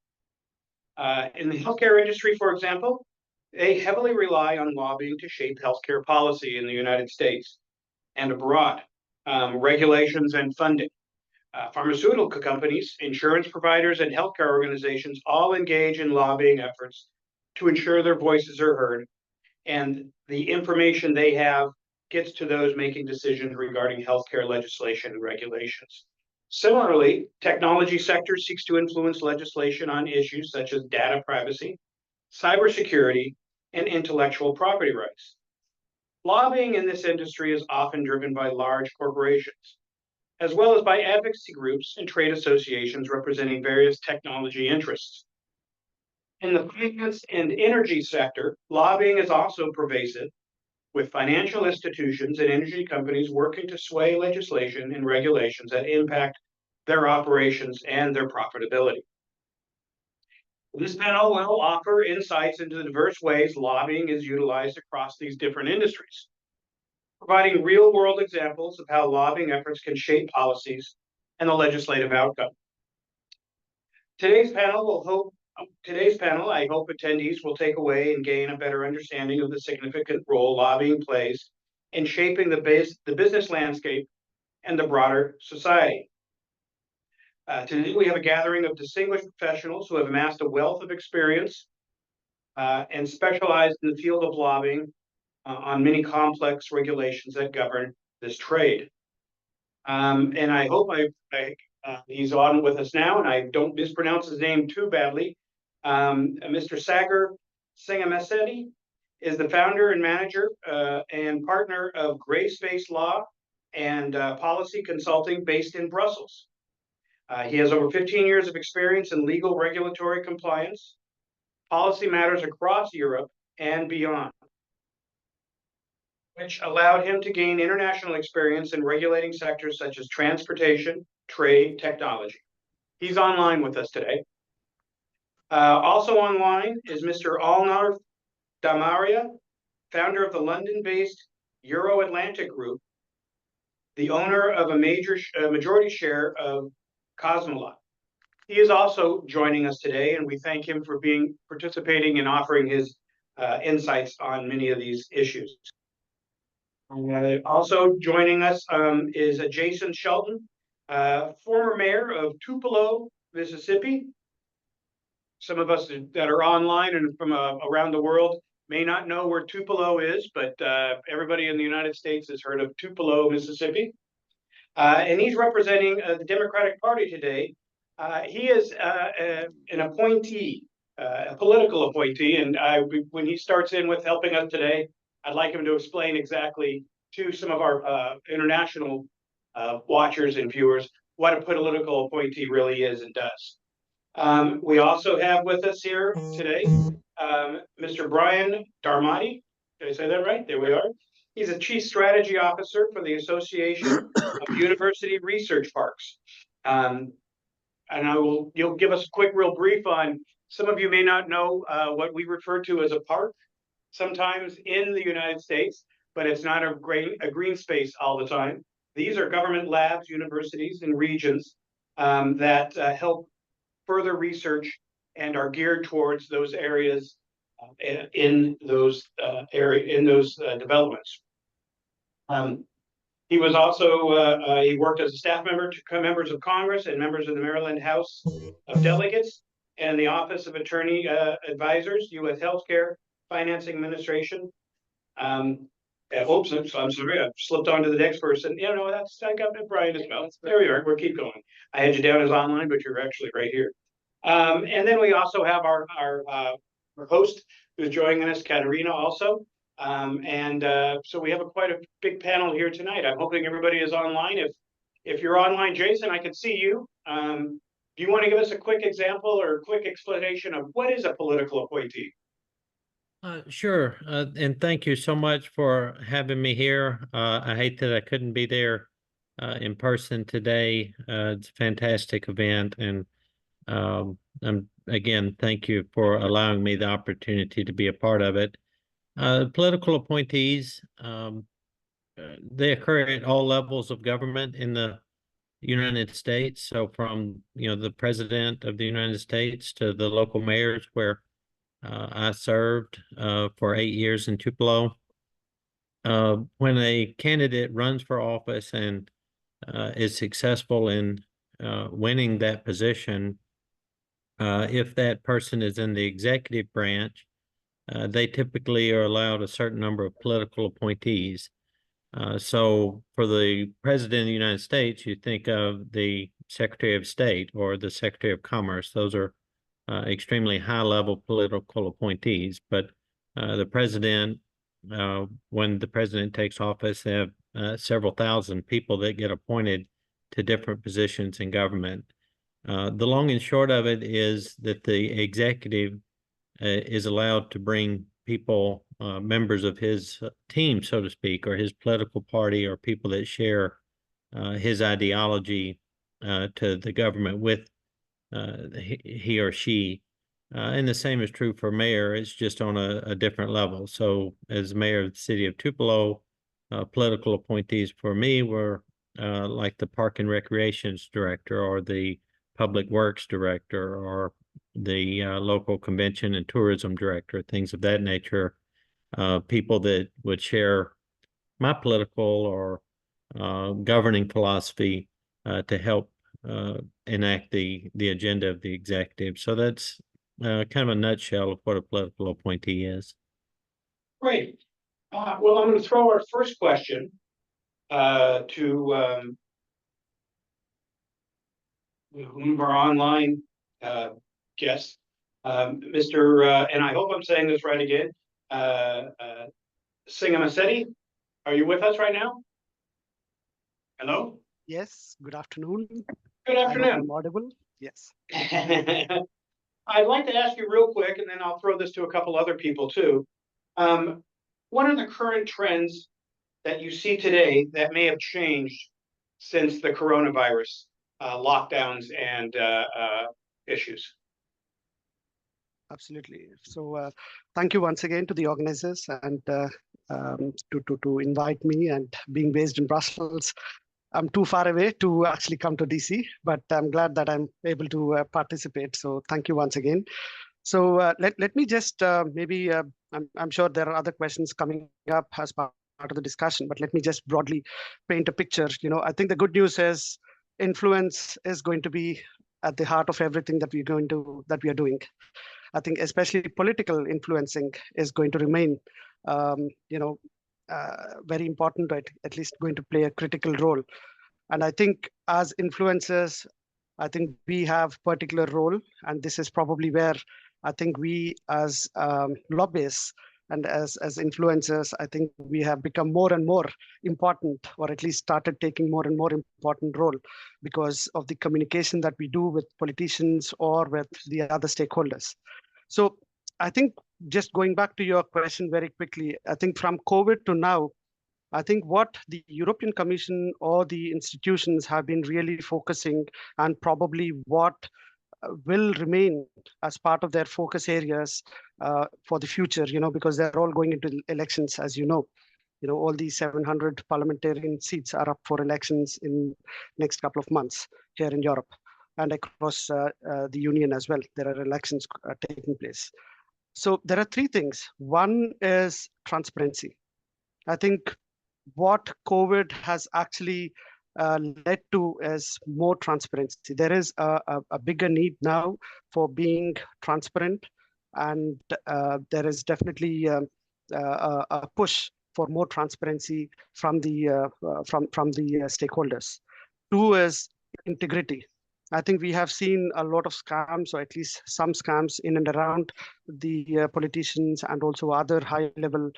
Speaker 11: In the healthcare industry, for example, they heavily rely on lobbying to shape healthcare policy in the United States and abroad, regulations and funding. Pharmaceutical companies, insurance providers, and healthcare organizations all engage in lobbying efforts to ensure their voices are heard and the information they have gets to those making decisions regarding healthcare legislation and regulations. Similarly, technology sector seeks to influence legislation on issues such as data privacy, cybersecurity, and intellectual property rights. Lobbying in this industry is often driven by large corporations, as well as by advocacy groups and trade associations representing various technology interests. In the finance and energy sector, lobbying is also pervasive, with financial institutions and energy companies working to sway legislation and regulations that impact their operations and their profitability. This panel will offer insights into the diverse ways lobbying is utilized across these different industries, providing real-world examples of how lobbying efforts can shape policies and the legislative outcome. Today's panel, I hope attendees will take away and gain a better understanding of the significant role lobbying plays in shaping the business landscape and the broader society. Today, we have a gathering of distinguished professionals who have amassed a wealth of experience and specialized in the field of lobbying on many complex regulations that govern this trade. And I hope he's on with us now, and I don't mispronounce his name too badly. Mr. Sagar Singamesetti is the founder and manager and partner of Gray Space Law and Policy Consulting based in Brussels. He has over 15 years of experience in legal regulatory compliance, policy matters across Europe and beyond, which allowed him to gain international experience in regulating sectors such as transportation, trade, technology. He's online with us today. Also online is Mr. Alnar Damaria, founder of the London-based Euro-Atlantic Group, the owner of a majority share of Cosmolat. He is also joining us today, and we thank him for participating and offering his insights on many of these issues. Also joining us is Jason Shelton, former mayor of Tupelo, Mississippi. Some of us that are online and from around the world may not know where Tupelo is, but everybody in the United States has heard of Tupelo, Mississippi. And he's representing the Democratic Party today. He is an appointee, a political appointee, and when he starts in with helping us today, I'd like him to explain exactly to some of our international watchers and viewers what a political appointee really is and does. We also have with us here today Mr. Brian Darmati. Did I say that right? There we are. He's a Chief Strategy Officer for the Association of University Research Parks. And you'll give us a quick real brief on, some of you may not know what we refer to as a park sometimes in the United States, but it's not a green space all the time. These are government labs, universities, and regions that help further research and are geared towards those areas in those developments. He was also he worked as a staff member to members of Congress and members of the Maryland House of Delegates and the Office of Attorney Advisors, U.S. Healthcare Financing Administration. Oops, I'm sorry, I slipped on to the next person. Yeah, no, I got Brian as well. There we are. We'll keep going. I had you down as online, but you're actually right here. And then we also have our host who's joining us, Katerina, also. So we have quite a big panel here tonight. I'm hoping everybody is online. If you're online, Jason, I can see you. Do you want to give us a quick example or a quick explanation of what is a political appointee?
Speaker 12: Sure, and thank you so much for having me here. I hate that I couldn't be there in person today. It's a fantastic event, and again, thank you for allowing me the opportunity to be a part of it. Political appointees, they occur at all levels of government in the United States. So from the President of the United States to the local mayors, where I served for 8 years in Tupelo. When a candidate runs for office and is successful in winning that position, if that person is in the executive branch, they typically are allowed a certain number of political appointees. So for the President of the United States, you think of the Secretary of State or the Secretary of Commerce. Those are extremely high-level political appointees, but the president, when the president takes office, they have several thousand people that get appointed to different positions in government. The long and short of it is that the executive is allowed to bring people, members of his team, so to speak, or his political party, or people that share his ideology to the government with he or she. And the same is true for mayor. It's just on a different level. So as mayor of the city of Tupelo, political appointees for me were like the Park and Recreations director, or the Public Works director, or the local convention and tourism director, things of that nature. People that would share my political or governing philosophy to help enact the agenda of the executive. So that's kind of a nutshell of what a political appointee is.
Speaker 11: Great. Well, I'm going to throw our first question to one of our online guests, Mr. And I hope I'm saying this right again, Singamasetti. Are you with us right now? Hello?
Speaker 10: Yes, good afternoon.
Speaker 11: Good afternoon.
Speaker 10: I'm audible? Yes.
Speaker 11: I'd like to ask you real quick, and then I'll throw this to a couple other people too. What are the current trends that you see today that may have changed since the coronavirus lockdowns and issues?
Speaker 10: Absolutely. So thank you once again to the organizers and to invite me, and being based in Brussels. I'm too far away to actually come to DC, but I'm glad that I'm able to participate. So thank you once again. So let me just maybe, I'm sure there are other questions coming up as part of the discussion, but let me just broadly paint a picture. I think the good news is influence is going to be at the heart of everything that we are doing. I think especially political influencing is going to remain, very important, right? At least going to play a critical role. And I think as influencers, I think we have particular role, and this is probably where I think we as lobbyists and as influencers, I think we have become more and more important, or at least started taking more and more important role because of the communication that we do with politicians or with the other stakeholders. So I think just going back to your question very quickly, I think from COVID to now, I think what the European Commission or the institutions have been really focusing, and probably what will remain as part of their focus areas for the future, because they're all going into elections, as you know. All these 700 parliamentarian seats are up for elections in next couple of months here in Europe and across the Union as well. There are elections taking place. So there are three things. One is transparency. I think what COVID has actually led to is more transparency. There is a bigger need now for being transparent, and there is definitely a push for more transparency from the stakeholders. Two is integrity. I think we have seen a lot of scams, or at least some scams in and around the politicians and also other high-level,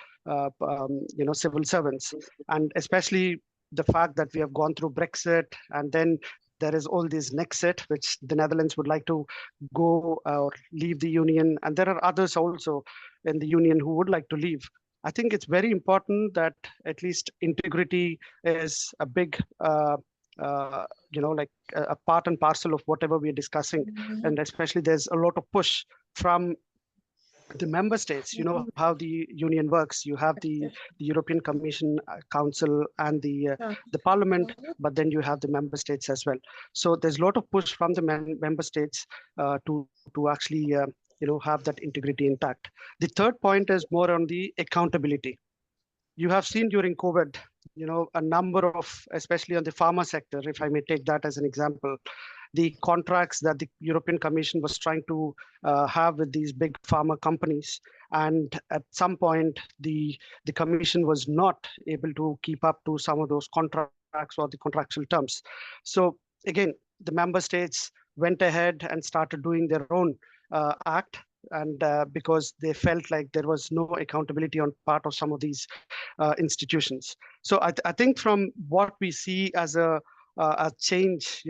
Speaker 10: civil servants, and especially the fact that we have gone through Brexit, and then there is all this Nexit, which the Netherlands would like to go or leave the union, and there are others also in the union who would like to leave. I think it's very important that at least integrity is a big like a part and parcel of whatever we're discussing. And especially there's a lot of push from the member states. You know how the union works. You have the European Commission, Council, and the Parliament, but then you have the member states as well. So there's a lot of push from the member states to actually have that integrity intact. The third point is more on the accountability. You have seen during COVID, a number of, especially on the pharma sector, if I may take that as an example, the contracts that the European Commission was trying to have with these big pharma companies. And at some point, the Commission was not able to keep up to some of those contracts or the contractual terms. So again, the member states went ahead and started doing their own act, and because they felt like there was no accountability on part of some of these institutions. So I think from what we see as a change,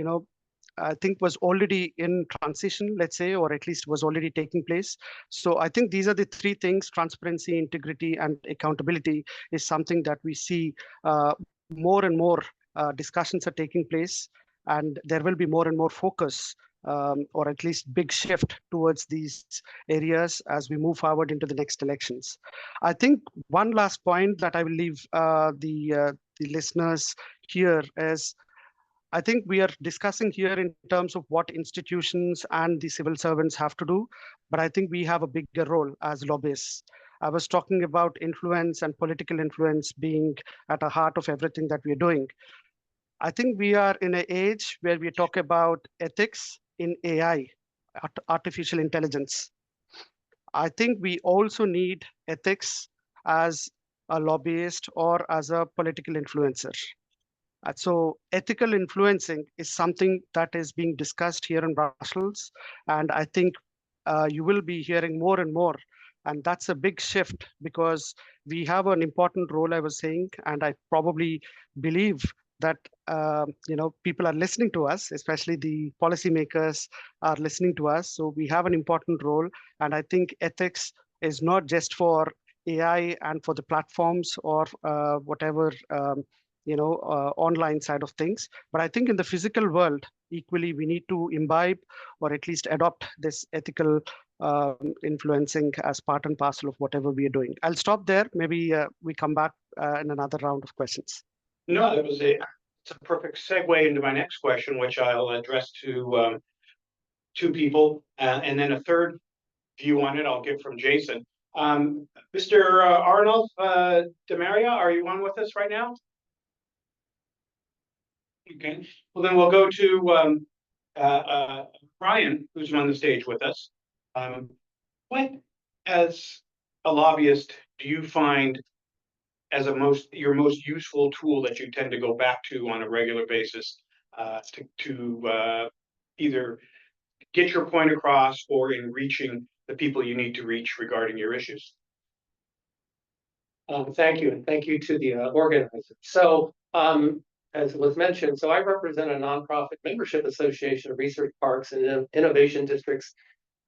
Speaker 10: I think was already in transition, let's say, or at least was already taking place. So I think these are the three things: transparency, integrity, and accountability is something that we see more and more discussions are taking place, and there will be more and more focus or at least big shift towards these areas as we move forward into the next elections. I think one last point that I will leave the listeners here is, I think we are discussing here in terms of what institutions and the civil servants have to do, but I think we have a bigger role as lobbyists. I was talking about influence and political influence being at the heart of everything that we're doing. I think we are in an age where we talk about ethics in AI, artificial intelligence. I think we also need ethics as a lobbyist or as a political influencer. So ethical influencing is something that is being discussed here in Brussels, and I think you will be hearing more and more. And that's a big shift because we have an important role, I was saying, and I probably believe that people are listening to us, especially the policymakers are listening to us. So we have an important role, and I think ethics is not just for AI and for the platforms or whatever online side of things, but I think in the physical world equally we need to imbibe or at least adopt this ethical influencing as part and parcel of whatever we are doing. I'll stop there. Maybe we come back in another round of questions.
Speaker 11: No, it's a perfect segue into my next question, which I'll address to two people, and then a third view on it I'll get from Jason. Mr. Arnold de Maria, are you on with us right now? Okay, well then we'll go to Brian, who's on the stage with us. What, as a lobbyist, do you find as your most useful tool that you tend to go back to on a regular basis to either get your point across or in reaching the people you need to reach regarding your issues?
Speaker 13: Thank you, and thank you to the organizer. So, as was mentioned, so I represent a nonprofit membership association of research parks and innovation districts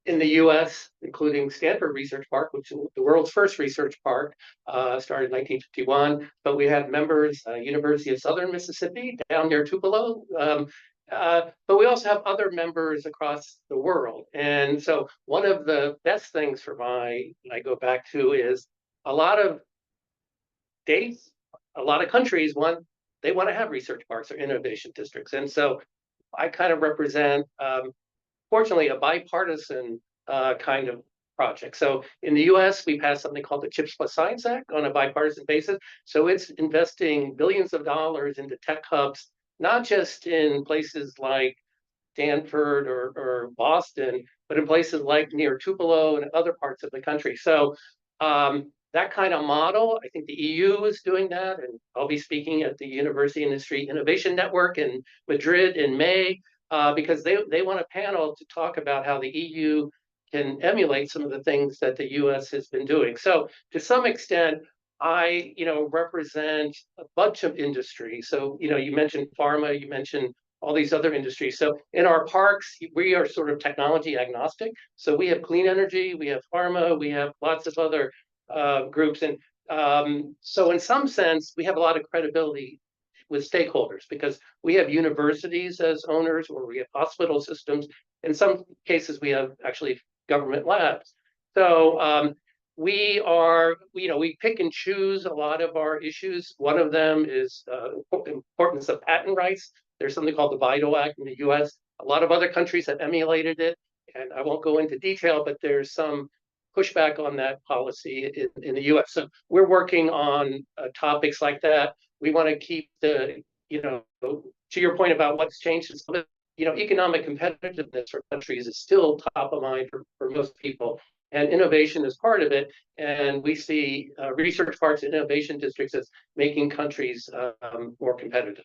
Speaker 13: in the U.S., including Stanford Research Park, which is the world's first research park, started in 1951. But we have members, University of Southern Mississippi down near Tupelo. But we also have other members across the world. And so one of the best things for I go back to is a lot of states, a lot of countries they want to have research parks or innovation districts. And so I kind of represent, fortunately, a bipartisan kind of project. So in the US, we passed something called the CHIPS Plus Science Act on a bipartisan basis. So it's investing billions of dollars into tech hubs, not just in places like Stanford or Boston, but in places like near Tupelo and other parts of the country. So that kind of model, I think the EU is doing that, and I'll be speaking at the University Industry Innovation Network in Madrid in May, because they want a panel to talk about how the EU can emulate some of the things that the US has been doing. So to some extent, I, represent a bunch of industries. So, you mentioned pharma, you mentioned all these other industries. So in our parks, we are sort of technology agnostic. So we have clean energy, we have pharma, we have lots of other groups. And so in some sense, we have a lot of credibility with stakeholders because we have universities as owners, or we have hospital systems. In some cases, we have actually government labs. So we are, we pick and choose a lot of our issues. One of them is importance of patent rights. There's something called the VITO Act in the US. A lot of other countries have emulated it, and I won't go into detail, but there's some pushback on that policy in the US. So we're working on topics like that. We want to keep the, to your point about what's changed, economic competitiveness for countries is still top of mind for most people. And innovation is part of it. And we see research parks and innovation districts as making countries more competitive.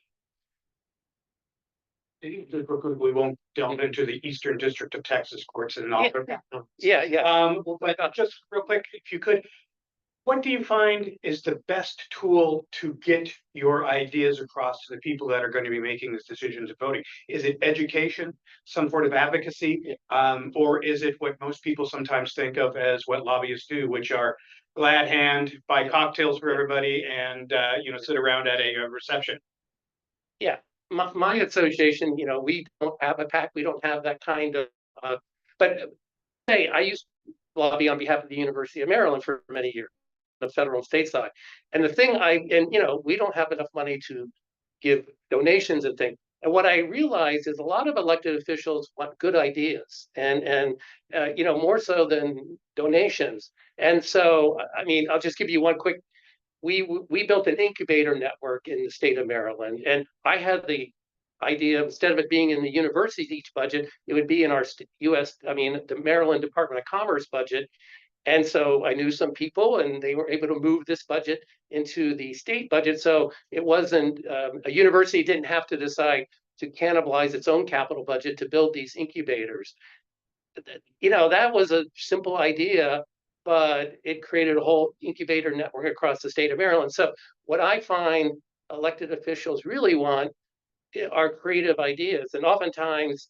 Speaker 11: We won't delve into the Eastern District of Texas courts and all.
Speaker 13: Yeah.
Speaker 11: But just real quick, if you could, what do you find is the best tool to get your ideas across to the people that are going to be making these decisions of voting? Is it education, some sort of advocacy, or is it what most people sometimes think of as what lobbyists do, which are glad hand, buy cocktails for everybody, and sit around at a reception?
Speaker 13: Yeah. My association, we don't have a PAC. We don't have that kind of, but hey, I used to lobby on behalf of the University of Maryland for many years, the federal and state side. And the thing we don't have enough money to give donations and things. And what I realized is a lot of elected officials want good ideas and more so than donations. And so, I'll just give you one quick. We built an incubator network in the state of Maryland, and I had the idea, instead of it being in the university's each budget, it would be in our the Maryland Department of Commerce budget. And so I knew some people, and they were able to move this budget into the state budget. So it wasn't, a university didn't have to decide to cannibalize its own capital budget to build these incubators. That was a simple idea, but it created a whole incubator network across the state of Maryland. So what I find elected officials really want are creative ideas. And oftentimes,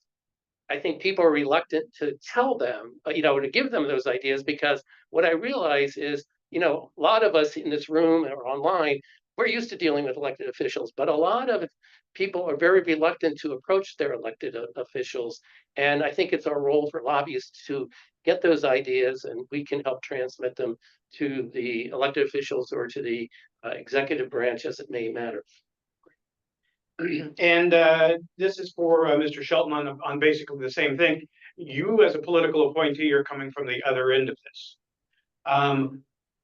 Speaker 13: I think people are reluctant to tell them, to give them those ideas, because what I realize is, a lot of us in this room or online, we're used to dealing with elected officials, but a lot of people are very reluctant to approach their elected officials. And I think it's our role for lobbyists to get those ideas, and we can help transmit them to the elected officials or to the executive branch, as it may matter.
Speaker 11: And this is for Mr. Shelton on basically the same thing. You, as a political appointee, are coming from the other end of this.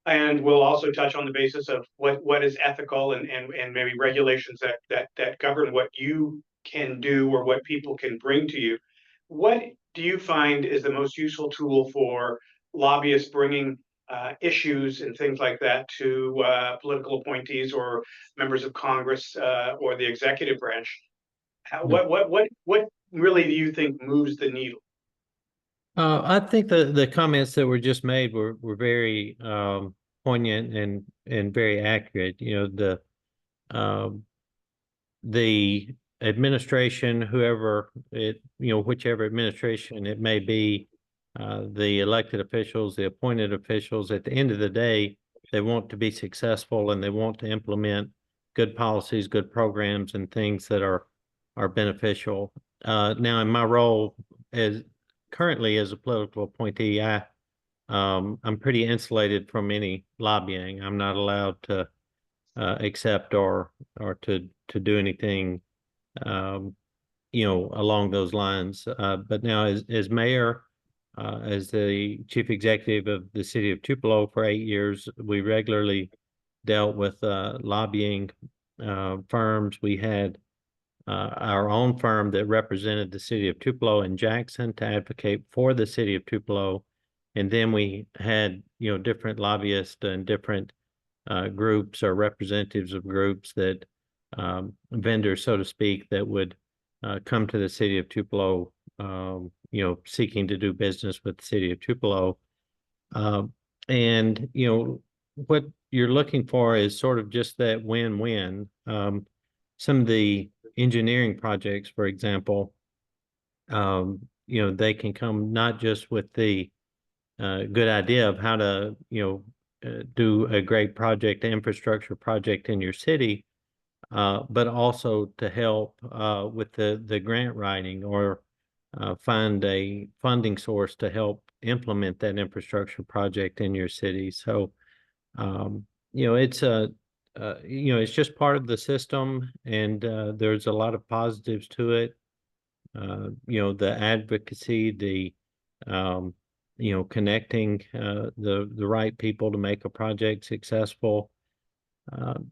Speaker 11: And we'll also touch on the basis of what is ethical and maybe regulations that govern what you can do or what people can bring to you. What do you find is the most useful tool for lobbyists bringing issues and things like that to political appointees or members of Congress or the executive branch? What really do you think moves the needle?
Speaker 12: I think the comments that were just made were very poignant and very accurate. The administration, whoever it, whichever administration it may be, the elected officials, the appointed officials, at the end of the day, they want to be successful and they want to implement good policies, good programs, and things that are beneficial. Now, in my role currently as a political appointee, I'm pretty insulated from any lobbying. I'm not allowed to accept or to do anything along those lines. But now as mayor, as the chief executive of the city of Tupelo for 8 years, we regularly dealt with lobbying firms. We had our own firm that represented the city of Tupelo and Jackson to advocate for the city of Tupelo. And then we had, different lobbyists and different groups or representatives of groups that vendors, so to speak, that would come to the city of Tupelo, seeking to do business with the city of Tupelo. And, what you're looking for is sort of just that win-win. Some of the engineering projects, for example, they can come not just with the good idea of how to, do a great project, infrastructure project in your city, but also to help with the grant writing or find a funding source to help implement that infrastructure project in your city. So, it's it's just part of the system, and there's a lot of positives to it. The advocacy, the connecting the right people to make a project successful.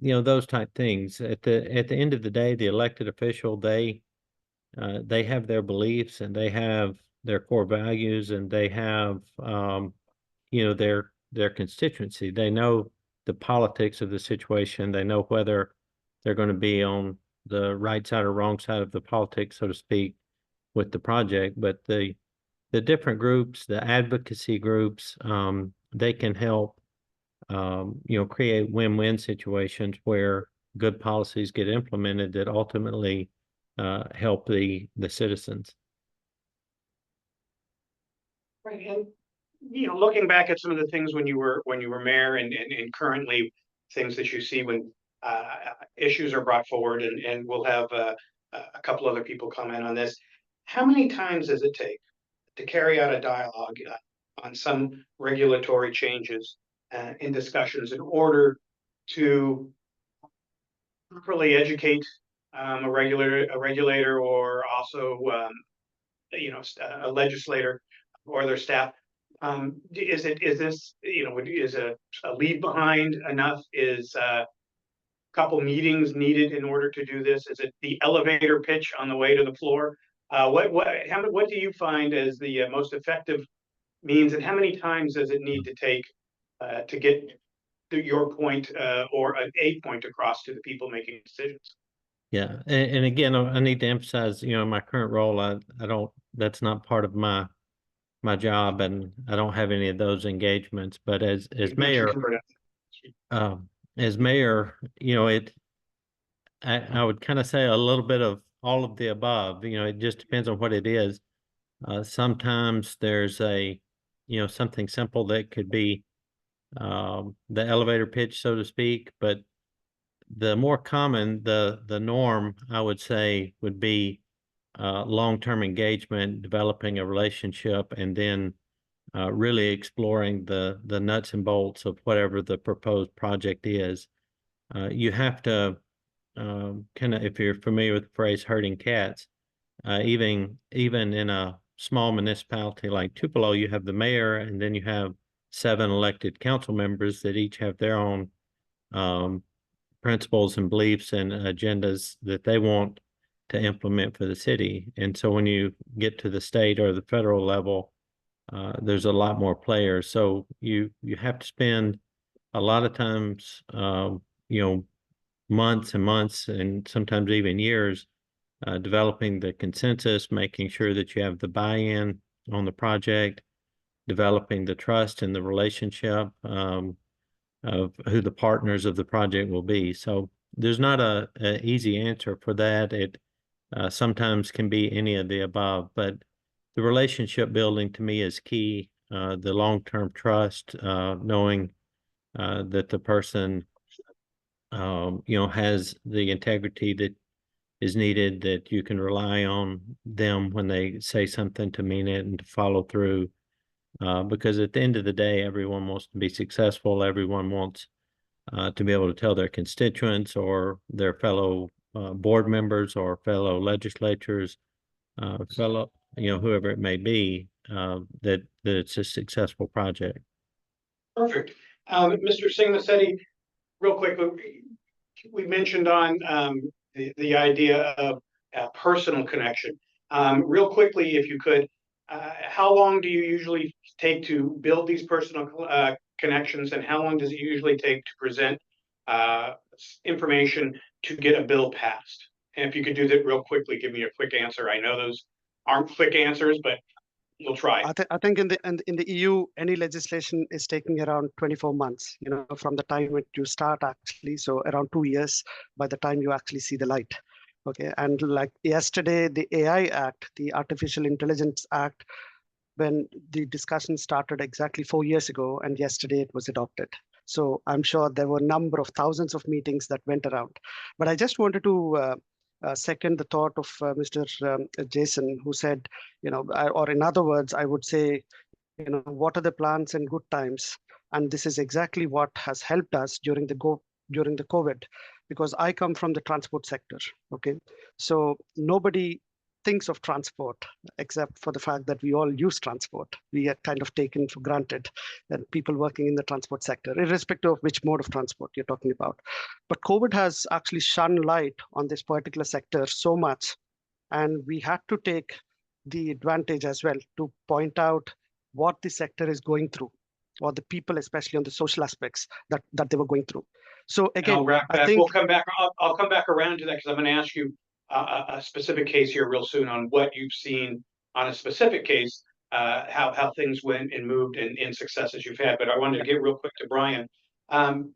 Speaker 12: Those type things. At the end of the day, the elected official, they have their beliefs and they have their core values, and they have their constituency. They know the politics of the situation. They know whether they're going to be on the right side or wrong side of the politics, so to speak, with the project. But the different groups, the advocacy groups, they can help create win-win situations where good policies get implemented that ultimately help the citizens.
Speaker 11: Right, and looking back at some of the things when you were mayor, and currently things that you see when issues are brought forward, and we'll have a couple other people comment on this. How many times does it take to carry out a dialogue on some regulatory changes in discussions in order to properly educate a regulator, or also a legislator or their staff? Is a leave behind enough? Is a couple meetings needed in order to do this? Is it the elevator pitch on the way to the floor? What do you find as the most effective means, and how many times does it need to take to get to your point or a point across to the people making decisions?
Speaker 12: Yeah, and again, I need to emphasize, my current role, I don't, that's not part of my job, and I don't have any of those engagements. But as mayor, I would kind of say a little bit of all of the above. It just depends on what it is. Sometimes there's something simple that could be the elevator pitch, so to speak, but the more common, the norm, I would say, would be long-term engagement, developing a relationship, and then really exploring the nuts and bolts of whatever the proposed project is. You have to kind of, if you're familiar with the phrase herding cats, even in a small municipality like Tupelo, you have the mayor, and then you have 7 elected council members that each have their own principles and beliefs and agendas that they want to implement for the city. And so when you get to the state or the federal level, there's a lot more players. So you have to spend a lot of times, months and months, and sometimes even years, developing the consensus, making sure that you have the buy-in on the project, developing the trust and the relationship of who the partners of the project will be. So there's not a easy answer for that. It sometimes can be any of the above, but the relationship building to me is key. The long-term trust, knowing that the person, has the integrity that is needed, that you can rely on them when they say something to mean it and to follow through. Because at the end of the day, everyone wants to be successful. Everyone wants to be able to tell their constituents or their fellow board members or fellow legislators, whoever it may be, that it's a successful project.
Speaker 11: Perfect. Mr. Singh-Massetti, real quick, we mentioned on the idea of a personal connection. Real quickly, if you could, how long do you usually take to build these personal connections, and how long does it usually take to present information to get a bill passed? And if you could do that real quickly, give me a quick answer. I know those aren't quick answers, but we'll try.
Speaker 10: I think in the EU, any legislation is taking around 24 months, you know, from the time when you start actually. So around 2 years by the time you actually see the light. Okay. And like yesterday, the AI Act, the Artificial Intelligence Act, when the discussion started exactly 4 years ago, and yesterday it was adopted. So I'm sure there were a number of thousands of meetings that went around. But I just wanted to second the thought of Mr. Jason, who said, you know, or in other words, I would say, you know, what are the plans in good times? And this is exactly what has helped us during the COVID, because I come from the transport sector. Okay, so nobody thinks of transport except for the fact that we all use transport. We are kind of taken for granted, that people working in the transport sector, irrespective of which mode of transport you're talking about. But COVID has actually shone light on this particular sector so much, and we had to take the advantage as well to point out what the sector is going through, or the people, especially on the social aspects that they were going through. So again,
Speaker 11: I'll wrap back.
Speaker 10: I think
Speaker 11: We'll come back. I'll come back around to that, because I'm going to ask you a specific case here real soon on what you've seen on a specific case, how things went and moved in successes you've had. But I wanted to get real quick to Brian. I'm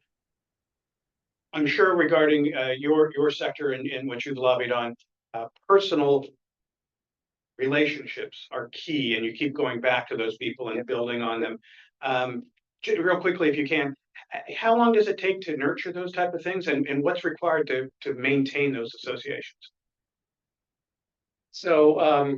Speaker 11: sure regarding your sector and what you've lobbied on, personal relationships are key, and you keep going back to those people and building on them. Real quickly, if you can, how long does it take to nurture those type of things, and what's required to maintain those associations?
Speaker 13: So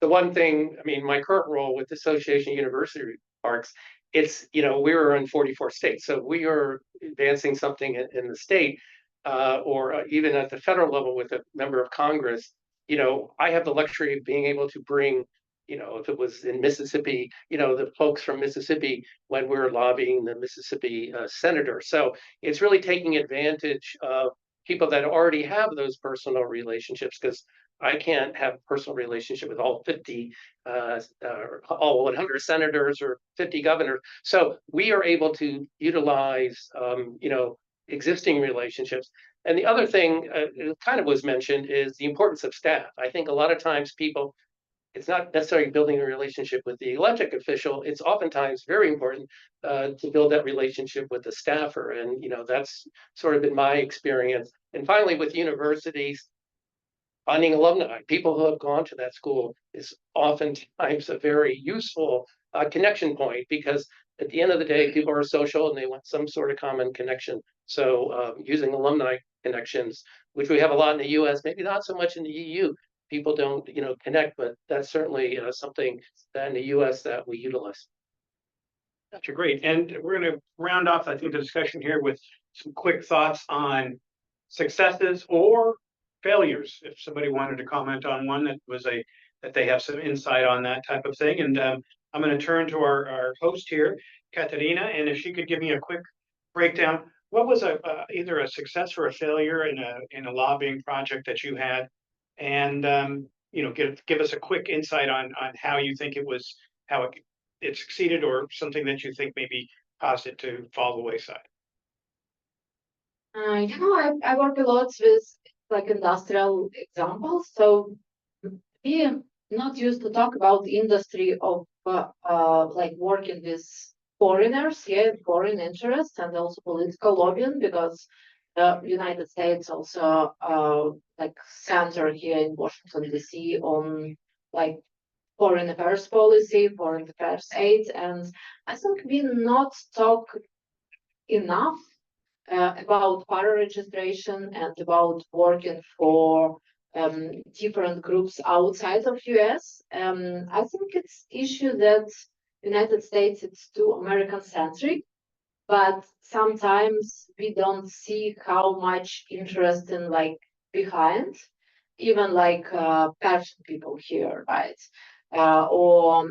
Speaker 13: the one thing, I mean, my current role with the Association of University Parks, it's, you know, we're in 44 states. So we are advancing something in the state or even at the federal level with a member of Congress. You know, I have the luxury of being able to bring, you know, if it was in Mississippi, you know, the folks from Mississippi when we're lobbying the Mississippi senator. So it's really taking advantage of people that already have those personal relationships, because I can't have a personal relationship with all 50, all 100 senators or 50 governors. So we are able to utilize, you know, existing relationships. And the other thing, it kind of was mentioned, is the importance of staff. I think a lot of times people, it's not necessarily building a relationship with the elected official. It's oftentimes very important to build that relationship with the staffer. And, you know, that's sort of been my experience. And finally, with universities, finding alumni, people who have gone to that school, is oftentimes a very useful connection point, because at the end of the day, people are social and they want some sort of common connection. So using alumni connections, which we have a lot in the US, maybe not so much in the EU. People don't, you know, connect, but that's certainly something that in the US that we utilize.
Speaker 11: Gotcha, great. And we're going to round off, I think, the discussion here with some quick thoughts on successes or failures. If somebody wanted to comment on one that they have some insight on that type of thing. And I'm going to turn to our host here, Katerina, and if she could give me a quick breakdown. What was either a success or a failure in a lobbying project that you had? And you know, give us a quick insight on how you think it was, how it succeeded, or something that you think maybe caused it to fall the wayside.
Speaker 3: You know, I work a lot with like industrial examples. So we are not used to talk about the industry of like working with foreigners, foreign interests, and also political lobbying, because the United States also like center here in Washington, D.C. on like foreign affairs policy, foreign affairs aid. And I think we not talk enough about para registration and about working for different groups outside of US. I think it's issue that United States, it's too American centric, but sometimes we don't see how much interest in like behind, even like Persian people here, right? Or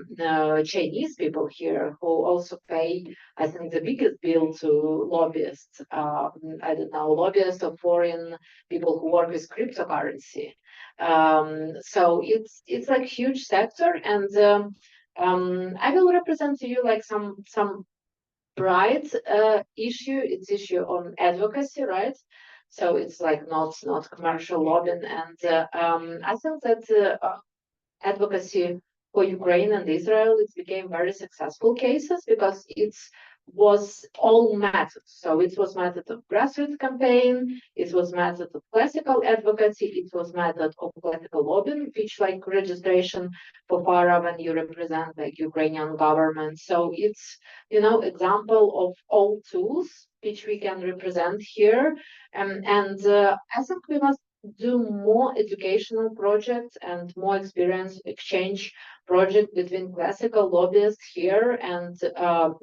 Speaker 3: Chinese people here who also pay, I think, the biggest bill to lobbyists. I don't know, lobbyists or foreign people who work with cryptocurrency. So it's like huge sector, and I will represent to you like some bright issue. It's issue on advocacy, right? So it's like not commercial lobbying, and I think that advocacy for Ukraine and Israel, it became very successful cases because it's was all methods. So it was method of grassroots campaign, it was method of classical advocacy, it was method of political lobbying, which like registration for FARA when you represent like Ukrainian government. So it's, you know, example of all tools which we can represent here. And I think we must do more educational projects and more experience exchange project between classical lobbyists here and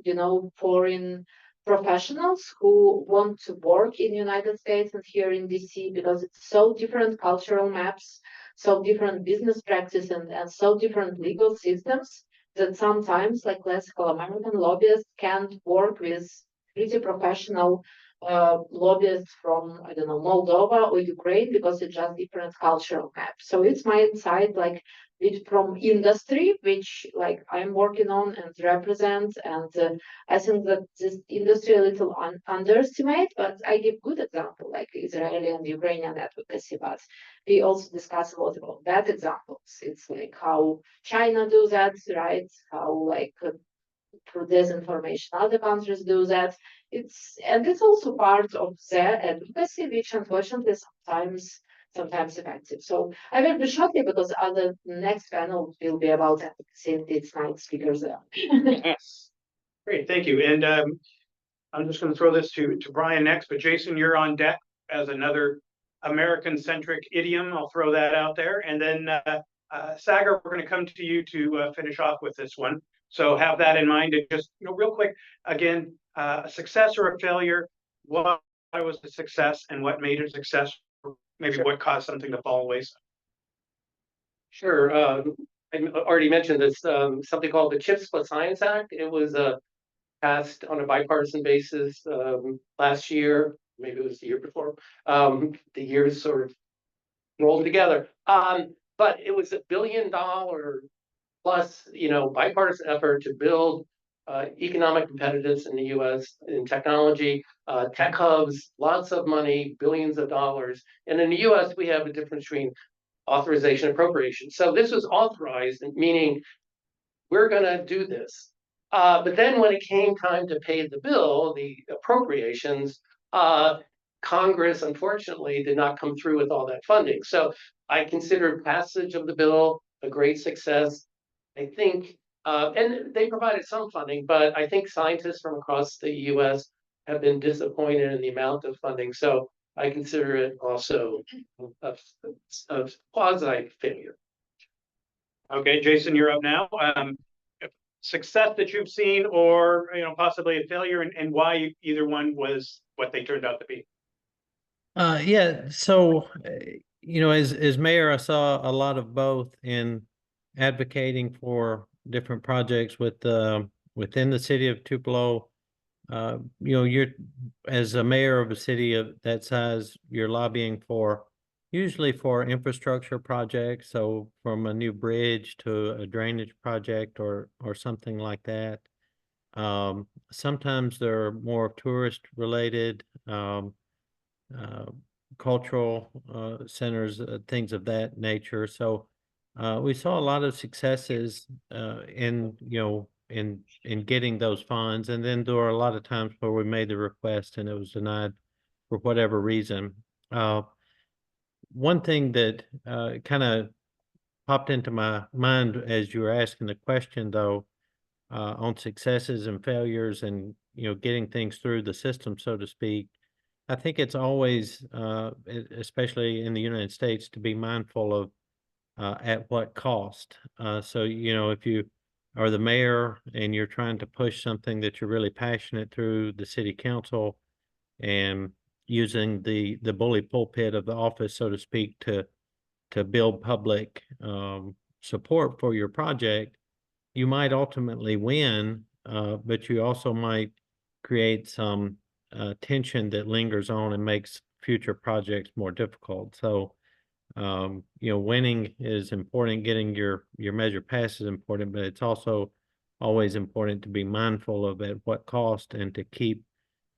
Speaker 3: you know, foreign professionals who want to work in United States and here in DC, because it's so different cultural maps, so different business practice, and so different legal systems that sometimes like classical American lobbyists can't work with pretty professional lobbyists from, I don't know, Moldova or Ukraine, because it's just different cultural map. So it's my insight, like it from industry, which like I'm working on and represent, and I think that this industry a little underestimate, but I give good example like Israeli and Ukrainian advocacy, but we also discuss a lot about bad examples. It's like how China do that, right? How like through disinformation other countries do that. It's also part of their advocacy, which unfortunately sometimes effective. So I will be shortly because other next panel will be about advocacy, and it's nice speakers there.
Speaker 11: Great, thank you. And I'm just going to throw this to Brian next, but Jason, you're on deck as another American-centric idiom. I'll throw that out there. And then Sagar, we're going to come to you to finish off with this one. So have that in mind. And just, you know, real quick, again, a success or a failure, why was a success and what made it a success? Maybe what caused something to fall away.
Speaker 13: Sure. I already mentioned this, something called the CHIPS Plus Science Act. It was passed on a bipartisan basis last year, maybe it was the year before. The years sort of rolled together. But it was $1 billion plus, you know, bipartisan effort to build economic competitiveness in the U.S. in technology, tech hubs, lots of money, billions of dollars. And in the U.S., we have a difference between authorization and appropriation. So this was authorized, meaning we're going to do this. But then when it came time to pay the bill, the appropriations, Congress, unfortunately, did not come through with all that funding. So I consider passage of the bill a great success. I think, and they provided some funding, but I think scientists from across the U.S. have been disappointed in the amount of funding. So I consider it also a quasi failure.
Speaker 11: Okay, Jason, you're up now. Success that you've seen, or possibly a failure, and why either one was what they turned out to be.
Speaker 12: Yeah. So, as mayor, I saw a lot of both in advocating for different projects within the city of Tupelo. You're as a mayor of a city of that size, you're lobbying usually for infrastructure projects. So from a new bridge to a drainage project or something like that. Sometimes they're more tourist related, cultural centers, things of that nature. So we saw a lot of successes in getting those funds, and then there were a lot of times where we made the request and it was denied for whatever reason. One thing that kind of popped into my mind as you were asking the question, though, on successes and failures and getting things through the system, so to speak, I think it's always, especially in the United States, to be mindful of at what cost. So if you are the mayor and you're trying to push something that you're really passionate through the city council and using the bully pulpit of the office, so to speak, to build public support for your project, you might ultimately win, but you also might create some tension that lingers on and makes future projects more difficult. So Winning is important, getting your measure passed is important, but it's also always important to be mindful of at what cost and to keep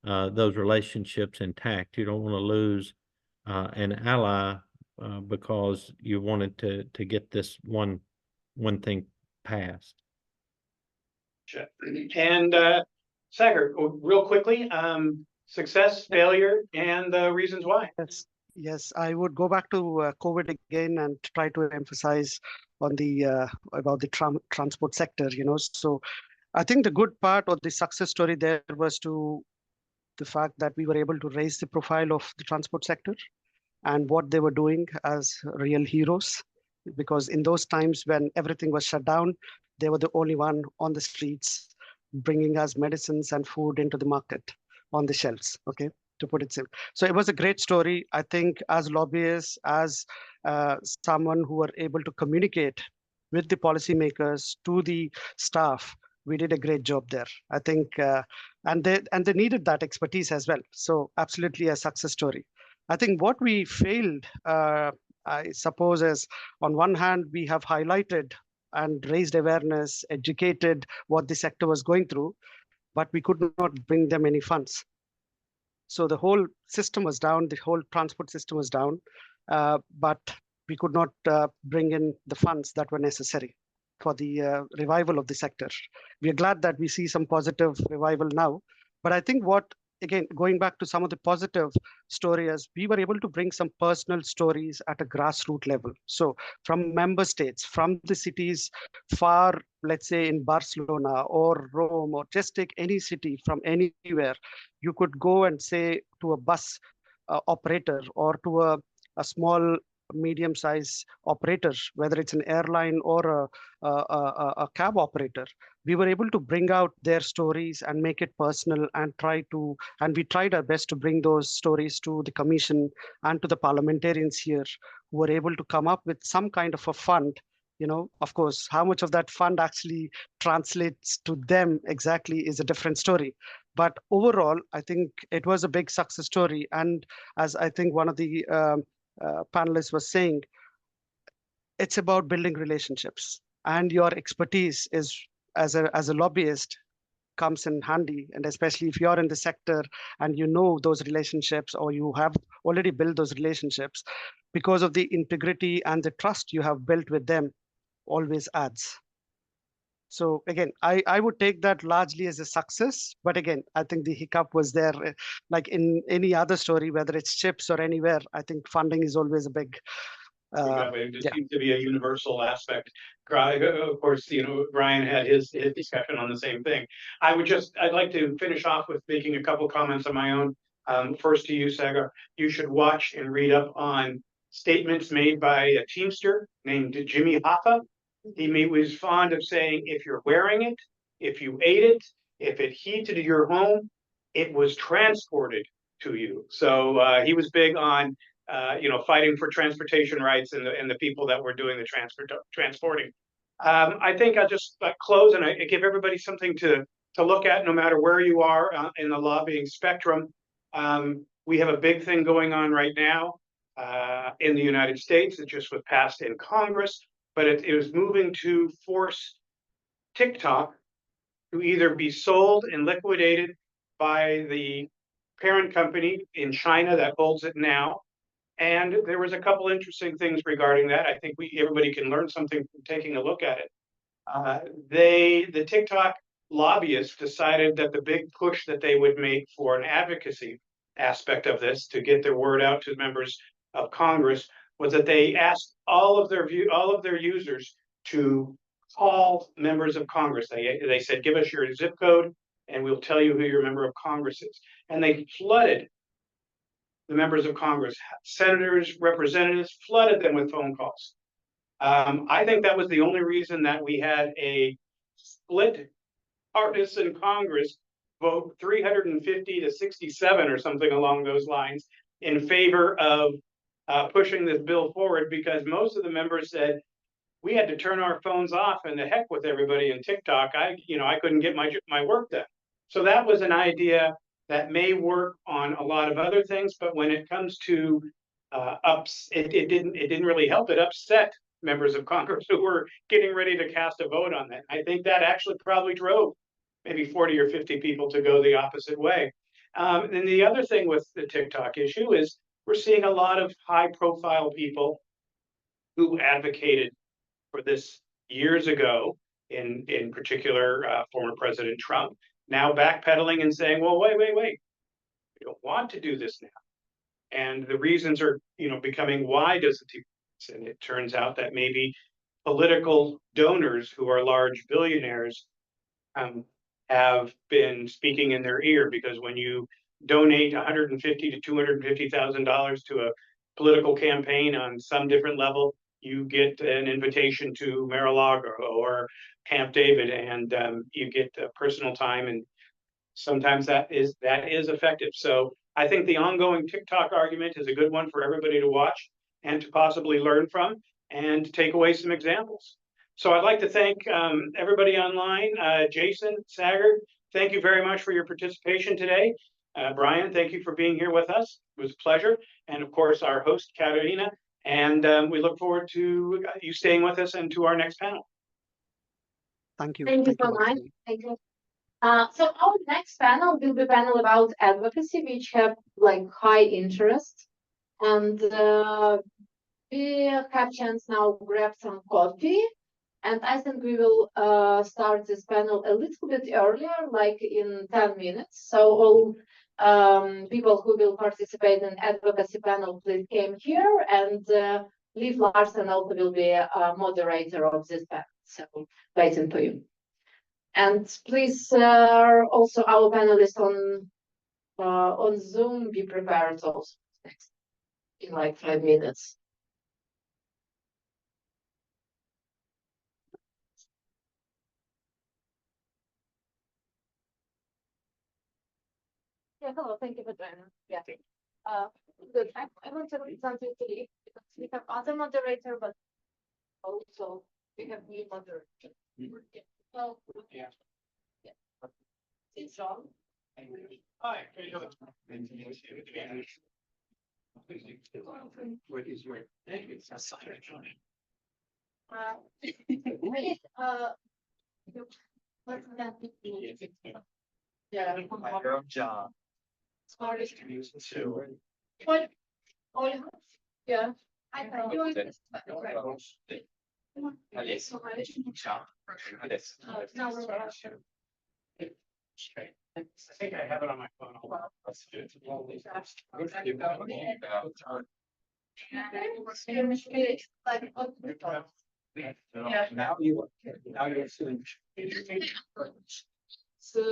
Speaker 12: those relationships intact. You don't want to lose an ally because you wanted to get this one thing passed.
Speaker 11: Sure. And Sagar, real quickly, success, failure, and the reasons why.
Speaker 10: Yes, I would go back to COVID again and try to emphasize on the about the transport sector. So I think the good part of the success story there was to the fact that we were able to raise the profile of the transport sector and what they were doing as real heroes. Because in those times when everything was shut down, they were the only one on the streets bringing us medicines and food into the market on the shelves, okay, to put it simple. So it was a great story. I think as lobbyists, as someone who were able to communicate with the policymakers to the staff, we did a great job there. I think, and they needed that expertise as well. So absolutely a success story. I think what we failed, I suppose, is on one hand, we have highlighted and raised awareness, educated what the sector was going through, but we could not bring them any funds. So the whole system was down, the whole transport system was down, but we could not bring in the funds that were necessary for the revival of the sector. We are glad that we see some positive revival now, but I think what, again, going back to some of the positive stories, we were able to bring some personal stories at a grassroots level. So from member states, from the cities far, let's say in Barcelona or Rome, or just take any city from anywhere, you could go and say to a bus operator or to a small medium-sized operator, whether it's an airline or a cab operator, we were able to bring out their stories and make it personal and we tried our best to bring those stories to the commission and to the parliamentarians here who were able to come up with some kind of a fund. Of course, how much of that fund actually translates to them exactly is a different story. But overall, I think it was a big success story. And as I think one of the panelists was saying, it's about building relationships, and your expertise is as a lobbyist comes in handy. And especially if you're in the sector and you know those relationships, or you have already built those relationships, because of the integrity and the trust you have built with them, always adds. So again, I would take that largely as a success. But again, I think the hiccup was there, like in any other story, whether it's chips or anywhere. I think funding is always a big.
Speaker 11: It seems to be a universal aspect. Of course, Brian had his discussion on the same thing. I'd like to finish off with making a couple comments of my own. First to you, Sagar, you should watch and read up on statements made by a Teamster named Jimmy Hoffa. He was fond of saying, if you're wearing it, if you ate it, if it heated your home, it was transported to you. So he was big on fighting for transportation rights and the people that were doing the transporting. I think I'll just close and I give everybody something to look at, no matter where you are in the lobbying spectrum. We have a big thing going on right now in the United States. It just was passed in Congress, but it was moving to force TikTok to either be sold and liquidated by the parent company in China that holds it now. And there was a couple interesting things regarding that. I think everybody can learn something from taking a look at it. The TikTok lobbyists decided that the big push that they would make for an advocacy aspect of this to get their word out to members of Congress was that they asked all of their users to call members of Congress. They said, give us your zip code and we'll tell you who your member of Congress is. And they flooded the members of Congress, senators, representatives, flooded them with phone calls. I think that was the only reason that we had a split partisan Congress vote 350 to 67 or something along those lines in favor of pushing this bill forward, because most of the members said we had to turn our phones off and the heck with everybody in TikTok. I couldn't get my work done. So that was an idea that may work on a lot of other things, but when it comes to it didn't really help. It upset members of Congress who were getting ready to cast a vote on that. I think that actually probably drove maybe 40 or 50 people to go the opposite way. And the other thing with the TikTok issue is we're seeing a lot of high-profile people who advocated for this years ago, in particular, former President Trump, now backpedaling and saying, well, wait, we don't want to do this now. And the reasons are, becoming, why doesn't he? And it turns out that maybe political donors who are large billionaires have been speaking in their ear, because when you donate $150,000 to $250,000 to a political campaign on some different level, you get an invitation to Mar-a-Lago or Camp David, and you get personal time, and sometimes that is effective. So I think the ongoing TikTok argument is a good one for everybody to watch and to possibly learn from and to take away some examples. So I'd like to thank everybody online. Jason, Sagar, thank you very much for your participation today. Brian, thank you for being here with us. It was a pleasure. And of course, our host, Katerina. And we look forward to you staying with us and to our next panel.
Speaker 10: Thank you.
Speaker 3: Thank you so much. Thank you. So our next panel will be a panel about advocacy, which have like high interest. And we have chance now grab some coffee. And I think we will start this panel a little bit earlier, like in 10 minutes. So all people who will participate in advocacy panel, please came here. And Liv Larsen also will be a moderator of this panel. So waiting for you. And please, also our panelists on Zoom, be prepared also next in like 5 minutes. Yeah, hello, thank you for joining. Yeah. Good. I want to read something to you because we have other moderator, but also we have new moderator. Well, yeah. It's John. Hi. What is your name? It's a sign. Yeah. John. What? Oh, yeah. I know. Adesso I think I have it on my phone. Let's do it. Yeah. Now you're seeing. So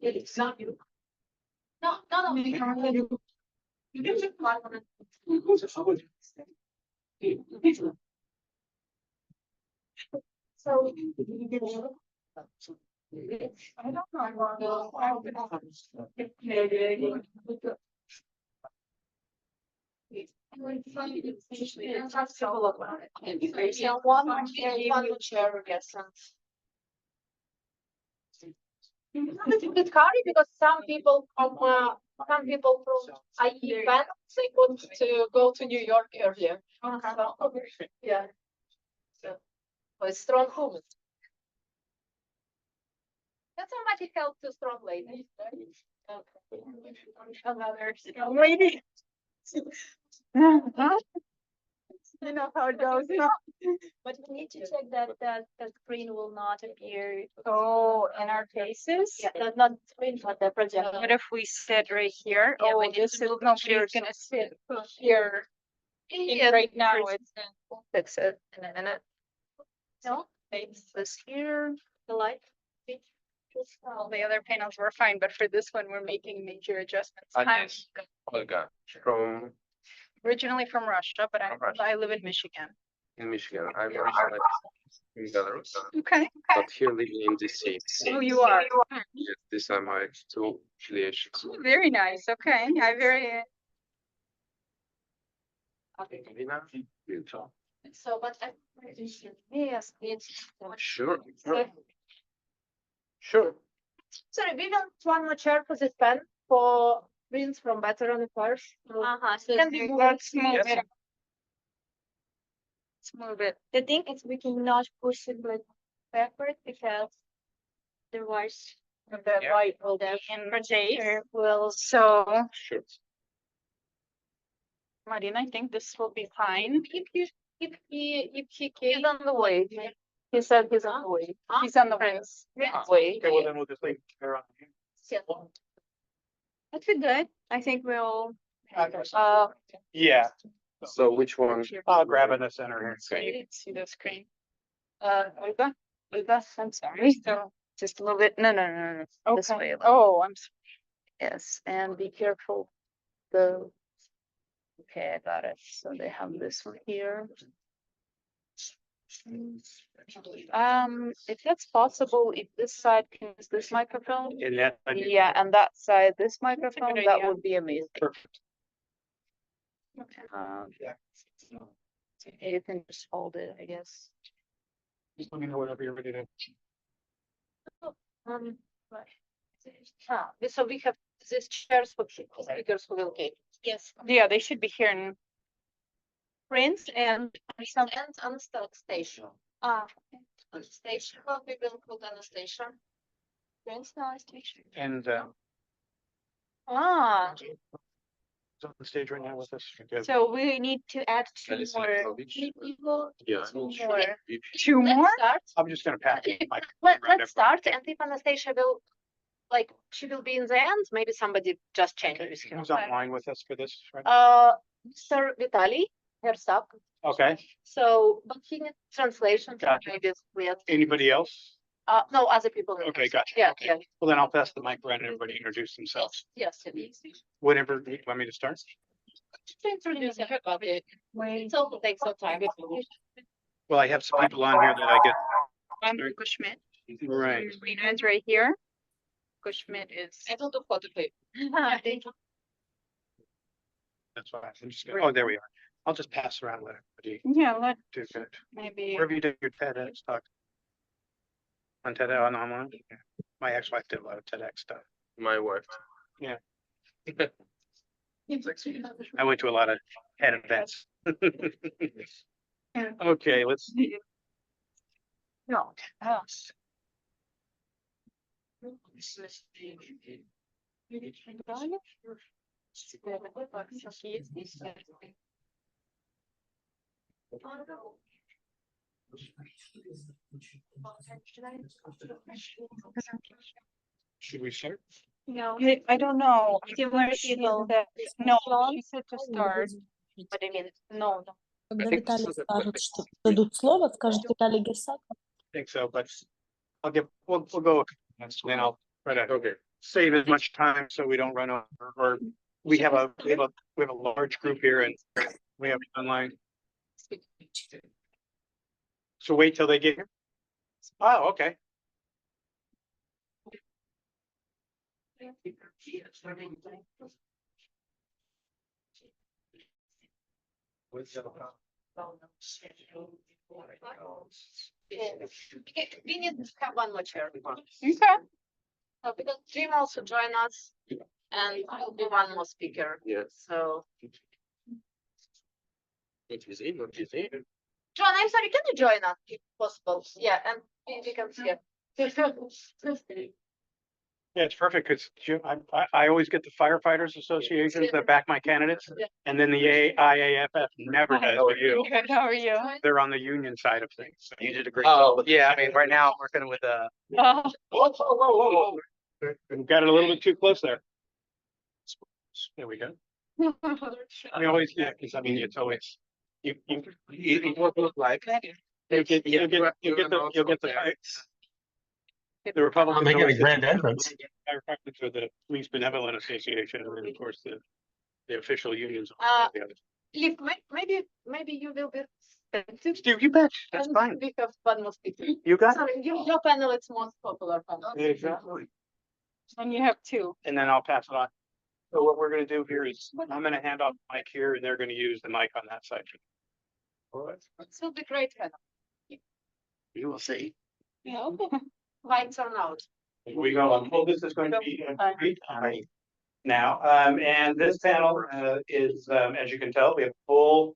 Speaker 3: it's not you. No. You didn't apply on it. So I don't know. One chair guessance. It's a bit hard because some people from IE panels, they want to go to New York earlier. So, yeah. So a strong woman. That's how much it helps to strong lady. Okay. Another strong lady. You know how it goes.
Speaker 16: But we need to check that screen will not appear.
Speaker 14: In our faces.
Speaker 16: Yeah, not screen, but the projector.
Speaker 14: What if we sit right here?
Speaker 16: Yeah,
Speaker 14: Oh, this is nobody's gonna sit here. Right now, it's fix it in a minute.
Speaker 16: No,
Speaker 14: It's this here.
Speaker 16: the light.
Speaker 14: All the other panels were fine, but for this one, we're making major adjustments.
Speaker 15: Agnes, Olga, from
Speaker 14: Originally from Russia, but
Speaker 15: From Russia.
Speaker 14: I live in Michigan.
Speaker 15: in Michigan. I'm originally in Belarus,
Speaker 14: Okay.
Speaker 15: but here living in DC.
Speaker 14: Oh, you are.
Speaker 15: Yes, these are my two affiliations.
Speaker 14: Very nice. Okay. I very.
Speaker 15: Karina, you talk.
Speaker 16: So, but yes, it's.
Speaker 15: Sure.
Speaker 16: Sorry, we want one more chair for this pen for
Speaker 3: Prince from Veteran Affairs. So
Speaker 16: Can we
Speaker 3: let's
Speaker 16: move
Speaker 3: move
Speaker 16: it?
Speaker 3: it.
Speaker 16: Let's move it. The thing is, we cannot push it like backward because otherwise
Speaker 3: The light will be
Speaker 16: the
Speaker 3: in
Speaker 16: projector
Speaker 3: project.
Speaker 16: will.
Speaker 3: So,
Speaker 22: Sure.
Speaker 3: Marina, I think this will be fine.
Speaker 16: If he
Speaker 3: He's
Speaker 16: came,
Speaker 3: on the way. He said he's on the way. He's on the
Speaker 16: Prince.
Speaker 3: way.
Speaker 11: Okay, well, then we'll just leave her on here.
Speaker 16: That's good. I think we'll.
Speaker 11: Yeah,
Speaker 15: So which one?
Speaker 11: I'll grab in the center here.
Speaker 3: See the screen. Olga, I'm sorry. So
Speaker 16: Just move it. No. This
Speaker 3: okay.
Speaker 16: way.
Speaker 3: Oh, I'm sorry.
Speaker 16: Yes, and be careful. The. Okay, I got it. So they have this one here.
Speaker 3: If that's possible, if this side can use this microphone,
Speaker 11: In that.
Speaker 3: yeah, and that side, this microphone, that would be amazing.
Speaker 11: Perfect.
Speaker 16: You can just hold it, I guess.
Speaker 11: Just let me know whenever you're ready to.
Speaker 3: So we have these chairs for speakers who will take.
Speaker 16: Yes.
Speaker 3: Yeah, they should be here in Prince and some.
Speaker 2: And on the station.
Speaker 16: Ah,
Speaker 2: On the station, what we will put on the station.
Speaker 16: Prince now station.
Speaker 11: And,
Speaker 3: Ah,
Speaker 11: he's on the stage right now with us. Good.
Speaker 16: So we need to add two
Speaker 15: Alice
Speaker 16: more
Speaker 15: Alex
Speaker 16: people.
Speaker 15: Yeah.
Speaker 16: Two more.
Speaker 3: two more?
Speaker 2: Start.
Speaker 11: I'm just gonna pass the mic.
Speaker 2: Let's start, and if Anastasia will, like, she will be in the end, maybe somebody just changes here.
Speaker 11: Who's online with us for this? right?
Speaker 2: Mr. Vitaly Herzog.
Speaker 11: Okay,
Speaker 2: So, but he needs translation, so
Speaker 11: Gotcha.
Speaker 2: maybe it's weird.
Speaker 11: anybody else?
Speaker 2: No, other people. will
Speaker 11: Okay,
Speaker 2: also-
Speaker 11: gotcha.
Speaker 2: Yeah,
Speaker 11: Okay.
Speaker 2: yeah.
Speaker 11: Well, then I'll pass the mic around and everybody introduce themselves.
Speaker 2: Yes, yes.
Speaker 11: Whatever, you want me to start?
Speaker 2: To introduce everybody. It also takes some time.
Speaker 11: Well, I have some people on here that I get,
Speaker 16: I'm Rico Schmidt.
Speaker 11: right.
Speaker 16: Rena is right here. Rico Schmidt is.
Speaker 2: I don't do photo tape.
Speaker 16: Thank you.
Speaker 11: That's why I'm just gonna, oh, there we are. I'll just pass around with everybody.
Speaker 3: Yeah, let
Speaker 11: Do good.
Speaker 3: maybe.
Speaker 11: Wherever you did your TEDx talk. On TEDx, on online? Yeah. My ex-wife did a lot of TEDx stuff.
Speaker 15: My wife.
Speaker 11: Yeah. I went to a lot of TED events. Okay, let's see.
Speaker 3: No. Oh.
Speaker 11: Should we start?
Speaker 16: No.
Speaker 3: I don't know.
Speaker 16: Two more
Speaker 3: She
Speaker 16: people.
Speaker 3: said- No, she said to start, but I mean, no.
Speaker 17: Когда
Speaker 11: think
Speaker 17: Виталий
Speaker 11: this is a
Speaker 17: скажет,
Speaker 11: quick-
Speaker 17: что дадут слово, скажет Виталий Герсак.
Speaker 11: I think so, but I'll give, we'll go, and then I'll try to save as much time so we don't run over, or we have a large group here and we have online. So wait till they get here? Oh, okay.
Speaker 2: We need to have one more chair.
Speaker 3: Okay.
Speaker 2: Because Jim also joined us and will be one more speaker.
Speaker 15: Yes.
Speaker 2: So,
Speaker 15: What is in, what is in?
Speaker 2: John, I'm sorry, can you join us if possible? Yeah, and we can see it.
Speaker 11: Yeah, it's perfect because I always get the firefighters associations that back my candidates.
Speaker 2: Yeah.
Speaker 11: And then the IAFF never does for you.
Speaker 3: Good, how are you?
Speaker 11: They're on the union side of things. So
Speaker 15: You did a great
Speaker 20: Oh,
Speaker 15: job.
Speaker 20: yeah, I mean, right now I'm working with
Speaker 3: Oh,
Speaker 11: whoa. We got it a little bit too close there. There we go. I always, yeah, because I mean, it's always, you
Speaker 20: look like.
Speaker 11: you'll get the. The Republicans.
Speaker 20: They get a
Speaker 11: always
Speaker 20: grand
Speaker 11: say-
Speaker 20: entrance.
Speaker 11: Chiropractors are the Police Benevolent Association, and then of course the official unions. the others.
Speaker 2: Liv, maybe you will be.
Speaker 11: Steve, you bet, that's
Speaker 2: And
Speaker 11: fine.
Speaker 2: We have one more speaker.
Speaker 11: You got it.
Speaker 2: Sorry, your panel is most popular panel.
Speaker 11: Exactly.
Speaker 3: and you have two.
Speaker 11: And then I'll pass it on. So what we're gonna do here is, I'm gonna hand off the mic here, and they're gonna use the mic on that side.
Speaker 2: It will be great panel.
Speaker 11: You will see.
Speaker 2: Yeah. Lights are out.
Speaker 11: Here we go. Well, this is going to be a great now. And this panel is, as you can tell, we have full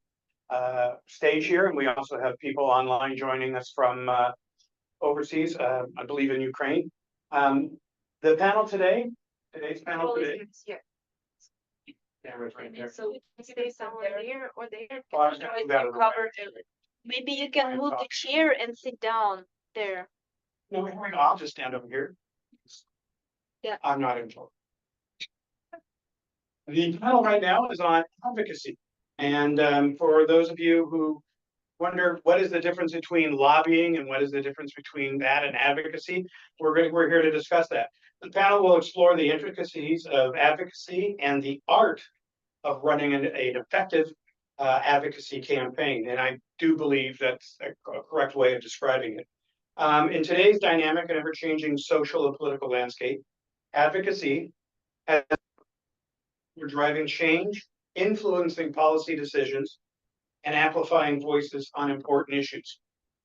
Speaker 11: stage here, and we also have people online joining us from overseas, I believe in Ukraine. The panel today, today's panel today. Camera's right there.
Speaker 16: So we stay somewhere here or there.
Speaker 11: Oh, I was gonna move out of the way.
Speaker 16: Maybe you can move the chair and sit down there.
Speaker 11: No, I'll just stand over here.
Speaker 16: Yeah.
Speaker 11: I'm not in trouble. The panel right now is on advocacy. And for those of you who wonder what is the difference between lobbying and what is the difference between that and advocacy, we're here to discuss that. The panel will explore the intricacies of advocacy and the art of running an effective advocacy campaign. And I do believe that's a correct way of describing it. In today's dynamic and ever-changing social and political landscape, advocacy we're driving change, influencing policy decisions, and amplifying voices on important issues.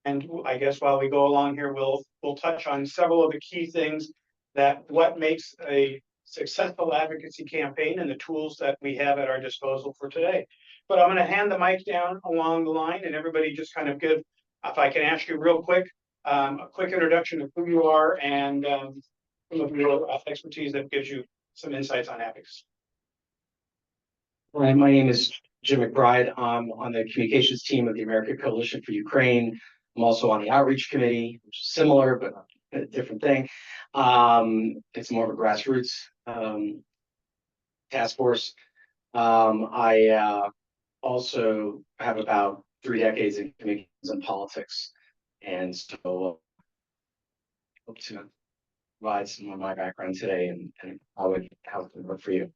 Speaker 11: And I guess while we go along here, we'll touch on several of the key things that what makes a successful advocacy campaign and the tools that we have at our disposal for today. But I'm going to hand the mic down along the line, and everybody just kind of give, if I can ask you real quick, a quick introduction of who you are and some of your expertise that gives you some insights on advocacy.
Speaker 18: Hi, my name is Jim McBride. I'm on the communications team of the American Coalition for Ukraine. I'm also on the outreach committee, which is similar, but a different thing. It's more of a grassroots task force. I also have about 3 decades in communications and politics. And so I hope to provide some of my background today and how it can work for you.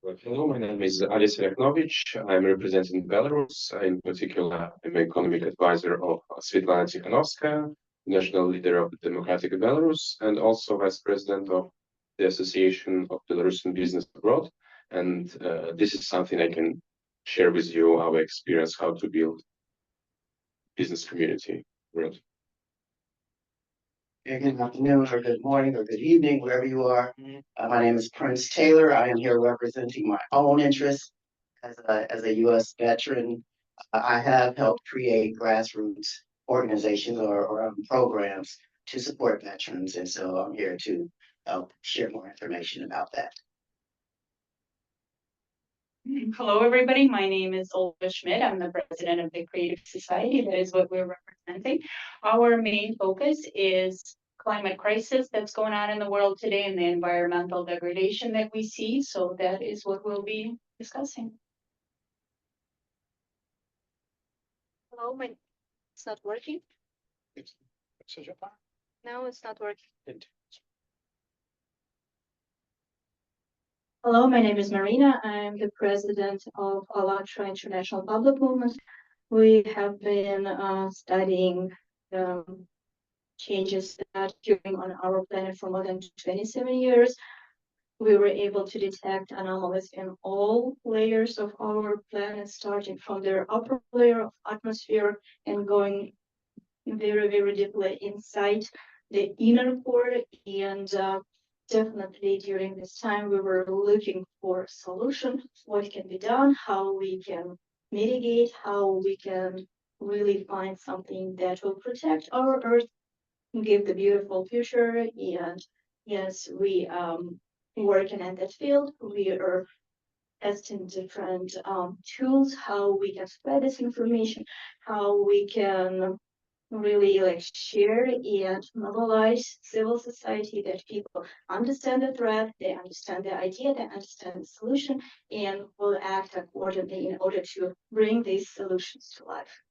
Speaker 15: Well, hello, my name is Alis Yakhnovich. I'm representing Belarus. In particular, I'm economic advisor of Svetlana Tikhanovskaya, national leader of the Democratic Belarus, and also vice president of the Association of Belarusian Business Abroad. And this is something I can share with you, our experience, how to build business community abroad.
Speaker 19: Good afternoon, or good morning, or good evening, wherever you are. My name is Prince Taylor. I am here representing my own interests as a U.S. veteran. I have helped create grassroots organizations or programs to support veterans, and so I'm here to help share more information about that.
Speaker 23: Hello, everybody. My name is Olga Schmidt. I'm the president of the Creative Society. That is what we're representing. Our main focus is climate crisis that's going on in the world today and the environmental degradation that we see. So that is what we'll be discussing.
Speaker 16: Hello, it's not working. No, it's not working.
Speaker 23: Hello, my name is Marina. I'm the president of ALLATRA International Public Movement. We have been studying changes that are occurring on our planet for more than 27 years. We were able to detect anomalies in all layers of our planet, starting from their upper layer of atmosphere and going very, very deeply inside the inner core. And definitely during this time, we were looking for solutions, what can be done, how we can mitigate, how we can really find something that will protect our Earth, give the beautiful future. And yes, we working in that field. We are testing different tools, how we can spread this information, how we can really share and mobilize civil society, that people understand the threat, they understand the idea, they understand the solution, and will act accordingly in order to bring these solutions to life.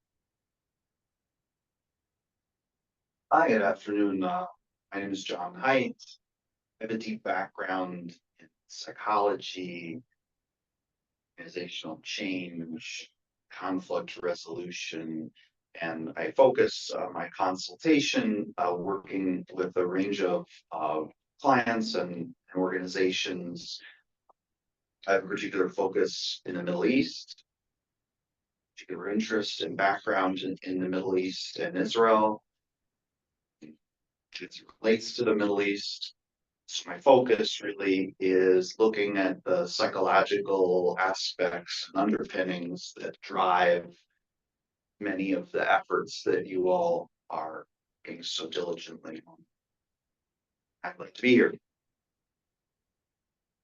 Speaker 24: Hi, good afternoon. My name is John Haidt. I have a deep background in psychology, organizational change, conflict resolution, and I focus my consultation working with a range of clients and organizations. I have a particular focus in the Middle East, particular interest and background in the Middle East and Israel. It relates to the Middle East, So my focus really is looking at the psychological aspects and underpinnings that drive many of the efforts that you all are working so diligently on. I'd like to be here.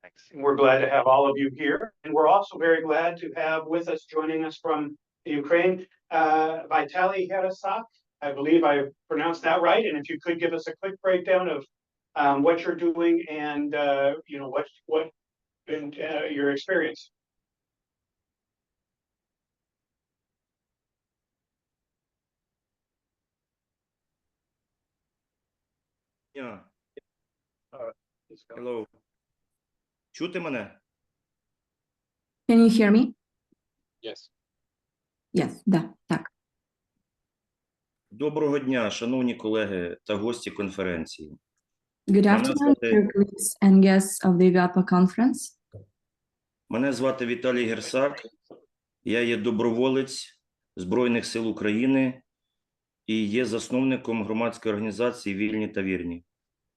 Speaker 11: Thanks. And we're glad to have all of you here. And we're also very glad to have with us, joining us from Ukraine, Vitaly Herasak. I believe I pronounced that right. And if you could give us a quick breakdown of what you're doing and you know what and your experience.
Speaker 5: Yeah. Hello. Чути мене?
Speaker 7: Can you hear me?
Speaker 5: Yes.
Speaker 7: Yes, да, так.
Speaker 5: Доброго дня, шановні колеги та гості конференції.
Speaker 7: Good
Speaker 5: Мене
Speaker 7: afternoon,
Speaker 5: звати,
Speaker 7: dear colleagues and guests of the IGAPA conference.
Speaker 5: мене звати Віталій Герсак. Я є доброволець Збройних сил України і є засновником громадської організації «Вільні та вірні».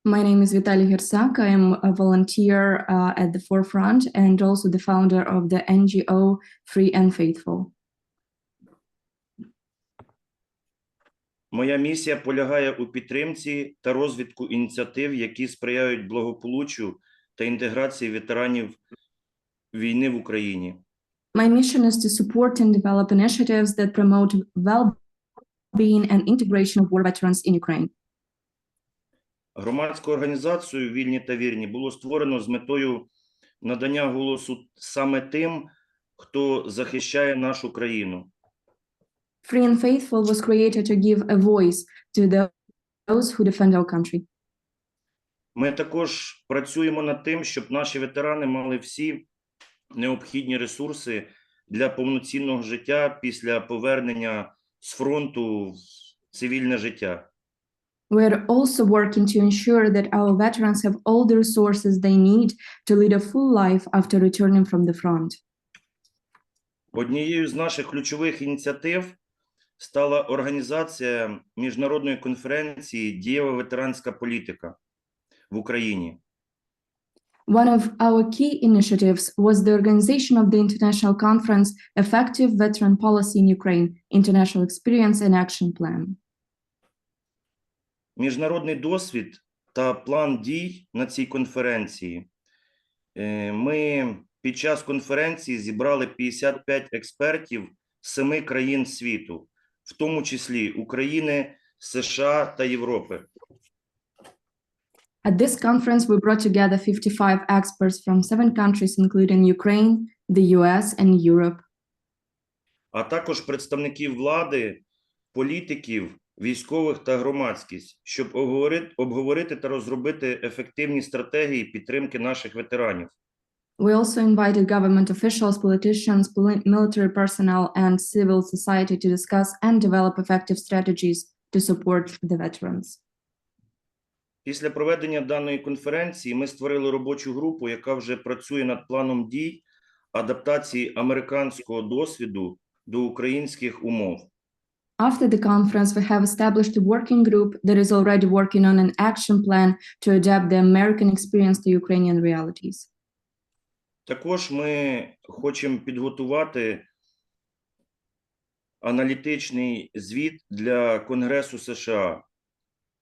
Speaker 7: My name is Vitaly Hersak. I am a volunteer at the forefront and also the founder of the NGO Free and Faithful.
Speaker 5: Моя місія полягає у підтримці та розвитку ініціатив, які сприяють благополуччю та інтеграції ветеранів війни в Україні.
Speaker 7: My mission is to support and develop initiatives that promote well-being and integration of war veterans in Ukraine.
Speaker 5: Громадську організацію «Вільні та вірні» було створено з метою надання голосу саме тим, хто захищає нашу країну.
Speaker 7: Free and Faithful was created to give a voice to those who defend our country.
Speaker 5: Ми також працюємо над тим, щоб наші ветерани мали всі необхідні ресурси для повноцінного життя після повернення з фронту в цивільне життя.
Speaker 7: We're also working to ensure that our veterans have all the resources they need to lead a full life after returning from the front.
Speaker 5: Однією з наших ключових ініціатив стала організація міжнародної конференції «Дієва ветеранська політика» в Україні.
Speaker 7: One of our key initiatives was the organization of the international conference Effective Veteran Policy in Ukraine, International Experience and Action Plan.
Speaker 5: Міжнародний досвід та план дій на цій конференції. Ми під час конференції зібрали 55 експертів з 7 країн світу, в тому числі України, США та Європи.
Speaker 7: At this conference, we brought together 55 experts from 7 countries, including Ukraine, the US, and Europe.
Speaker 5: А також представників влади, політиків, військових та громадськість, щоб обговорити та розробити ефективні стратегії підтримки наших ветеранів.
Speaker 7: We also invited government officials, politicians, military personnel, and civil society to discuss and develop effective strategies to support the veterans.
Speaker 5: Після проведення даної конференції ми створили робочу групу, яка вже працює над планом дій адаптації американського досвіду до українських умов.
Speaker 7: After the conference, we have established a working group that is already working on an action plan to adapt the American experience to Ukrainian realities.
Speaker 5: Також ми хочемо підготувати аналітичний звіт для Конгресу США.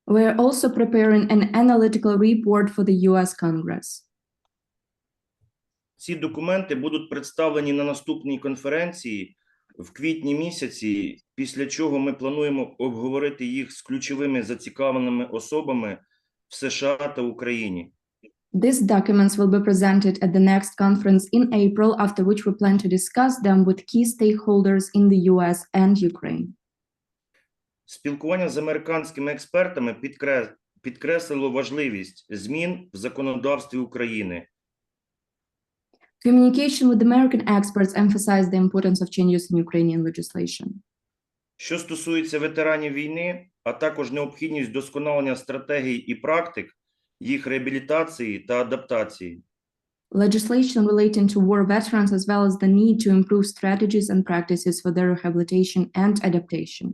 Speaker 7: We are also preparing an analytical report for the US Congress.
Speaker 5: Ці документи будуть представлені на наступній конференції в квітні місяці, після чого ми плануємо обговорити їх з ключовими зацікавленими особами в США та Україні.
Speaker 7: These documents will be presented at the next conference in April, after which we plan to discuss them with key stakeholders in the US and Ukraine.
Speaker 5: Спілкування з американськими експертами підкреслило важливість змін в законодавстві України.
Speaker 7: Communication with American experts emphasized the importance of changes in Ukrainian legislation.
Speaker 5: Що стосується ветеранів війни, а також необхідність вдосконалення стратегій і практик, їх реабілітації та адаптації.
Speaker 7: Legislation relating to war veterans, as well as the need to improve strategies and practices for their rehabilitation and adaptation.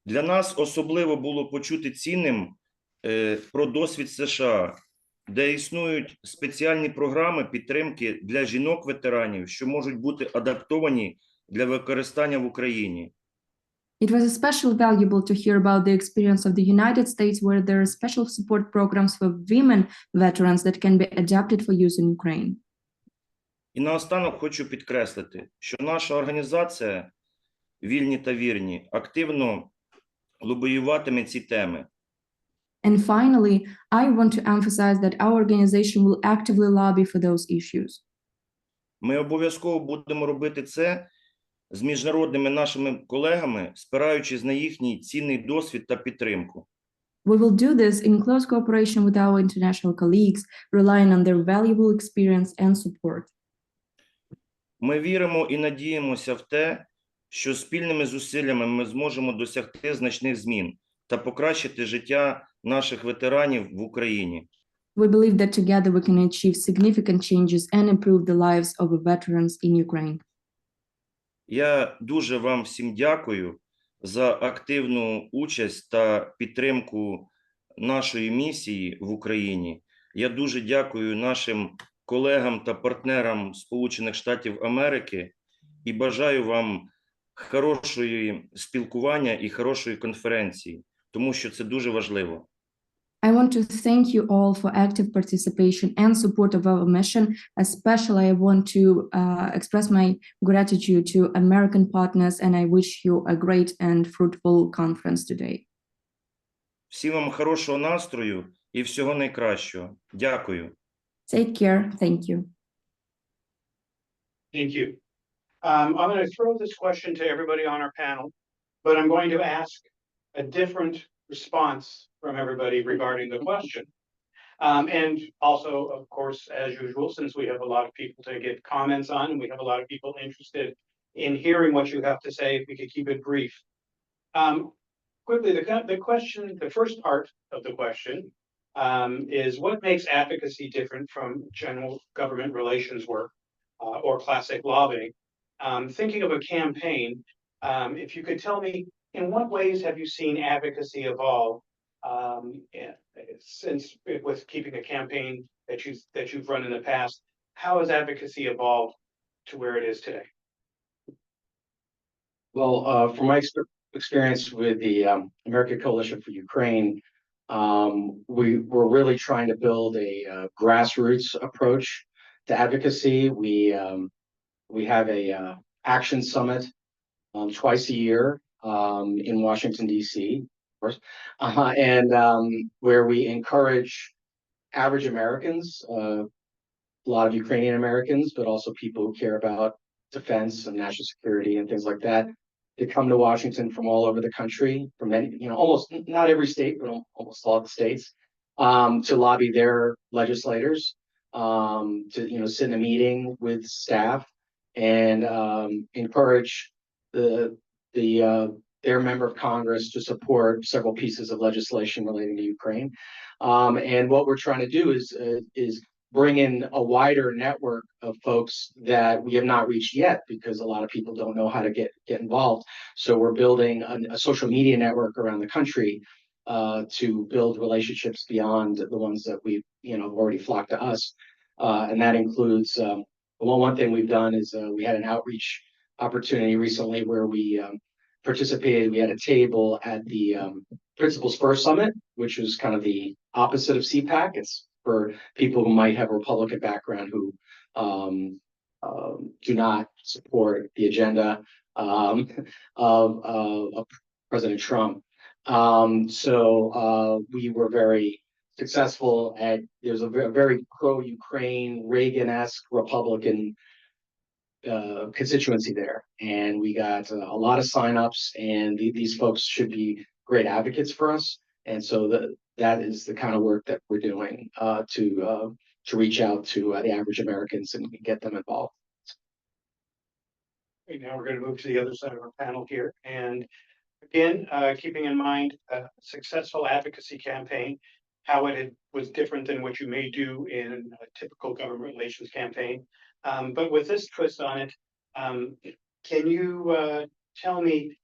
Speaker 5: Для нас особливо було почути цінним про досвід США, де існують спеціальні програми підтримки для жінок-ветеранів, що можуть бути адаптовані для використання в Україні.
Speaker 7: It was especially valuable to hear about the experience of the United States, where there are special support programs for women veterans that can be adapted for use in Ukraine.
Speaker 5: І наостанок хочу підкреслити, що наша організація «Вільні та вірні» активно лобіюватиме ці теми.
Speaker 7: And finally, I want to emphasize that our organization will actively lobby for those issues.
Speaker 5: Ми обов'язково будемо робити це з міжнародними нашими колегами, спираючись на їхній цінний досвід та підтримку.
Speaker 7: We will do this in close cooperation with our international colleagues, relying on their valuable experience and support.
Speaker 5: Ми віримо і надіємося в те, що спільними зусиллями ми зможемо досягти значних змін та покращити життя наших ветеранів в Україні.
Speaker 7: We believe that together we can achieve significant changes and improve the lives of veterans in Ukraine.
Speaker 5: Я дуже вам всім дякую за активну участь та підтримку нашої місії в Україні. Я дуже дякую нашим колегам та партнерам Сполучених Штатів Америки і бажаю вам хорошої спілкування і хорошої конференції, тому що це дуже важливо.
Speaker 7: I want to thank you all for active participation and support of our mission. Especially, I want to express my gratitude to American partners, and I wish you a great and fruitful conference today.
Speaker 5: Всім вам хорошого настрою і всього найкращого. Дякую.
Speaker 7: Take care. Thank you.
Speaker 11: Thank you. I'm going to throw this question to everybody on our panel, but I'm going to ask a different response from everybody regarding the question. And also, of course, as usual, since we have a lot of people to get comments on, and we have a lot of people interested in hearing what you have to say, if we could keep it brief. Quickly, the question, the first part of the question is what makes advocacy different from general government relations work or classic lobbying? Thinking of a campaign, if you could tell me, in what ways have you seen advocacy evolve since with keeping a campaign that you've run in the past? How has advocacy evolved to where it is today?
Speaker 18: Well, from my experience with the American Coalition for Ukraine, we were really trying to build a grassroots approach to advocacy. We have a action summit twice a year in Washington, D.C., of course, and where we encourage average Americans, a lot of Ukrainian Americans, but also people who care about defense and national security and things like that, to come to Washington from all over the country, from many, almost not every state, but almost all the states, to lobby their legislators, to sit in a meeting with staff and encourage their member of Congress to support several pieces of legislation relating to Ukraine. And what we're trying to do is bring in a wider network of folks that we have not reached yet, because a lot of people don't know how to get involved. So we're building a social media network around the country to build relationships beyond the ones that we've already flocked to us. And that includes, one thing we've done is we had an outreach opportunity recently where we participated. We had a table at the Principles First Summit, which was kind of the opposite of CPAC. It's for people who might have a Republican background who do not support the agenda of President Trump. So we were very successful at, there's a very pro-Ukraine, Reagan-esque Republican constituency there. And we got a lot of signups, and these folks should be great advocates for us. And so that is the kind of work that we're doing to reach out to the average Americans and get them involved.
Speaker 11: Okay, now we're going to move to the other side of our panel here. And again, keeping in mind a successful advocacy campaign, how it was different than what you may do in a typical government relations campaign. But with this twist on it, can you tell me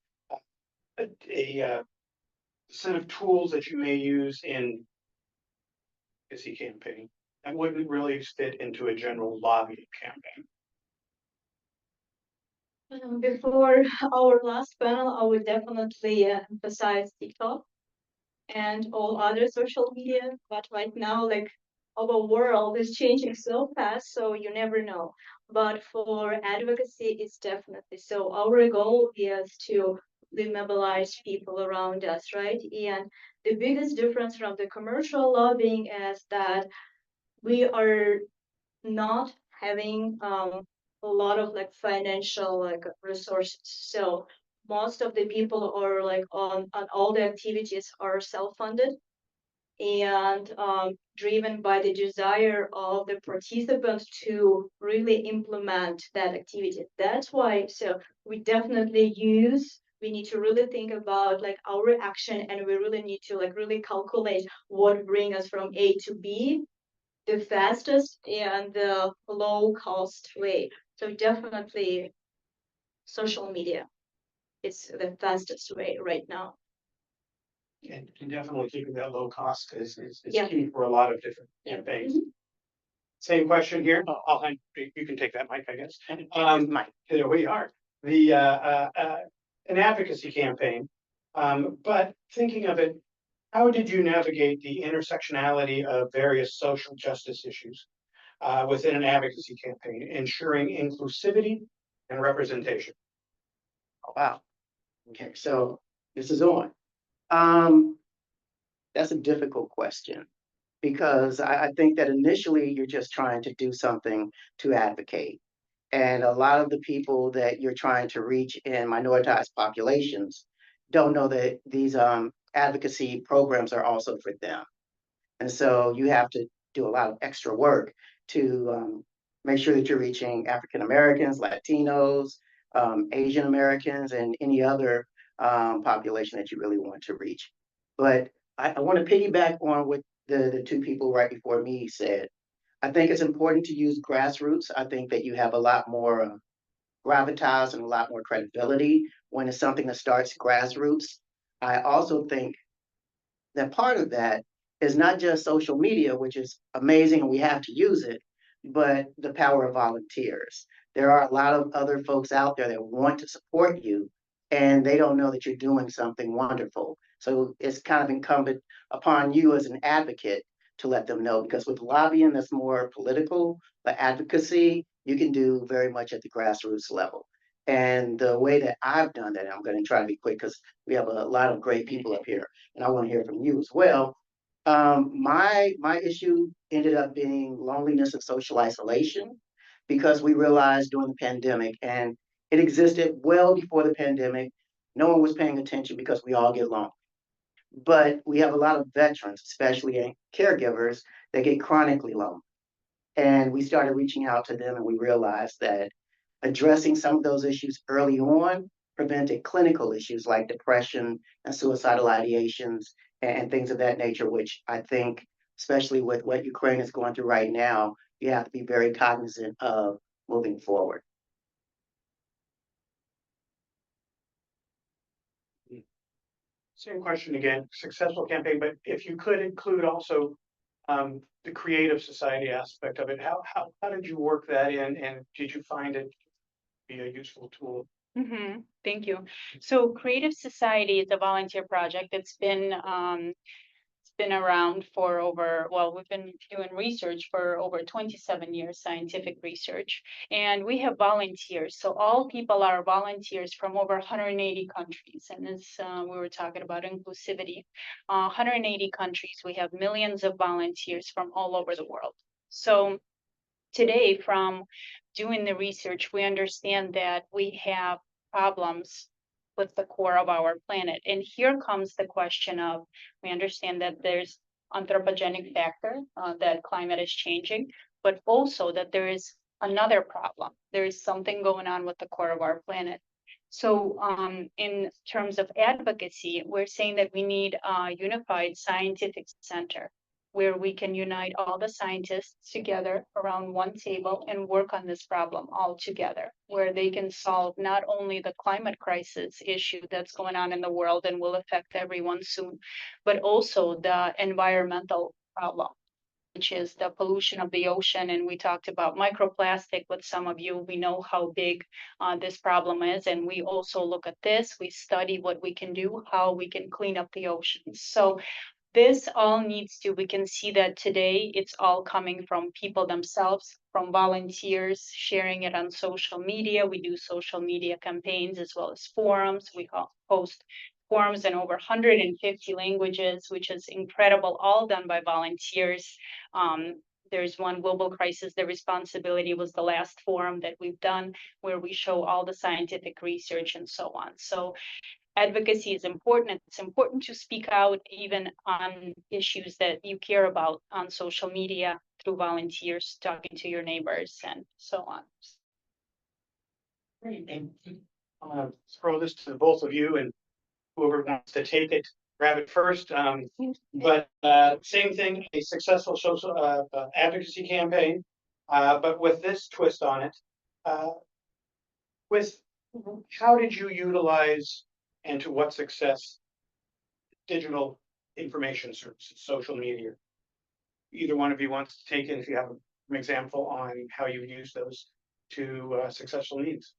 Speaker 11: a set of tools that you may use in advocacy campaign that wouldn't really fit into a general lobbying campaign?
Speaker 23: Before our last panel, I would definitely emphasize TikTok and all other social media. But right now, like our world is changing so fast, so you never know. But for advocacy, it's definitely so. Our goal is to mobilize people around us, right? And the biggest difference from the commercial lobbying is that we are not having a lot of like financial like resources. So most of the people are like on all the activities are self-funded and driven by the desire of the participants to really implement that activity. That's why, so we definitely we need to really think about like our action, and we really need to like really calculate what bring us from A to B the fastest and the low cost way. So definitely social media is the fastest way right now.
Speaker 11: And definitely keeping that low cost is
Speaker 23: Yeah.
Speaker 11: key for a lot of different campaigns. Same question here. I'll hand, you can take that mic, I guess. There we are. The an advocacy campaign. But thinking of it, how did you navigate the intersectionality of various social justice issues within an advocacy campaign, ensuring inclusivity and representation?
Speaker 19: Oh, wow. Okay, so this is on. That's a difficult question because I think that initially you're just trying to do something to advocate. And a lot of the people that you're trying to reach in minoritized populations don't know that these advocacy programs are also for them. And so you have to do a lot of extra work to make sure that you're reaching African Americans, Latinos, Asian Americans, and any other population that you really want to reach. But I want to piggyback on what the two people right before me said. I think it's important to use grassroots. I think that you have a lot more gravitas and a lot more credibility when it's something that starts grassroots. I also think that part of that is not just social media, which is amazing and we have to use it, but the power of volunteers. There are a lot of other folks out there that want to support you and they don't know that you're doing something wonderful. So it's kind of incumbent upon you as an advocate to let them know, because with lobbying that's more political, but advocacy, you can do very much at the grassroots level. And the way that I've done that, and I'm going to try to be quick because we have a lot of great people up here, and I want to hear from you as well. My issue ended up being loneliness and social isolation because we realized during the pandemic, and it existed well before the pandemic, no one was paying attention because we all get lonely. But we have a lot of veterans, especially caregivers, that get chronically lonely. And we started reaching out to them and we realized that addressing some of those issues early on prevented clinical issues like depression and suicidal ideations and things of that nature, which I think, especially with what Ukraine is going through right now, you have to be very cognizant of moving forward.
Speaker 11: Same question again, successful campaign, but if you could include also the creative society aspect of it, how did you work that in, and did you find it to be a useful tool?
Speaker 1: Thank you. So Creative Society is a volunteer project that's been around for over, well, we've been doing research for over 27 years, scientific research, and we have volunteers. So all people are volunteers from over 180 countries. And as we were talking about inclusivity, 180 countries, we have millions of volunteers from all over the world. So today, from doing the research, we understand that we have problems with the core of our planet. And here comes the question of, we understand that there's anthropogenic factor, that climate is changing, but also that there is another problem. There is something going on with the core of our planet. So in terms of advocacy, we're saying that we need a unified scientific center where we can unite all the scientists together around one table and work on this problem all together, where they can solve not only the climate crisis issue that's going on in the world and will affect everyone soon, but also the environmental problem. which is the pollution of the ocean. And we talked about microplastic with some of you. We know how big this problem is. And we also look at this. We study what we can do, how we can clean up the oceans. So this all needs to, we can see that today it's all coming from people themselves, from volunteers sharing it on social media. We do social media campaigns as well as forums. We host forums in over 150 languages, which is incredible, all done by volunteers. There's one, Global Crisis, the Responsibility was the last forum that we've done where we show all the scientific research and so on. So advocacy is important. It's important to speak out even on issues that you care about on social media through volunteers, talking to your neighbors and so on.
Speaker 11: Great. And I'm gonna throw this to both of you, and whoever wants to take it, grab it first. But same thing, a successful social advocacy campaign, but with this twist on it. With how did you utilize and to what success digital information services, social media? Either one of you wants to take it if you have an example on how you use those to successful needs.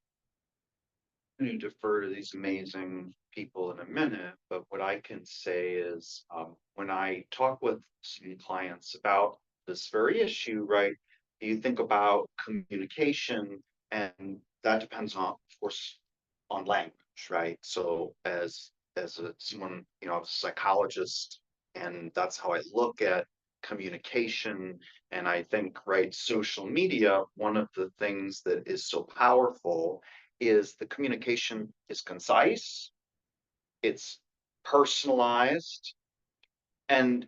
Speaker 24: I'm going to defer to these amazing people in a minute, but what I can say is when I talk with some clients about this very issue, right, you think about communication, and that depends on, of course, on language, right? So as someone, you know, a psychologist, and that's how I look at communication. And I think, right, social media, one of the things that is so powerful is the communication is concise, it's personalized, and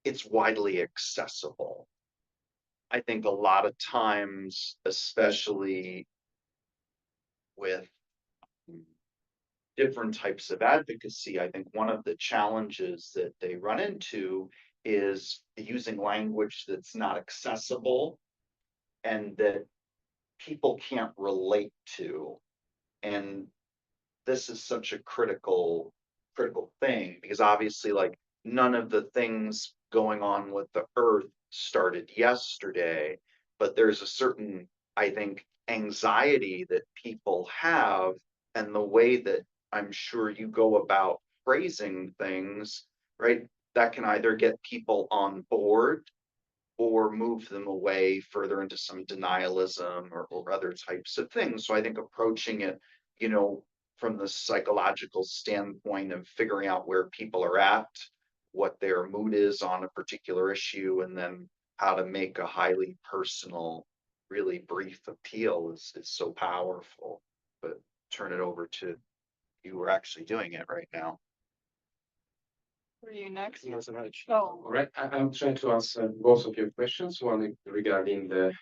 Speaker 24: it's widely accessible. I think a lot of times, especially with different types of advocacy, I think one of the challenges that they run into is using language that's not accessible and that people can't relate to. And this is such a critical thing, because obviously, like, none of the things going on with the earth started yesterday, but there's a certain, I think, anxiety that people have, and the way that I'm sure you go about phrasing things, right, that can either get people on board or move them away further into some denialism or other types of things. So I think approaching it, you know, from the psychological standpoint of figuring out where people are at, what their mood is on a particular issue, and then how to make a highly personal, really brief appeal is so powerful. But turn it over to you who are actually doing it right now.
Speaker 1: For you next.
Speaker 15: Thank you so much.
Speaker 1: Oh.
Speaker 15: All right, I'm trying to answer both of your questions. One regarding the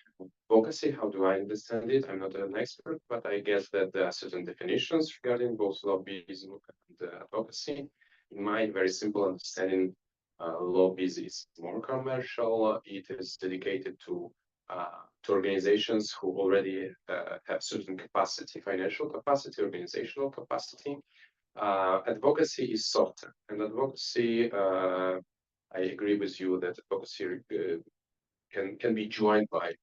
Speaker 15: advocacy, how do I understand it? I'm not an expert, but I guess that there are certain definitions regarding both lobbyism and advocacy. In my very simple understanding, lobbyism is more commercial. It is dedicated to organizations who already have certain capacity, financial capacity, organizational capacity. Advocacy is softer, and advocacy, I agree with you that advocacy can be joined by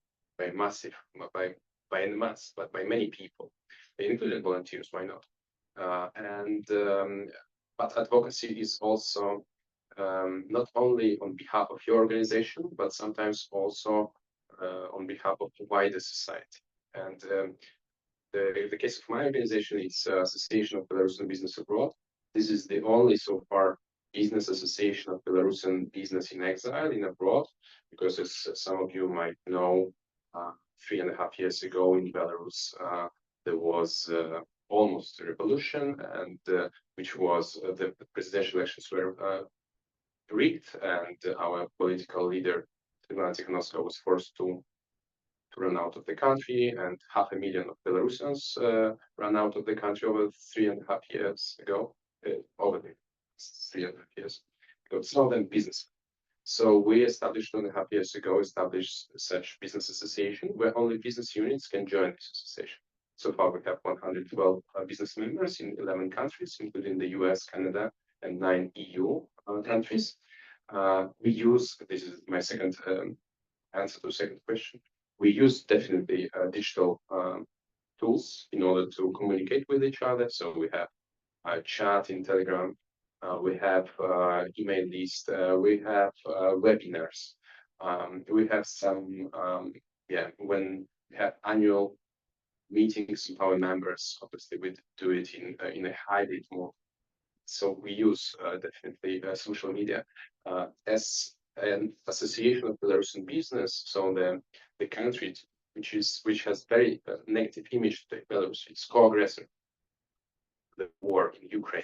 Speaker 15: massive, by en masse, but by many people, including volunteers. Why not? But advocacy is also not only on behalf of your organization, but sometimes also on behalf of the wider society. And the case of my organization is Association of Belarusian Business Abroad. This is the only so far business association of Belarusian business in exile in abroad, because as some of you might know, 3.5 years ago in Belarus, there was almost a revolution, and which was the presidential elections were rigged, and our political leader, Svetlana Tikhanovskaya, was forced to run out of the country, and 500,000 of Belarusians ran out of the country over 3.5 years ago, over the 3.5 years ago. Some of them business. So we established 2.5 years ago, established such business association where only business units can join this association. So far we have 112 business members in 11 countries, including the US, Canada, and 9 EU countries. We use, this is my second answer to the second question. We use definitely digital tools in order to communicate with each other. So we have a chat in Telegram, we have email list, we have webinars, we have some when we have annual meetings with our members. Obviously, we do it in a hybrid mode. So we use definitely social media as an association of Belarusian business. So the country which has very negative image to Belarus, it's co-aggressor, the war in Ukraine,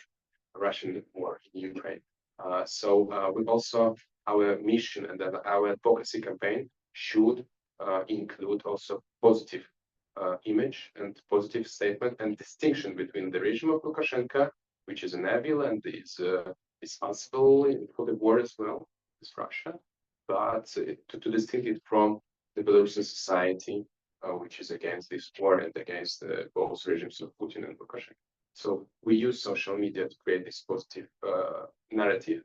Speaker 15: Russian war in Ukraine. We also, our mission and then our advocacy campaign should include also positive image and positive statement and distinction between the regime of Lukashenko, which is an evil and is responsible for the war as well as Russia, but to distinct it from the Belarusian society, which is against this war and against both regimes of Putin and Lukashenko. So we use social media to create this positive narrative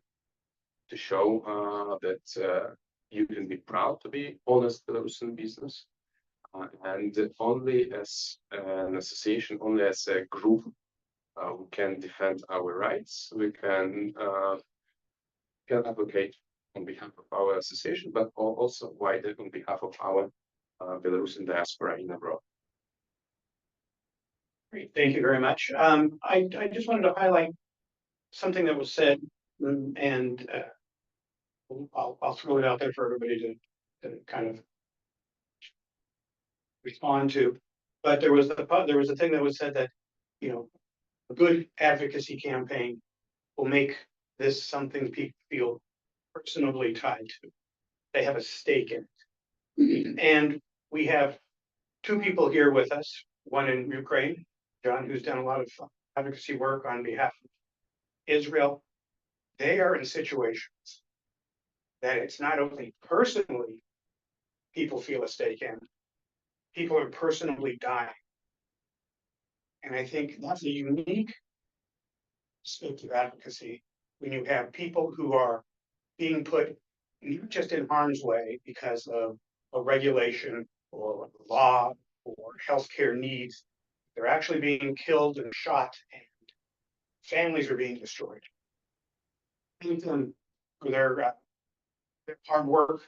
Speaker 15: to show that you can be proud to be honest Belarusian business, and only as an association, only as a group, we can defend our rights. We can advocate on behalf of our association, but also wider on behalf of our Belarusian diaspora in abroad.
Speaker 11: Great, thank you very much. I just wanted to highlight something that was said, and I'll throw it out there for everybody to kind of respond to. But there was a thing that was said that, you know, a good advocacy campaign will make this something people feel personally tied to. They have a stake in it. And we have two people here with us, one in Ukraine, John, who's done a lot of advocacy work on behalf of Israel. They are in situations that it's not only personally people feel a stake in, people are personally dying. And I think that's a unique scope of advocacy when you have people who are being put not just in harm's way because of a regulation or a law or healthcare needs. They're actually being killed and shot, and families are being destroyed. Thank them for their hard work.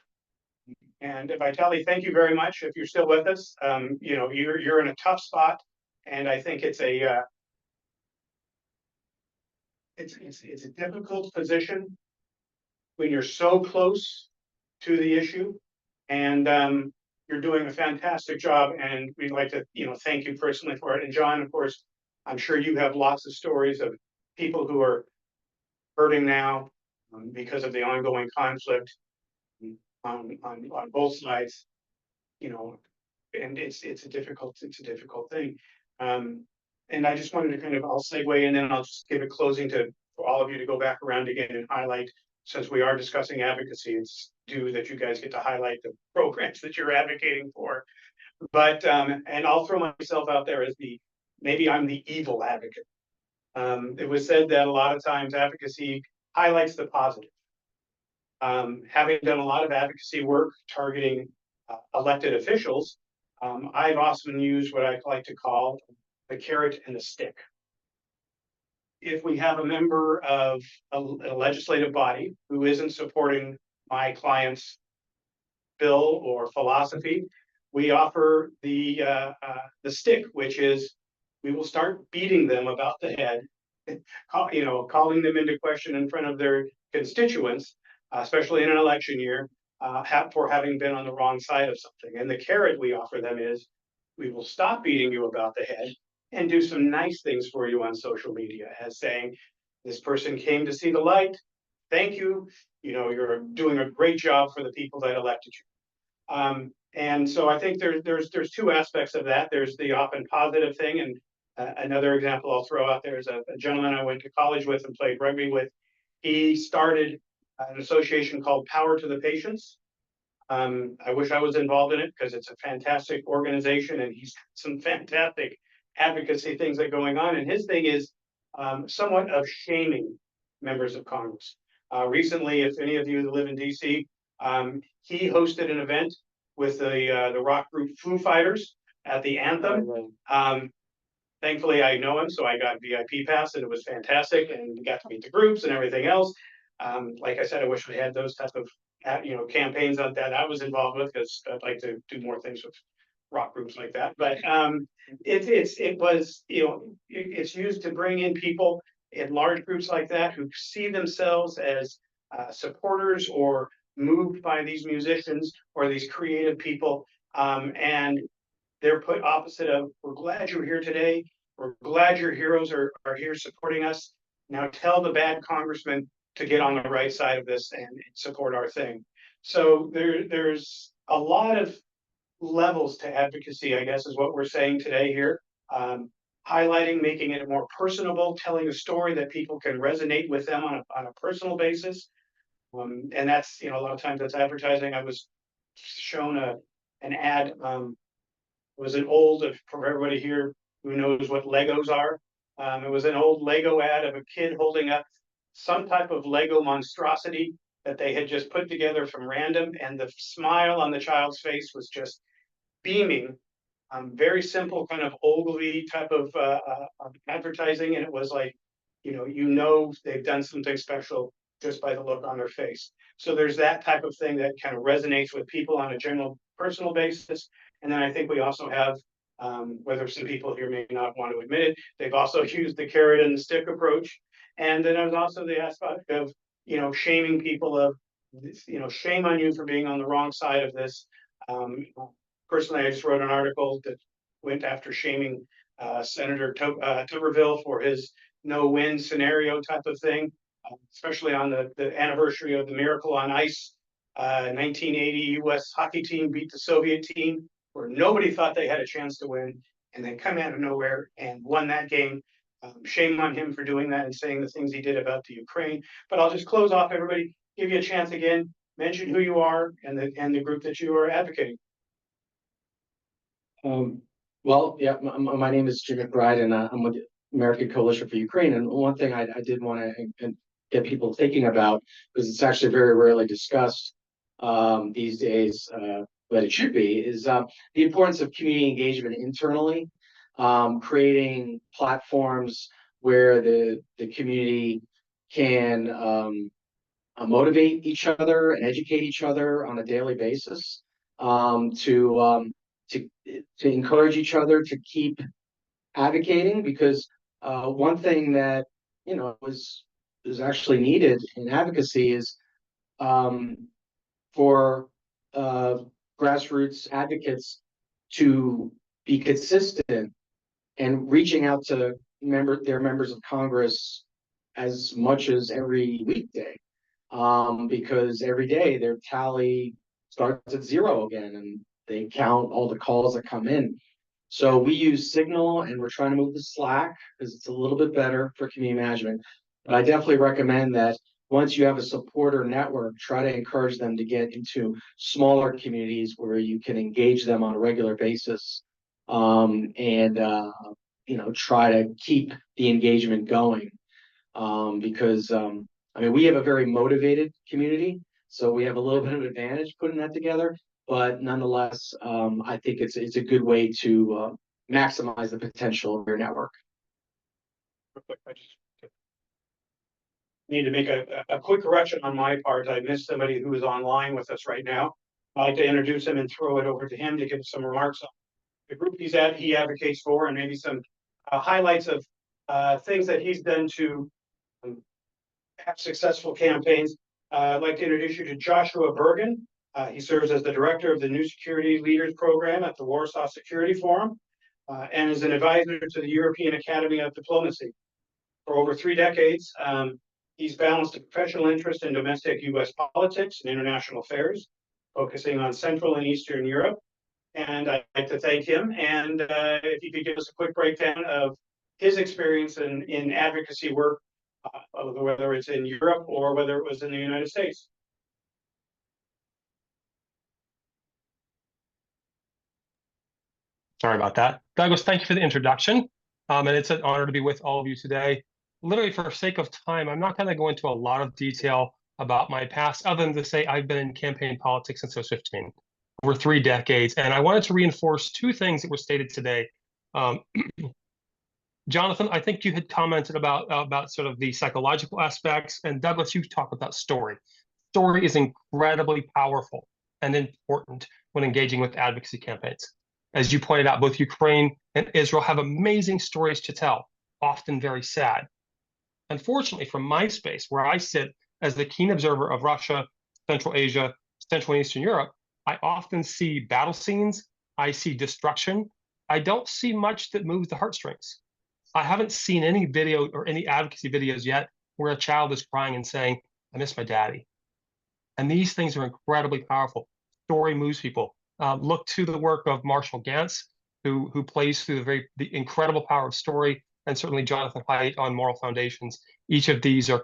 Speaker 11: And Vitaly, thank you very much. If you're still with us, you know, you're in a tough spot, and I think it's a it's a difficult position when you're so close to the issue, and you're doing a fantastic job, and we'd like to, you know, thank you personally for it. And John, of course, I'm sure you have lots of stories of people who are hurting now because of the ongoing conflict on both sides, you know, and it's a difficult thing. And I just wanted to kind of, I'll segue and then I'll just give a closing for all of you to go back around again and highlight, since we are discussing advocacy, it's due that you guys get to highlight the programs that you're advocating for. But, and I'll throw myself out there as maybe I'm the evil advocate. It was said that a lot of times advocacy highlights the positive. Having done a lot of advocacy work targeting elected officials, I've often used what I like to call the carrot and the stick. If we have a member of a legislative body who isn't supporting my client's bill or philosophy, we offer the stick, which is we will start beating them about the head, you know, calling them into question in front of their constituents, especially in an election year, for having been on the wrong side of something. And the carrot we offer them is we will stop beating you about the head and do some nice things for you on social media, as saying, this person came to see the light. Thank you. You know, you're doing a great job for the people that elected you. And so I think there's two aspects of that. There's the often positive thing. And another example I'll throw out there is a gentleman I went to college with and played rugby with. He started an association called Power to the Patients. I wish I was involved in it because it's a fantastic organization and he's got some fantastic advocacy things that are going on. And his thing is somewhat of shaming members of Congress. Recently, if any of you that live in DC, he hosted an event with the rock group Foo Fighters at the anthem. Thankfully, I know him, so I got VIP pass, and it was fantastic, and we got to meet the groups and everything else. Like I said, I wish we had those type of campaigns on that I was involved with, because I'd like to do more things with rock groups like that. But it was it's used to bring in people in large groups like that who see themselves as supporters or moved by these musicians or these creative people, and they're put opposite of, we're glad you're here today. We're glad your heroes are here supporting us. Now tell the bad congressman to get on the right side of this and support our thing. So there's a lot of levels to advocacy, I guess, is what we're saying today here. Highlighting, making it more personable, telling a story that people can resonate with them on a personal basis. And that's, a lot of times that's advertising. I was shown an ad, was an old, for everybody here who knows what Legos are. It was an old Lego ad of a kid holding up some type of Lego monstrosity that they had just put together from random, and the smile on the child's face was just beaming. Very simple, kind of oldly type of advertising, and it was like, they've done something special just by the look on their face. So there's that type of thing that kind of resonates with people on a general personal basis. And then I think we also have, whether some people here may not want to admit it, they've also used the carrot and the stick approach. And then there's also the aspect of, shaming people of, shame on you for being on the wrong side of this. Personally, I just wrote an article that went after shaming Senator Tuberville for his no-win scenario type of thing, especially on the anniversary of the Miracle on Ice 1980 U.S. hockey team beat the Soviet team, where nobody thought they had a chance to win, and they come out of nowhere and won that game. Shame on him for doing that and saying the things he did about the Ukraine. But I'll just close off, everybody, give you a chance again, mention who you are and the group that you are advocating.
Speaker 18: Well, yeah, my name is Jim McBride, and I'm with the American Coalition for Ukraine. And one thing I did want to get people thinking about, because it's actually very rarely discussed these days, but it should be, is the importance of community engagement internally, creating platforms where the community can motivate each other and educate each other on a daily basis, to encourage each other to keep advocating, because one thing that is actually needed in advocacy is for grassroots advocates to be consistent and reaching out to their members of Congress as much as every weekday, because every day their tally starts at 0 again, and they count all the calls that come in. So we use Signal, and we're trying to move to Slack because it's a little bit better for community management. But I definitely recommend that once you have a supporter network, try to encourage them to get into smaller communities where you can engage them on a regular basis, and try to keep the engagement going. Because we have a very motivated community, so we have a little bit of advantage putting that together. But nonetheless, I think it's a good way to maximize the potential of your network.
Speaker 11: I just need to make a quick correction on my part. I missed somebody who is online with us right now. I'd like to introduce him and throw it over to him to give some remarks on the group he advocates for, and maybe some highlights of things that he's done to have successful campaigns. I'd like to introduce you to Joshua Bergen. He serves as the director of the New Security Leaders Program at the Warsaw Security Forum, and is an advisor to the European Academy of Diplomacy. For over 3 decades, he's balanced a professional interest in domestic U.S. politics and international affairs, focusing on Central and Eastern Europe. And I'd like to thank him. And if you could give us a quick breakdown of his experience in advocacy work, whether it's in Europe or whether it was in the United States.
Speaker 4: Sorry about that. Douglas, thank you for the introduction. And it's an honor to be with all of you today. Literally, for sake of time, I'm not going to go into a lot of detail about my past, other than to say I've been in campaign politics since I was 15. over 3 decades. And I wanted to reinforce 2 things that were stated today. Jonathan, I think you had commented about sort of the psychological aspects, and Douglas, you talked about story. Story is incredibly powerful and important when engaging with advocacy campaigns. As you pointed out, both Ukraine and Israel have amazing stories to tell, often very sad. Unfortunately, from my space, where I sit as the keen observer of Russia, Central Asia, Central and Eastern Europe, I often see battle scenes, I see destruction. I don't see much that moves the heartstrings. I haven't seen any video or any advocacy videos yet where a child is crying and saying, I miss my daddy. And these things are incredibly powerful. Story moves people. Look to the work of Marshall Gantz, who plays through the incredible power of story, and certainly Jonathan Haidt on Moral Foundations. Each of these are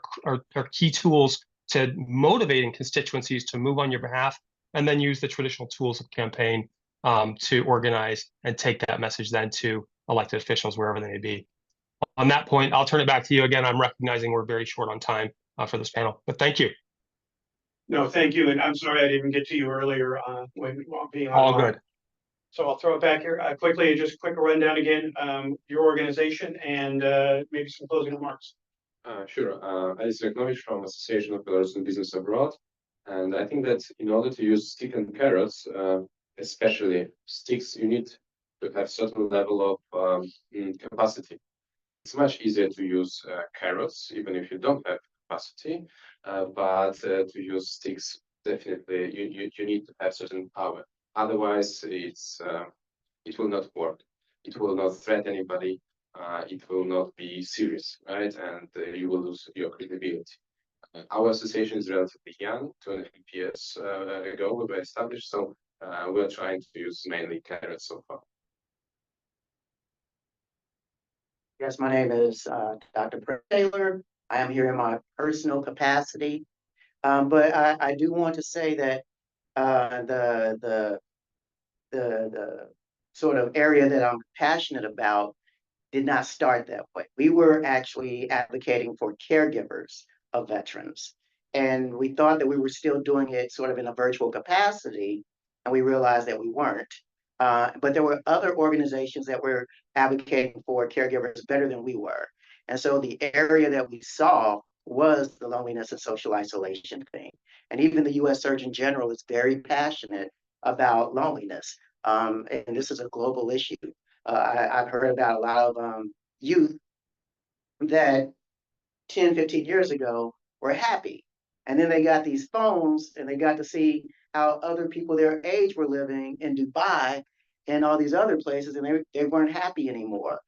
Speaker 4: key tools to motivating constituencies to move on your behalf, and then use the traditional tools of campaign to organize and take that message then to elected officials wherever they may be. On that point, I'll turn it back to you again. I'm recognizing we're very short on time for this panel, but thank you.
Speaker 11: No, thank you, and I'm sorry I didn't get to you earlier while being
Speaker 4: All
Speaker 11: online.
Speaker 4: good.
Speaker 11: So I'll throw it back here quickly, just a quick rundown again, your organization and maybe some closing remarks.
Speaker 15: Sure. Alice Reknovich from Association of Belarus and Business Abroad. And I think that in order to use stick and carrots, especially sticks, you need to have certain level of capacity. It's much easier to use carrots, even if you don't have capacity, but to use sticks, definitely you need to have certain power. Otherwise, it will not work. It will not threat anybody. It will not be serious, right? And you will lose your credibility. Our association is relatively young, 2.5 years ago we were established, so we're trying to use mainly carrots so far.
Speaker 19: Yes, my name is Dr. Prince Taylor. I am here in my personal capacity, but I do want to say that the sort of area that I'm passionate about did not start that way. We were actually advocating for caregivers of veterans, and we thought that we were still doing it sort of in a virtual capacity, and we realized that we weren't. But there were other organizations that were advocating for caregivers better than we were. And so the area that we saw was the loneliness and social isolation thing. And even the US Surgeon General is very passionate about loneliness. And this is a global issue. I've heard about a lot of youth that 10, 15 years ago were happy. And then they got these phones and they got to see how other people their age were living in Dubai and all these other places, and they weren't happy anymore.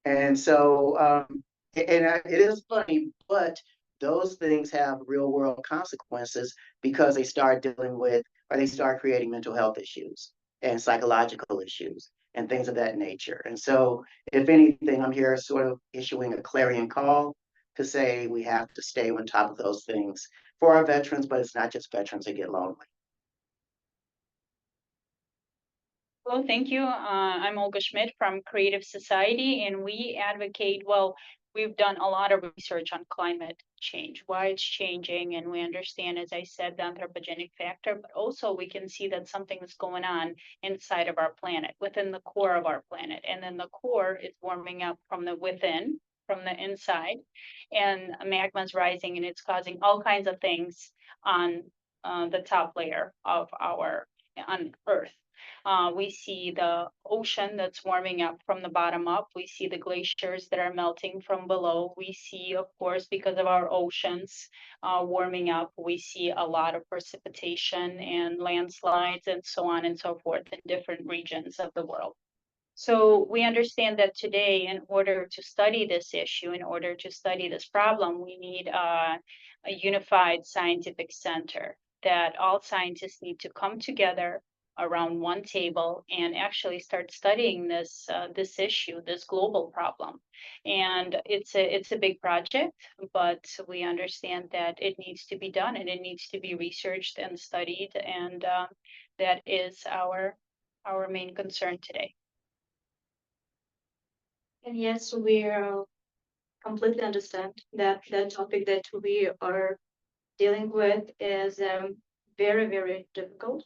Speaker 19: And so, it is funny, but those things have real world consequences because they start dealing with, or they start creating mental health issues and psychological issues and things of that nature. And so, if anything, I'm here sort of issuing a clarion call to say we have to stay on top of those things for our veterans, but it's not just veterans that get lonely.
Speaker 1: Well, thank you. I'm Olga Schmidt from Creative Society, and we advocate, well, we've done a lot of research on climate change, why it's changing, and we understand, as I said, the anthropogenic factor, but also we can see that something is going on inside of our planet, within the core of our planet. And then the core is warming up from the within, from the inside, and magma is rising, and it's causing all kinds of things on the top layer of on Earth. We see the ocean that's warming up from the bottom up. We see the glaciers that are melting from below. We see, of course, because of our oceans warming up, we see a lot of precipitation and landslides and so on and so forth in different regions of the world. So we understand that today, in order to study this issue, in order to study this problem, we need a unified scientific center, that all scientists need to come together around one table and actually start studying this issue, this global problem. And it's a big project, but we understand that it needs to be done and it needs to be researched and studied, and that is our main concern today.
Speaker 23: And yes, we completely understand that the topic that we are dealing with is very, very difficult.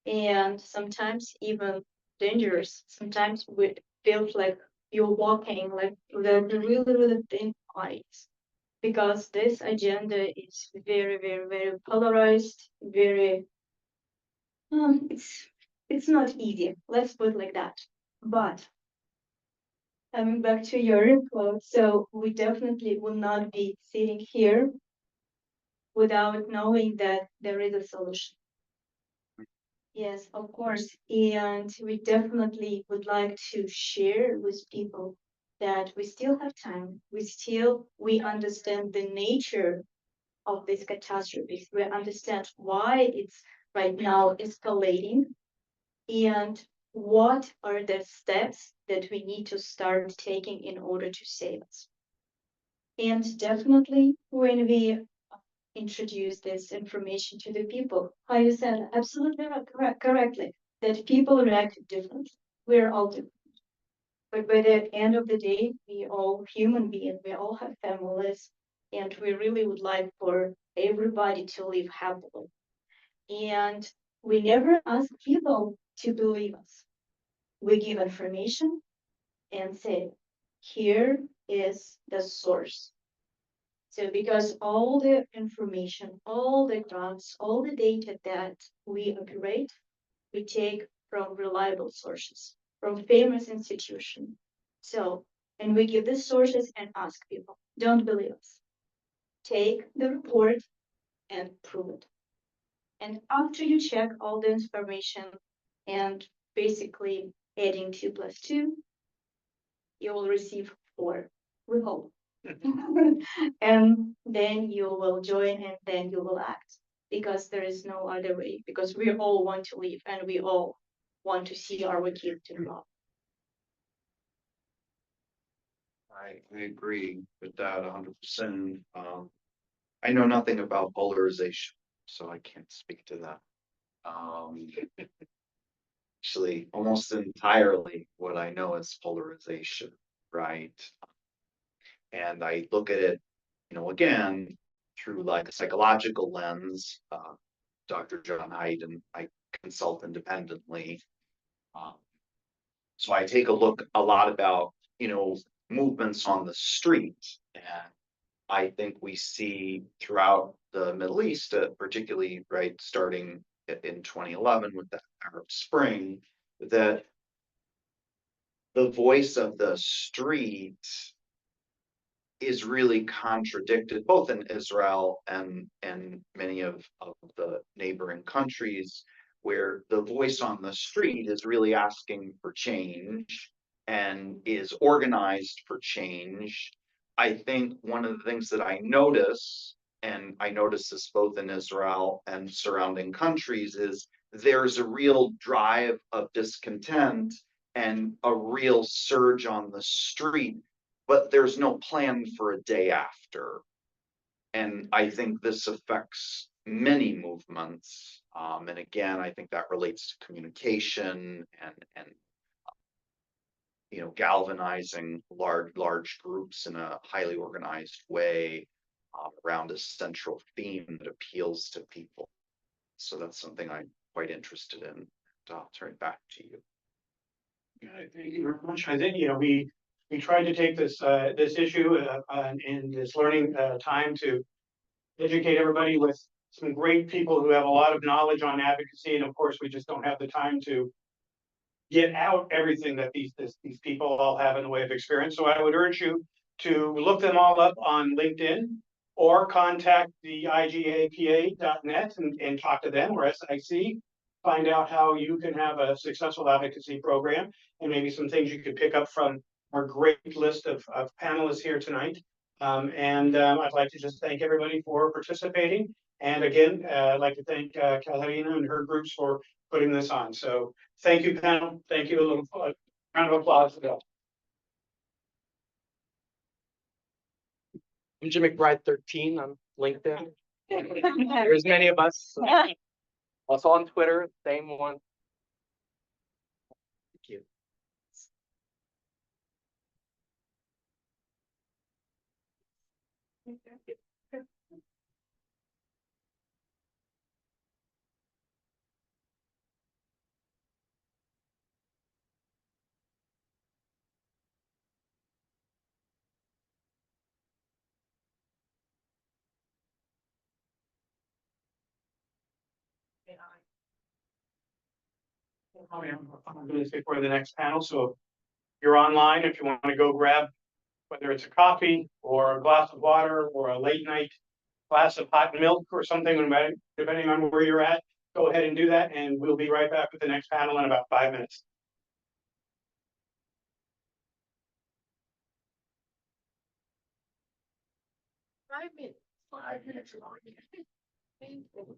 Speaker 23: and sometimes even dangerous. Sometimes we feels like you're walking like the really, really thin ice. Because this agenda is very, very, very polarized, very it's not easy. Let's put it like that. But coming back to your report, so we definitely will not be sitting here without knowing that there is a solution. Yes, of course. And we definitely would like to share with people that we still have time. We understand the nature of this catastrophe. We understand why it's right now escalating and what are the steps that we need to start taking in order to save us. And definitely when we introduce this information to the people, how you said absolutely correctly, that people react differently. We're all different. But by the end of the day, we all human beings, we all have families, and we really would like for everybody to live happily. And we never ask people to believe us. We give information and say, here is the source. So because all the information, all the graphs, all the data that we operate, we take from reliable sources, from famous institutions. So, and we give the sources and ask people, don't believe us. Take the report and prove it. And after you check all the information and basically adding 2 + 2, you will receive 4, we hope. And then you will join and then you will act because there is no other way, because we all want to live and we all want to see our kids to grow.
Speaker 24: I agree with that 100%. I know nothing about polarization, so I can't speak to that. Actually, almost entirely what I know is polarization, right? And I look at it, again, through like a psychological lens. Dr. John Haidt and I consult independently. So I take a look a lot about, movements on the street. And I think we see throughout the Middle East, particularly, right, starting in 2011 with the Arab Spring, that the voice of the street is really contradicted both in Israel and many of the neighboring countries, where the voice on the street is really asking for change and is organized for change. I think one of the things that I notice, and I notice this both in Israel and surrounding countries, is there's a real drive of discontent and a real surge on the street, but there's no plan for a day after. And I think this affects many movements. And again, I think that relates to communication and galvanizing large groups in a highly organized way around a central theme that appeals to people. So that's something I'm quite interested in. I'll turn it back to you.
Speaker 11: Thank you very much. I think, we tried to take this issue in this learning time to educate everybody with some great people who have a lot of knowledge on advocacy. And of course, we just don't have the time to get out everything that these people all have in the way of experience. So I would urge you to look them all up on LinkedIn or contact the igapa.net and talk to them or SIC. Find out how you can have a successful advocacy program and maybe some things you could pick up from our great list of panelists here tonight. I'd like to just thank everybody for participating. And again, I'd like to thank Katarina and her groups for putting this on. So thank you, panel. Thank you. A little round of applause to go.
Speaker 13: I'm Jim McBride 13 on LinkedIn. There's many of us. Also on Twitter, same one. Thank you.
Speaker 11: I'm going to say for the next panel, so if you're online, if you want to go grab, whether it's a coffee or a glass of water or a late night glass of hot milk or something, depending on where you're at, go ahead and do that, and we'll be right back with the next panel in about 5 minutes.
Speaker 13: Five minutes long. Thank you.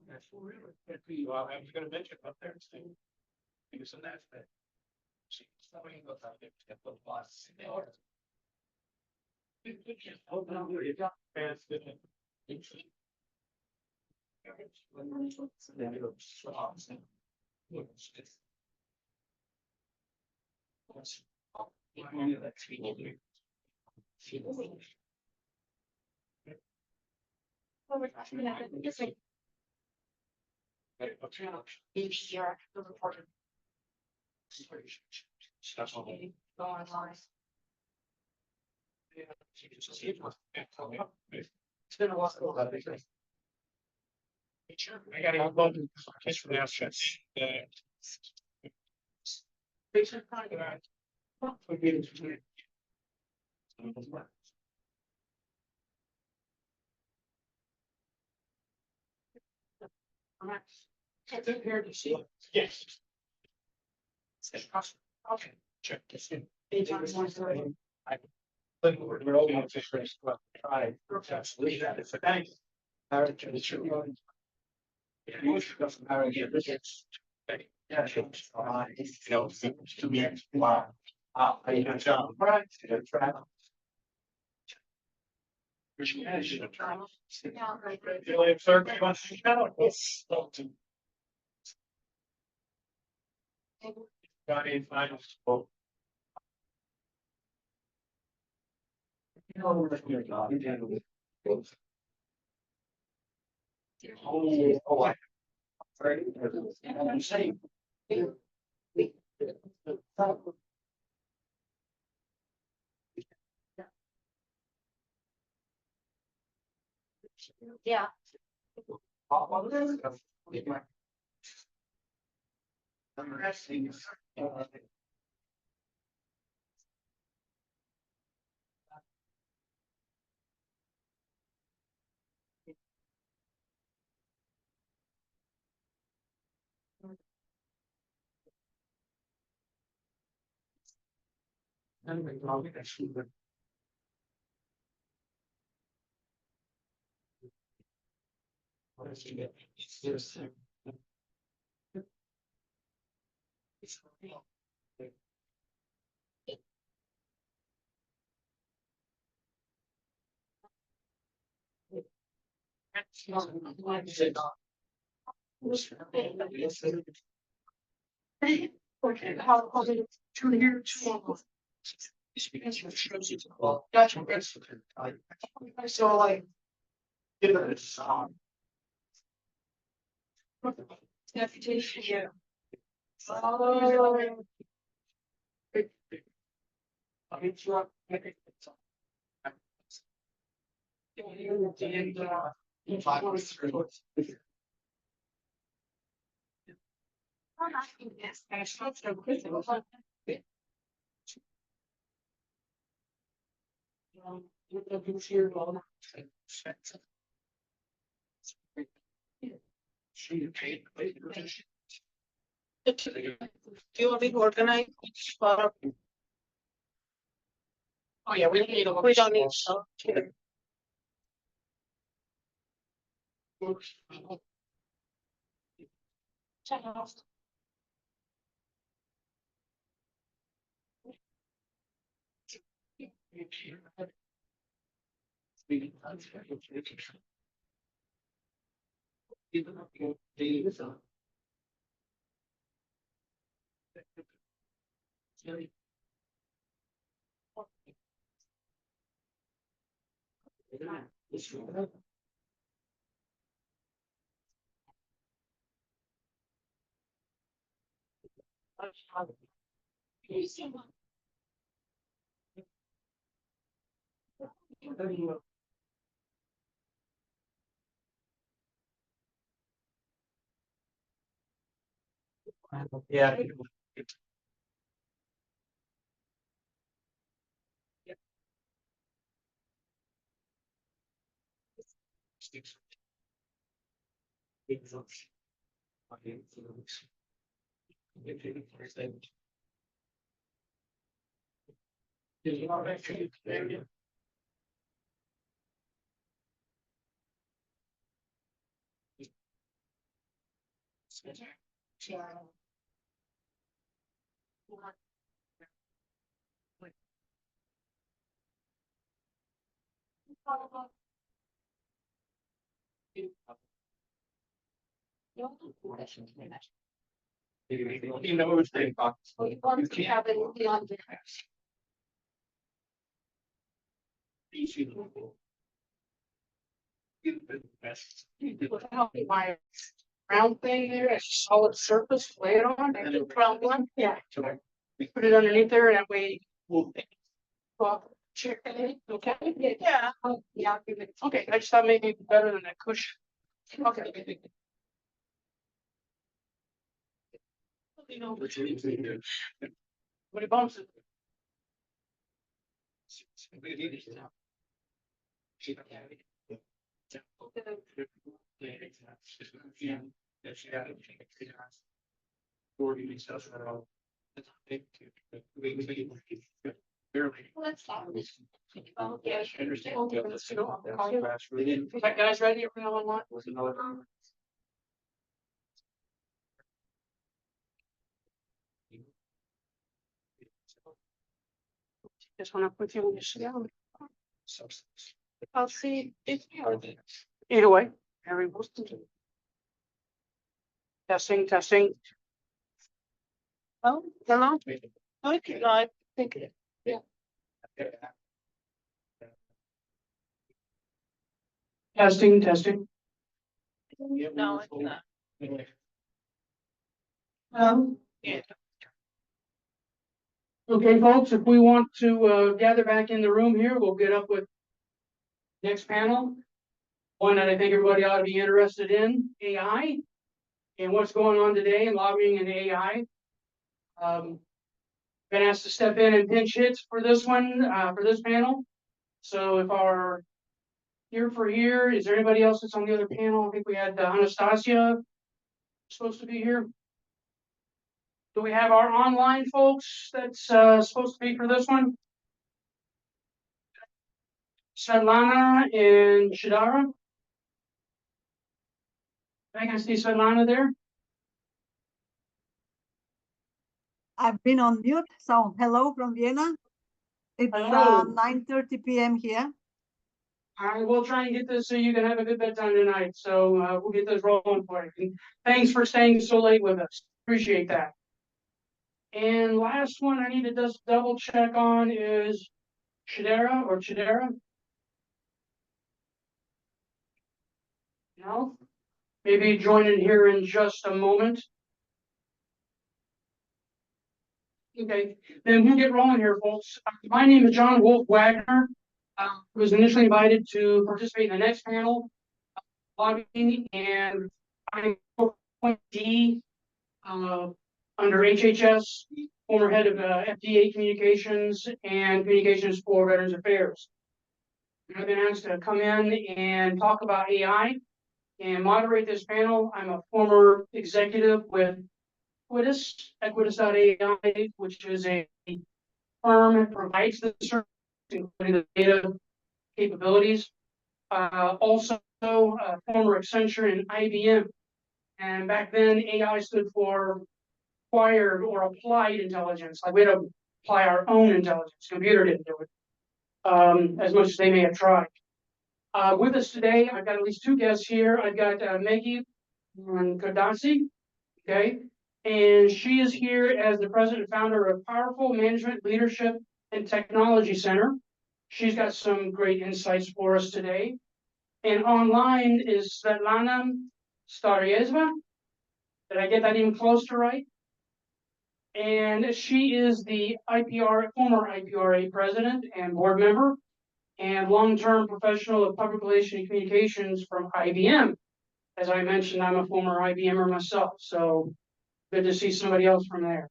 Speaker 11: That's really, well, I was gonna mention up there, it's thing. It's an aspect.
Speaker 14: Each year, the report. Go online.
Speaker 11: It's been a while. I gotta go home. Kiss for the outstretch. Patient contact. It's in here to see. Yes. Okay, check this in. I think we're all going to fish race. Well, try. Leave that. It's a thanks. Marriage to the children. Yeah, you know, to me, wow. I even job. Right. Got a final spoke.
Speaker 14: Yeah.
Speaker 11: Okay, how did it 2 years? Gotcha. I saw like. Give it a song. Reputation, yeah. Oh. I mean, you are.
Speaker 14: I'm asking this.
Speaker 11: Do you want me to organize? Oh, yeah, we don't need a. We don't need. Yeah. He knows they got. My round thing there, a solid surface, lay it on, and then round one, yeah. Put it underneath there, and that way. Well, check it, okay? Yeah. Yeah. Okay, I just thought maybe it'd be better than that cushion. Okay. What bumps it? Guys ready? Everyone want? Just wanna put you on your scale. I'll see if either way, Harry Wilson. Testing. Oh, hello. Okay, I think it. Yeah. Testing.
Speaker 14: No, it's not.
Speaker 11: Yeah. Okay, folks, if we want to gather back in the room here, we'll get up with next panel. One that I think everybody ought to be interested in, AI, and what's going on today in lobbying and AI. Been asked to step in and pinch hits for this one, for this panel. So if our here, is there anybody else that's on the other panel? I think we had Anastasia supposed to be here. Do we have our online folks that's supposed to be for this one? Svetlana and Shadara. I can see Svetlana there.
Speaker 6: I've been on mute, so hello from Vienna. It's
Speaker 11: Hello.
Speaker 6: 9:30 p.m. here.
Speaker 11: I will try and get this so you can have a good bedtime tonight. So we'll get this rolling for you. And thanks for staying so late with us. Appreciate that. And last one I need to just double check on is Chidera. No? Maybe join in here in just a moment. Okay, then we'll get rolling here, folks. My name is John Wolf Wagner. Was initially invited to participate in the next panel, lobbying, and I'm appointee under HHS, former head of FDA Communications and Communications for Veterans Affairs. I've been asked to come in and talk about AI and moderate this panel. I'm a former executive with Equitas.ai, which is a firm that provides the service, including the data capabilities. Also, former Accenture and IBM. And back then, AI stood for acquired or applied intelligence. Like we had to apply our own intelligence. Computer didn't do it, as much as they may have tried. With us today, I've got at least two guests here. I've got Maggie Kodasi, okay? And she is here as the president and founder of Powerful Management, Leadership, and Technology Center. She's got some great insights for us today. And online is Svetlana Staryeva. Did I get that even close to right? And she is the former IPRA president and board member, and long-term professional of public relations and communications from IBM. As I mentioned, I'm a former IBMer myself, so good to see somebody else from there.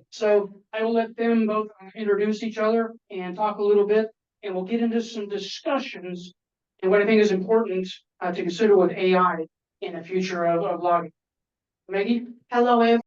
Speaker 11: So I will let them both introduce each other and talk a little bit, and we'll get into some discussions and what I think is important to consider with AI in the future of logging. Maggie?
Speaker 3: Hello,